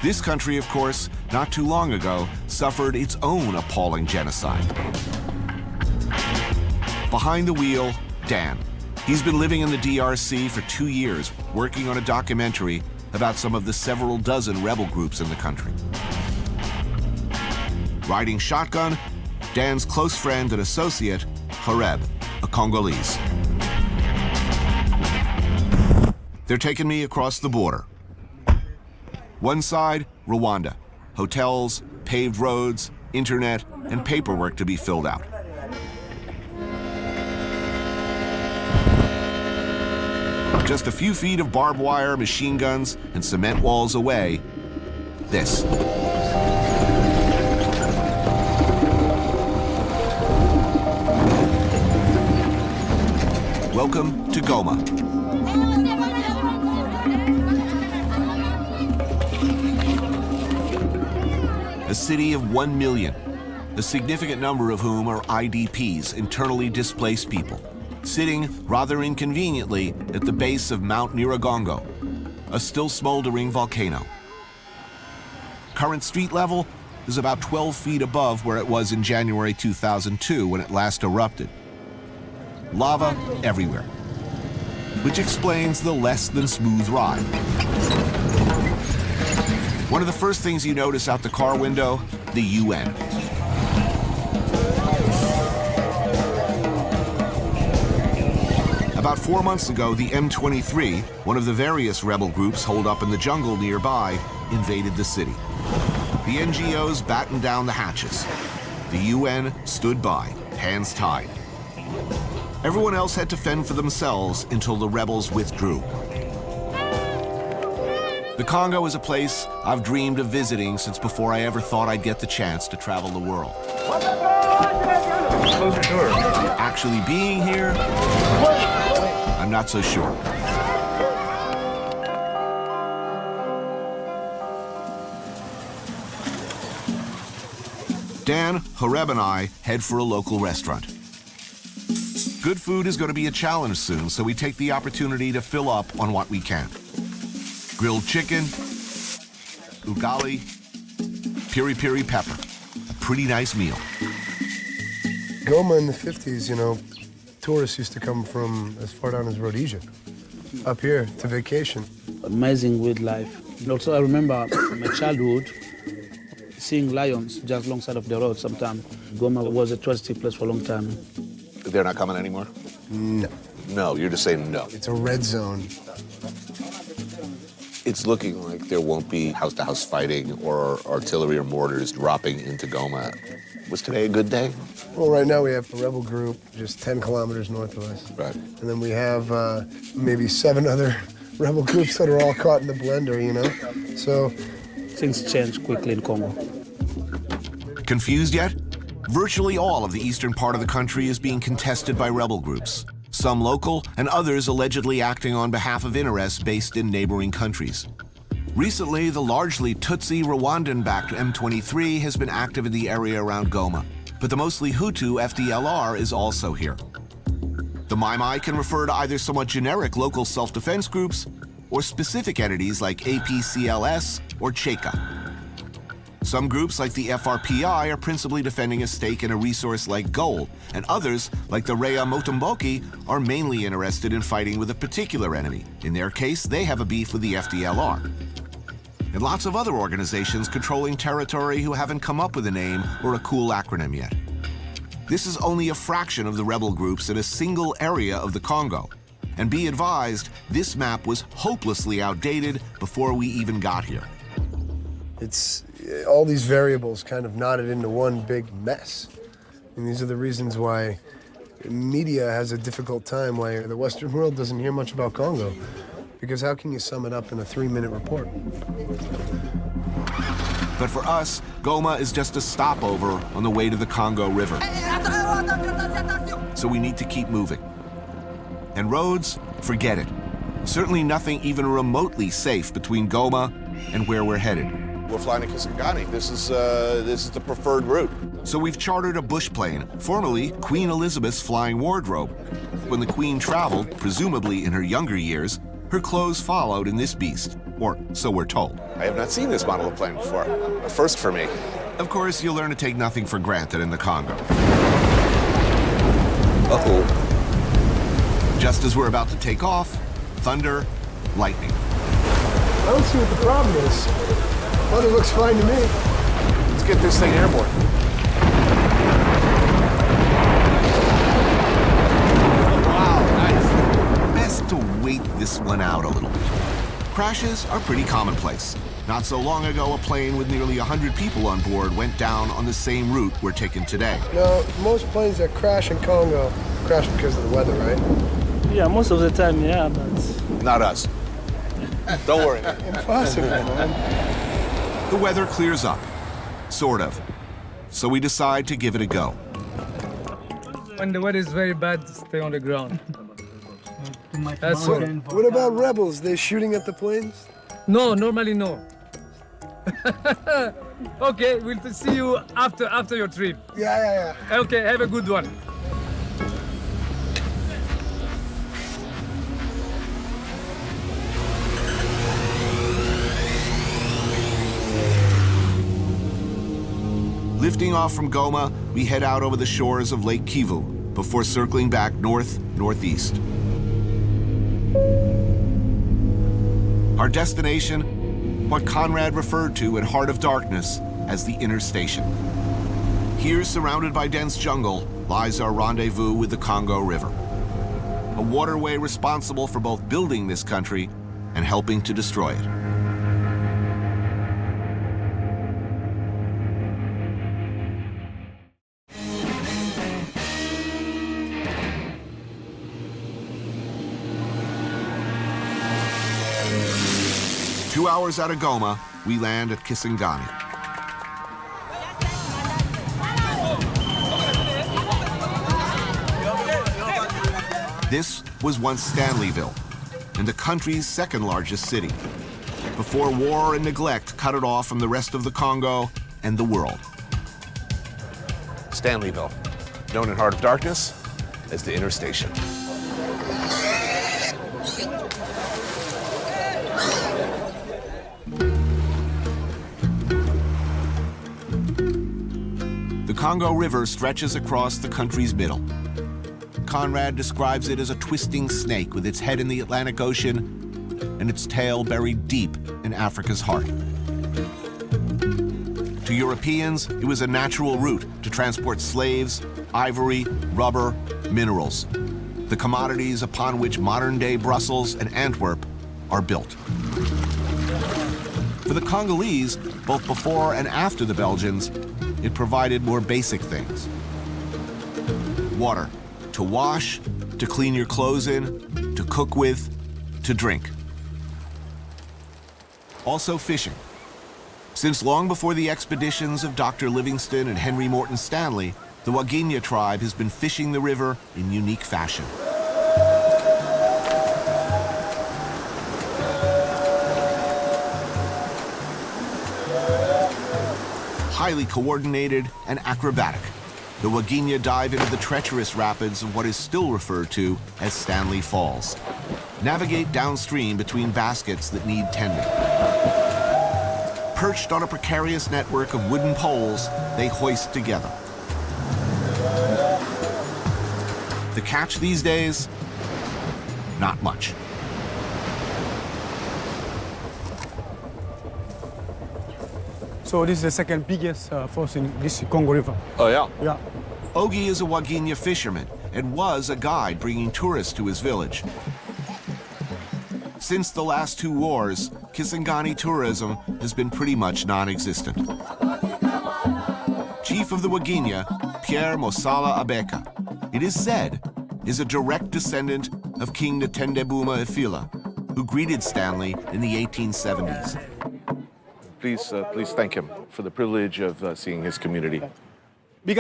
This country, of course, not too long ago, suffered its own appalling genocide. Behind the wheel, Dan. He's been living in the DRC for 2 years, working on a documentary about some of the several dozen rebel groups in the country. Riding shotgun, Dan's close friend and associate, Hareb, a Congolese. They're taking me across the border. One side, Rwanda. Hotels, paved roads, internet, and paperwork to be filled out. Just a few feet of barbed wire, machine guns, and cement walls away, this. Welcome to Goma. A city of 1 million, a significant number of whom are IDPs, internally displaced people, sitting rather inconveniently at the base of Mount Nyiragongo, a still smoldering volcano. Current street level is about 12 feet above where it was in January 2002 when it last erupted. Lava everywhere. which explains the less than smooth ride. One of the first things you notice out the car window, the UN. About 4 months ago, the M23, one of the various rebel groups holed up in the jungle nearby, invaded the city. The NGOs battened down the hatches. The UN stood by, hands tied. Everyone else had to fend for themselves until the rebels withdrew. The Congo is a place I've dreamed of visiting since before I ever thought I'd get the chance to travel the world. Close your door. Actually being here, I'm not so sure. Dan, Horeb, and I head for a local restaurant. Good food is going to be a challenge soon, so we take the opportunity to fill up on what we can. Grilled chicken, ugali, piri-piri pepper. A pretty nice meal. Goma in the 50s, you know, tourists used to come from as far down as Rhodesia, up here to vacation. Amazing wildlife. And also, I remember my childhood seeing lions just alongside of the road sometime. Goma was a touristy place for a long time. They're not coming anymore? No. No, you're just saying no. It's a red zone. It's looking like there won't be house-to-house fighting or artillery or mortars dropping into Goma. Was today a good day? Well, right now we have a rebel group just 10 kilometers north of us. Right. And then we have maybe 7 other rebel groups that are all caught in the blender, you know? So things change quickly in Congo. Confused yet? Virtually all of the eastern part of the country is being contested by rebel groups, some local and others allegedly acting on behalf of interests based in neighboring countries. Recently, the largely Tutsi Rwandan-backed M23 has been active in the area around Goma, but the mostly Hutu FDLR is also here. The Mai Mai can refer to either somewhat generic local self-defense groups or specific entities like APCLS or Cheka. Some groups, like the FRPI, are principally defending a stake in a resource like gold, and others, like the Rea Motomboki, are mainly interested in fighting with a particular enemy. In their case, they have a beef with the FDLR. And lots of other organizations controlling territory who haven't come up with a name or a cool acronym yet. This is only a fraction of the rebel groups in a single area of the Congo. And be advised, this map was hopelessly outdated before we even got here. it's all these variables kind of knotted into one big mess. And these are the reasons why media has a difficult time, why the Western world doesn't hear much about Congo. Because how can you sum it up in a 3-minute report? But for us, Goma is just a stopover on the way to the Congo River. So we need to keep moving. And roads, forget it. Certainly nothing even remotely safe between Goma and where we're headed. We're flying to Kisangani. This is the preferred route. So we've chartered a bush plane, formerly Queen Elizabeth's flying wardrobe. When the Queen traveled, presumably in her younger years, her clothes followed in this beast, or so we're told. I have not seen this model of plane before. A first for me. Of course, you'll learn to take nothing for granted in the Congo. Uh-oh. Just as we're about to take off, thunder, lightning. I don't see what the problem is. Weather looks fine to me. Let's get this thing airborne. Best to wait this one out a little bit. Crashes are pretty commonplace. Not so long ago, a plane with nearly 100 people on board went down on the same route we're taking today. No, most planes that crash in Congo crash because of the weather, right? Yeah, most of the time, yeah, but... Not us. Don't worry. Impossible, man. The weather clears up, sort of. So we decide to give it a go. When the weather is very bad, stay on the ground. That's So, all. what about rebels? They shooting at the planes? No, normally no. Okay, we'll see you after your trip. Yeah. Okay, have a good one. Lifting off from Goma, we head out over the shores of Lake Kivu before circling back north-northeast. Our destination, what Conrad referred to in Heart of Darkness as the inner station. Here, surrounded by dense jungle, lies our rendezvous with the Congo River, a waterway responsible for both building this country and helping to destroy it. Two hours out of Goma, we land at Kisangani. This was once Stanleyville, and the country's second largest city, before war and neglect cut it off from the rest of the Congo and the world. Stanleyville, known in Heart of Darkness as the inner station. The Congo River stretches across the country's middle. Conrad describes it as a twisting snake with its head in the Atlantic Ocean and its tail buried deep in Africa's heart. To Europeans, it was a natural route to transport slaves, ivory, rubber, minerals, the commodities upon which modern-day Brussels and Antwerp are built. For the Congolese, both before and after the Belgians, it provided more basic things. Water, to wash, to clean your clothes in, to cook with, to drink. Also fishing. Since long before the expeditions of Dr. Livingstone and Henry Morton Stanley, the Wagenya tribe has been fishing the river in unique fashion. Highly coordinated and acrobatic, the Wagenya dive into the treacherous rapids of what is still referred to as Stanley Falls. Navigate downstream between baskets that need tending. Perched on a precarious network of wooden poles, they hoist together. The catch these days? Not much. So this is the second biggest falls in this Congo River. Oh, yeah? Yeah. Ogi is a Wagenya fisherman and was a guide bringing tourists to his village. Since the last two wars, Kisangani tourism has been pretty much non-existent. Chief of the Wagenya, Pierre Mosala Abeka, it is said, is a direct descendant of King Ntendebuma Ifila, who greeted Stanley in the 1870s. Please thank him for the privilege of seeing his community. It's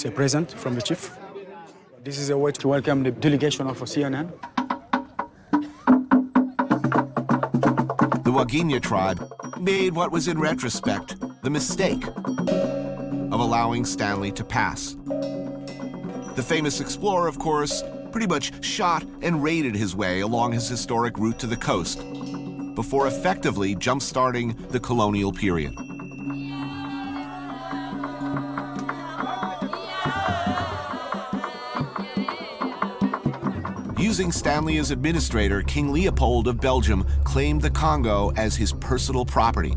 a present from the chief. This is a way to welcome the delegation of CNN. The Wagenya tribe made what was in retrospect the mistake of allowing Stanley to pass. The famous explorer, of course, pretty much shot and raided his way along his historic route to the coast before effectively jump-starting the colonial period. Using Stanley as administrator, King Leopold of Belgium claimed the Congo as his personal property.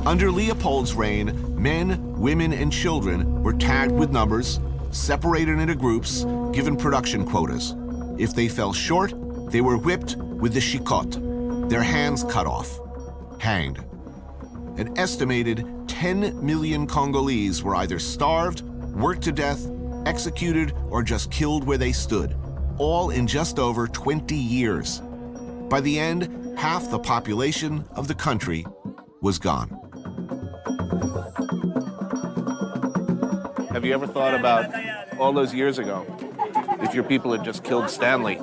Under Leopold's reign, men, women, and children were tagged with numbers, separated into groups, given production quotas. If they fell short, they were whipped with the shikot, their hands cut off, hanged. An estimated 10 million Congolese were either starved, worked to death, executed, or just killed where they stood, all in just over 20 years. By the end, half the population of the country was gone. Have you ever thought about all those years ago, if your people had just killed Stanley?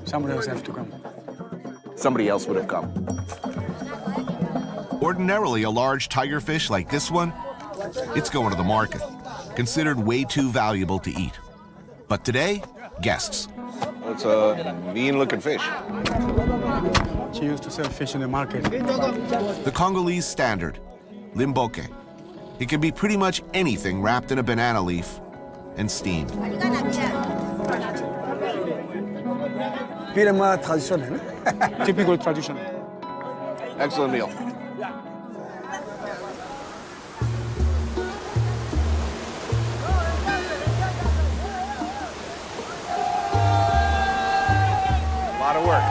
Somebody else has to come. Somebody else would have come. Ordinarily, a large tigerfish like this one, it's going to the market, considered way too valuable to eat. But today, guests. It's a mean-looking fish. She used to sell fish in the market. The Congolese standard, limboke. It can be pretty much anything wrapped in a banana leaf and steamed. Typical tradition. Excellent meal. A lot of work.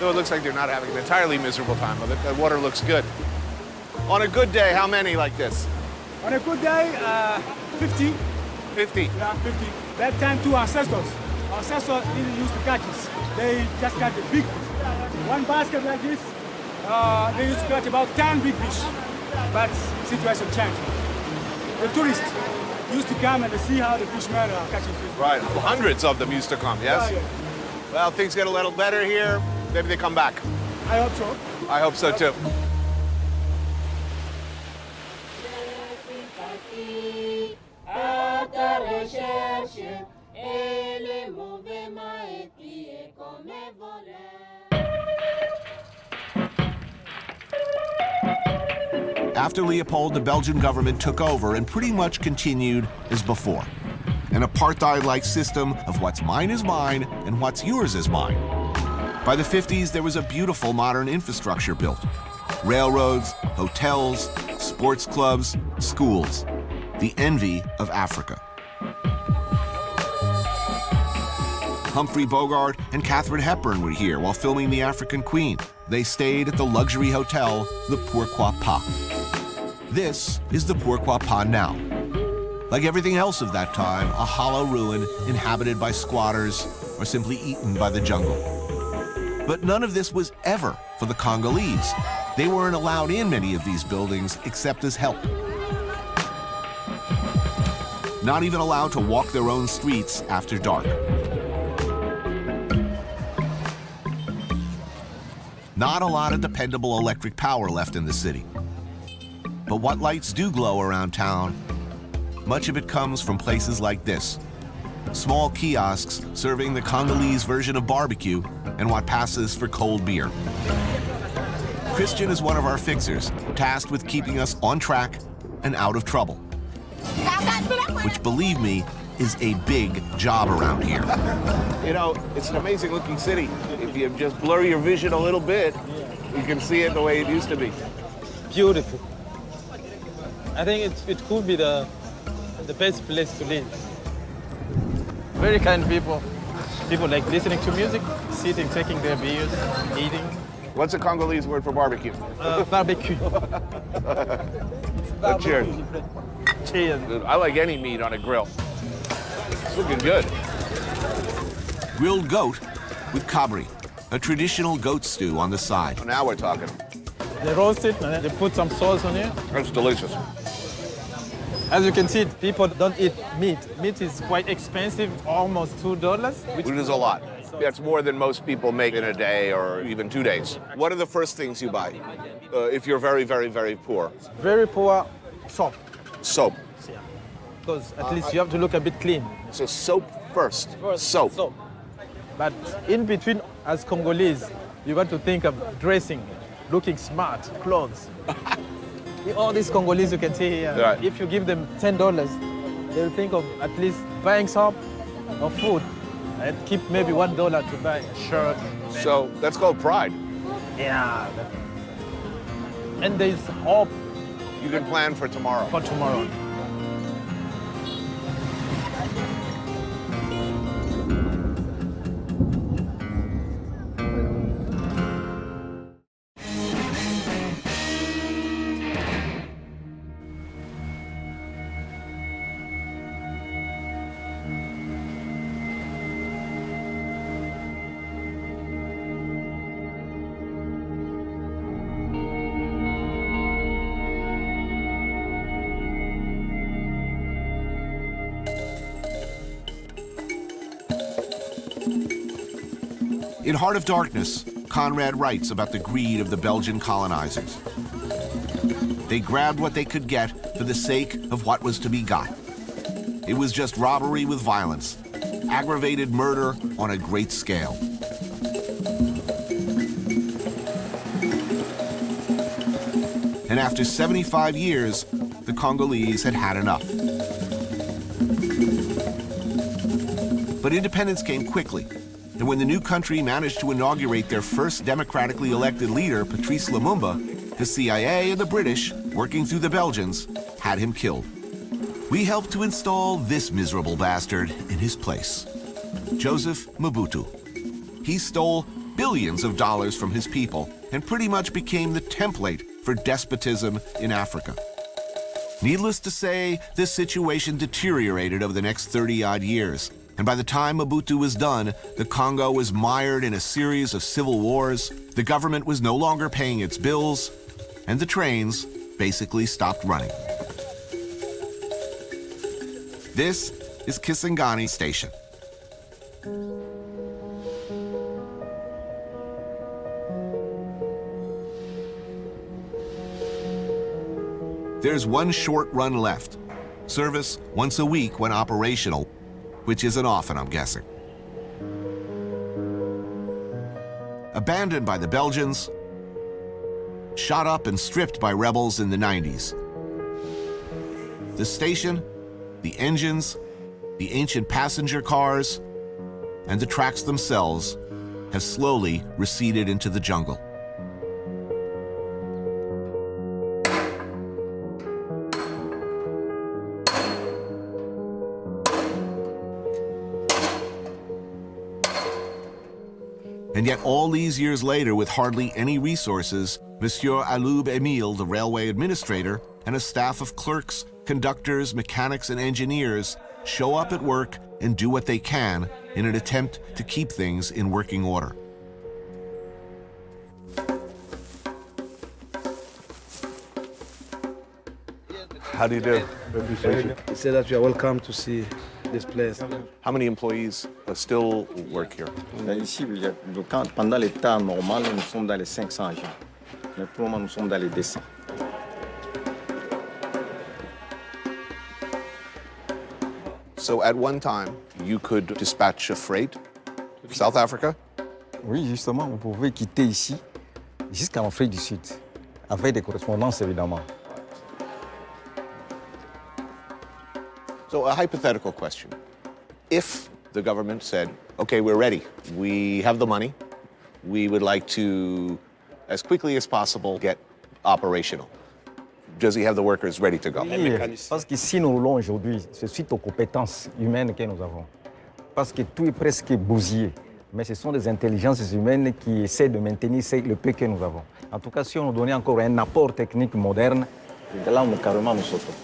Though it looks like they're not having an entirely miserable time with it. The water looks good. On a good day, how many like this? On a good day, 50. 50? Yeah, 50. That time, two ancestors. Ancestors didn't use to catch this. They just catch the big fish. One basket like this, they used to catch about 10 big fish. But situation changed. The tourists used to come and see how the fishermen are catching fish. Right, hundreds of them used to come, yes? Yeah, yeah. Well, things get a little better here. Maybe they come back. I hope so. I hope so too. After Leopold, the Belgian government took over and pretty much continued as before. An apartheid-like system of what's mine is mine and what's yours is mine. By the 50s, there was a beautiful modern infrastructure built. Railroads, hotels, sports clubs, schools. The envy of Africa. Humphrey Bogart and Katharine Hepburn were here while filming The African Queen. They stayed at the luxury hotel, the Pourquoi Pas. This is the Pourquoi Pas now. Like everything else of that time, a hollow ruin inhabited by squatters or simply eaten by the jungle. But none of this was ever for the Congolese. They weren't allowed in many of these buildings except as help. Not even allowed to walk their own streets after dark. Not a lot of dependable electric power left in the city. But what lights do glow around town, much of it comes from places like this. Small kiosks serving the Congolese version of barbecue and what passes for cold beer. Christian is one of our fixers, tasked with keeping us on track and out of trouble. Which, believe me, is a big job around here. You know, it's an amazing looking city. If you just blur your vision a little bit, you can see it the way it used to be. Beautiful. I think it could be the best place to live. Very kind people. People like listening to music, sitting, taking their beers, eating. What's a Congolese word for barbecue? Barbecue. Cheers. Cheers. I like any meat on a grill. It's looking good. Grilled goat with kabri, a traditional goat stew on the side. Well, now we're talking. They roast it and they put some sauce on it. That's delicious. As you can see, people don't eat meat. Meat is quite expensive, almost $2. Which is a lot. That's more than most people make in a day or even 2 days. What are the first things you buy if you're very, very, very poor? Very poor, soap. Soap. Yeah. Because at least you have to look a bit clean. So soap first. Soap. But in between, as Congolese, you got to think of dressing, looking smart, clothes. All these Congolese you can see here, right. If you give them $10, they'll think of at least buying soap or food and keep maybe $1 to buy a shirt. So that's called pride. Yeah. And there's hope. You can plan for tomorrow. For tomorrow. In Heart of Darkness, Conrad writes about the greed of the Belgian colonizers. They grabbed what they could get for the sake of what was to be got. It was just robbery with violence, aggravated murder on a great scale. And after 75 years, the Congolese had had enough. But independence came quickly. And when the new country managed to inaugurate their first democratically elected leader, Patrice Lumumba, the CIA and the British, working through the Belgians, had him killed. We helped to install this miserable bastard in his place. Joseph Mobutu. He stole billions of dollars from his people and pretty much became the template for despotism in Africa. Needless to say, this situation deteriorated over the next 30-odd years. And by the time Mobutu was done, the Congo was mired in a series of civil wars, the government was no longer paying its bills, and the trains basically stopped running. This is Kisangani Station. There's one short run left. Service once a week when operational, which isn't often, I'm guessing. Abandoned by the Belgians, shot up and stripped by rebels in the 90s. The station, the engines, the ancient passenger cars, and the tracks themselves have slowly receded into the jungle. And yet all these years later, with hardly any resources, Monsieur Aloub Emile, the railway administrator, and a staff of clerks, conductors, mechanics, and engineers show up at work and do what they can in an attempt to keep things in working order. How do you do? He said that you are welcome to see this place. How many employees still work here? Ici, pendant les temps normal, nous sommes dans les 500 agents. Mais pour le moment, nous sommes dans les 200. So at one time, you could dispatch a freight to South Africa? Oui, justement, vous pouvez quitter ici jusqu'en Afrique du Sud, avec des correspondances évidemment. So a hypothetical question. If the government said, okay, we're ready, we have the money, we would like to, as quickly as possible, get operational. Does he have the workers ready to go? Oui, parce que si nous roulons aujourd'hui, c'est suite aux compétences humaines que nous avons. Parce que tout est presque bousillé. Mais ce sont des intelligences humaines qui essaient de maintenir le peu que nous avons. En tout cas, si on nous donnait encore un apport technique moderne, là, carrément, nous sautons.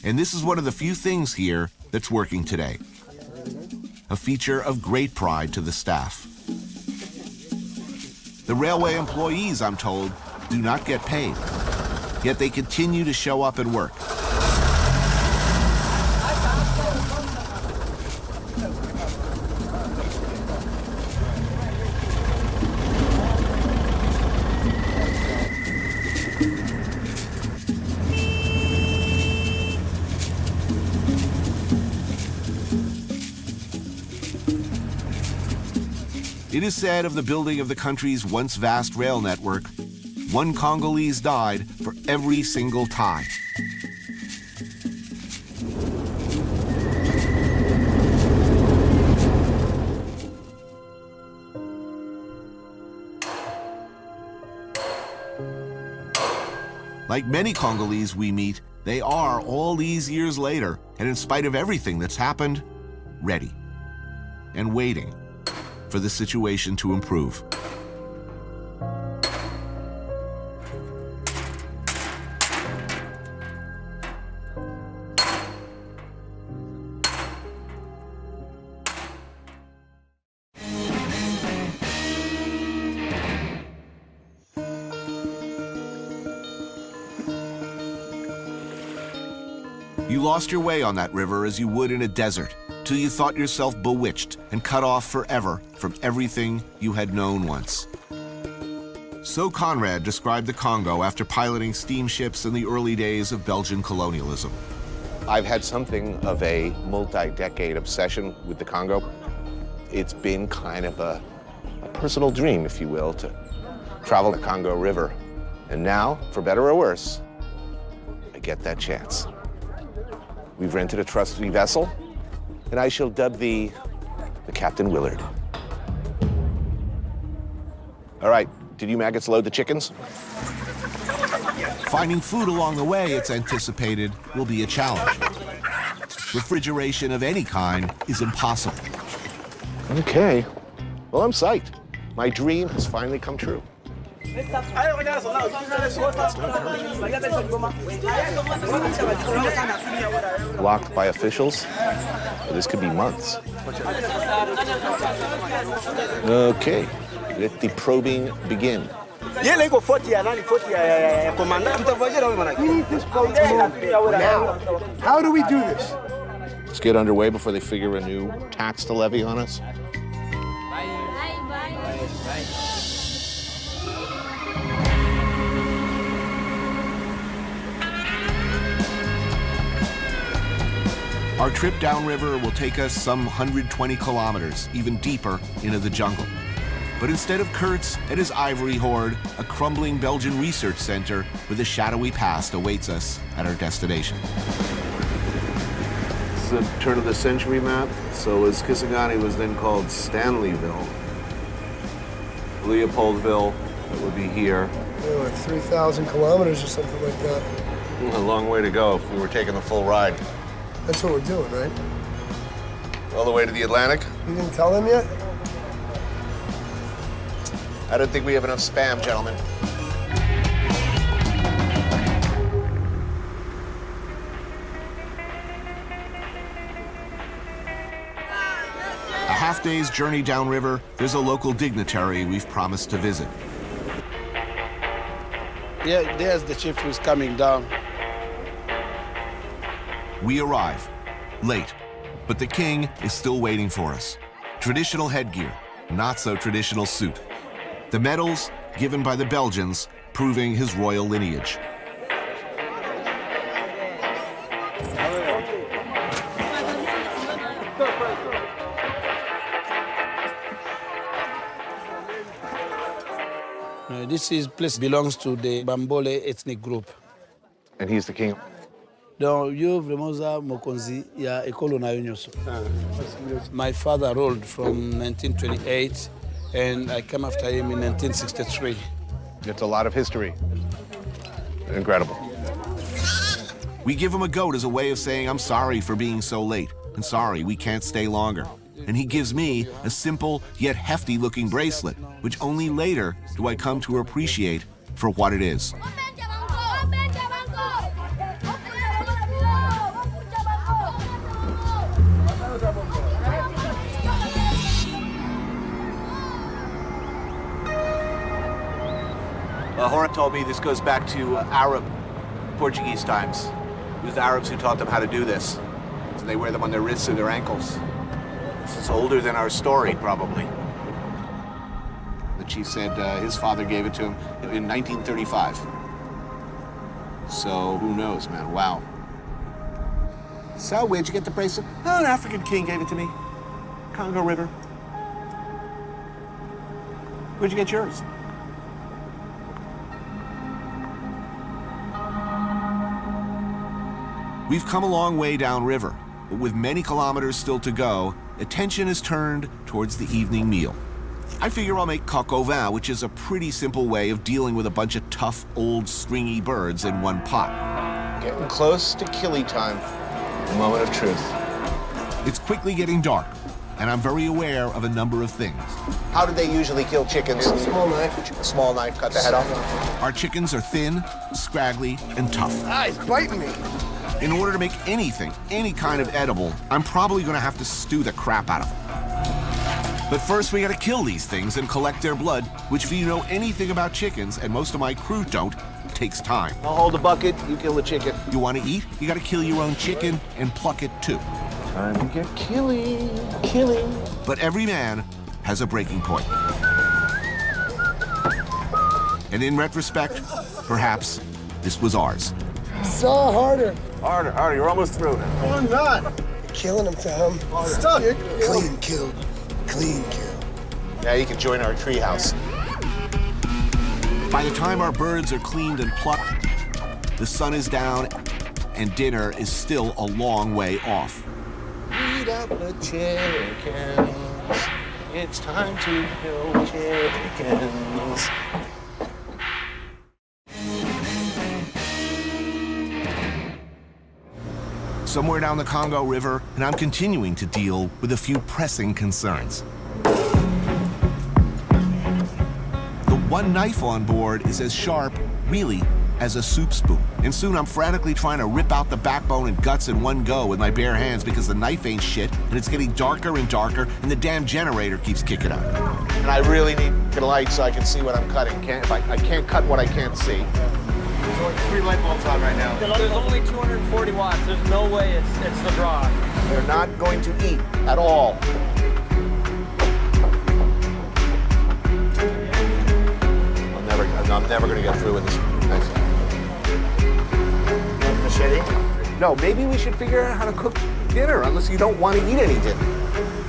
And this is one of the few things here that's working today. A feature of great pride to the staff. The railway employees, I'm told, do not get paid, yet they continue to show up and work. It is said of the building of the country's once vast rail network, one Congolese died for every single tie. Like many Congolese we meet, they are, all these years later, and in spite of everything that's happened, ready and waiting for the situation to improve. You lost your way on that river as you would in a desert, till you thought yourself bewitched and cut off forever from everything you had known once. So Conrad described the Congo after piloting steamships in the early days of Belgian colonialism. I've had something of a multi-decade obsession with the Congo. It's been kind of a personal dream, if you will, to travel the Congo River. And now, for better or worse, I get that chance. We've rented a trusty vessel, and I shall dub thee the Captain Willard. All right, did you maggots load the chickens? Finding food along the way, it's anticipated, will be a challenge. Refrigeration of any kind is impossible. Okay. Well, I'm psyched. My dream has finally come true. Blocked by officials? Well, this could be months. Okay, let the probing begin. We need this boat to move now. How do we do this? Let's get underway before they figure a new tax to levy on us. Our trip downriver will take us some 120 kilometers, even deeper into the jungle. But instead of Kurtz and his ivory hoard, a crumbling Belgian research center with a shadowy past awaits us at our destination. It's a turn of the century map. So as Kisangani was then called Stanleyville, Leopoldville, that would be here. Like 3,000 kilometers or something like that. A long way to go if we were taking the full ride. That's what we're doing, right? All the way to the Atlantic? You didn't tell them yet? I don't think we have enough spam, gentlemen. A half-day's journey downriver, there's a local dignitary we've promised to visit. Yeah, there's the chief who's coming down. We arrive, late, but the king is still waiting for us. Traditional headgear, not so traditional suit. The medals given by the Belgians, proving his royal lineage. This place belongs to the Bambole ethnic group. And he's the king? Donc, yo vraiment mokonzi ya ekolo na yonyoso. My father ruled from 1928, and I came after him in 1963. It's a lot of history. Incredible. We give him a goat as a way of saying, I'm sorry for being so late, and sorry we can't stay longer. And he gives me a simple yet hefty-looking bracelet, which only later do I come to appreciate for what it is. Horan told me this goes back to Arab, Portuguese times. It was the Arabs who taught them how to do this. So they wear them on their wrists or their ankles. This is older than our story, probably. The chief said his father gave it to him in 1935. So who knows, man? Wow. So where'd you get the bracelet? Oh, an African king gave it to me. Congo River. Where'd you get yours? We've come a long way downriver, but with many kilometers still to go, attention is turned towards the evening meal. I figure I'll make coq au vin, which is a pretty simple way of dealing with a bunch of tough, old, stringy birds in one pot. Getting close to killie time. The moment of truth. It's quickly getting dark, and I'm very aware of a number of things. How do they usually kill chickens? A small knife. A small knife, cut the head off. Our chickens are thin, scraggly, and tough. Ah, he's biting me. In order to make anything, any kind of edible, I'm probably gonna have to stew the crap out of them. But first we gotta kill these things and collect their blood, which if you know anything about chickens, and most of my crew don't, takes time. I'll hold the bucket, you kill the chicken. You wanna eat? You gotta kill your own chicken and pluck it too. Time to get killing. But every man has a breaking point. And in retrospect, perhaps this was ours. Saw harder. Harder, you're almost through. No, I'm not. Killing him, Tom. Stuck. Clean kill. Clean kill. Now you can join our treehouse. By the time our birds are cleaned and plucked, the sun is down and dinner is still a long way off. Eat up the chickens. It's time to kill chickens. Somewhere down the Congo River, and I'm continuing to deal with a few pressing concerns. The one knife on board is as sharp, really, as a soup spoon. And soon I'm frantically trying to rip out the backbone and guts in one go with my bare hands because the knife ain't shit, and it's getting darker and darker, and the damn generator keeps kicking out. And I really need a light so I can see what I'm cutting. I can't cut what I can't see. There's only 3 light bulbs on right now. There's only 240 watts. There's no way it's the draw. They're not going to eat at all. I'm never going to get through with this. Machete? No, maybe we should figure out how to cook dinner, unless you don't want to eat any dinner.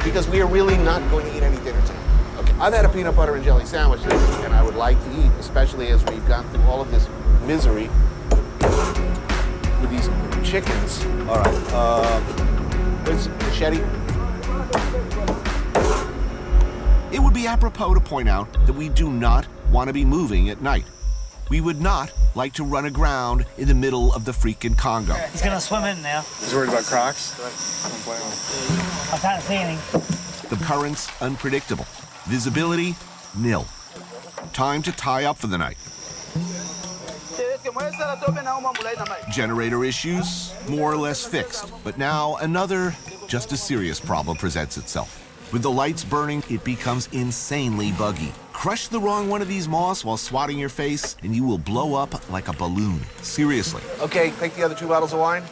Because we are really not going to eat any dinner tonight. Okay, I've had a peanut butter and jelly sandwich, and I would like to eat, especially as we've gone through all of this misery with these chickens. All right, where's the machete? It would be apropos to point out that we do not want to be moving at night. We would not like to run aground in the middle of the freaking Congo. He's gonna swim in now. He's worried about Crocs? I can't see anything. The currents unpredictable. Visibility nil. Time to tie up for the night. Generator issues more or less fixed, but now another just as serious problem presents itself. With the lights burning, it becomes insanely buggy. Crush the wrong one of these moths while swatting your face, and you will blow up like a balloon. Seriously. Okay, take the other 2 bottles of wine.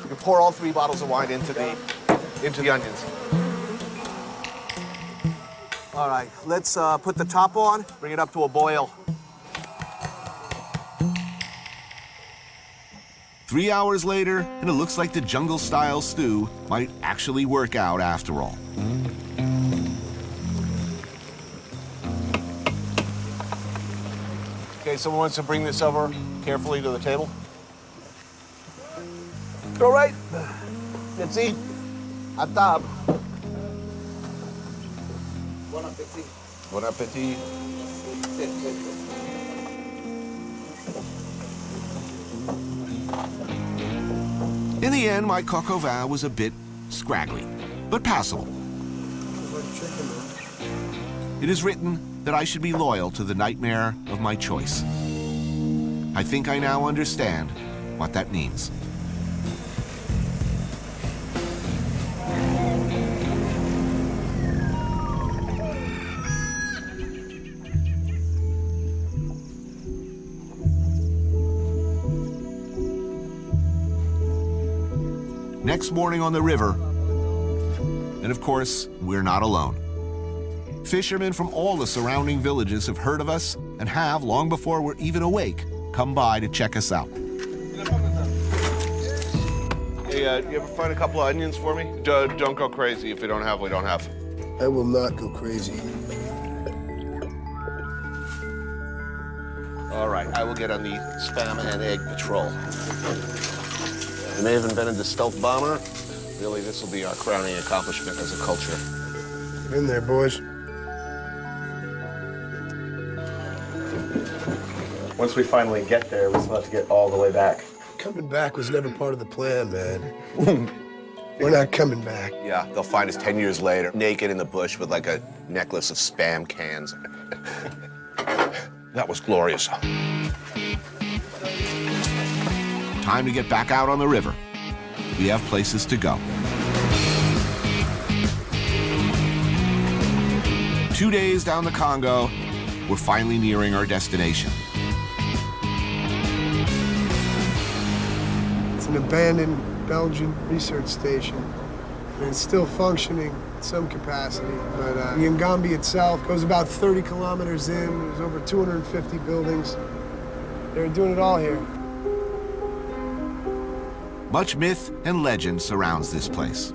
You pour all 3 bottles of wine into the onions. All right, let's put the top on, bring it up to a boil. 3 hours later, and it looks like the jungle-style stew might actually work out after all. Okay, someone wants to bring this over carefully to the table. All right, let's eat. À table. Bon appétit. Bon appétit. In the end, my coq au vin was a bit scraggly, but passable. It is written that I should be loyal to the nightmare of my choice. I think I now understand what that means. Next morning on the river, and of course, we're not alone. Fishermen from all the surrounding villages have heard of us and have, long before we're even awake, come by to check us out. Hey, you ever find a couple of onions for me? Don't go crazy. If we don't have, we don't have. I will not go crazy. All right, I will get on the spam and egg patrol. I may have invented the stealth bomber. Really, this will be our crowning accomplishment as a culture. Get in there, boys. Once we finally get there, we still have to get all the way back. Coming back was never part of the plan, man. We're not coming back. Yeah, they'll find us 10 years later, naked in the bush with like a necklace of spam cans. That was glorious. Time to get back out on the river. We have places to go. 2 days down the Congo, we're finally nearing our destination. It's an abandoned Belgian research station. And it's still functioning in some capacity, but Yangon itself goes about 30 kilometers in. There's over 250 buildings. They're doing it all here. Much myth and legend surrounds this place.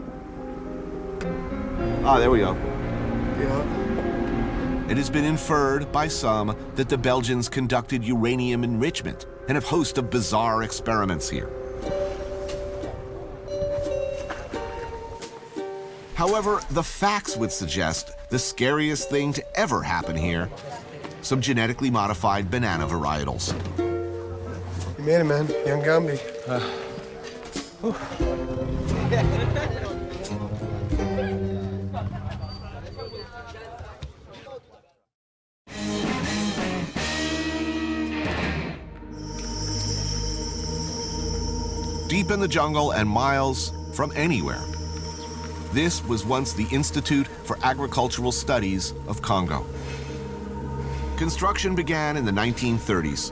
Ah, there we go. Yeah. It has been inferred by some that the Belgians conducted uranium enrichment and a host of bizarre experiments here. However, the facts would suggest the scariest thing to ever happen here, some genetically modified banana varietals. You made it, man. Yangon. Deep in the jungle and miles from anywhere, this was once the Institute for Agricultural Studies of Congo. Construction began in the 1930s.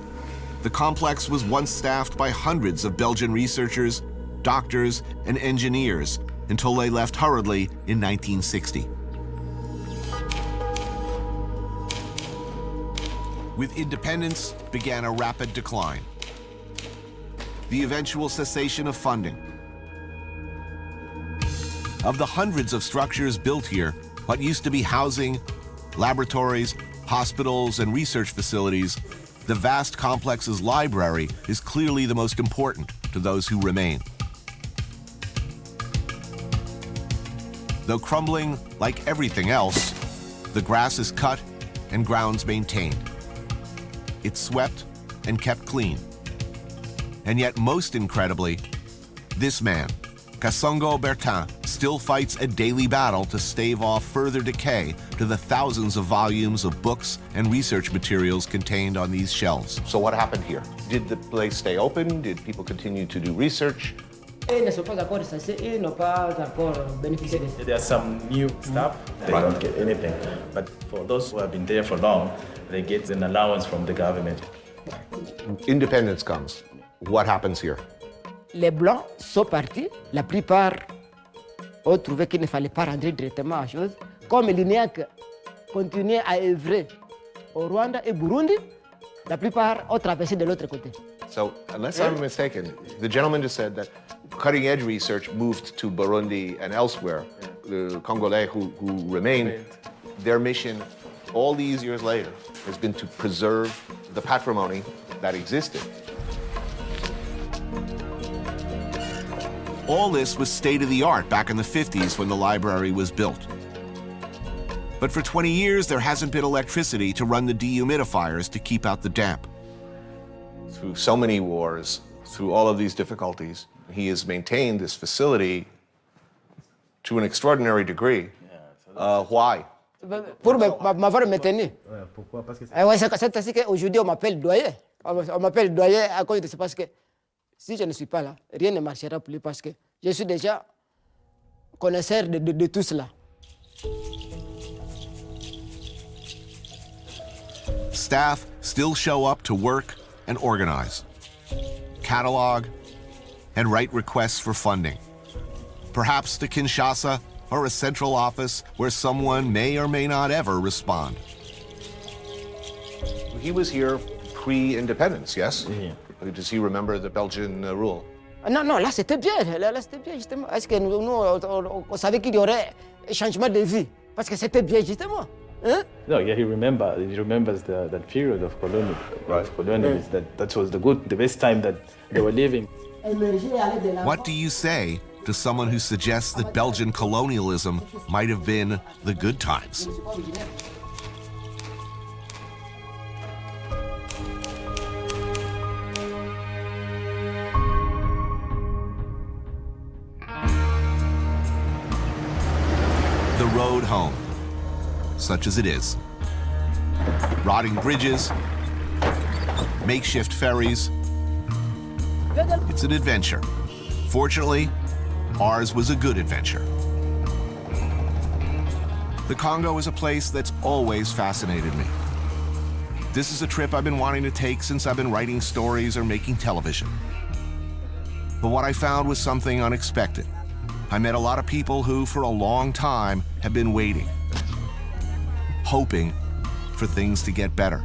The complex was once staffed by hundreds of Belgian researchers, doctors, and engineers until they left hurriedly in 1960. With independence began a rapid decline. The eventual cessation of funding. Of the hundreds of structures built here, what used to be housing, laboratories, hospitals, and research facilities, the vast complex's library is clearly the most important to those who remain. Though crumbling like everything else, the grass is cut and grounds maintained. It's swept and kept clean. And yet, most incredibly, this man, Congo Bourdain, still fights a daily battle to stave off further decay to the thousands of volumes of books and research materials contained on these shelves. So what happened here? Did the place stay open? Did people continue to do research? There's some new staff, they don't get anything. But for those who have been there for long, they get an allowance from the government. Independence comes. What happens here? Les Blancs sont partis. La plupart ont trouvé qu'il ne fallait pas rentrer directement à chose. Comme l'UNEAC continuait à œuvrer au Rwanda et Burundi, la plupart ont traversé de l'autre côté. So, unless I'm mistaken, the gentleman just said that cutting-edge research moved to Burundi and elsewhere. The Congolese who remained, their mission all these years later has been to preserve the patrimony that existed. All this was state-of-the-art back in the 50s when the library was built. But for 20 years, there hasn't been electricity to run the dehumidifiers to keep out the damp. Through so many wars, through all of these difficulties, he has maintained this facility to an extraordinary degree. Why? Pour m'avoir maintenu. Pourquoi? Parce que c'est ainsi qu'aujourd'hui on m'appelle doyen. On m'appelle doyen à cause de ça parce que si je ne suis pas là, rien ne marchera plus parce que je suis déjà connaisseur de tout cela. Staff still show up to work and organize, catalog, and write requests for funding. Perhaps to Kinshasa or a central office where someone may or may not ever respond. He was here pre-independence, yes? Yeah. Does he remember the Belgian rule? Non, là c'était bien, justement. Est-ce que nous on savait qu'il y aurait un changement de vie? Parce que c'était bien, justement. Hein? No, yeah, he remembers that period of colonial. Right. That was the best time that they were living. What do you say to someone who suggests that Belgian colonialism might have been the good times? The road home, such as it is. Rotting bridges, makeshift ferries. It's an adventure. Fortunately, ours was a good adventure. The Congo is a place that's always fascinated me. This is a trip I've been wanting to take since I've been writing stories or making television. But what I found was something unexpected. I met a lot of people who, for a long time, have been waiting, hoping for things to get better.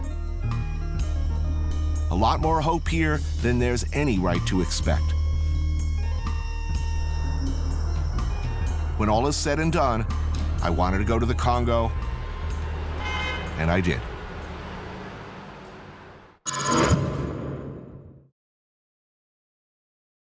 A lot more hope here than there's any right to expect. When all is said and done, I wanted to go to the Congo And I did.